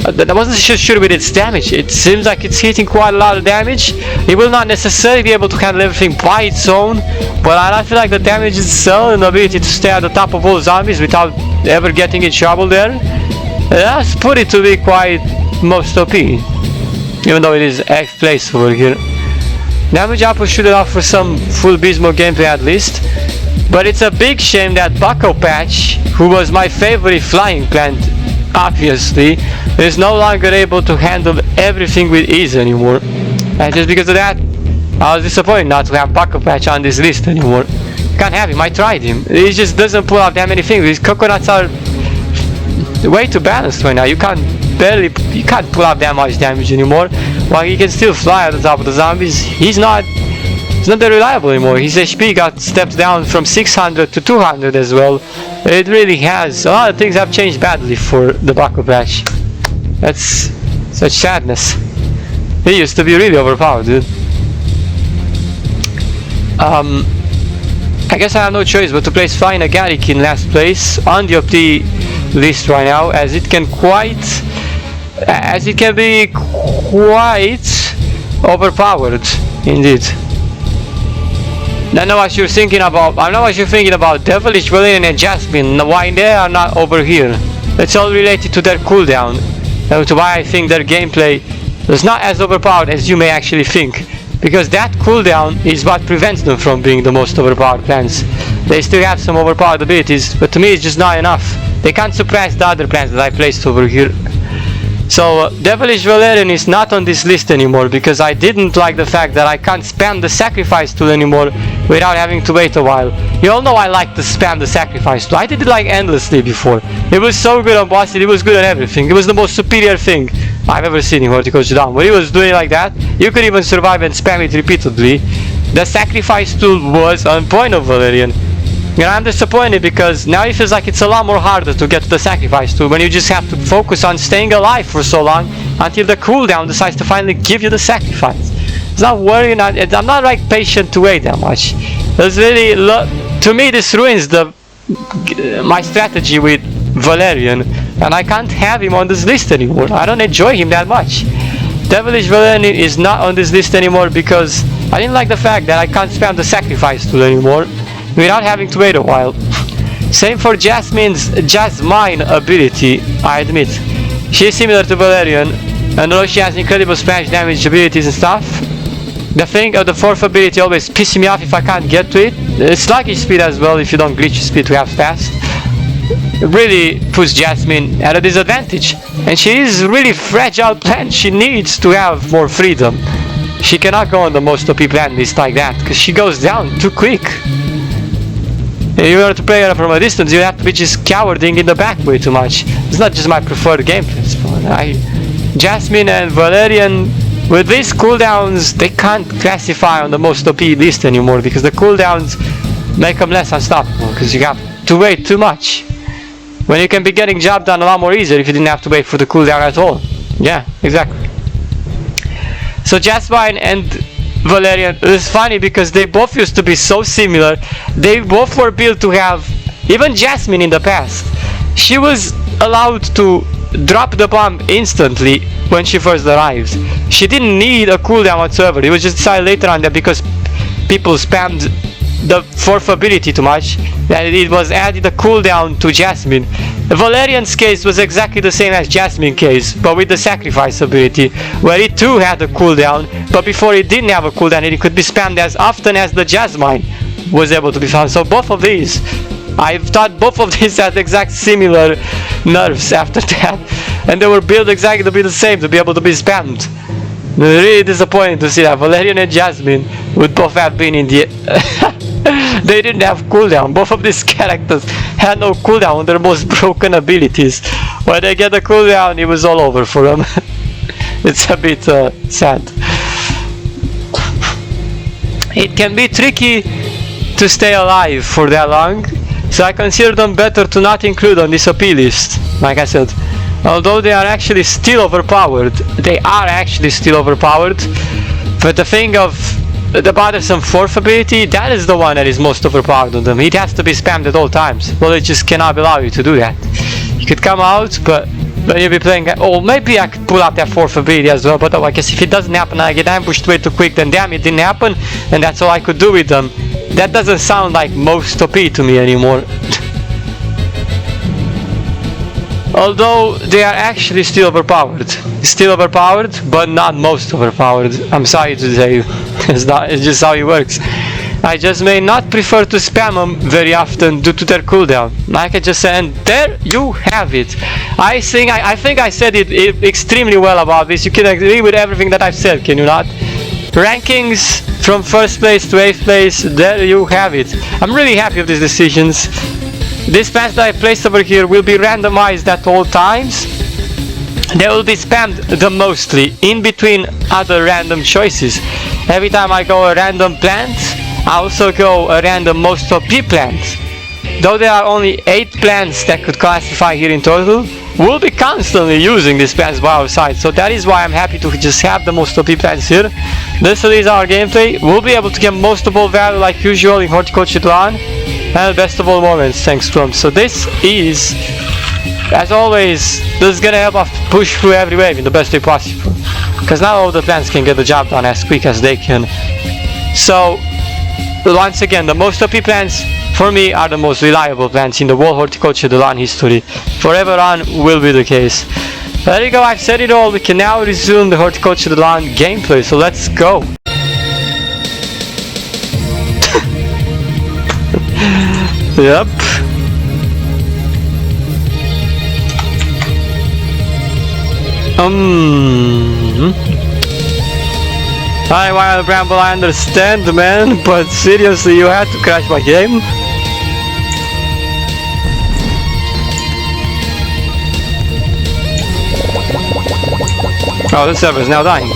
I wasn't sure with its damage. It seems like it's hitting quite a lot of damage. It will not necessarily be able to handle everything by its own, but I feel like the damage itself and the ability to stay at the top of all zombies without ever getting in trouble there, that's put it to be quite most OP, even though it is 8th place over here. Damage output should allow for some full Bismo gameplay at least, but it's a big shame that Bucko Patch, who was my favorite flying plant, obviously, is no longer able to handle everything with ease anymore. And just because of that, I was disappointed not to have Bucko Patch on this list anymore. Can't have him, I tried him. He just doesn't pull out that many things. His coconuts are way too balanced right now. You can't pull out that much damage anymore. While he can still fly at the top of the zombies, he's not that reliable anymore. His HP got stepped down from 600 to 200 as well. It really has. A lot of things have changed badly for the Bucko Patch. That's such sadness. He used to be really overpowered, dude. I guess I have no choice but to place Flying Agaric in last place on the OP list right now, as it can be quite overpowered indeed. I know what you're thinking about. I know what you're thinking about. Devilish, Valerian, and Jasmine. Why they are not over here? It's all related to their cooldown, and to why I think their gameplay is not as overpowered as you may actually think. Because that cooldown is what prevents them from being the most overpowered plants. They still have some overpowered abilities, but to me it's just not enough. They can't suppress the other plants that I placed over here. So Devilish Valerian is not on this list anymore, because I didn't like the fact that I can't spam the sacrifice tool anymore without having to wait a while. You all know I like to spam the sacrifice tool. I did it like endlessly before. It was so good on boss, it was good on everything. It was the most superior thing I've ever seen in Horticulture Down. When he was doing it like that, you could even survive and spam it repeatedly. The sacrifice tool was on point of Valerian. And I'm disappointed because now it feels like it's a lot more harder to get to the sacrifice tool when you just have to focus on staying alive for so long until the cooldown decides to finally give you the sacrifice. It's not worrying. I'm not like patient to wait that much. It's really to me this ruins my strategy with Valerian, and I can't have him on this list anymore. I don't enjoy him that much. Devilish Valerian is not on this list anymore because I didn't like the fact that I can't spam the sacrifice tool anymore without having to wait a while. Same for Jasmine's Jasmine ability, I admit. She is similar to Valerian, and although she has incredible splash damage abilities and stuff, the thing of the fourth ability always pisses me off if I can't get to it. It's sluggish speed as well if you don't glitch speed to have fast. It really puts Jasmine at a disadvantage, and she is a really fragile plant. She needs to have more freedom. She cannot go on the most OP plant list like that, because she goes down too quick. If you were to play her from a distance, you have to be just cowarding in the back way too much. It's not just my preferred game principle. Jasmine and Valerian, with these cooldowns, they can't classify on the most OP list anymore because the cooldowns make them less unstoppable because you have to wait too much. When you can be getting job done a lot more easier if you didn't have to wait for the cooldown at all. Yeah, exactly. So Jasmine and Valerian, it's funny because they both used to be so similar. They both were built to have, even Jasmine in the past, she was allowed to drop the bomb instantly when she first arrived. She didn't need a cooldown whatsoever. It was just decided later on that because people spammed the fourth ability too much, that it was added a cooldown to Jasmine. Valerian's case was exactly the same as Jasmine's case, but with the sacrifice ability, where it too had a cooldown, but before it didn't have a cooldown, it could be spammed as often as the Jasmine was able to be found. So both of these, I've thought both of these had exact similar nerfs after that, and they were built exactly to be the same, to be able to be spammed. Really disappointing to see that Valerian and Jasmine would both have been in the they didn't have cooldown. Both of these characters had no cooldown on their most broken abilities. When they get the cooldown, it was all over for them. It's a bit sad. It can be tricky to stay alive for that long, so I consider them better to not include on this OP list. Like I said, although they are actually still overpowered, but the thing of the bothersome fourth ability, that is the one that is most overpowered on them. It has to be spammed at all times. Well, it just cannot allow you to do that. You could come out, but when you'll be playing, oh, maybe I could pull out that fourth ability as well, but I guess if it doesn't happen, I get ambushed way too quick, then damn, it didn't happen, and that's all I could do with them. That doesn't sound like most OP to me anymore. Although they are actually still overpowered. Still overpowered, but not most overpowered. I'm sorry to say. It's just how it works. I just may not prefer to spam them very often due to their cooldown. Like I just said, and there you have it. I think I said it extremely well about this. You can agree with everything that I've said, can you not? Rankings from first place to 8th place, there you have it. I'm really happy with these decisions. These plants that I placed over here will be randomized at all times. They will be spammed the mostly in between other random choices. Every time I go a random plant, I also go a random most OP plant. though there are only 8 plants that could classify here in total, we'll be constantly using these plants by our side, so that is why I'm happy to just have the most OP plants here. This is our gameplay. We'll be able to get most of all value like usual in Horticulture Dawn, and best of all moments thanks from. So this is, as always, this is gonna help us push through every wave in the best way possible, because not all the plants can get the job done as quick as they can. So once again, the most OP plants for me are the most reliable plants in the whole Horticulture Dawn history. Forever on will be the case. There you go, I've said it all. We can now resume the Horticulture Dawn gameplay, so let's go. Yep. Hi, Wild Bramble, I understand, man, but seriously, you had to crash my game? Oh, the server is now dying.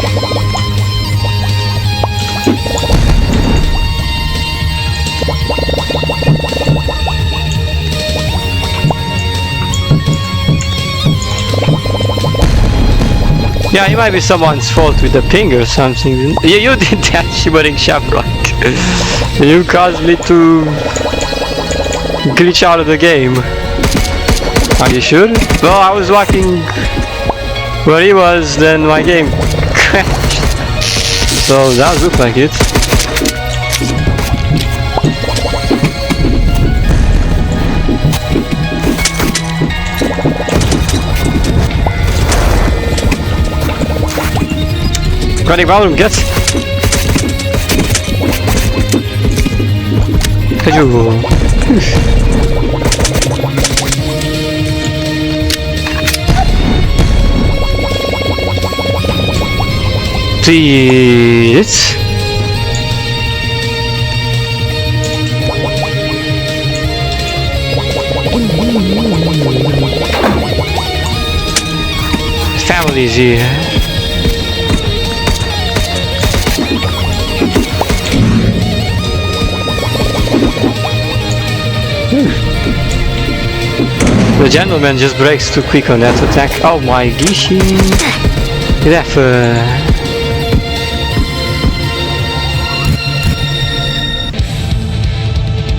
Yeah, it might be someone's fault with the ping or something. Yeah, you did that, Shimmering Shamrock. You caused me to glitch out of the game. Are you sure? Well, I was walking where he was, then my game crashed. So that looked like it. Running problem, get. Could you? Please. Family's here. The gentleman just breaks too quick on that attack. Oh my gishi.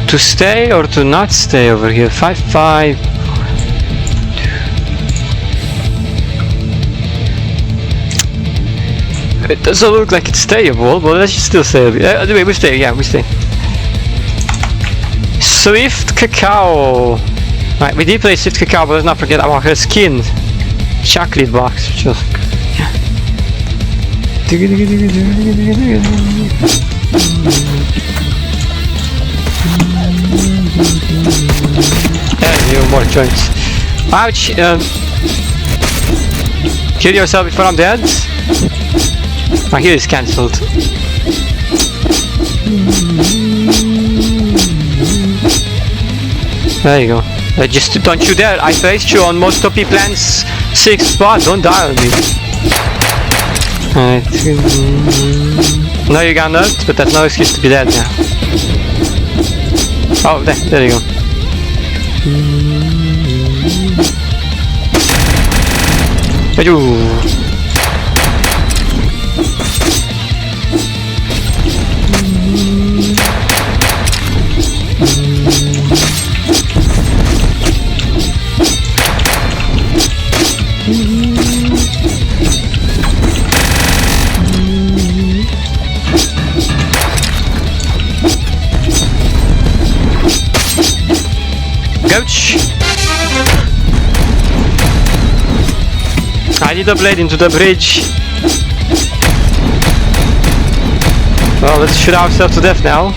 To stay or to not stay over here? 5-5. It doesn't look like it's stayable, but let's still stay. Anyway, we stay. Yeah, we stay. Swift Cacao. Right, we did play Swift Cacao, but let's not forget about her skin. Chocolate box. Just. Yeah, more joints. Ouch! Kill yourself before I'm dead. My heal is cancelled. There you go. Just don't you dare! I placed you on most OP plans 6th spot. Don't die on me. Alright. No, you got nerfed, but that's no excuse to be dead now. Oh, there you go. Ouch! I need a blade into the bridge. Well, let's shoot ourselves to death now.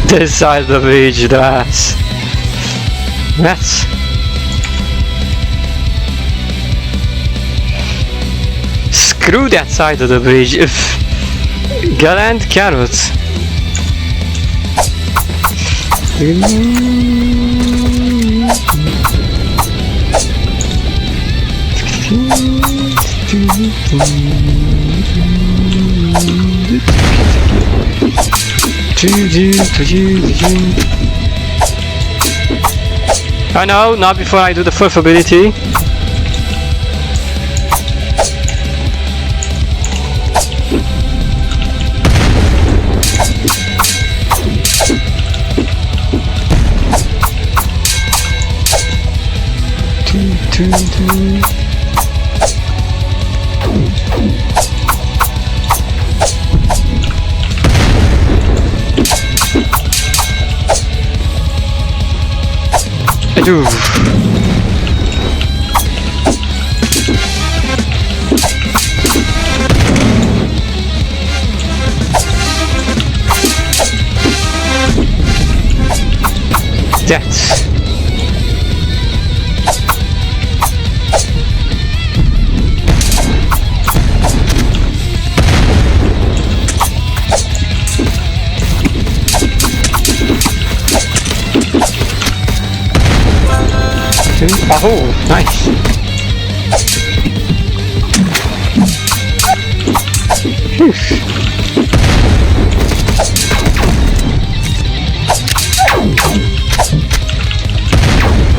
This side of the bridge, that's... Screw that side of the bridge. Gallant carrots. Oh no, not before I do the fourth ability. I do. That. Oh, nice.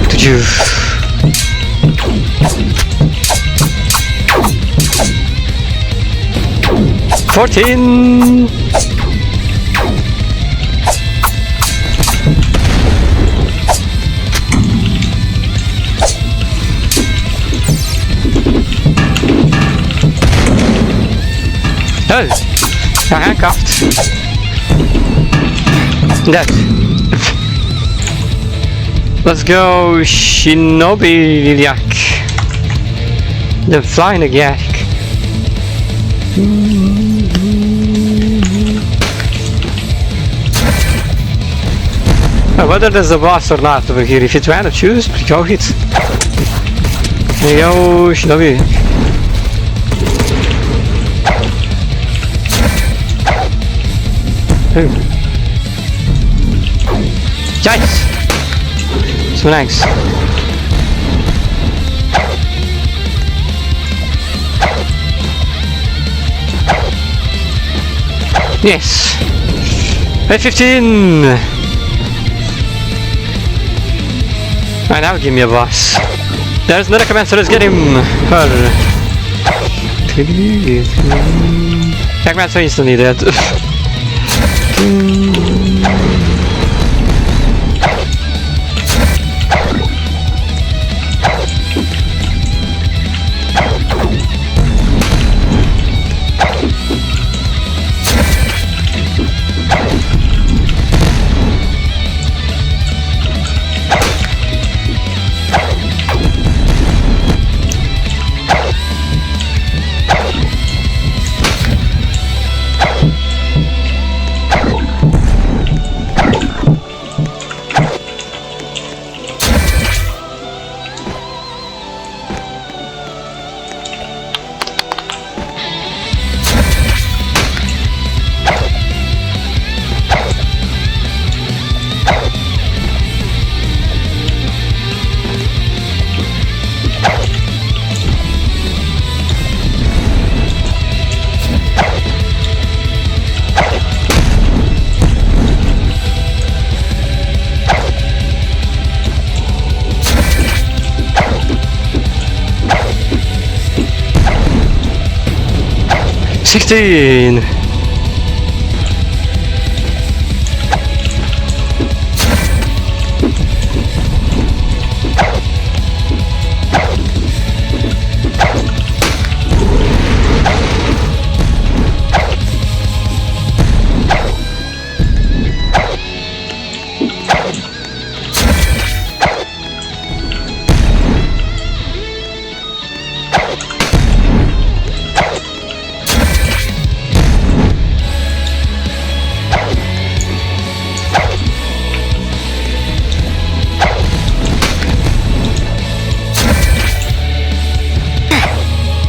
Did you? $14. Oh, I'm handcuffed. Dead. Let's go, Shinobi Liliac. The flying Yak. Whether there's a boss or not over here, if it's random, choose, go hit. There you go, Shinobi. Nice! So nice. Yes! Hey, 15! Right, now give me a boss. There's another commander, let's get him! Her. Commander instantly dead. $16.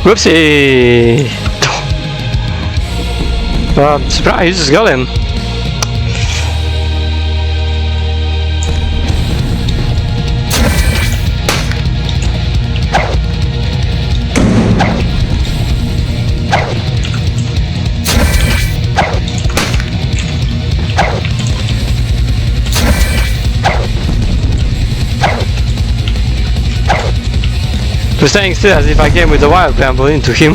Whoopsie! Surprise, just got him. For staying still as if I came with a wild bramble into him.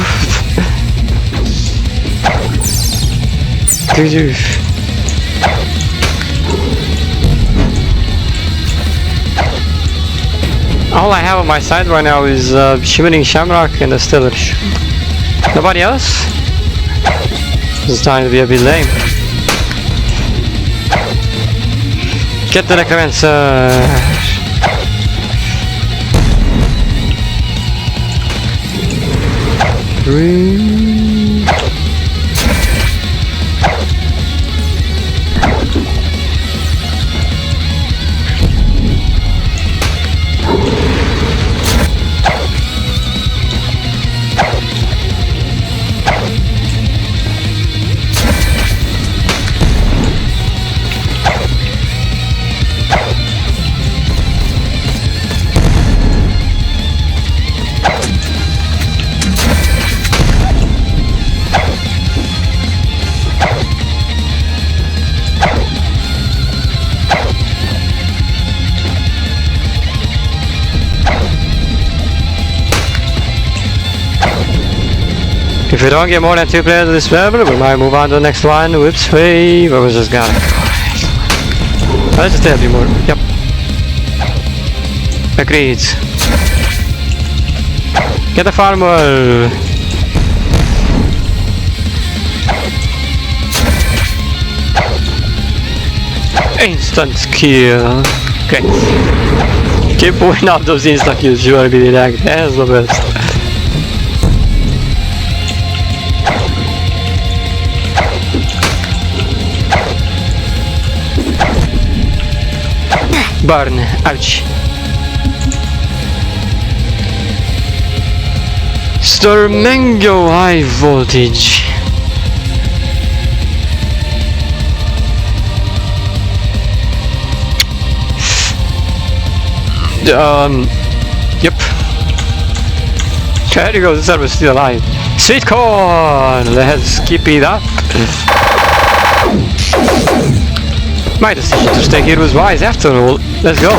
All I have on my side right now is Shimmering Shamrock and a Stiller. Nobody else? It's time to be a bit lame. Get the Necromancer! If we don't get more than 2 players of this level, we might move on to the next one. Whoops, wait, but we just gotta go. Let's just stay a bit more. Yep. Agreed. Get the farmer. Instant kill. Great. Keep pulling out those instant kills, you wanna be the lag. That's the best. Burn, ouch. Stormango high voltage. Yep. There you go, the server's still alive. Sweet corn! Let's keep it up. My decision to stay here was wise after all. Let's go.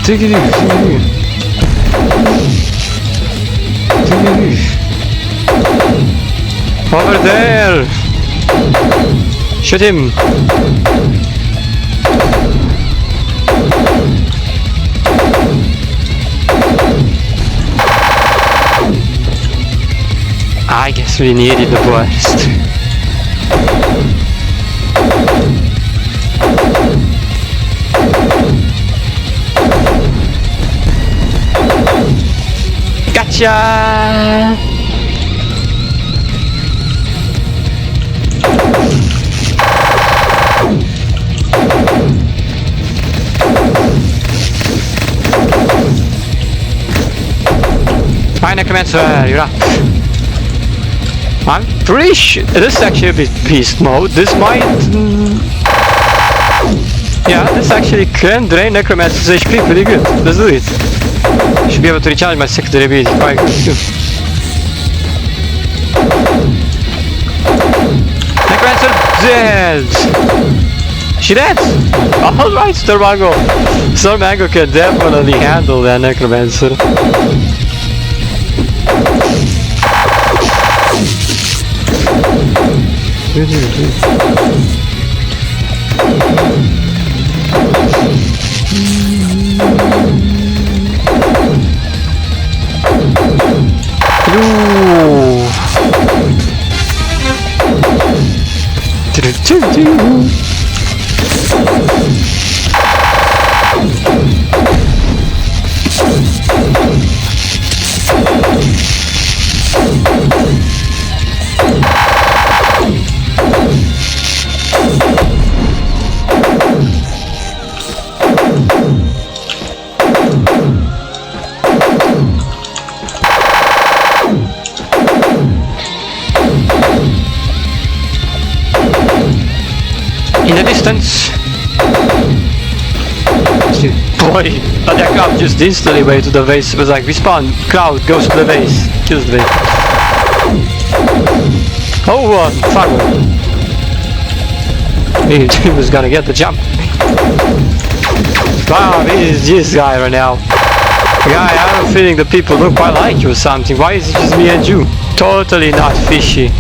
Take it easy. Over there! Shoot him! I guess we needed the burst. Gotcha! Fine, Necromancer, you're up. I'm pretty sure this is actually a bit beast mode. This might... yeah, this actually can drain Necromancer's HP pretty good. Let's do it. Should be able to recharge my secondary ability quite good too. Necromancer dead! She dead! Alright, Stormango! Stormango can definitely handle that Necromancer. In the distance, Boy, but that crowd just instantly went to the base. It was like, respawn, crowd goes to the base, kills the base. Oh, farmer. He was gonna get the jump. Wow, this guy right now. Guy, I have a feeling the people don't quite like you or something. Why is it just me and you? Totally not fishy.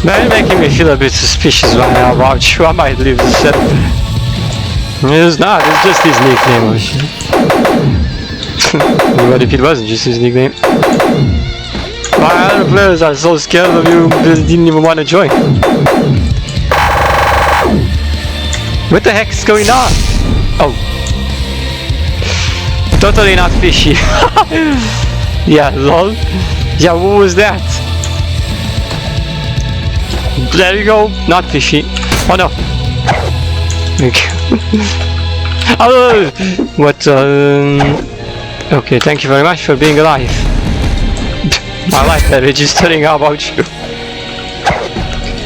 Man, you're making me feel a bit suspicious right now about you. I might leave the set. It's not, it's just his nickname. What if it wasn't just his nickname? My other players are so scared of you, they didn't even want to join. What the heck is going on? Oh. Totally not fishy. Yeah, lol. Yeah, what was that? There you go, not fishy. Oh no. Oh, what? Okay, thank you very much for being alive. I like that registering. How about you?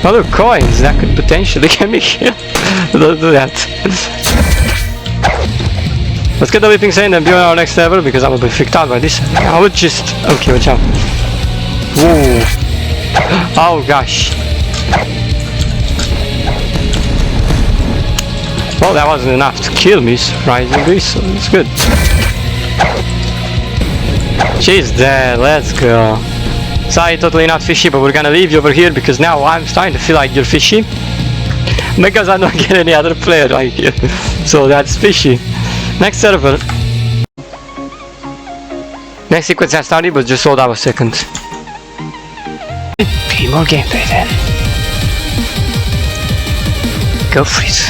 Oh look, coins that could potentially get me killed. Don't do that. Let's get the whipping saying and be on our next level because I'm a bit freaked out by this. I would just. Okay, watch out. Whoa. Oh gosh. Well, that wasn't enough to kill me, surprisingly, so it's good. She's dead, let's go. Sorry, totally not fishy, but we're gonna leave you over here because now I'm starting to feel like you're fishy. Because I don't get any other player right here. So that's fishy. Next server. Next sequence has started, but just hold out a second. Be more gameplay then. Go for it.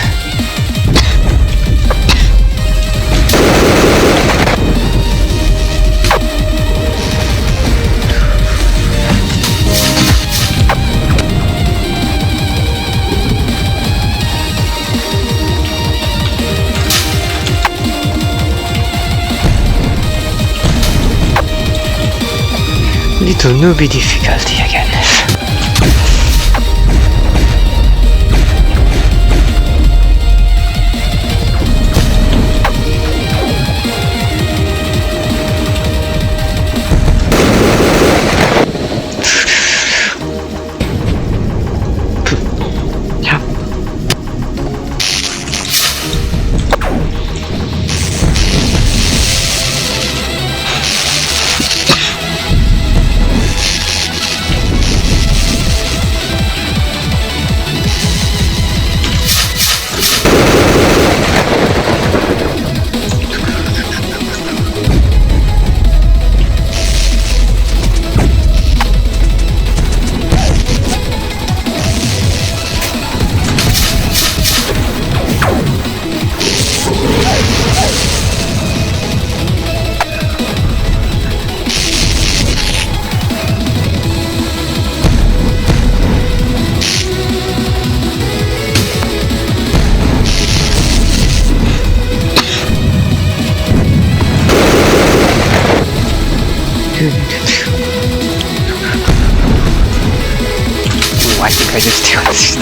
Little newbie difficulty again. I think I just do this.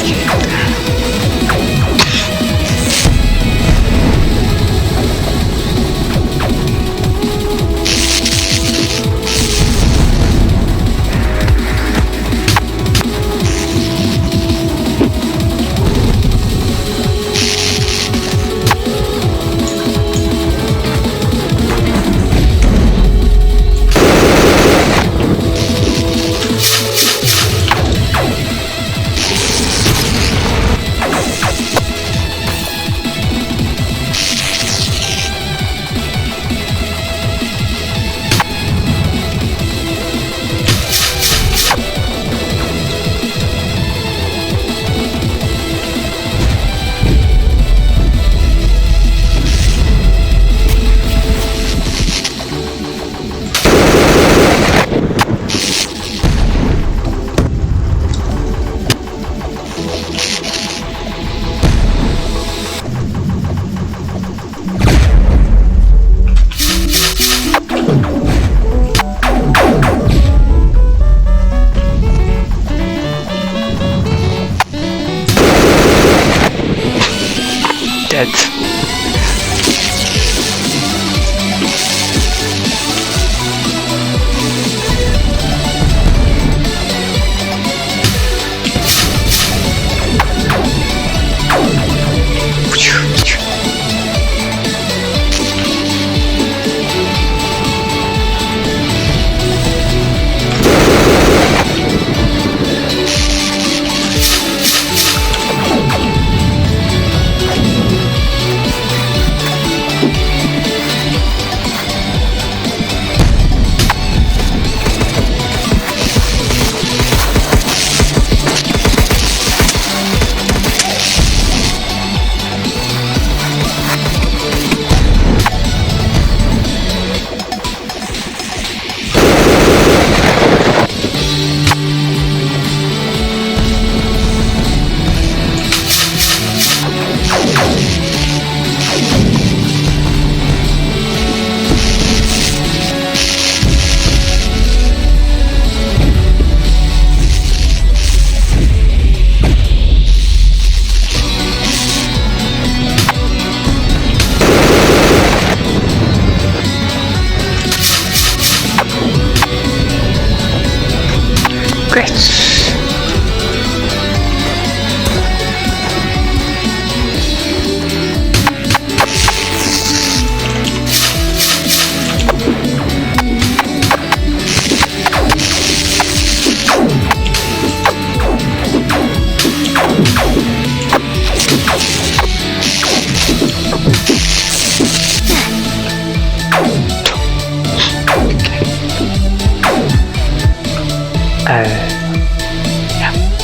Great. Yeah.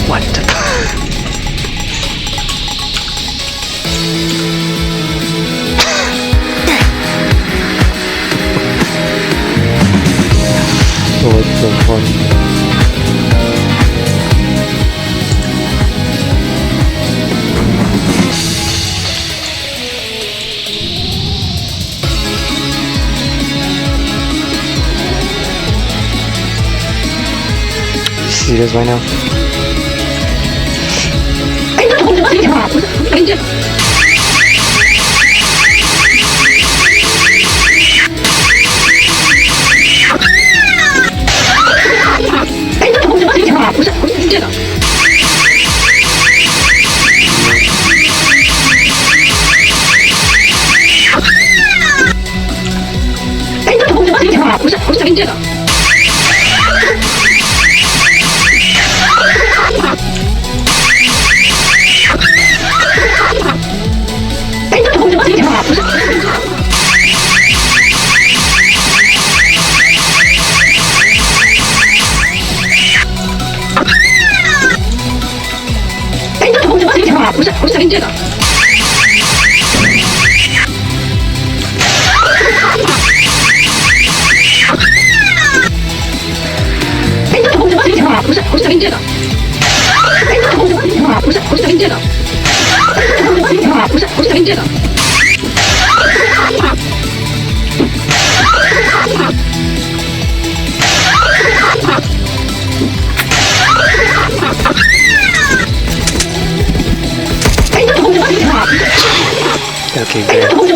What the What the fuck? Serious right now? Okay, good.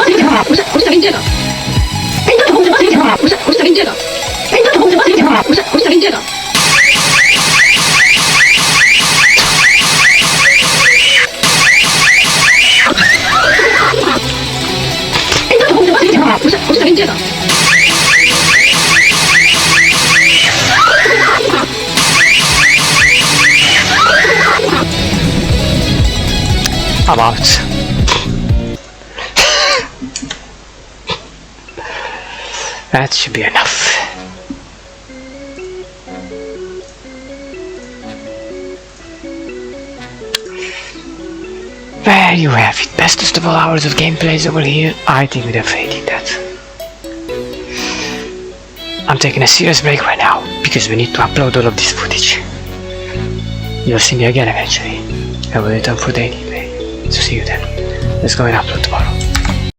I'm out. That should be enough. There you have it. Bestest of all hours of gameplays over here. I think we'd have hated that. I'm taking a serious break right now because we need to upload all of this footage. You'll see me again eventually. I will return for daily play. So see you then. Let's go and upload tomorrow.